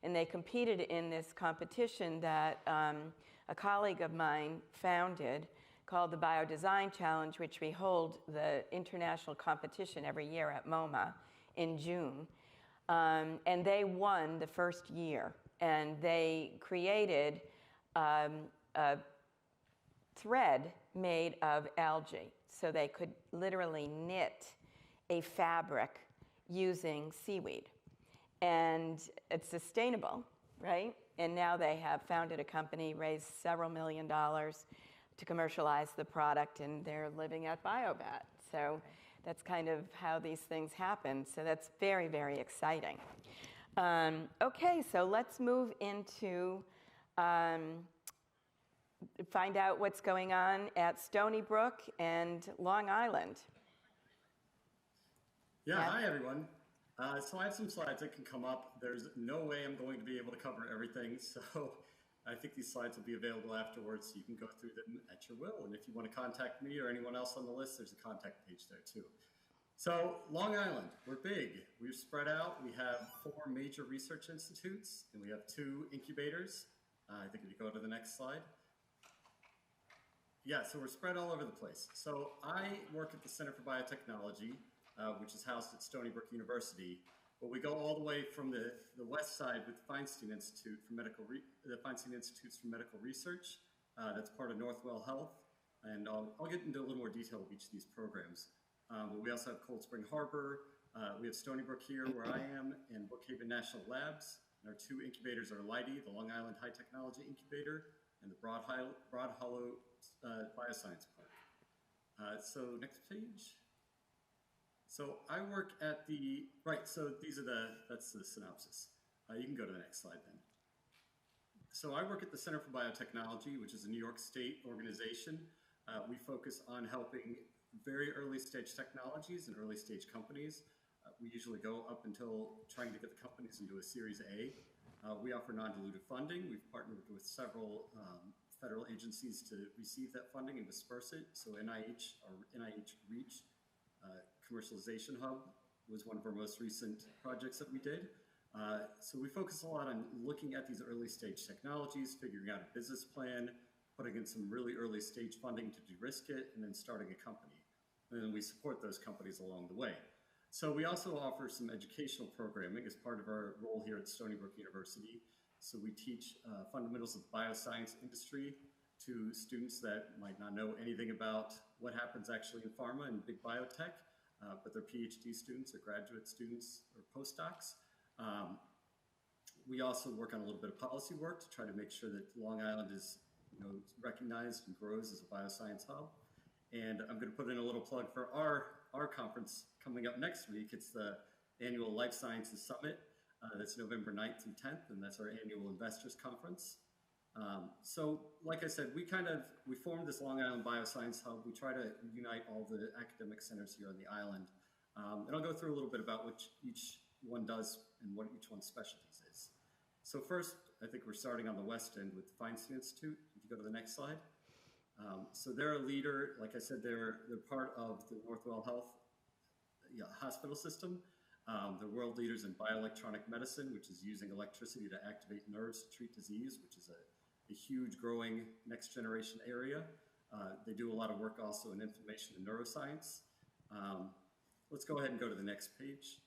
And they competed in this competition that a colleague of mine founded called the Biodesign Challenge, which we hold the international competition every year at MoMA in June. And they won the first year. And they created a thread made of algae. So they could literally knit a fabric using seaweed. And it's sustainable, right? And now they have founded a company, raised several $1 million to commercialize the product, and they're living at Biobat. So that's kind of how these things happen. So that's very, very exciting. Okay, so let's move into find out what's going on at Stony Brook and Long Island. Yeah, hi everyone. So I have some slides that can come up. There's no way I'm going to be able to cover everything, so I think these slides will be available afterwards, so you can go through them at your will. And if you want to contact me or anyone else on the list, there's a contact page there too. So Long Island, we're big. We're spread out. We have 4 major research institutes, and we have 2 incubators. I think if you go to the next slide. Yeah, so we're spread all over the place. So I work at the Center for Biotechnology, which is housed at Stony Brook University. But we go all the way from the west side with the Feinstein Institute for Medical Research. That's part of Northwell Health. And I'll get into a little more detail of each of these programs. But we also have Cold Spring Harbor. We have Stony Brook here, where I am, and Brookhaven National Labs. And our two incubators are LIDE, the Long Island High Technology Incubator, and the Broad Hollow Bioscience Park. So next page. So I work at the, right, so that's the synopsis. You can go to the next slide then. So I work at the Center for Biotechnology, which is a New York State organization. We focus on helping very early stage technologies and early stage companies. We usually go up until trying to get the companies into a Series A. We offer non-dilutive funding. We've partnered with several federal agencies to receive that funding and disperse it. So NIH, or NIH REACH, Commercialization Hub, was one of our most recent projects that we did. So we focus a lot on looking at these early stage technologies, figuring out a business plan, putting in some really early stage funding to de-risk it, and then starting a company. And then we support those companies along the way. So we also offer some educational programming as part of our role here at Stony Brook University. So we teach fundamentals of bioscience industry to students that might not know anything about what happens actually in pharma and big biotech, but they're PhD students or graduate students or postdocs. We also work on a little bit of policy work to try to make sure that Long Island is recognized and grows as a bioscience hub. And I'm going to put in a little plug for our conference coming up next week. It's the annual Life Sciences Summit. That's November 9th and 10th, and that's our annual investors conference. So like I said, we formed this Long Island Bioscience Hub. We try to unite all the academic centers here on the island. And I'll go through a little bit about what each one does and what each one's specialties is. So first, I think we're starting on the west end with the Feinstein Institute. If you go to the next slide. So they're a leader, like I said, they're part of the Northwell Health hospital system. They're world leaders in bioelectronic medicine, which is using electricity to activate nerves to treat disease, which is a huge growing next generation area. They do a lot of work also in inflammation and neuroscience. Let's go ahead and go to the next page.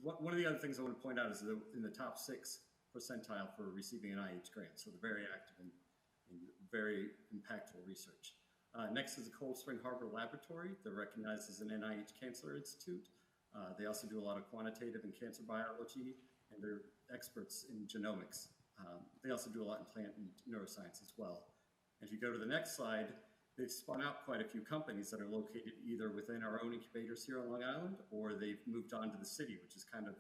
One of the other things I want to point out is they're in the top 6 percentile for receiving an NIH grant, so they're very active in very impactful research. Next is the Cold Spring Harbor Laboratory. They're recognized as an NIH Cancer Institute. They also do a lot of quantitative and cancer biology, and they're experts in genomics. They also do a lot in plant and neuroscience as well. And if you go to the next slide, they've spun out quite a few companies that are located either within our own incubators here on Long Island, or they've moved on to the city, which is kind of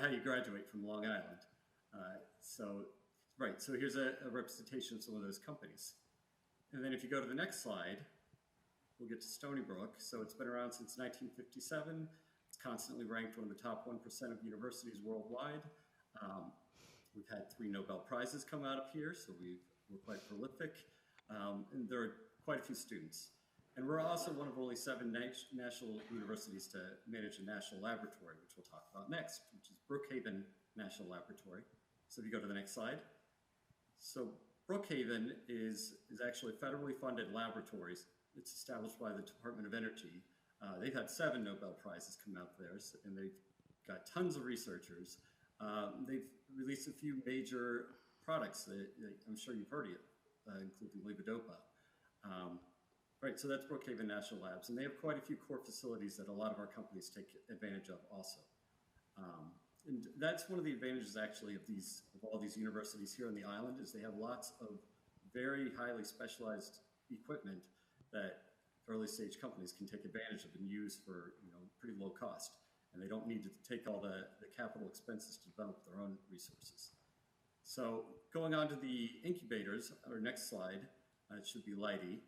how you graduate from Long Island. So here's a representation of some of those companies. And then if you go to the next slide, we'll get to Stony Brook. So it's been around since 1957. It's constantly ranked one of the top 1% of universities worldwide. We've had 3 Nobel Prizes come out of here, so we're quite prolific. And there are quite a few students. And we're also one of only 7 national universities to manage a national laboratory, which we'll talk about next, which is Brookhaven National Laboratory. So if you go to the next slide. So Brookhaven is actually federally funded laboratories. It's established by the Department of Energy. They've had 7 Nobel Prizes come out there, and they've got tons of researchers. They've released a few major products that I'm sure you've heard of, including levodopa. Right, so that's Brookhaven National Labs, and they have quite a few core facilities that a lot of our companies take advantage of also. And that's one of the advantages actually of all these universities here on the island, is they have lots of very highly specialized equipment that early stage companies can take advantage of and use for pretty low cost. And they don't need to take all the capital expenses to develop their own resources. So going on to the incubators, our next slide, it should be LIDE,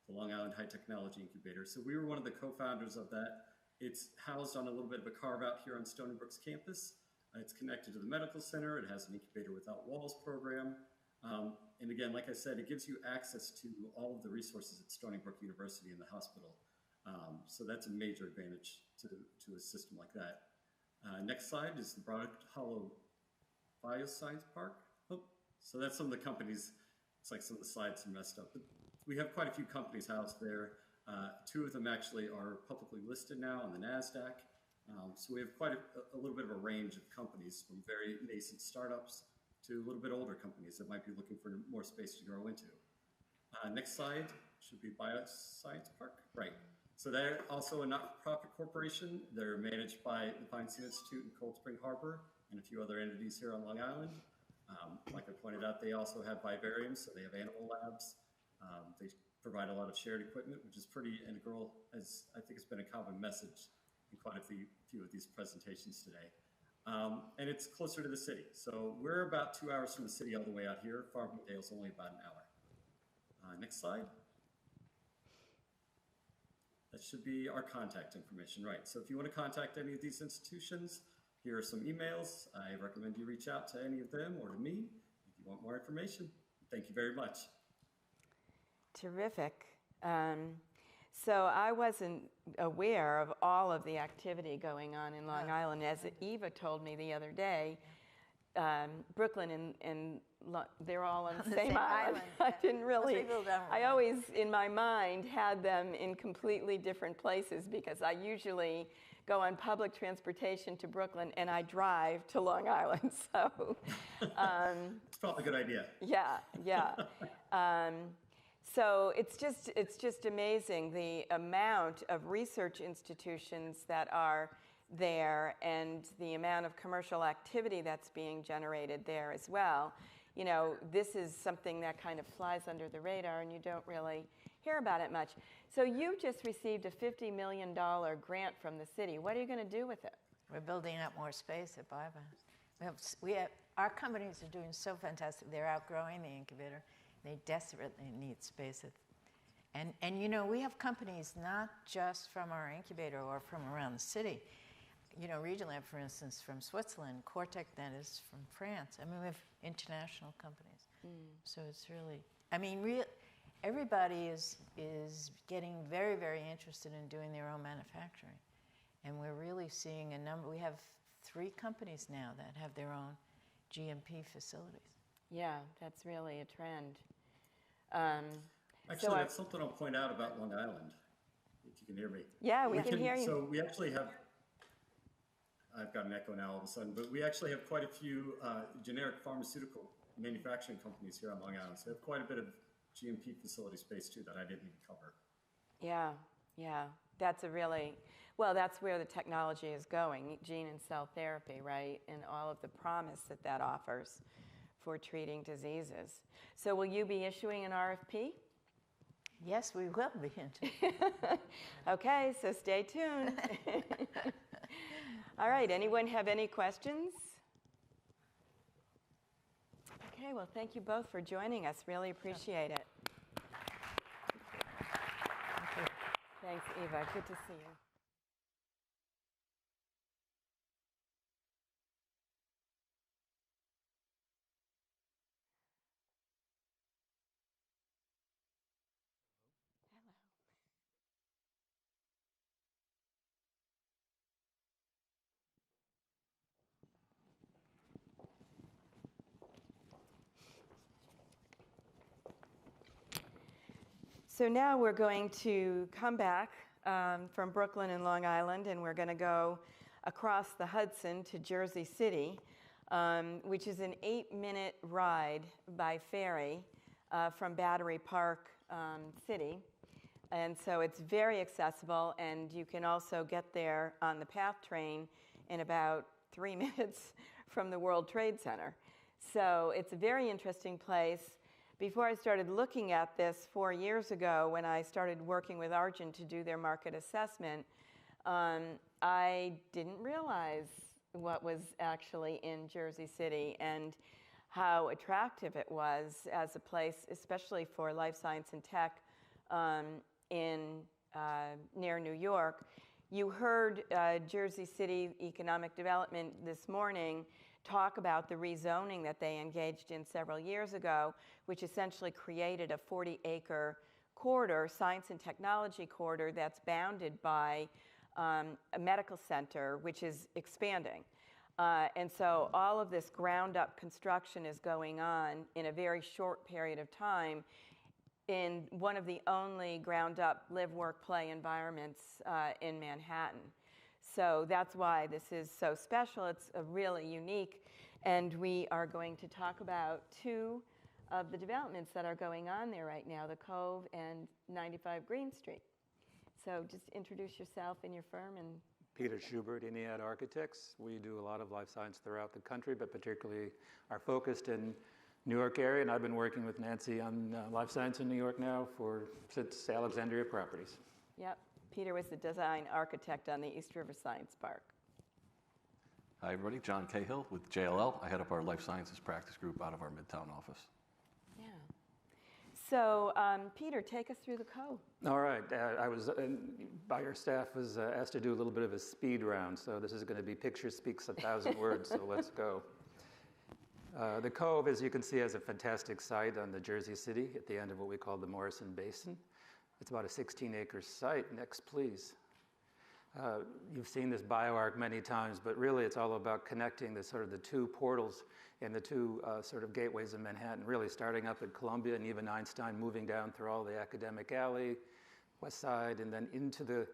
the Long Island High Technology Incubator. So we were one of the co-founders of that. It's housed on a little bit of a carve out here on Stony Brook's campus. It's connected to the medical center. It has an Incubator Without Walls program. And again, like I said, it gives you access to all of the resources at Stony Brook University and the hospital. So that's a major advantage to a system like that. Next slide is the Broad Hollow Bioscience Park. Oh, so that's some of the companies. It's like some of the slides are messed up. But we have quite a few companies housed there. 2 of them actually are publicly listed now on the NASDAQ. So we have quite a little bit of a range of companies, from very nascent startups to a little bit older companies that might be looking for more space to grow into. Next slide should be Bioscience Park. Right. So they're also a not-for-profit corporation. They're managed by the Feinstein Institute in Cold Spring Harbor. and a few other entities here on Long Island. Like I pointed out, they also have vivariums, so they have animal labs. They provide a lot of shared equipment, which is pretty integral, as I think it's been a common message in quite a few of these presentations today. And it's closer to the city. So we're about 2 hours from the city all the way out here. Farmingdale's only about an hour. Next slide. That should be our contact information, right? So if you want to contact any of these institutions, here are some emails. I recommend you reach out to any of them or to me if you want more information. Thank you very much. Terrific. So I wasn't aware of all of the activity going on in Long Island. As Eva told me the other day, Brooklyn and they're all on the same island. I didn't really, I always, in my mind, had them in completely different places because I usually go on public transportation to Brooklyn and I drive to Long Island. So it's probably a good idea. Yeah, yeah. So it's just amazing the amount of research institutions that are there and the amount of commercial activity that's being generated there as well. You know, this is something that kind of flies under the radar and you don't really hear about it much. So you just received a $50 million grant from the city. What are you going to do with it? We're building up more space at BioVan. Our companies are doing so fantastic. They're outgrowing the incubator. They desperately need space. And you know, we have companies not just from our incubator or from around the city. You know, Regionlab, for instance, from Switzerland, Cortec, that is from France. I mean, we have international companies. So it's really, I mean, everybody is getting very, very interested in doing their own manufacturing. And we're really seeing a number, we have 3 companies now that have their own GMP facilities. Yeah, that's really a trend. Actually, that's something I'll point out about Long Island, if you can hear me. Yeah, we can hear you. So we actually have, I've got an echo now all of a sudden, but we actually have quite a few generic pharmaceutical manufacturing companies here on Long Island. So we have quite a bit of GMP facility space too that I didn't even cover. Yeah, yeah. That's a really, well, that's where the technology is going, gene and cell therapy, right? And all of the promise that that offers for treating diseases. So will you be issuing an RFP? Yes, we will be. Okay, so stay tuned. All right, anyone have any questions? Okay, well, thank you both for joining us. Really appreciate it. Thanks, Eva. Good to see you. So now we're going to come back from Brooklyn and Long Island, and we're going to go across the Hudson to Jersey City, which is an 8-minute ride by ferry from Battery Park City. And so it's very accessible, and you can also get there on the PATH train in about 3 minutes from the World Trade Center. So it's a very interesting place. Before I started looking at this 4 years ago, when I started working with Argent to do their market assessment, I didn't realize what was actually in Jersey City and how attractive it was as a place, especially for life science and tech near New York. You heard Jersey City Economic Development this morning talk about the rezoning that they engaged in several years ago, which essentially created a 40-acre corridor, science and technology corridor, that's bounded by a medical center, which is expanding. And so all of this ground-up construction is going on in a very short period of time in one of the only ground-up live, work, play environments in Manhattan. So that's why this is so special. It's really unique. And we are going to talk about 2 of the developments that are going on there right now, the Cove and 95 Green Street. So just introduce yourself and your firm and Peter Schubert, INEAD Architects. We do a lot of life science throughout the country, but particularly are focused in New York area, and I've been working with Nancy on life science in New York now since Alexandria Properties. Yep, Peter was the design architect on the East River Science Park. Hi, everybody. John Cahill with JLL. I head up our life sciences practice group out of our Midtown office. Yeah. So, Peter, take us through the code. All right. I was, by your staff, was asked to do a little bit of a speed round. So this is going to be picture speaks 1,000 words. So let's go. The Cove, as you can see, has a fantastic site on the Jersey City at the end of what we call the Morrison Basin. It's about a 16-acre site. Next, please. You've seen this bioarc many times, but really it's all about connecting the sort of the two portals and the two sort of gateways of Manhattan, really starting up at Columbia and even Einstein, moving down through all the Academic Alley, West Side, and then into the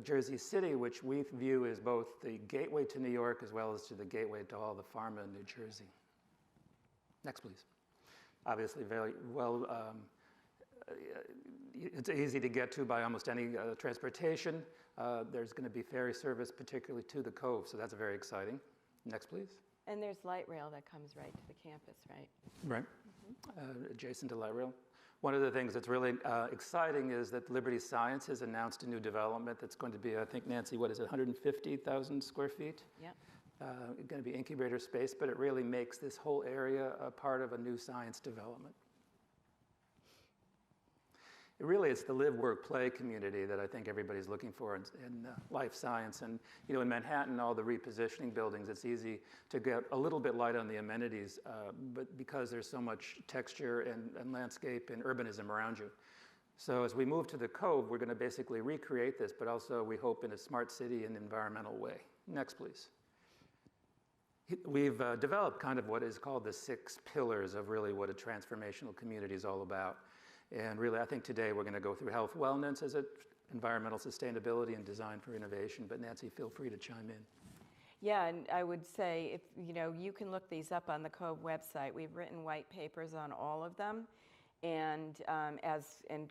Jersey City, which we view as both the gateway to New York as well as to the gateway to all the pharma in New Jersey. Next, please. Obviously, very well, it's easy to get to by almost any transportation. There's going to be ferry service, particularly to the Cove, so that's very exciting. Next, please. And there's light rail that comes right to the campus, right? Right, adjacent to light rail. One of the things that's really exciting is that Liberty Science has announced a new development that's going to be, I think, Nancy, what is it, 150,000 square feet? Yep. Going to be incubator space, but it really makes this whole area a part of a new science development. It's the live, work, play community that I think everybody's looking for in life science. And in Manhattan, all the repositioning buildings, it's easy to get a little bit light on the amenities, but because there's so much texture and landscape and urbanism around you. So as we move to the Cove, we're going to basically recreate this, but also we hope in a smart city and environmental way. Next, please. We've developed kind of what is called the 6 pillars of really what a transformational community is all about. And really, I think today we're going to go through health wellness as environmental sustainability and design for innovation. But Nancy, feel free to chime in. Yeah, and I would say, if you can look these up on the Cove website. We've written white papers on all of them, and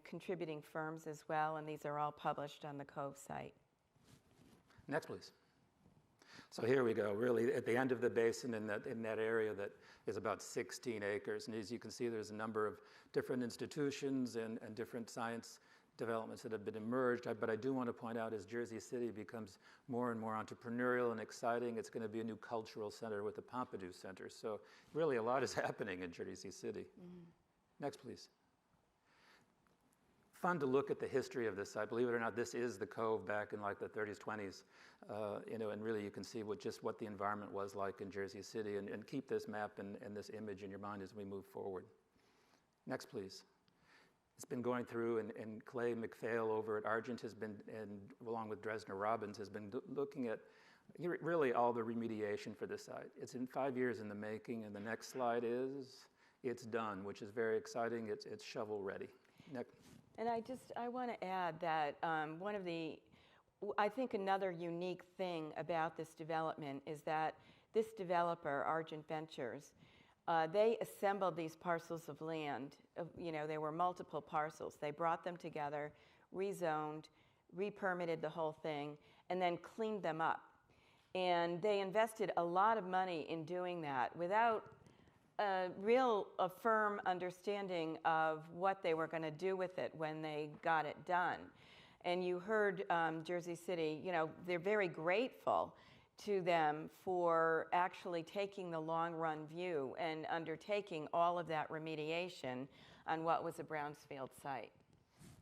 contributing firms as well. And these are all published on the Cove site. Next, please. So here we go, really at the end of the basin in that area that is about 16 acres. And as you can see, there's a number of different institutions and different science developments that have been emerged. But I do want to point out as Jersey City becomes more and more entrepreneurial and exciting, it's going to be a new cultural center with the Pompidou Center. So really a lot is happening in Jersey City. Next, please. Fun to look at the history of this site. Believe it or not, this is the Cove back in like the 30s, 20s. And really you can see what the environment was like in Jersey City, and keep this map and this image in your mind as we move forward. Next, please. It's been going through, and Clay McPhail over at Argent has been, and along with Dresdner Robbins, has been looking at really all the remediation for this site. It's in 5 years in the making, and the next slide is, it's done, which is very exciting. It's shovel ready. Next. And I want to add that I think another unique thing about this development is that this developer, Argent Ventures, they assembled these parcels of land. There were multiple parcels. They brought them together, rezoned, re-permitted the whole thing, and then cleaned them up. And they invested a lot of money in doing that without a firm understanding of what they were going to do with it when they got it done. And you heard Jersey City, they're very grateful to them for actually taking the long-run view and undertaking all of that remediation on what was a brownfield site.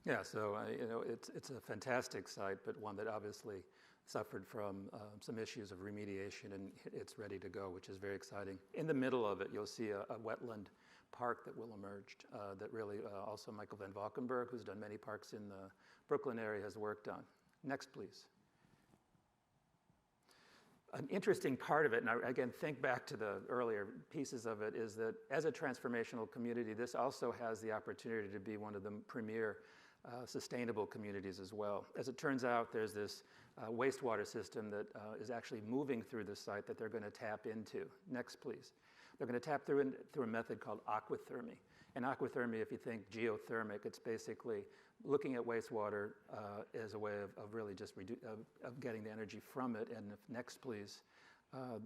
Yeah, so it's a fantastic site, but one that obviously suffered from some issues of remediation, and it's ready to go, which is very exciting. In the middle of it, you'll see a wetland park that will emerge that really also Michael Van Valkenburg, who's done many parks in the Brooklyn area, has worked on. Next, please. An interesting part of it, and again, think back to the earlier pieces of it, is that as a transformational community, this also has the opportunity to be one of the premier sustainable communities as well. As it turns out, there's this wastewater system that is actually moving through the site that they're going to tap into. Next, please. They're going to tap through a method called aquathermy. And aquathermy, if you think geothermic, it's basically looking at wastewater as a way of really just of getting the energy from it. And next, please.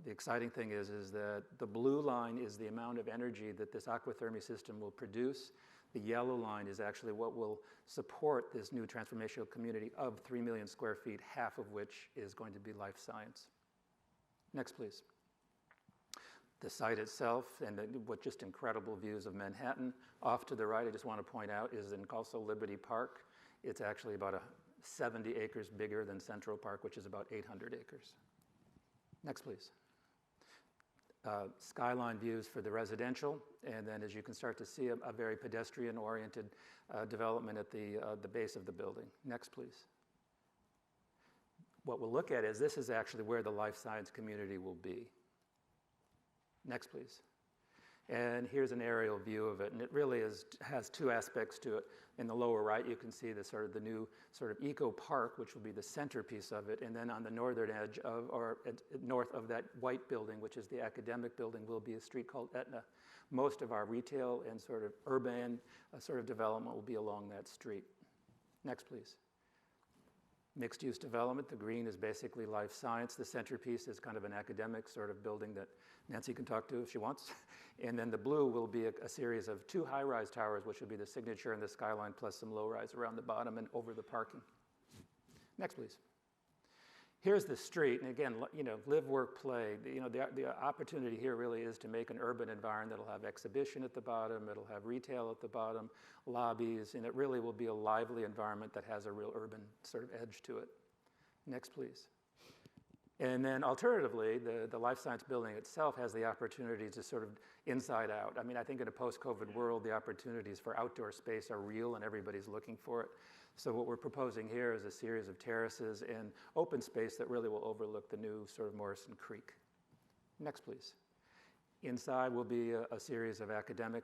The exciting thing is that the blue line is the amount of energy that this aquathermy system will produce. The yellow line is actually what will support this new transformational community of 3 million square feet, half of which is going to be life science. Next, please. The site itself, and what just incredible views of Manhattan. Off to the right, I just want to point out, is in also Liberty Park. It's actually about 70 acres bigger than Central Park, which is about 800 acres. Next, please. Skyline views for the residential, and then as you can start to see, a very pedestrian-oriented development at the base of the building. Next, please. What we'll look at is this is actually where the life science community will be. Next, please. And here's an aerial view of it, and it really has two aspects to it. In the lower right, you can see the new sort of eco park, which will be the centerpiece of it, and then on the northern edge north of that white building, which is the academic building, will be a street called Etna. Most of our retail and sort of urban sort of development will be along that street. Next, please. Mixed-use development, the green is basically life science. The centerpiece is kind of an academic sort of building that Nancy can talk to if she wants. And then the blue will be a series of 2 high-rise towers, which will be the signature and the skyline, plus some low-rise around the bottom and over the parking. Next, please. Here's the street, and again, live, work, play. The opportunity here really is to make an urban environment that'll have exhibition at the bottom, it'll have retail at the bottom, lobbies, and it really will be a lively environment that has a real urban sort of edge to it. Next, please. And then alternatively, the life science building itself has the opportunity to sort of inside out. I mean, I think in a post-COVID world, the opportunities for outdoor space are real and everybody's looking for it. So what we're proposing here is a series of terraces and open space that really will overlook the new sort of Morrison Creek. Next, please. Inside will be a series of academic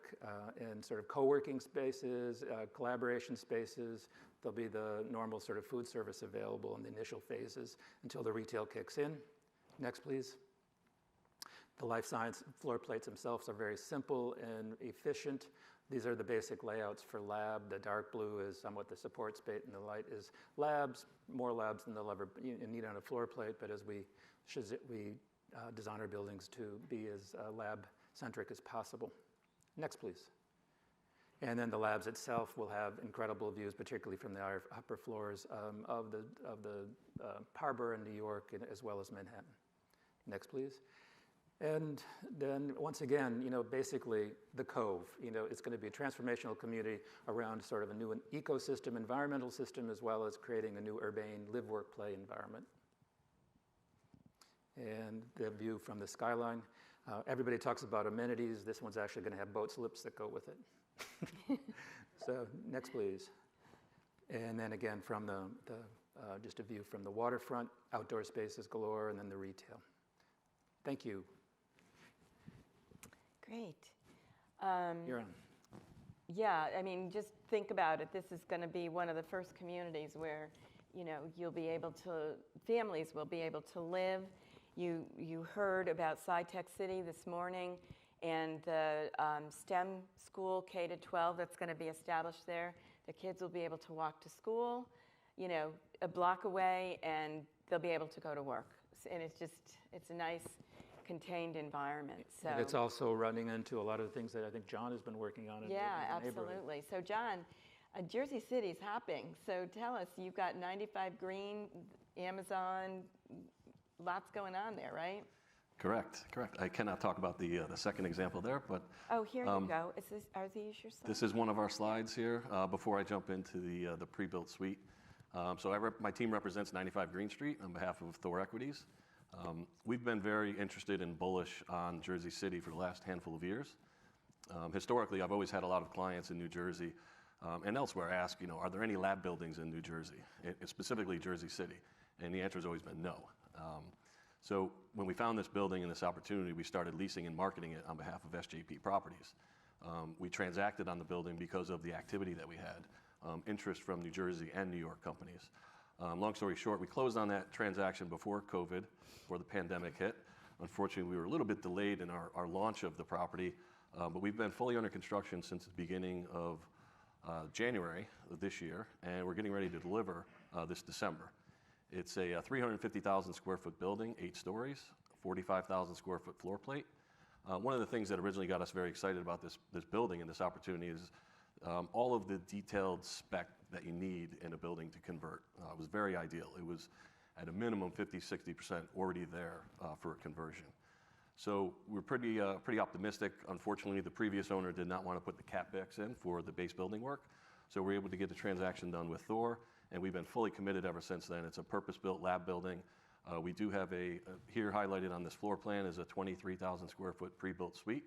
and sort of co-working spaces, collaboration spaces. There'll be the normal sort of food service available in the initial phases until the retail kicks in. Next, please. The life science floor plates themselves are very simple and efficient. These are the basic layouts for lab. The dark blue is somewhat the support space, and the light is labs, more labs than they'll ever need on a floor plate, but as we design our buildings to be as lab-centric as possible. Next, please. And then the labs itself will have incredible views, particularly from the upper floors of the harbor in New York, as well as Manhattan. Next, please. And then once again, basically the Cove, it's going to be a transformational community around sort of a new ecosystem, environmental system, as well as creating a new urbane live, work, play environment. And the view from the skyline. Everybody talks about amenities. This one's actually going to have boat slips that go with it. So next, please. And then again, from just a view from the waterfront, outdoor spaces galore, and then the retail. Thank you. Great. You're on. Yeah, I mean, just think about it. This is going to be one of the first communities where, you'll be able to, families will be able to live. You heard about SciTech City this morning and the STEM school K-12 that's going to be established there. The kids will be able to walk to school, a block away, and they'll be able to go to work. And it's a nice contained environment. So and it's also running into a lot of the things that I think John has been working on in the neighborhood. Absolutely. So John, Jersey City's hopping. So tell us, you've got 95 Green, Amazon, lots going on there, right? Correct. I cannot talk about the second example there, but... Oh, here you go. Are these your slides? This is one of our slides here before I jump into the pre-built suite. So my team represents 95 Green Street on behalf of Thor Equities. We've been very interested and bullish on Jersey City for the last handful of years. Historically, I've always had a lot of clients in New Jersey and elsewhere ask, are there any lab buildings in New Jersey, specifically Jersey City? And the answer has always been no. So when we found this building and this opportunity, we started leasing and marketing it on behalf of SJP Properties. We transacted on the building because of the activity that we had, interest from New Jersey and New York companies. Long story short, we closed on that transaction before COVID, before the pandemic hit. Unfortunately, we were a little bit delayed in our launch of the property, but we've been fully under construction since the beginning of January of this year, and we're getting ready to deliver this December. It's a 350,000 square foot building, 8 stories, 45,000 square foot floor plate. One of the things that originally got us very excited about this building and this opportunity is all of the detailed spec that you need in a building to convert. It was very ideal. It was at a minimum 50-60% already there for a conversion. So we're pretty optimistic. Unfortunately, the previous owner did not want to put the CapEx in for the base building work, so we're able to get the transaction done with Thor, and we've been fully committed ever since then. It's a purpose-built lab building. We do have here highlighted on this floor plan is a 23,000 square foot pre-built suite.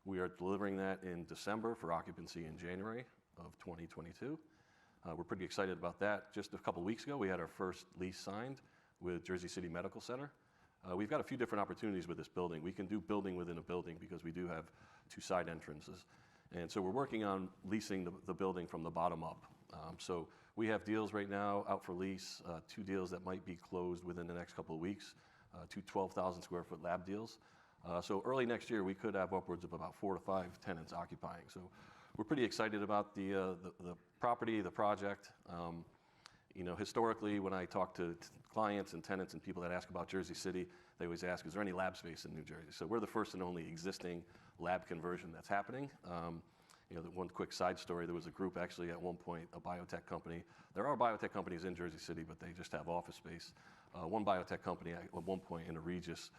We are delivering that in December for occupancy in January of 2022. We're pretty excited about that. Just a couple weeks ago, we had our first lease signed with Jersey City Medical Center. We've got a few different opportunities with this building. We can do building within a building because we do have 2 side entrances. And so we're working on leasing the building from the bottom up. So we have deals right now out for lease, 2 deals that might be closed within the next couple of weeks, 2 12,000 square foot lab deals. So early next year, we could have upwards of about 4 to 5 tenants occupying. So we're pretty excited about the property, the project. You know, historically, when I talk to clients and tenants and people that ask about Jersey City, they always ask, is there any lab space in New Jersey? So we're the first and only existing lab conversion that's happening. You know, one quick side story, there was a group actually at one point, a biotech company. There are biotech companies in Jersey City, but they just have office space. One biotech company at one point in a Regis,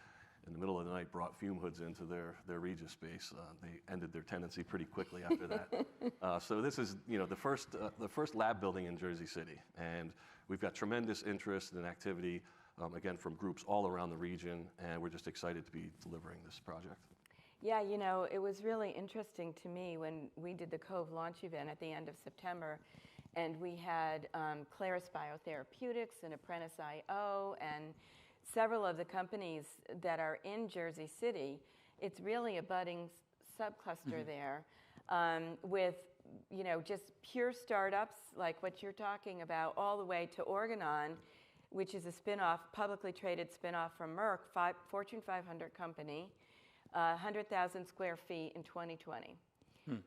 in the middle of the night, brought fume hoods into their Regis space. They ended their tenancy pretty quickly after that. So this is, you know, the first lab building in Jersey City, and we've got tremendous interest and activity, again, from groups all around the region, and we're just excited to be delivering this project. Yeah, you know, it was really interesting to me when we did the Cove launch event at the end of September, and we had Claris Biotherapeutics and Apprentice IO and several of the companies that are in Jersey City. It's really a budding subcluster there with, you know, just pure startups like what you're talking about, all the way to Organon, which is a spinoff, publicly traded spinoff from Merck, Fortune 500 company, 100,000 square feet in 2020.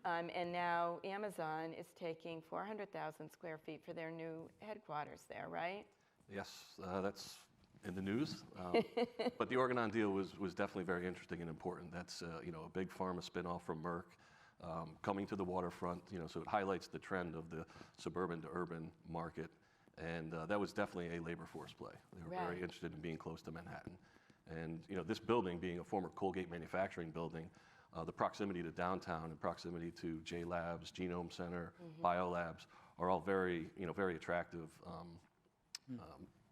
And now Amazon is taking 400,000 square feet for their new headquarters there, right? Yes, that's in the news. But the Organon deal was definitely very interesting and important. That's you know, a big pharma spinoff from Merck, coming to the waterfront. You know, so it highlights the trend of the suburban to urban market, and that was definitely a labor force play. They were very interested in being close to Manhattan, and you know, this building being a former Colgate manufacturing building, the proximity to downtown and proximity to J Labs, Genome Center, Biolabs are all very, you know, very attractive.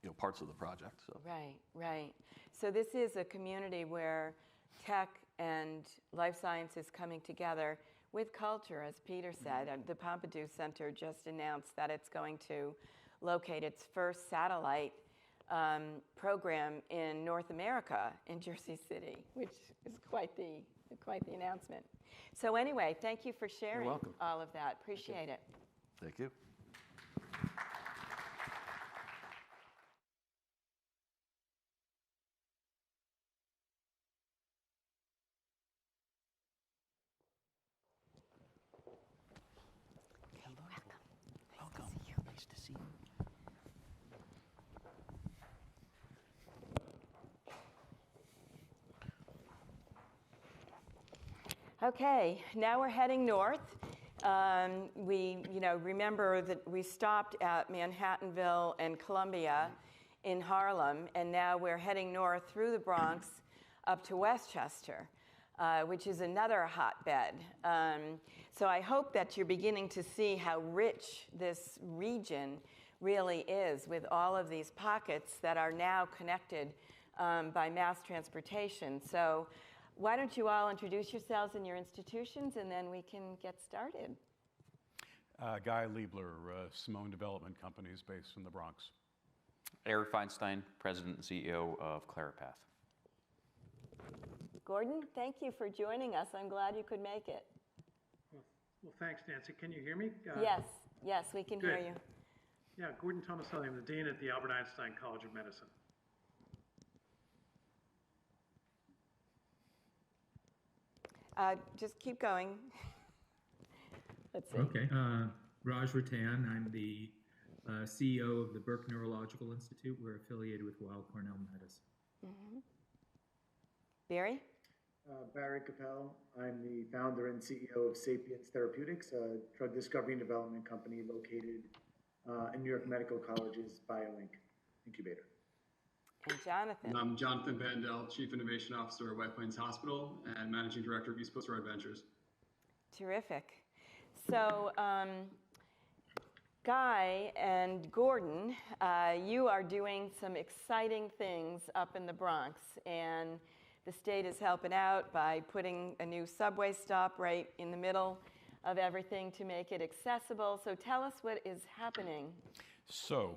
You know, parts of the project. So. Right, right. So this is a community where tech and life science is coming together with culture, as Peter said. The Pompidou Center just announced that it's going to locate its first satellite program in North America in Jersey City, which is quite the announcement. So anyway, thank you for sharing all of that. Appreciate it. Thank you. Okay, now we're heading north. We, you know, remember that we stopped at Manhattanville and Columbia in Harlem, and now we're heading north through the Bronx up to Westchester, which is another hotbed. So I hope that you're beginning to see how rich this region really is, with all of these pockets that are now connected by mass transportation. So why don't you all introduce yourselves and your institutions, and then we can get started. Guy Liebler, Simone Development Companies based in the Bronx. Eric Feinstein, President and CEO of Claripath. Gordon, thank you for joining us. I'm glad you could make it. Well, thanks, Nancy. Can you hear me? Yes, we can hear you. Yeah, Gordon Tomaselli. I'm the Dean at the Albert Einstein College of Medicine. Just keep going. Let's see. Okay. Raj Ratan. I'm the CEO of the Burke Neurological Institute. We're affiliated with Weill Cornell Medicine. Mm-hmm. Barry? Barry Capel. I'm the founder and CEO of Sapiens Therapeutics, a drug discovery and development company located in New York Medical College's BioInc incubator. And Jonathan? I'm Jonathan Bandel, Chief Innovation Officer at White Plains Hospital and Managing Director of East Coast Road Ventures. Terrific. So, Guy and Gordon, you are doing some exciting things up in the Bronx, and the state is helping out by putting a new subway stop right in the middle of everything to make it accessible. So tell us what is happening. So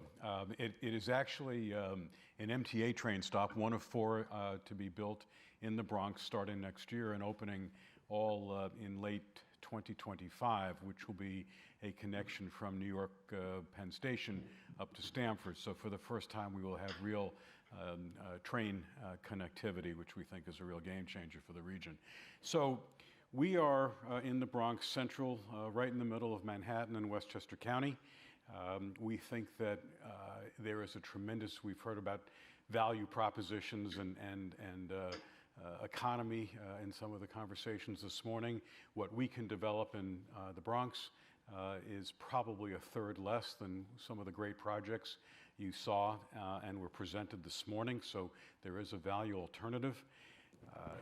it is actually an MTA train stop, one of 4 to be built in the Bronx starting next year and opening all in late 2025, which will be a connection from New York Penn Station up to Stamford. So for the first time, we will have real train connectivity, which we think is a real game changer for the region. So we are in the Bronx Central, right in the middle of Manhattan and Westchester County. We think that there is a tremendous, we've heard about value propositions and economy in some of the conversations this morning. What we can develop in the Bronx is probably a third less than some of the great projects you saw and were presented this morning. So there is a value alternative.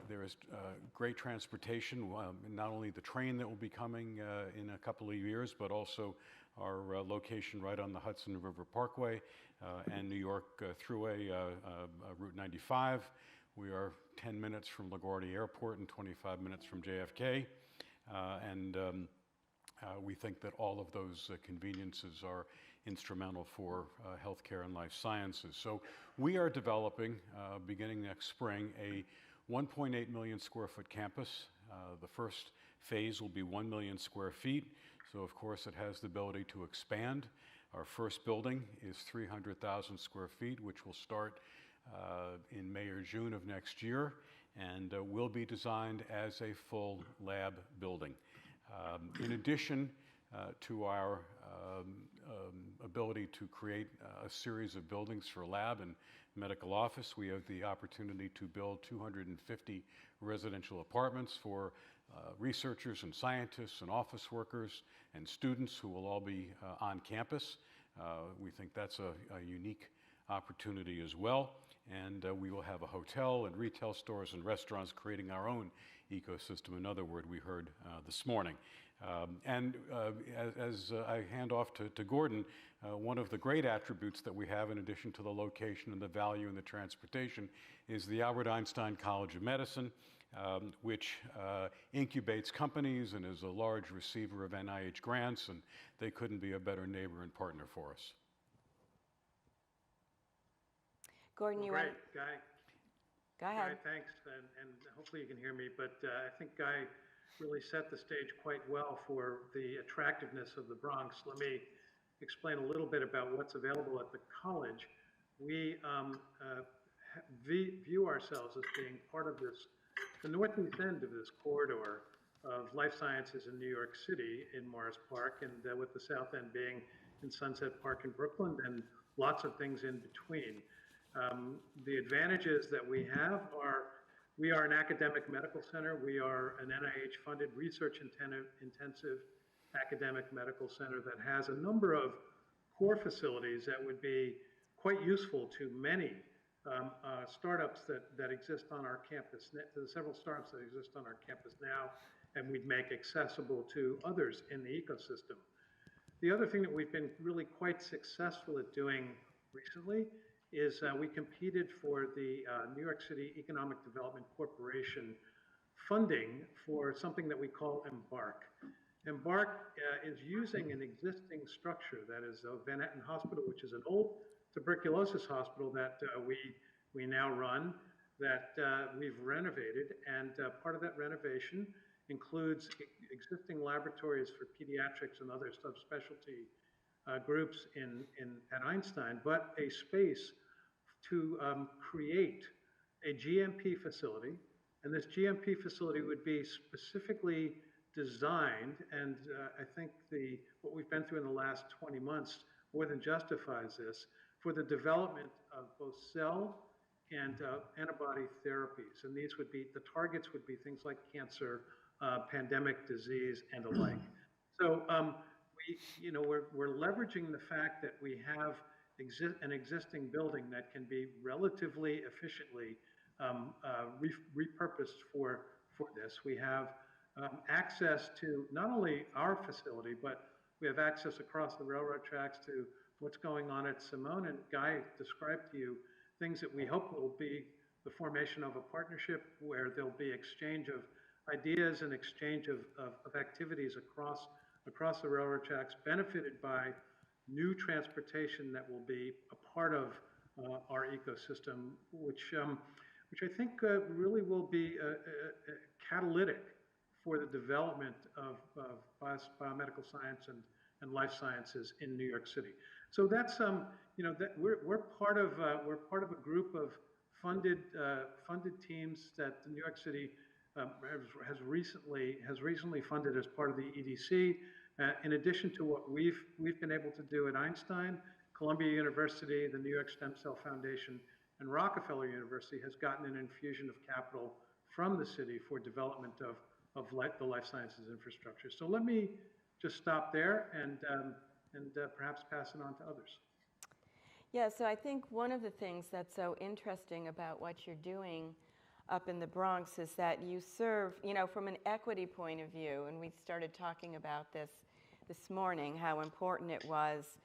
There is great transportation, not only the train that will be coming in a couple of years, but also our location right on the Hudson River Parkway and New York Thruway, Route 95. We are 10 minutes from LaGuardia Airport and 25 minutes from JFK. We think that all of those conveniences are instrumental for healthcare and life sciences. So we are developing, beginning next spring, a 1.8 million square foot campus. The first phase will be 1 million square feet. So of course it has the ability to expand. Our first building is 300,000 square feet, which will start in May or June of next year, and will be designed as a full lab building. In addition to our ability to create a series of buildings for lab and medical office, we have the opportunity to build 250 residential apartments for researchers and scientists and office workers and students who will all be on campus. We think that's a unique opportunity as well. And we will have a hotel and retail stores and restaurants creating our own ecosystem, another word we heard this morning. As I hand off to Gordon, one of the great attributes that we have, in addition to the location and the value and the transportation, is the Albert Einstein College of Medicine, which incubates companies and is a large receiver of NIH grants, and they couldn't be a better neighbor and partner for us. Gordon, you Great, want? Guy. Go ahead. Guy, thanks, and hopefully you can hear me, but I think Guy really set the stage quite well for the attractiveness of the Bronx. Let me explain a little bit about what's available at the college. We view ourselves as being part of this, the northeast end of this corridor of life sciences in New York City in Morris Park, and with the south end being in Sunset Park in Brooklyn, and lots of things in between. The advantages that we have are, we are an academic medical center. We are an NIH-funded, research-intensive academic medical center that has a number of core facilities that would be quite useful to many startups that exist on our campus, several startups that exist on our campus now, and we'd make accessible to others in the ecosystem. The other thing that we've been really quite successful at doing recently is we competed for the New York City Economic Development Corporation funding for something that we call Embark. Embark is using an existing structure that is Van Etten Hospital, which is an old tuberculosis hospital that we now run, that we've renovated, and part of that renovation includes existing laboratories for pediatrics and other subspecialty groups at Einstein, but a space to create a GMP facility And this GMP facility would be specifically designed, and I think what we've been through in the last 20 months more than justifies this, for the development of both cell and antibody therapies. And these would be, the targets would be things like cancer, pandemic disease, and alike. So we're leveraging the fact that we have an existing building that can be relatively efficiently repurposed for this. We have access to not only our facility, but we have access across the railroad tracks to what's going on at Simone. And Guy described to you things that we hope will be the formation of a partnership where there'll be exchange of ideas and exchange of activities across the railroad tracks, benefited by new transportation that will be a part of our ecosystem, which I think really will be catalytic for the development of biomedical science and life sciences in New York City. So that's we're part of a group of funded teams that the New York City has recently funded as part of the EDC. In addition to what we've been able to do at Einstein, Columbia University, the New York Stem Cell Foundation, and Rockefeller University has gotten an infusion of capital from the city for development of the life sciences infrastructure. So let me just stop there and perhaps pass it on to others. Yeah, so I think one of the things that's so interesting about what you're doing up in the Bronx is that you serve, from an equity point of view, and we started talking about this morning, how important it was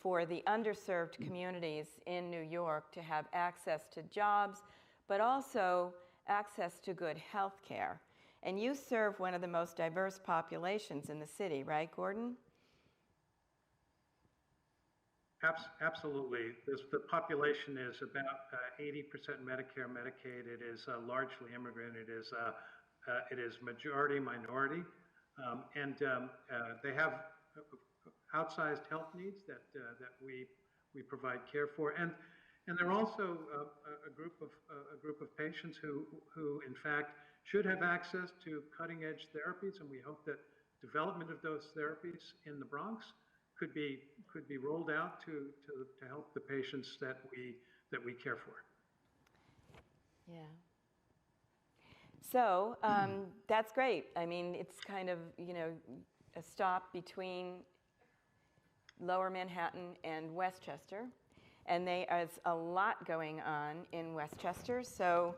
for the underserved communities in New York to have access to jobs, but also access to good health care. And you serve one of the most diverse populations in the city, right, Gordon? Absolutely. The population is about 80% Medicare, Medicaid. It is largely immigrant. It is majority minority, and they have outsized health needs that we provide care for. And they're also a group of patients who in fact should have access to cutting-edge therapies, and we hope that development of those therapies in the Bronx could be rolled out to help the patients that we care for. Yeah. So that's great. I mean, it's kind of a stop between Lower Manhattan and Westchester, and there's a lot going on in Westchester. So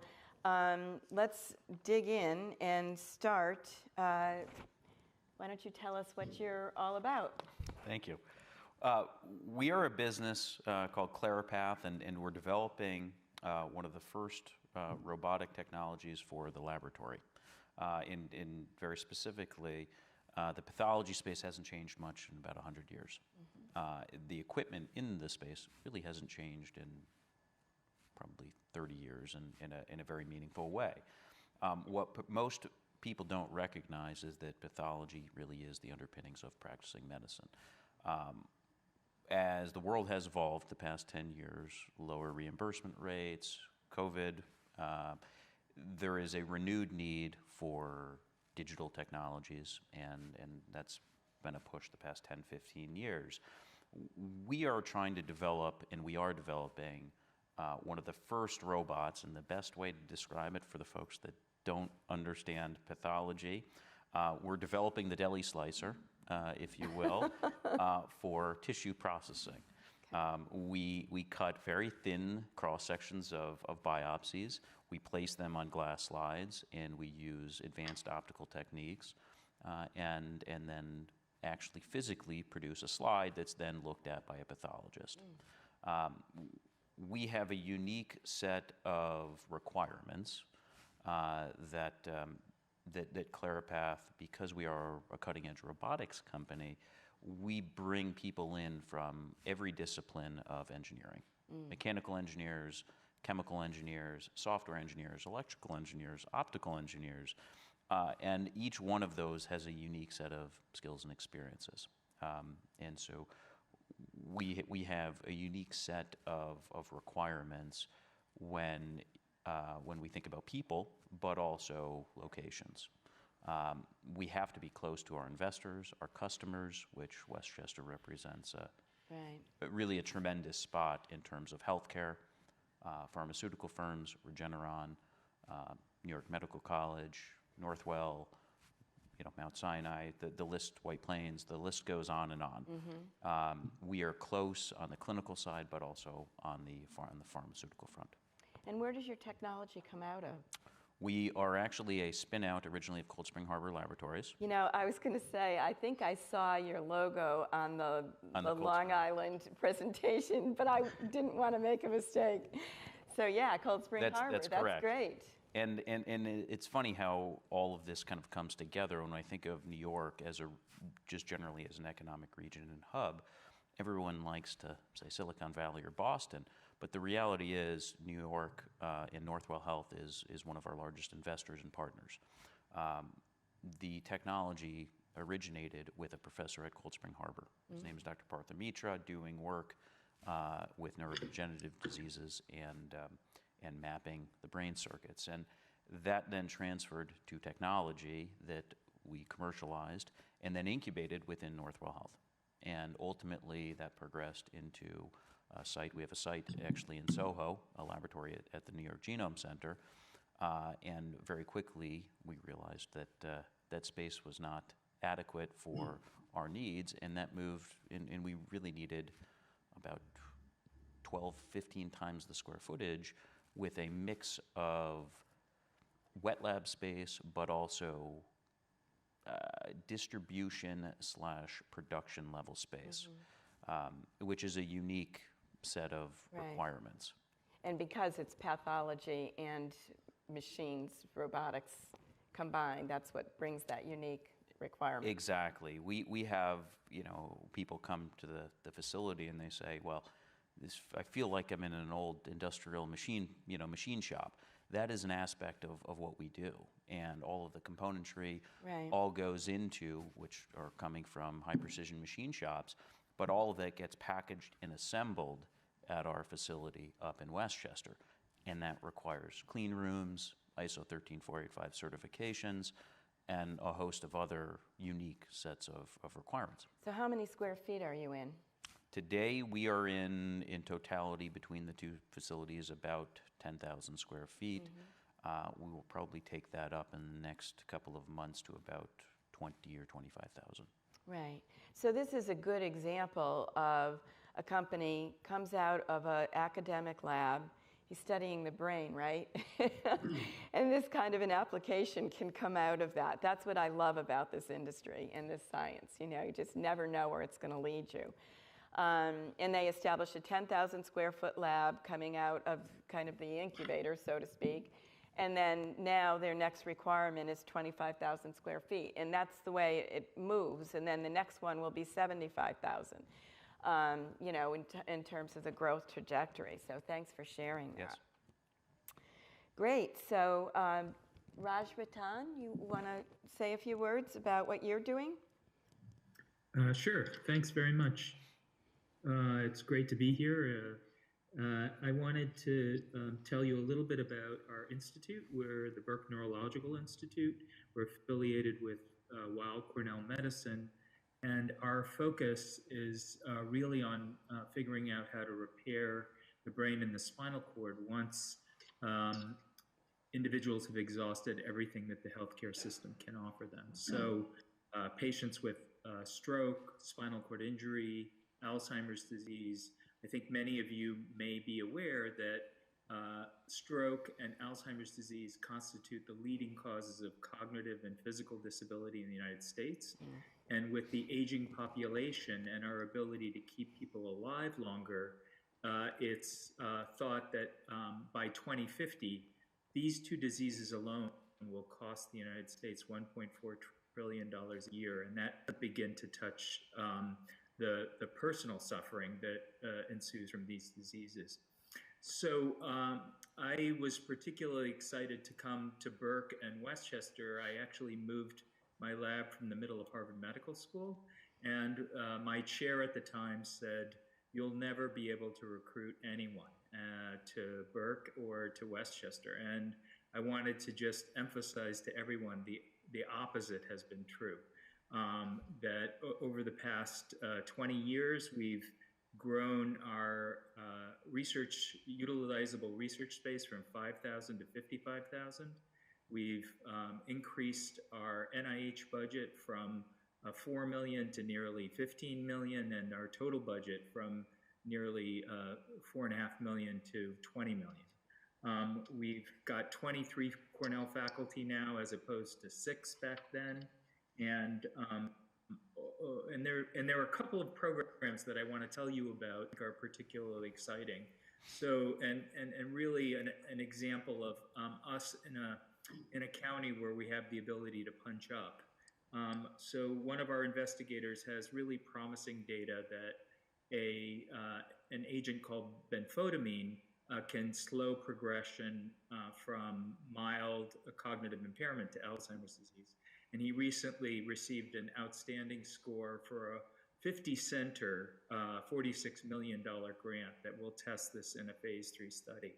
let's dig in and start. Why don't you tell us what you're all about? Thank you. We are a business called Claripath, and we're developing one of the first robotic technologies for the laboratory. In very specifically, the pathology space hasn't changed much in about 100 years. The equipment in the space really hasn't changed in probably 30 years in a very meaningful way. What most people don't recognize is that pathology really is the underpinnings of practicing medicine. As the world has evolved the past 10 years, lower reimbursement rates, COVID, there is a renewed need for digital technologies, and that's been a push the past 10, 15 years. We are trying to develop, and we are developing, one of the first robots, and the best way to describe it for the folks that don't understand pathology, we're developing the deli slicer, if you will, for tissue processing. We cut very thin cross-sections of biopsies. We place them on glass slides, and we use advanced optical techniques, and then actually physically produce a slide that's then looked at by a pathologist. We have a unique set of requirements that Claripath, because we are a cutting-edge robotics company, we bring people in from every discipline of engineering. Mechanical engineers, chemical engineers, software engineers, electrical engineers, optical engineers, and each one of those has a unique set of skills and experiences. And so we have a unique set of requirements when when we think about people, but also locations. We have to be close to our investors, our customers, which Westchester represents really a tremendous spot in terms of healthcare, pharmaceutical firms, Regeneron, New York Medical College, Northwell, Mount Sinai, the list, White Plains, the list goes on and on. We are close on the clinical side, but also on the pharmaceutical front. And where does your technology come out of? We are actually a spin-out originally of Cold Spring Harbor Laboratories. I was going to say, I think I saw your logo on the Long Island presentation, but I didn't want to make a mistake. So yeah, Cold Spring Harbor, that's correct. Great. And it's funny how all of this kind of comes together when I think of New York as just generally as an economic region and hub. Everyone likes to say Silicon Valley or Boston, but the reality is New York in Northwell Health is one of our largest investors and partners. The technology originated with a professor at Cold Spring Harbor. His name is Dr. Partha Mitra, doing work with neurodegenerative diseases and mapping the brain circuits. And that then transferred to technology that we commercialized and then incubated within Northwell Health. And ultimately that progressed into a site. We have a site actually in Soho, a laboratory at the New York Genome Center. And very quickly we realized that that space was not adequate for our needs, and that moved, and we really needed about 12, 15 times the square footage with a mix of wet lab space, but also distribution/production level space, which is a unique set of requirements. And because it's pathology and machines, robotics combined, that's what brings that unique requirement. Exactly. We have, people come to the facility and they say, well, I feel like I'm in an old industrial machine shop. That is an aspect of what we do. And all of the componentry all goes into, which are coming from high precision machine shops, but all of that gets packaged and assembled at our facility up in Westchester. And that requires clean rooms, ISO 13485 certifications, and a host of other unique sets of requirements. So how many square feet are you in? Today, we are in totality between the two facilities about 10,000 square feet. We will probably take that up in the next couple of months to about 20 or 25,000. Right. So this is a good example of a company comes out of an academic lab. He's studying the brain, right? And this kind of an application can come out of that. That's what I love about this industry and this science. You just never know where it's going to lead you. And they established a 10,000 square foot lab coming out of kind of the incubator, so to speak. And then now their next requirement is 25,000 square feet. And that's the way it moves. And then the next one will be 75,000, in terms of the growth trajectory. So thanks for sharing that. Yes. Great. So Raj Ratan, you want to say a few words about what you're doing? Sure. Thanks very much. It's great to be here. I wanted to tell you a little bit about our institute. We're the Burke Neurological Institute. We're affiliated with Weill Cornell Medicine, and our focus is really on figuring out how to repair the brain and the spinal cord once individuals have exhausted everything that the healthcare system can offer them. So patients with stroke, spinal cord injury, Alzheimer's disease. I think many of you may be aware that stroke and Alzheimer's disease constitute the leading causes of cognitive and physical disability in the United States. And with the aging population and our ability to keep people alive longer, it's thought that by 2050, these two diseases alone will cost the United States $1.4 trillion a year, and that begin to touch the personal suffering that ensues from these diseases. So I was particularly excited to come to Burke and Westchester. I actually moved my lab from the middle of Harvard Medical School, and my chair at the time said, "You'll never be able to recruit anyone to Burke or to Westchester. And I wanted to just emphasize to everyone the opposite has been true. That over the past 20 years, we've grown our utilizable research space from 5,000 to 55,000. We've increased our NIH budget from 4 million to nearly 15 million, and our total budget from nearly 4.5 million to 20 million. We've got 23 Cornell faculty now, as opposed to 6 back then, and there are a couple of programs that I want to tell you about that are particularly exciting. So, and really an example of us in a county where we have the ability to punch up. So one of our investigators has really promising data that an agent called benfotiamine can slow progression from mild cognitive impairment to Alzheimer's disease. And he recently received an outstanding score for a 50-center, $46 million grant that will test this in a phase 3 study.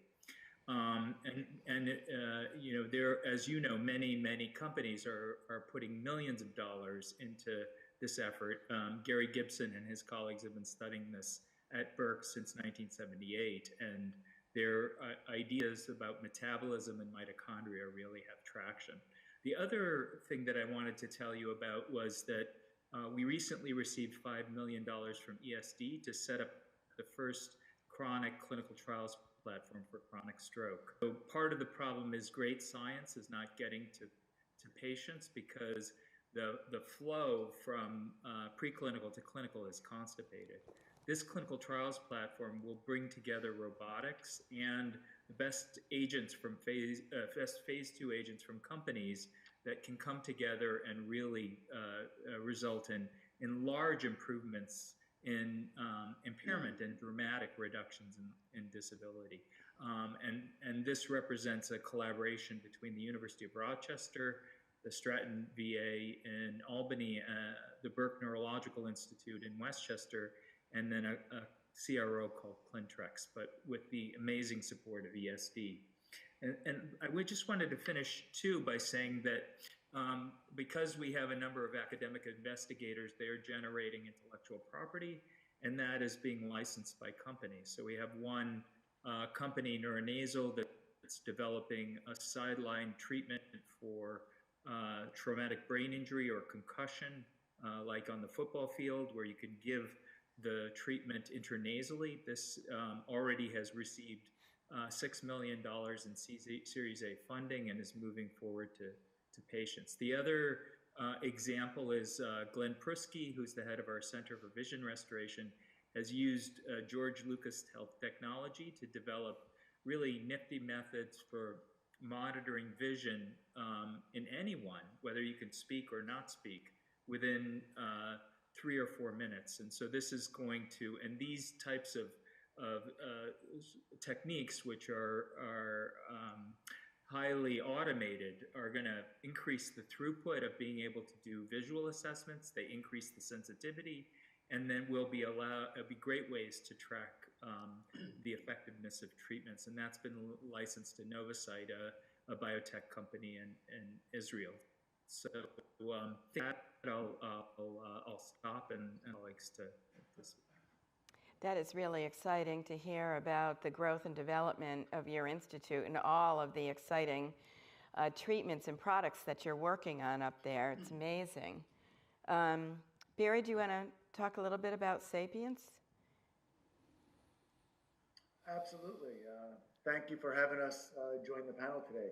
You know, as you know, many companies are putting millions of dollars into this effort. Gary Gibson and his colleagues have been studying this at Burke since 1978, and their ideas about metabolism and mitochondria really have traction. The other thing that I wanted to tell you about was that we recently received $5 million from ESD to set up the first chronic clinical trials platform for chronic stroke. So part of the problem is great science is not getting to patients because the flow from preclinical to clinical is constipated. This clinical trials platform will bring together robotics and the best agents from phase 2 agents from companies that can come together and really result in large improvements in impairment and dramatic reductions in disability. And this represents a collaboration between the University of Rochester, the Stratton VA in Albany, the Burke Neurological Institute in Westchester, and then a CRO called Clintrex, but with the amazing support of ESD. And I just wanted to finish, too, by saying that because we have a number of academic investigators, they're generating intellectual property, and that is being licensed by companies. So we have one company, Neuronasal, that's developing a sideline treatment for traumatic brain injury or concussion, like on the football field, where you can give the treatment intranasally. This already has received $6 million in Series A funding and is moving forward to patients. The other example is Glenn Prusky, who's the head of our Center for Vision Restoration, has used George Lucas Health technology to develop really nifty methods for monitoring vision in anyone, whether you can speak or not speak, within 3 or 4 minutes. And so this is going to, and these types of techniques, which are highly automated, are going to increase the throughput of being able to do visual assessments. They increase the sensitivity, and then will be great ways to track the effectiveness of treatments. And that's been licensed to Novocyte, a biotech company in Israel. So that I'll stop and likes to this. That is really exciting to hear about the growth and development of your institute and all of the exciting treatments and products that you're working on up there. It's amazing. Barry, do you want to talk a little bit about Sapiens? Absolutely. Thank you for having us join the panel today.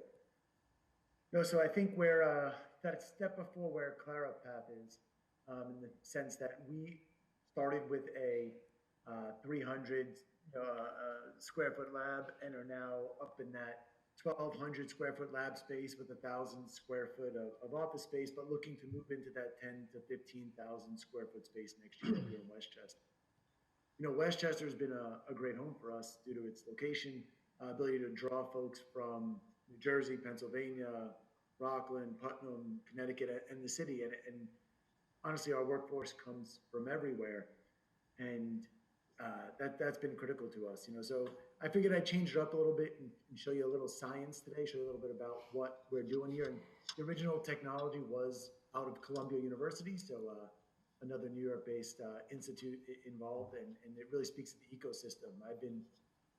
No, so I think we're that step before where ClaraPath is, in the sense that we started with a 300 square foot lab and are now up in that 1,200 square foot lab space with 1,000 square foot of office space, but looking to move into that 10 to 15,000 square foot space next year here in Westchester. You know, Westchester has been a great home for us due to its location, ability to draw folks from New Jersey, Pennsylvania, Rockland, Putnam, Connecticut, and the city. And honestly, our workforce comes from everywhere. And That's been critical to us, So I figured I'd change it up a little bit and show you a little science today, show you a little bit about what we're doing here. And the original technology was out of Columbia University, so another New York-based institute involved, and it really speaks to the ecosystem. I've been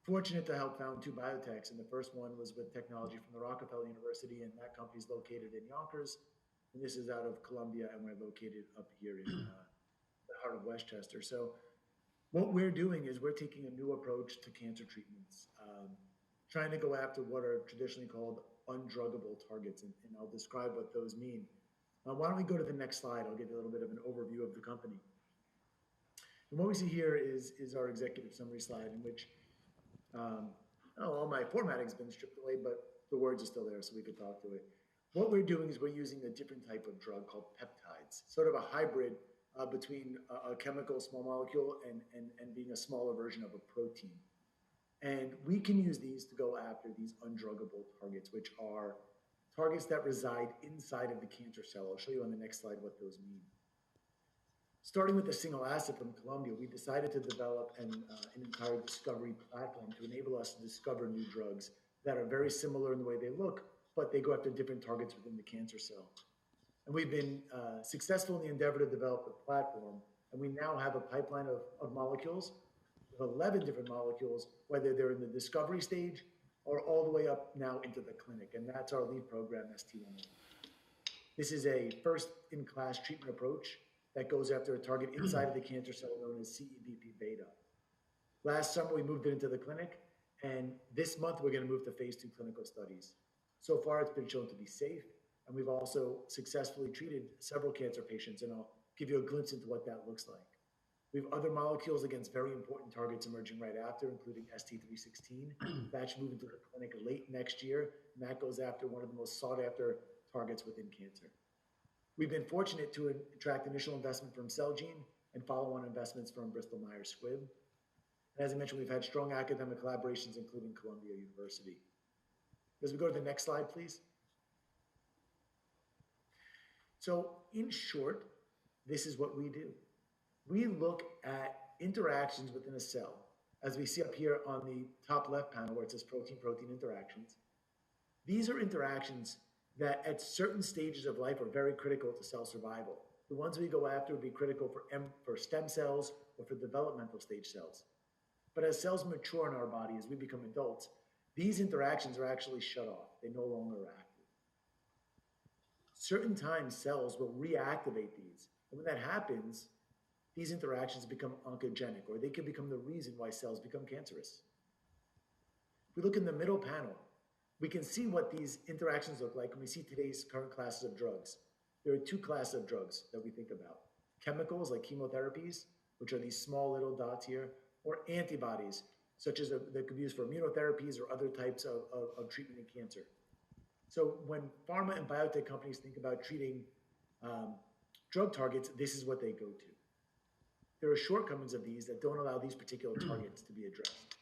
fortunate to help found 2 biotechs, and the first one was with technology from the Rockefeller University, and that company's located in Yonkers, and this is out of Columbia, and we're located up here in the heart of Westchester. So what we're doing is we're taking a new approach to cancer treatments, trying to go after what are traditionally called undruggable targets, and I'll describe what those mean. Why don't we go to the next slide? I'll give you a little bit of an overview of the company. And what we see here is our executive summary slide in which all my formatting's been stripped away, but the words are still there so we could talk to it. What we're doing is we're using a different type of drug called peptides, sort of a hybrid between a chemical small molecule and being a smaller version of a protein. And we can use these to go after these undruggable targets, which are targets that reside inside of the cancer cell. I'll show you on the next slide what those mean. Starting with the single acid from Columbia, we decided to develop an entire discovery platform to enable us to discover new drugs that are very similar in the way they look, but they go after different targets within the cancer cell. And we've been successful in the endeavor to develop the platform, and we now have a pipeline of molecules, of 11 different molecules, whether they're in the discovery stage or all the way up now into the clinic, and that's our lead program, ST101. This is a first-in-class treatment approach that goes after a target inside of the cancer cell known as CEBP beta. Last summer, we moved it into the clinic, and this month, we're going to move to phase 2 clinical studies. So far, it's been shown to be safe, and we've also successfully treated several cancer patients, and I'll give you a glimpse into what that looks like. We have other molecules against very important targets emerging right after, including ST316. That should move into the clinic late next year, and that goes after one of the most sought-after targets within cancer. We've been fortunate to attract initial investment from Celgene and follow-on investments from Bristol Myers Squibb. And as I mentioned, we've had strong academic collaborations, including Columbia University. As we go to the next slide, please. So in short, this is what we do. We look at interactions within a cell, as we see up here on the top left panel where it says protein-protein interactions. These are interactions that at certain stages of life are very critical to cell survival. The ones we go after would be critical for stem cells or for developmental stage cells. But as cells mature in our body, as we become adults, these interactions are actually shut off. They no longer are active. Certain times cells will reactivate these. And when that happens, these interactions become oncogenic, or they can become the reason why cells become cancerous. If we look in the middle panel, we can see what these interactions look like when we see today's current classes of drugs. There are 2 classes of drugs that we think about. Chemicals like chemotherapies, which are these small little dots here, or antibodies, such as that could be used for immunotherapies or other types of treatment in cancer. So when pharma and biotech companies think about treating drug targets, this is what they go to. There are shortcomings of these that don't allow these particular targets to be addressed.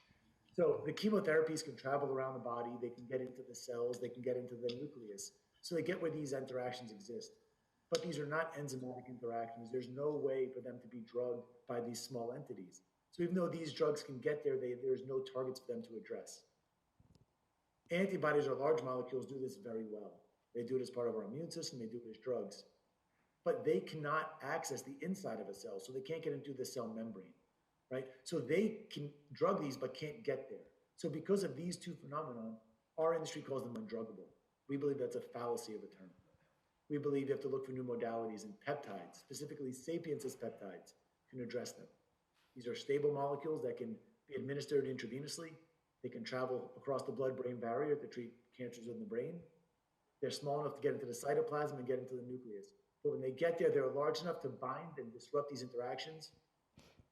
So the chemotherapies can travel around the body, they can get into the cells, they can get into the nucleus. So they get where these interactions exist. But these are not enzymatic interactions. There's no way for them to be drugged by these small entities. So even though these drugs can get there, there's no targets for them to address. Antibodies or large molecules do this very well. They do it as part of our immune system, they do it as drugs. But they cannot access the inside of a cell, so they can't get into the cell membrane, right? So they can drug these, but can't get there. So because of these 2 phenomena, our industry calls them undruggable. We believe that's a fallacy of a term. We believe you have to look for new modalities, and peptides, specifically Sapience's peptides, can address them. These are stable molecules that can be administered intravenously. They can travel across the blood-brain barrier to treat cancers in the brain. They're small enough to get into the cytoplasm and get into the nucleus. But when they get there, they're large enough to bind and disrupt these interactions.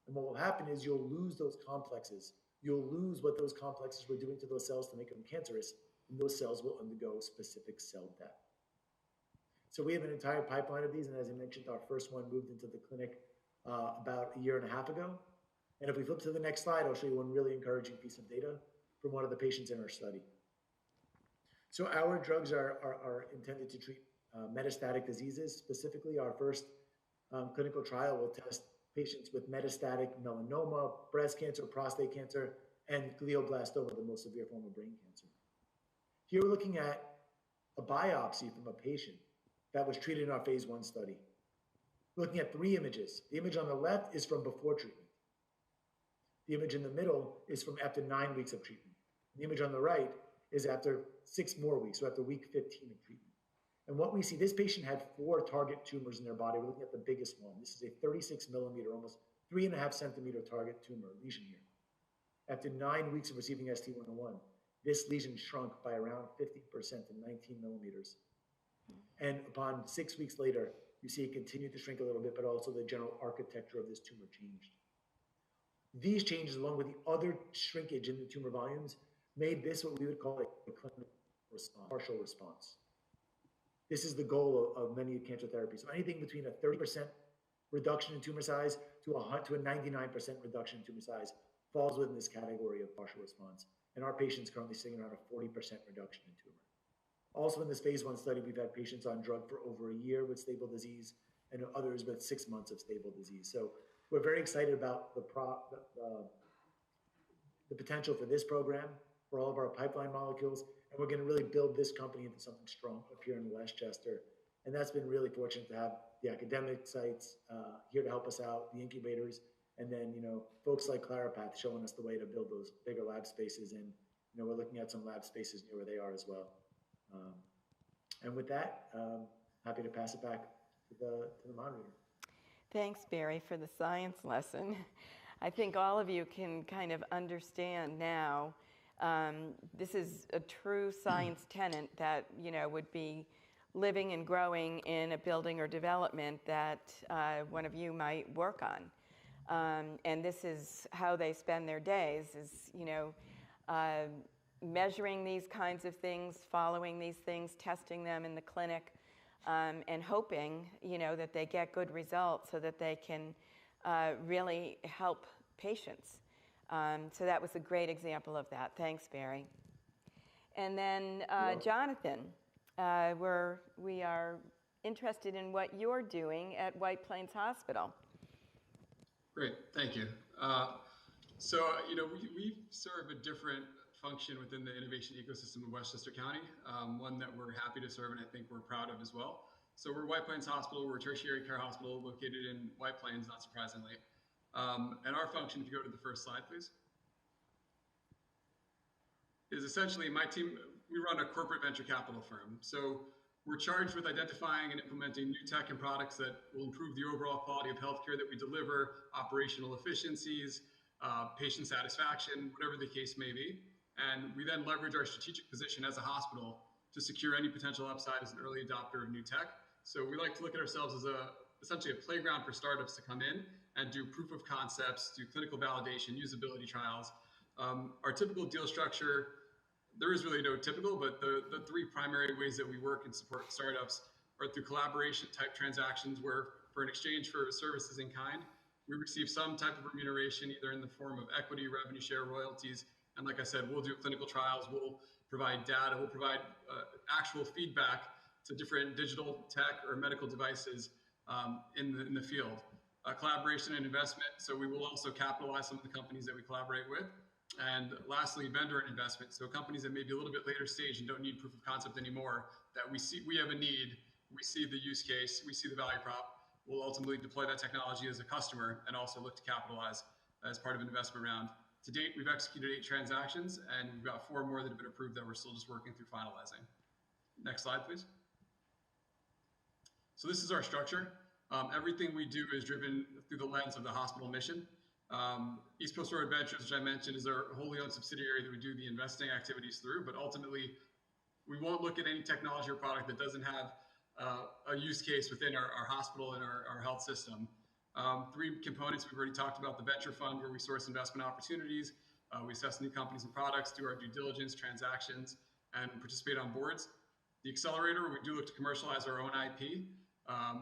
And what will happen is you'll lose those complexes. You'll lose what those complexes were doing to those cells to make them cancerous, and those cells will undergo specific cell death. So we have an entire pipeline of these, and as I mentioned, our first one moved into the clinic about 1.5 years ago. And if we flip to the next slide, I'll show you one really encouraging piece of data from one of the patients in our study. So our drugs are intended to treat metastatic diseases. Specifically, our first clinical trial will test patients with metastatic melanoma, breast cancer, prostate cancer, and glioblastoma, the most severe form of brain cancer. Here we're looking at a biopsy from a patient that was treated in our phase 1 study. Looking at 3 images. The image on the left is from before treatment. The image in the middle is from after 9 weeks of treatment. The image on the right is after 6 more weeks, so after week 15 of treatment. And what we see, this patient had 4 target tumors in their body. We're looking at the biggest one. This is a 36 millimeter, almost 3.5 centimeter target tumor lesion here. After 9 weeks of receiving ST-101, this lesion shrunk by around 50% to 19 millimeters. And upon 6 weeks later, you see it continued to shrink a little bit, but also the general architecture of this tumor changed. These changes, along with the other shrinkage in the tumor volumes, made this what we would call a clinical response, partial response. This is the goal of many cancer therapies. So anything between a 30% reduction in tumor size to a 99% reduction in tumor size falls within this category of partial response. And our patients currently sitting around a 40% reduction in tumor. Also in this phase 1 study, we've had patients on drug for over a year with stable disease and others with 6 months of stable disease. So we're very excited about the potential for this program, for all of our pipeline molecules, and we're going to really build this company into something strong up here in Westchester. And that's been really fortunate to have the academic sites here to help us out, the incubators, and then, folks like Clarapath showing us the way to build those bigger lab spaces. And, we're looking at some lab spaces near where they are as well. And with that, happy to pass it back to the moderator. Thanks, Barry, for the science lesson. I think all of you can kind of understand now this is a true science tenant that, would be living and growing in a building or development that one of you might work on. And this is how they spend their days is, measuring these kinds of things, following these things, testing them in the clinic, and hoping, that they get good results so that they can really help patients. So that was a great example of that. Thanks, Barry. And then Jonathan, we are interested in what you're doing at White Plains Hospital. Great, thank you. So, we serve a different function within the innovation ecosystem of Westchester County, one that we're happy to serve and I think we're proud of as well. So we're White Plains Hospital, we're a tertiary care hospital located in White Plains, not surprisingly. And our function, if you go to the first slide, please, is essentially my team, we run a corporate venture capital firm. So we're charged with identifying and implementing new tech and products that will improve the overall quality of healthcare that we deliver, operational efficiencies, patient satisfaction, whatever the case may be. And we then leverage our strategic position as a hospital to secure any potential upside as an early adopter of new tech. So we like to look at ourselves as essentially a playground for startups to come in and do proof of concepts, do clinical validation, usability trials. Our typical deal structure, there is really no typical, but the 3 primary ways that we work and support startups are through collaboration type transactions where for an exchange for services in kind, we receive some type of remuneration either in the form of equity, revenue share, royalties. And like I said, we'll do clinical trials, we'll provide data, we'll provide actual feedback to different digital tech or medical devices in the field. Collaboration and investment, so we will also capitalize some of the companies that we collaborate with. And lastly, vendor and investment, so companies that may be a little bit later stage and don't need proof of concept anymore, that we see we have a need, we see the use case, we see the value prop, we'll ultimately deploy that technology as a customer and also look to capitalize as part of an investment round. To date, we've executed 8 transactions, and we've got 4 more that have been approved that we're still just working through finalizing. Next slide, please. So this is our structure. Everything we do is driven through the lens of the hospital mission. East Coast Road Ventures, which I mentioned, is our wholly owned subsidiary that we do the investing activities through, but ultimately, we won't look at any technology or product that doesn't have a use case within our hospital and our health system. 3 components we've already talked about: the venture fund, where we source investment opportunities, we assess new companies and products, do our due diligence, transactions, and participate on boards. The accelerator, where we do look to commercialize our own IP.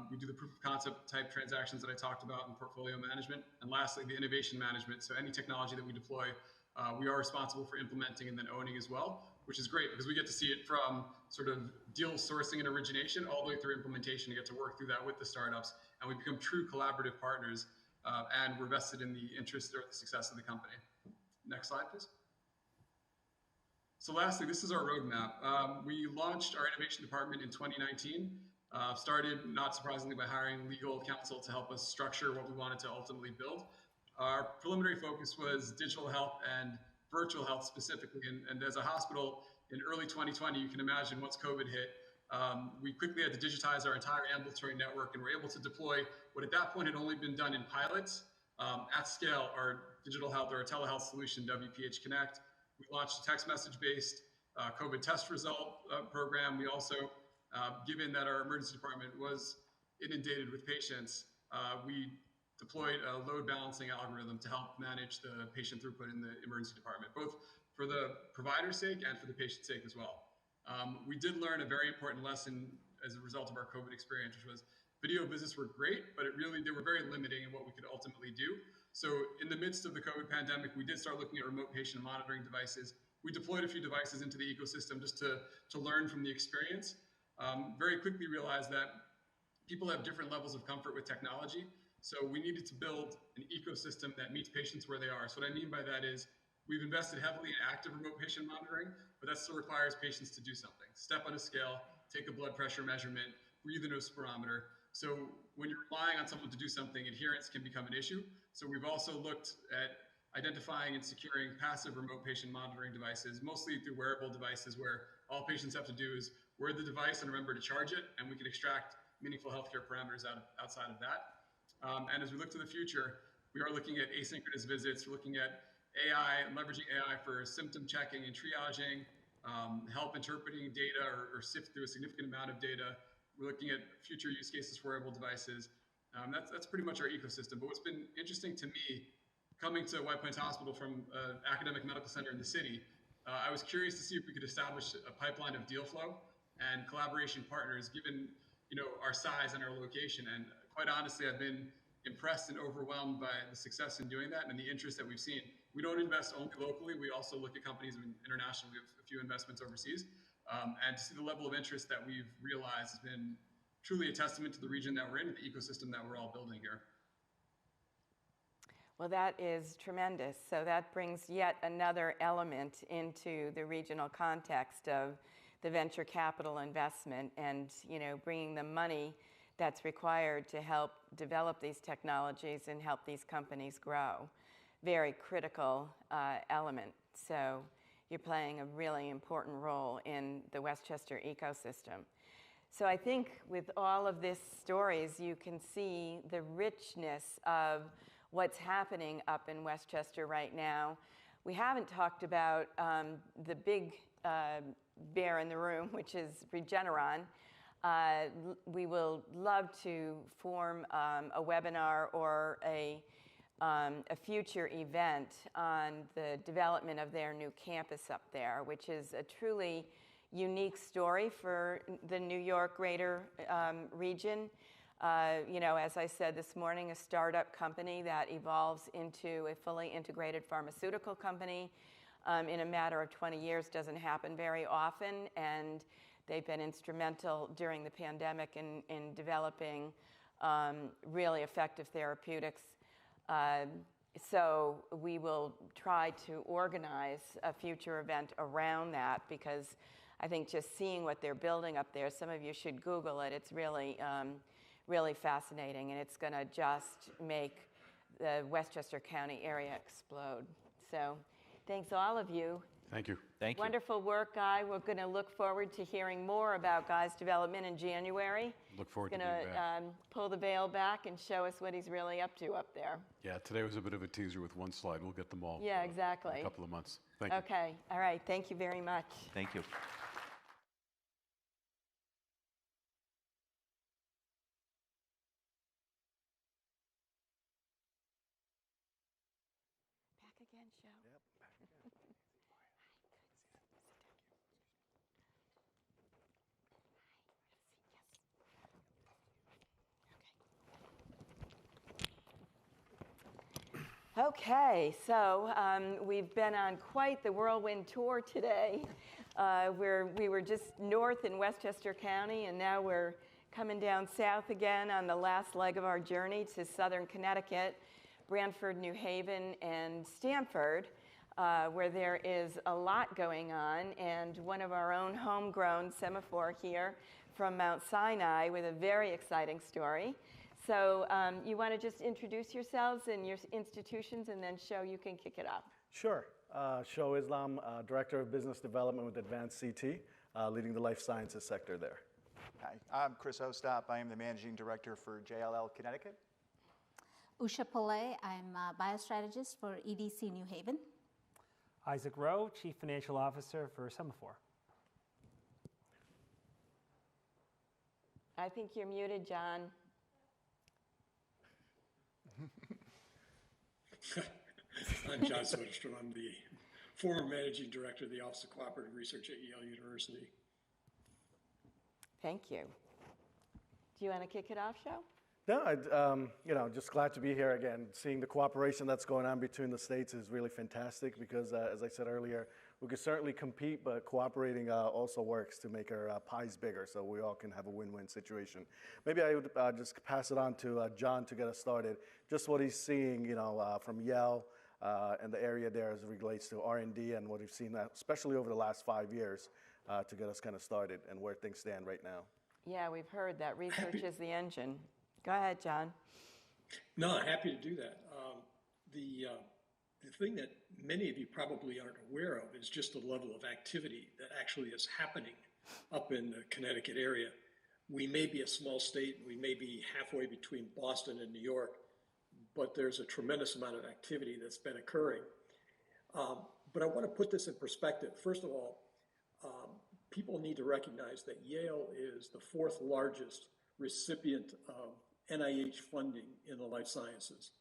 We do the proof of concept type transactions that I talked about in portfolio management. And lastly, the innovation management. So any technology that we deploy, we are responsible for implementing and then owning as well, which is great because we get to see it from sort of deal sourcing and origination all the way through implementation. We get to work through that with the startups, and we become true collaborative partners and we're vested in the interest or the success of the company. Next slide, please. So lastly, this is our roadmap. We launched our innovation department in 2019, started, not surprisingly, by hiring legal counsel to help us structure what we wanted to ultimately build. Our preliminary focus was digital health and virtual health specifically, and as a hospital in early 2020, you can imagine once COVID hit, we quickly had to digitize our entire ambulatory network, and were able to deploy what at that point had only been done in pilots at scale, our digital health or our telehealth solution, WPH Connect. We launched a text message-based COVID test result program. We also, given that our emergency department was inundated with patients, we deployed a load balancing algorithm to help manage the patient throughput in the emergency department, both for the provider's sake and for the patient's sake as well. We did learn a very important lesson as a result of our COVID experience, which was video visits were great, but they were very limiting in what we could ultimately do. So in the midst of the COVID pandemic, we did start looking at remote patient monitoring devices. We deployed a few devices into the ecosystem just to learn from the experience. Very quickly realized that people have different levels of comfort with technology. So we needed to build an ecosystem that meets patients where they are. So what I mean by that is we've invested heavily in active remote patient monitoring, but that still requires patients to do something. Step on a scale, take a blood pressure measurement, breathe into a spirometer. So when you're relying on someone to do something, adherence can become an issue. So we've also looked at identifying and securing passive remote patient monitoring devices, mostly through wearable devices where all patients have to do is wear the device and remember to charge it, and we can extract meaningful healthcare parameters outside of that. And as we look to the future, we are looking at asynchronous visits. We're looking at AI, leveraging AI for symptom checking and triaging, help interpreting data or sift through a significant amount of data. We're looking at future use cases for wearable devices. That's pretty much our ecosystem. But what's been interesting to me, coming to White Plains Hospital from an academic medical center in the city, I was curious to see if we could establish a pipeline of deal flow and collaboration partners, given our size and our location. And quite honestly, I've been impressed and overwhelmed by the success in doing that and the interest that we've seen. We don't invest only locally. We also look at companies internationally. We have a few investments overseas. And to see the level of interest that we've realized has been truly a testament to the region that we're in and the ecosystem that we're all building here. Well, that is tremendous. So that brings yet another element into the regional context of the venture capital investment and, bringing the money that's required to help develop these technologies and help these companies grow. Very critical element. So you're playing a really important role in the Westchester ecosystem. So I think with all of these stories, you can see the richness of what's happening up in Westchester right now. We haven't talked about the big bear in the room, which is Regeneron. We will love to form a webinar or a future event on the development of their new campus up there, which is a truly unique story for the New York Greater region. As I said this morning, a startup company that evolves into a fully integrated pharmaceutical company in a matter of 20 years doesn't happen very often, and they've been instrumental during the pandemic in developing really effective therapeutics. So we will try to organize a future event around that, because I think just seeing what they're building up there, some of you should Google it. It's really, really fascinating, and it's going to just make the Westchester County area explode. So thanks all of you. Thank you. Thank you. Wonderful work, Guy. We're going to look forward to hearing more about Guy's development in January. Look forward to being being back. Pull the veil back and show us what he's really up to up there. Yeah, today was a bit of a teaser with one slide. We'll get them all Yeah, in exactly. a couple of months. Thank you. Okay. All right. Thank you very much. Thank you. Back again, Joe. Yep, back again. Okay, so we've been on quite the whirlwind tour today, where we were just north in Westchester County, and now we're coming down south again on the last leg of our journey to southern Connecticut. Branford, New Haven, and Stamford, where there is a lot going on, and one of our own homegrown semaphore here from Mount Sinai with a very exciting story. So you want to just introduce yourselves and your institutions, and then Sho, you can kick it off. Sure. Sho Islam, Director of Business Development with Advanced CT, leading the life sciences sector there. Hi, I'm Chris Ostap. I am the Managing Director for JLL Connecticut. Usha Pillai, I'm a biostrategist for EDC New Haven. Isaac Rowe, Chief Financial Officer for Semaphore. I think you're muted, John. I'm John Soderstrom. I'm the former Managing Director of the Office of Cooperative Research at Yale University. Thank you. Do you want to kick it off, Sho? No, just glad to be here again. Seeing the cooperation that's going on between the states is really fantastic because, as I said earlier, we can certainly compete, but cooperating also works to make our pies bigger so we all can have a win-win situation. Maybe I would just pass it on to John to get us started. Just what he's seeing, from Yale and the area there as it relates to R&D and what we've seen, especially over the last 5 years, to get us kind of started and where things stand right now. Yeah, we've heard that research is the engine. Go ahead, John. No, happy to do that. The thing that many of you probably aren't aware of is just the level of activity that actually is happening up in the Connecticut area. We may be a small state, we may be halfway between Boston and New York, but there's a tremendous amount of activity that's been occurring. But I want to put this in perspective. First of all, people need to recognize that Yale is the fourth largest recipient of NIH funding in the life sciences.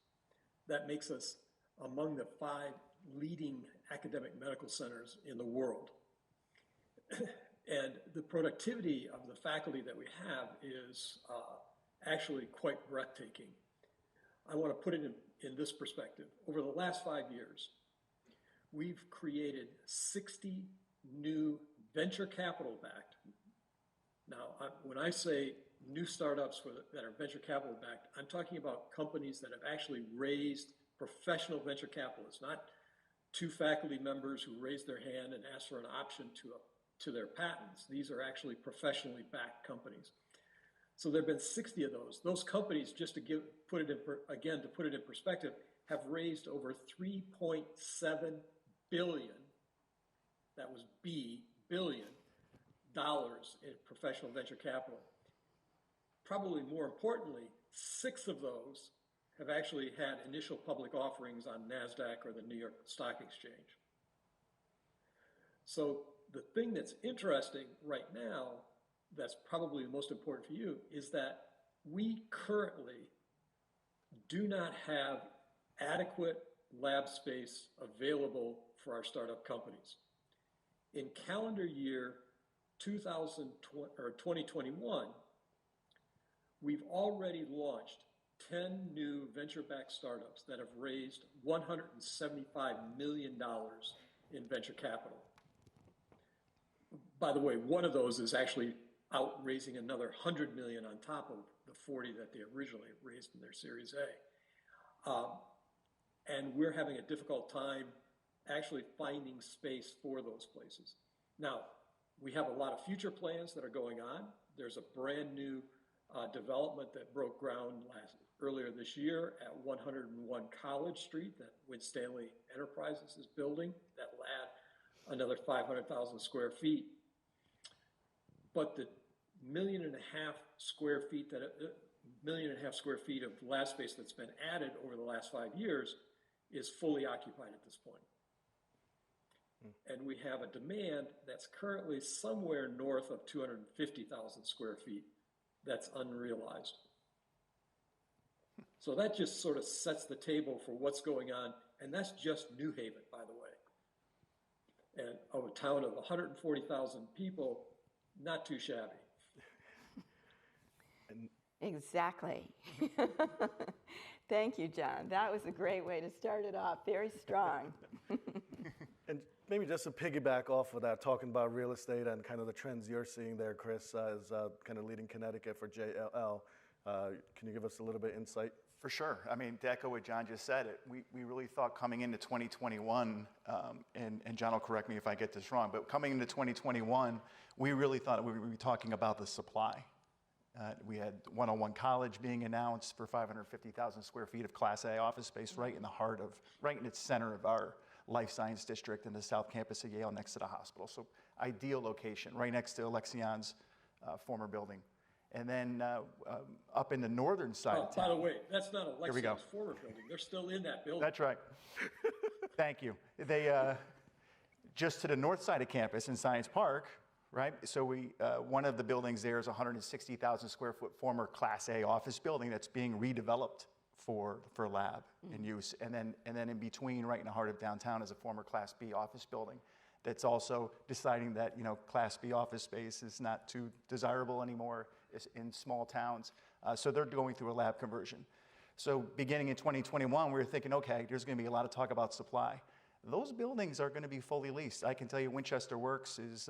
That makes us among the 5 leading academic medical centers in the world. And the productivity of the faculty that we have is actually quite breathtaking. I want to put it in this perspective. Over the last 5 years, we've created 60 new venture capital backed. Now, when I say new startups that are venture capital backed, I'm talking about companies that have actually raised professional venture capitalists, not 2 faculty members who raised their hand and asked for an option to their patents. These are actually professionally backed companies. So there have been 60 of those. Those companies, just to put it in perspective, have raised over $3.7 billion. That was billion dollars in professional venture capital. Probably more importantly, 6 of those have actually had initial public offerings on NASDAQ or the New York Stock Exchange. So the thing that's interesting right now, that's probably the most important for you, is that we currently do not have adequate lab space available for our startup companies. In calendar year 2021, we've already launched 10 new venture-backed startups that have raised $175 million in venture capital. By the way, one of those is actually out raising another $100 million on top of the 40 that they originally raised in their Series A. And we're having a difficult time actually finding space for those places. Now, we have a lot of future plans that are going on. There's a brand new development that broke ground earlier this year at 101 College Street that Winstanley Enterprises is building that will add another 500,000 square feet. But the 1.5 million square feet of lab space that's been added over the last 5 years is fully occupied at this point. And we have a demand that's currently somewhere north of 250,000 square feet that's unrealized. So that just sort of sets the table for what's going on, and that's just New Haven, by the way. And of a town of 140,000 people, not too shabby. Exactly. Thank you, John. That was a great way to start it off. Very strong. And maybe just to piggyback off of that, talking about real estate and kind of the trends you're seeing there, Chris, as kind of leading Connecticut for JLL. Can you give us a little bit of insight For sure. I mean, to echo what John just said, we really thought coming into 2021, and John will correct me if I get this wrong, but coming into 2021, we really thought we would be talking about the supply. We had 101 College being announced for 550,000 square feet of Class A office space right in its center of our life science district in the South Campus of Yale next to the hospital. So ideal location, right next to Alexion's former building. And then up in the northern side of town. By the way, that's not Here we go. Alexion's former building. They're still in that building. That's right. Thank you. They, just to the north side of campus in Science Park, right? So one of the buildings there is a 160,000 square foot former Class A office building that's being redeveloped for lab and use. And then in between, right in the heart of downtown, is a former Class B office building that's also deciding that, Class B office space is not too desirable anymore in small towns. So they're going through a lab conversion. So beginning in 2021, we were thinking, okay, there's going to be a lot of talk about supply. Those buildings are going to be fully leased. I can tell you Winchester Works is,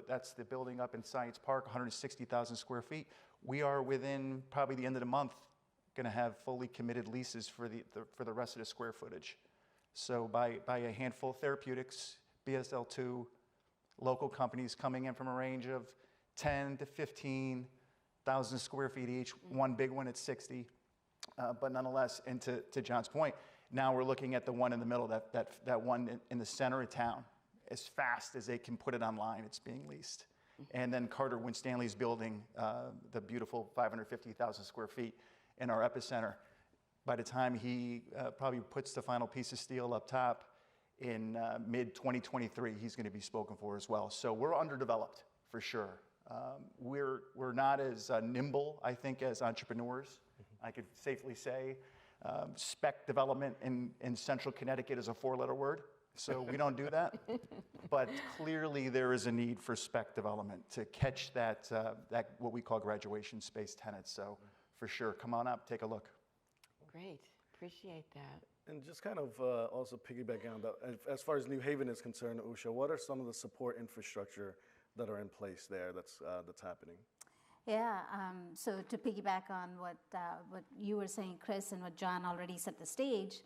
that's the building up in Science Park, 160,000 square feet. We are within probably the end of the month going to have fully committed leases for the rest of the square footage. So by a handful of therapeutics, BSL2, local companies coming in from a range of 10 to 15,000 square feet each, one big one at 60. But nonetheless, and to John's point, now we're looking at the one in the middle, that one in the center of town. As fast as they can put it online, it's being leased. And then Carter Winstanley's building, the beautiful 550,000 square feet in our epicenter. By the time he probably puts the final piece of steel up top in mid-2023, he's going to be spoken for as well. So we're underdeveloped, for sure. We're not as nimble, I think, as entrepreneurs. I could safely say spec development in central Connecticut is a four-letter word, so we don't do that. But clearly there is a need for spec development to catch that what we call graduation space tenants. So for sure, come on up, take a look. Great, appreciate that. And just kind of also piggybacking on that, as far as New Haven is concerned, Usha, what are some of the support infrastructure that are in place there that's happening? Yeah, so to piggyback on what you were saying, Chris, and what John already set the stage,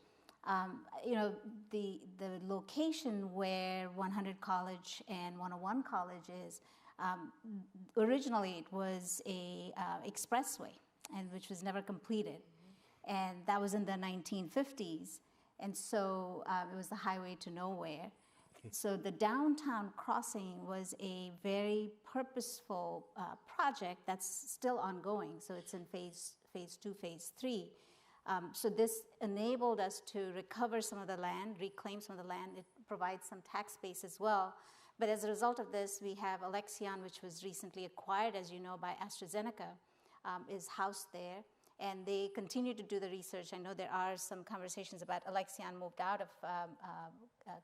the location where 100 College and 101 College is, originally it was a expressway, and which was never completed. And that was in the 1950s. And so it was the highway to nowhere. So the downtown crossing was a very purposeful project that's still ongoing. So it's in phase 2, phase 3. So this enabled us to recover some of the land, reclaim some of the land. It provides some tax base as well. But as a result of this, we have Alexion, which was recently acquired, as you know, by AstraZeneca, is housed there. And they continue to do the research. I know there are some conversations about Alexion moved out of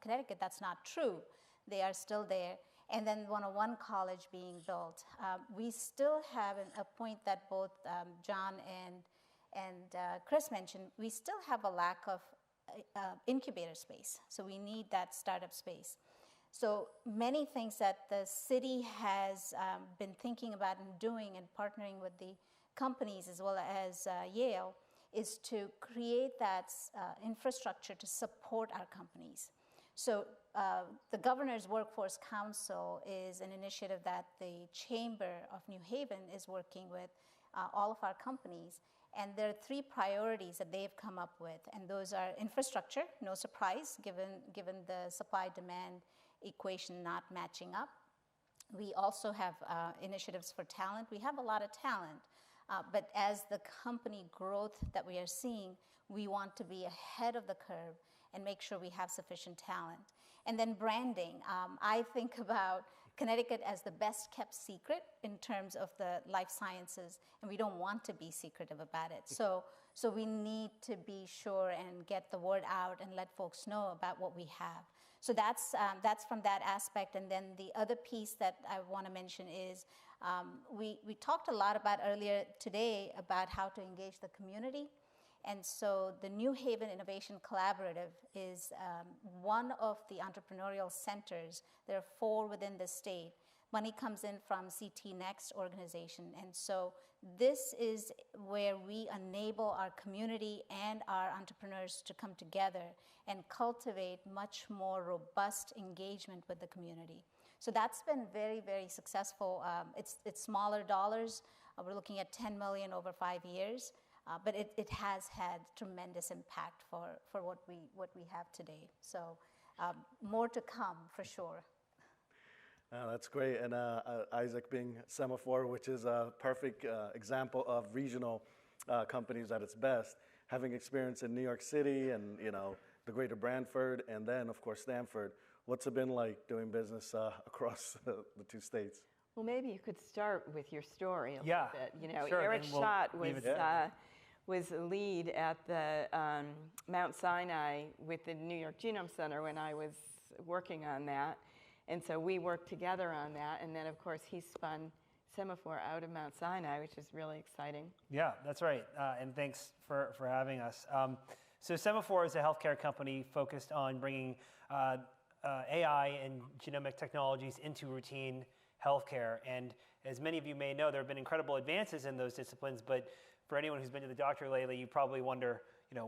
Connecticut. That's not true. They are still there. And then 101 College being built. We still have a point that both John and Chris mentioned. We still have a lack of incubator space. So we need that startup space. So many things that the city has been thinking about and doing and partnering with the companies as well as Yale is to create that infrastructure to support our companies. So the Governor's Workforce Council is an initiative that the Chamber of New Haven is working with all of our companies. And there are 3 priorities that they've come up with. And those are infrastructure, no surprise, given the supply-demand equation not matching up. We also have initiatives for talent. We have a lot of talent. But as the company growth that we are seeing, we want to be ahead of the curve and make sure we have sufficient talent. And then branding. I think about Connecticut as the best kept secret in terms of the life sciences, and we don't want to be secretive about it. So we need to be sure and get the word out and let folks know about what we have. So that's from that aspect. And then the other piece that I want to mention is we talked a lot about earlier today about how to engage the community. And so the New Haven Innovation Collaborative is one of the entrepreneurial centers. There are 4 within the state money comes in from CT Next organization. And so this is where we enable our community and our entrepreneurs to come together and cultivate much more robust engagement with the community. So that's been very, very successful. It's smaller dollars. We're looking at 10 million over 5 years, but it has had tremendous impact for what we have today. So more to come for sure. That's great. And Isaac being Semaphore, which is a perfect example of regional companies at its best, having experience in New York City and the greater Branford, and then of course Stamford. What's it been like doing business across the two states? Well, maybe you could start with your story a Yeah, little bit. sure, Eric and we'll Schott leave it was the lead at the Mount Sinai with the New York Genome Center when I was working on that. And so we worked together on that. And then, of course, he spun Semaphore out of Mount Sinai, which is really exciting. Yeah, that's right. And thanks for having us. So Semaphore is a healthcare company focused on bringing AI and genomic technologies into routine healthcare. And as many of you may know, there have been incredible advances in those disciplines. But for anyone who's been to the doctor lately, you probably wonder,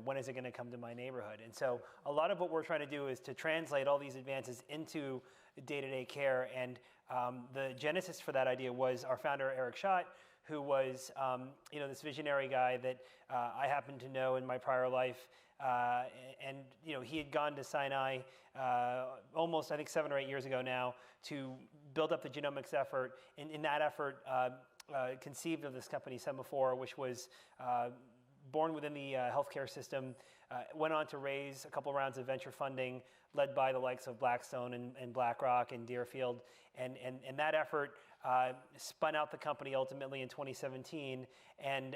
when is it going to come to my neighborhood? And so a lot of what we're trying to do is to translate all these advances into day-to-day care. And the genesis for that idea was our founder, Eric Schott, who was this visionary guy that I happened to know in my prior life. And he had gone to Sinai almost, I think, 7 or 8 years ago now to build up the genomics effort. And in that effort, conceived of this company, Semaphore, which was born within the healthcare system, went on to raise a couple rounds of venture funding led by the likes of Blackstone and BlackRock and Deerfield. And that effort spun out the company ultimately in 2017. And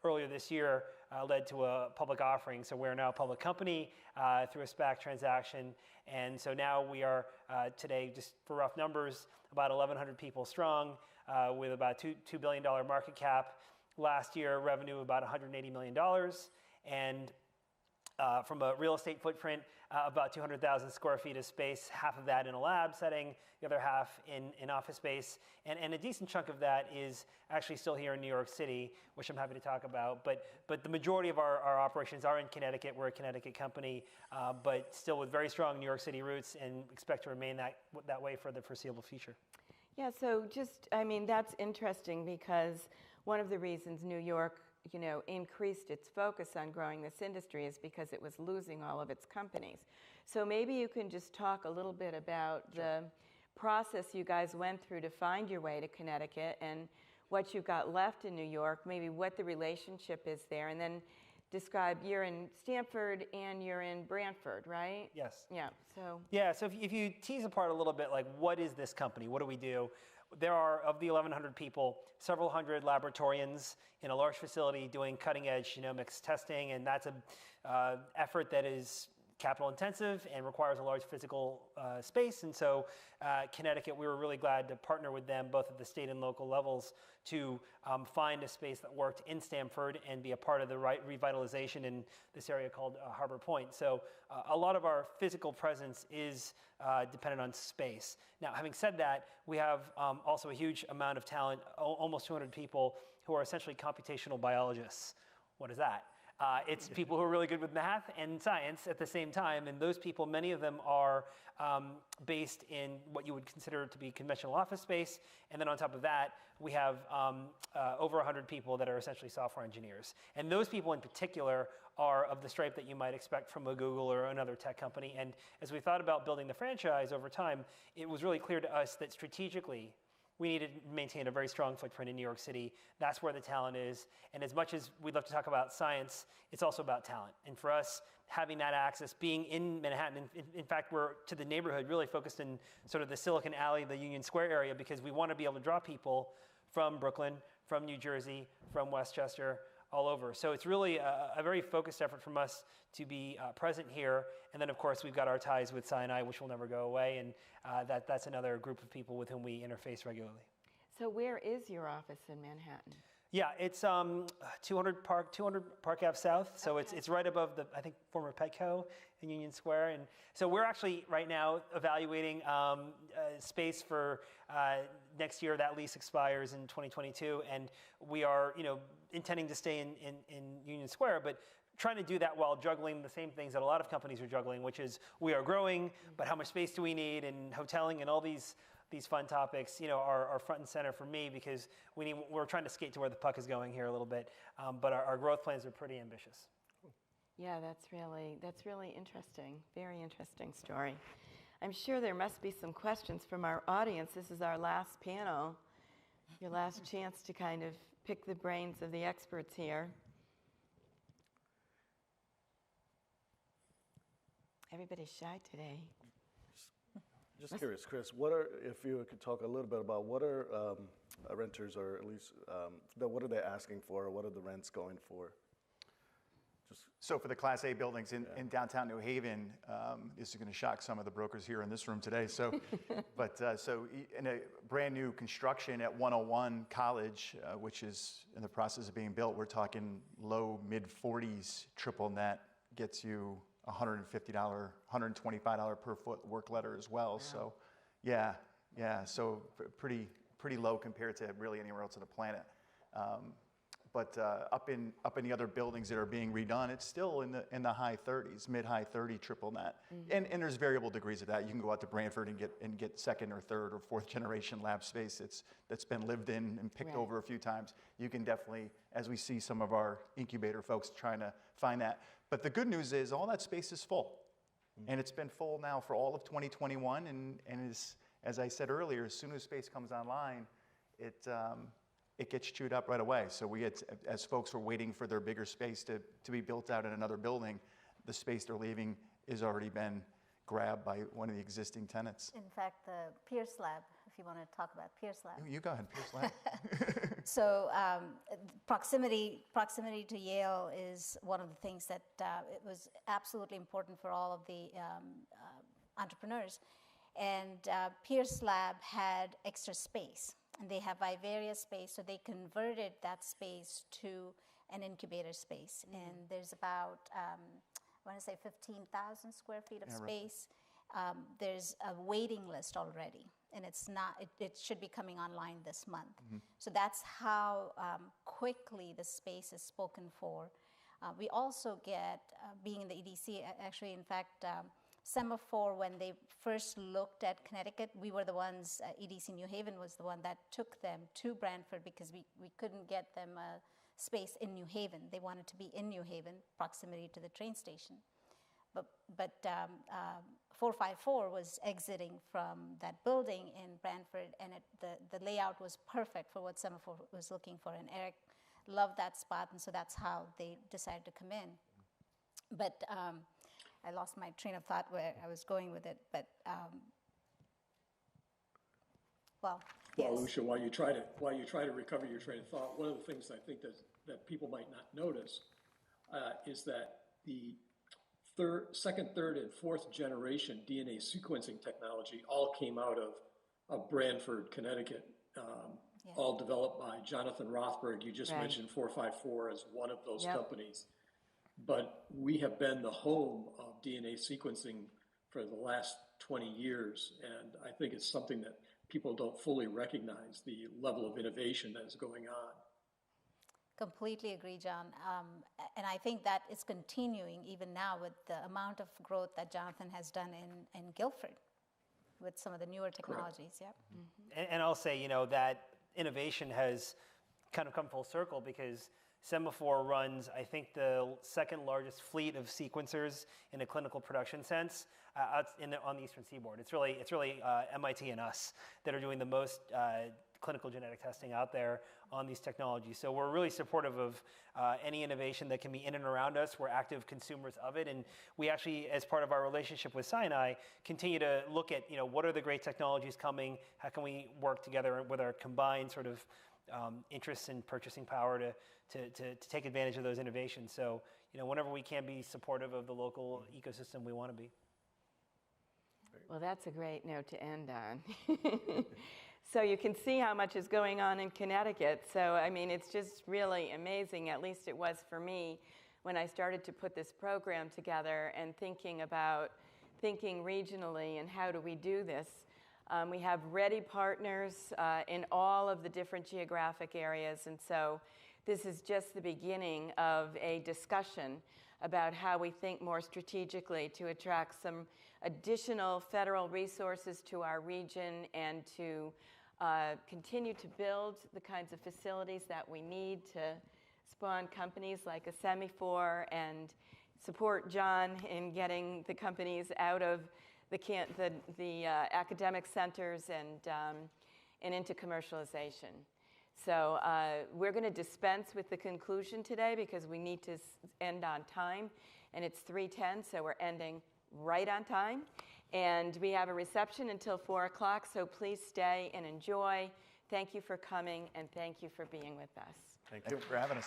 earlier this year led to a public offering. So we're now a public company through a SPAC transaction. And so now we are today, just for rough numbers, about 1,100 people strong with about $2 billion market cap. Last year, revenue of about $180 million. And from a real estate footprint, about 200,000 square feet of space, half of that in a lab setting, the other half in office space. And a decent chunk of that is actually still here in New York City, which I'm happy to talk about. But the majority of our operations are in Connecticut. We're a Connecticut company, but still with very strong New York City roots and expect to remain that way for the foreseeable future. Yeah, so that's interesting because one of the reasons New York increased its focus on growing this industry is because it was losing all of its companies. So maybe you can just talk a little bit about the process you guys went through to find your way to Connecticut and what you've got left in New York, maybe what the relationship is there, and then describe, you're in Stamford and you're in Branford, right? Yes. Yeah, so. Yeah, so if you tease apart a little bit, like what is this company? What do we do? There are, of the 1,100 people, several hundred laboratorians in a large facility doing cutting-edge genomics testing, and that's an effort that is capital intensive and requires a large physical space. And so Connecticut, we were really glad to partner with them both at the state and local levels to find a space that worked in Stamford and be a part of the revitalization in this area called Harbor Point. So a lot of our physical presence is dependent on space. Now, having said that, we have also a huge amount of talent, almost 200 people who are essentially computational biologists. What is that? It's people who are really good with math and science at the same time, and those people, many of them are based in what you would consider to be conventional office space, and then on top of that, we have over 100 people that are essentially software engineers. And those people in particular are of the stripe that you might expect from a Google or another tech company. And as we thought about building the franchise over time, it was really clear to us that strategically, we need to maintain a very strong footprint in New York City. That's where the talent is. And as much as we'd love to talk about science, it's also about talent. And for us, having that access, being in Manhattan, in fact, we're to the neighborhood really focused in sort of the Silicon Alley, the Union Square area, because we want to be able to draw people from Brooklyn, from New Jersey, from Westchester, all over. So it's really a very focused effort from us to be present here. And then, of course, we've got our ties with Sinai, which will never go away. And that's another group of people with whom we interface regularly. So where is your office in Manhattan? Yeah, it's 200 Park Ave South, so it's right above the, I think, former Petco in Union Square. And so we're actually right now evaluating space for next year. That lease expires in 2022, and we are, intending to stay in Union Square, but trying to do that while juggling the same things that a lot of companies are juggling, which is we are growing, but how much space do we need, and hoteling and all these fun topics, are front and center for me, because we're trying to skate to where the puck is going here a little bit, but our growth plans are pretty ambitious. Yeah, that's really interesting. Very interesting story. I'm sure there must be some questions from our audience. This is our last panel, your last chance to kind of pick the brains of the experts here. Everybody's shy today. Just curious, Chris, if you could talk a little bit about what are renters, or at least what are they asking for, or what are the rents going for? So for the Class A buildings in downtown New Haven, this is going to shock some of the brokers here in this room today. So, so in a brand new construction at 101 College, which is in the process of being built, we're talking low mid 40s triple net, gets you $150, $125 per foot work letter as well. Wow. So, yeah. So pretty low compared to really anywhere else on the planet. But up in the other buildings that are being redone, it's still in the high 30s, mid-high 30 triple net. Mm-hmm. And there's variable degrees of that. You can go out to Branford and get second or third or fourth generation lab space that's been lived in and picked over a few times. You can definitely, as we see some of our incubator folks trying to find that. But the good news is all that space is full. Mm-hmm. And it's been full now for all of 2021. And as I said earlier, as soon as space comes online, it gets chewed up right away. So as folks were waiting for their bigger space to be built out in another building, the space they're leaving has already been grabbed by one of the existing tenants. In fact, the Pierce Lab, if you want to talk about Pierce Lab. You go ahead, Pierce Lab. So proximity to Yale is one of the things that it was absolutely important for all of the entrepreneurs. And Pierce Lab had extra space. And they have Vivaria space, so they converted that space to an incubator space. Mm-hmm. And there's about, I want to say 15,000 square feet of space. There's a waiting list already, and it should be coming online this month. Mm-hmm. So that's how quickly the space is spoken for. We also get, being in the EDC, actually, in fact, Semaphore, when they first looked at Connecticut, we were the ones, EDC New Haven was the one that took them to Branford, because we couldn't get them a space in New Haven. They wanted to be in New Haven, proximity to the train station. But 454 was exiting from that building in Branford, and the layout was perfect for what Semaphore was looking for. And Eric loved that spot, and so that's how they decided to come in. But I lost my train of thought where I was going with it, but yes. Lucia, while you try to recover your train of thought, one of the things I think that people might not notice is that the second, third, and fourth generation DNA sequencing technology all came out of Branford, Connecticut, all developed by Jonathan Rothberg. You just mentioned 454 as one of those companies. But we have been the home of DNA sequencing for the last 20 years, and I think it's something that people don't fully recognize, the level of innovation that is going on. Completely agree, John. And I think that is continuing even now with the amount of growth that Jonathan has done in Guilford with some of the newer technologies. Yep. Mm-hmm. And I'll say, that innovation has kind of come full circle, because Semaphore runs, I think, the second largest fleet of sequencers in a clinical production sense on the Eastern Seaboard. It's really MIT and us that are doing the most clinical genetic testing out there on these technologies. So we're really supportive of any innovation that can be in and around us. We're active consumers of it, and we actually, as part of our relationship with Sinai, continue to look at what are the great technologies coming. How can we work together with our combined sort of interests and purchasing power to take advantage of those innovations. So, whenever we can be supportive of the local ecosystem, we want to be. Well, that's a great note to end on. So you can see how much is going on in Connecticut. So, I mean, it's just really amazing, at least it was for me, when I started to put this program together and thinking regionally and how do we do this. We have ready partners in all of the different geographic areas, and so this is just the beginning of a discussion about how we think more strategically to attract some additional federal resources to our region and to continue to build the kinds of facilities that we need to spawn companies like a Semaphore and support John in getting the companies out of the academic centers and into commercialization. So we're going to dispense with the conclusion today because we need to end on time, and it's 3:10, so we're ending right on time. And we have a reception until 4 o'clock, so please stay and enjoy. Thank you for coming, and thank you for being with us. Thank you for having us.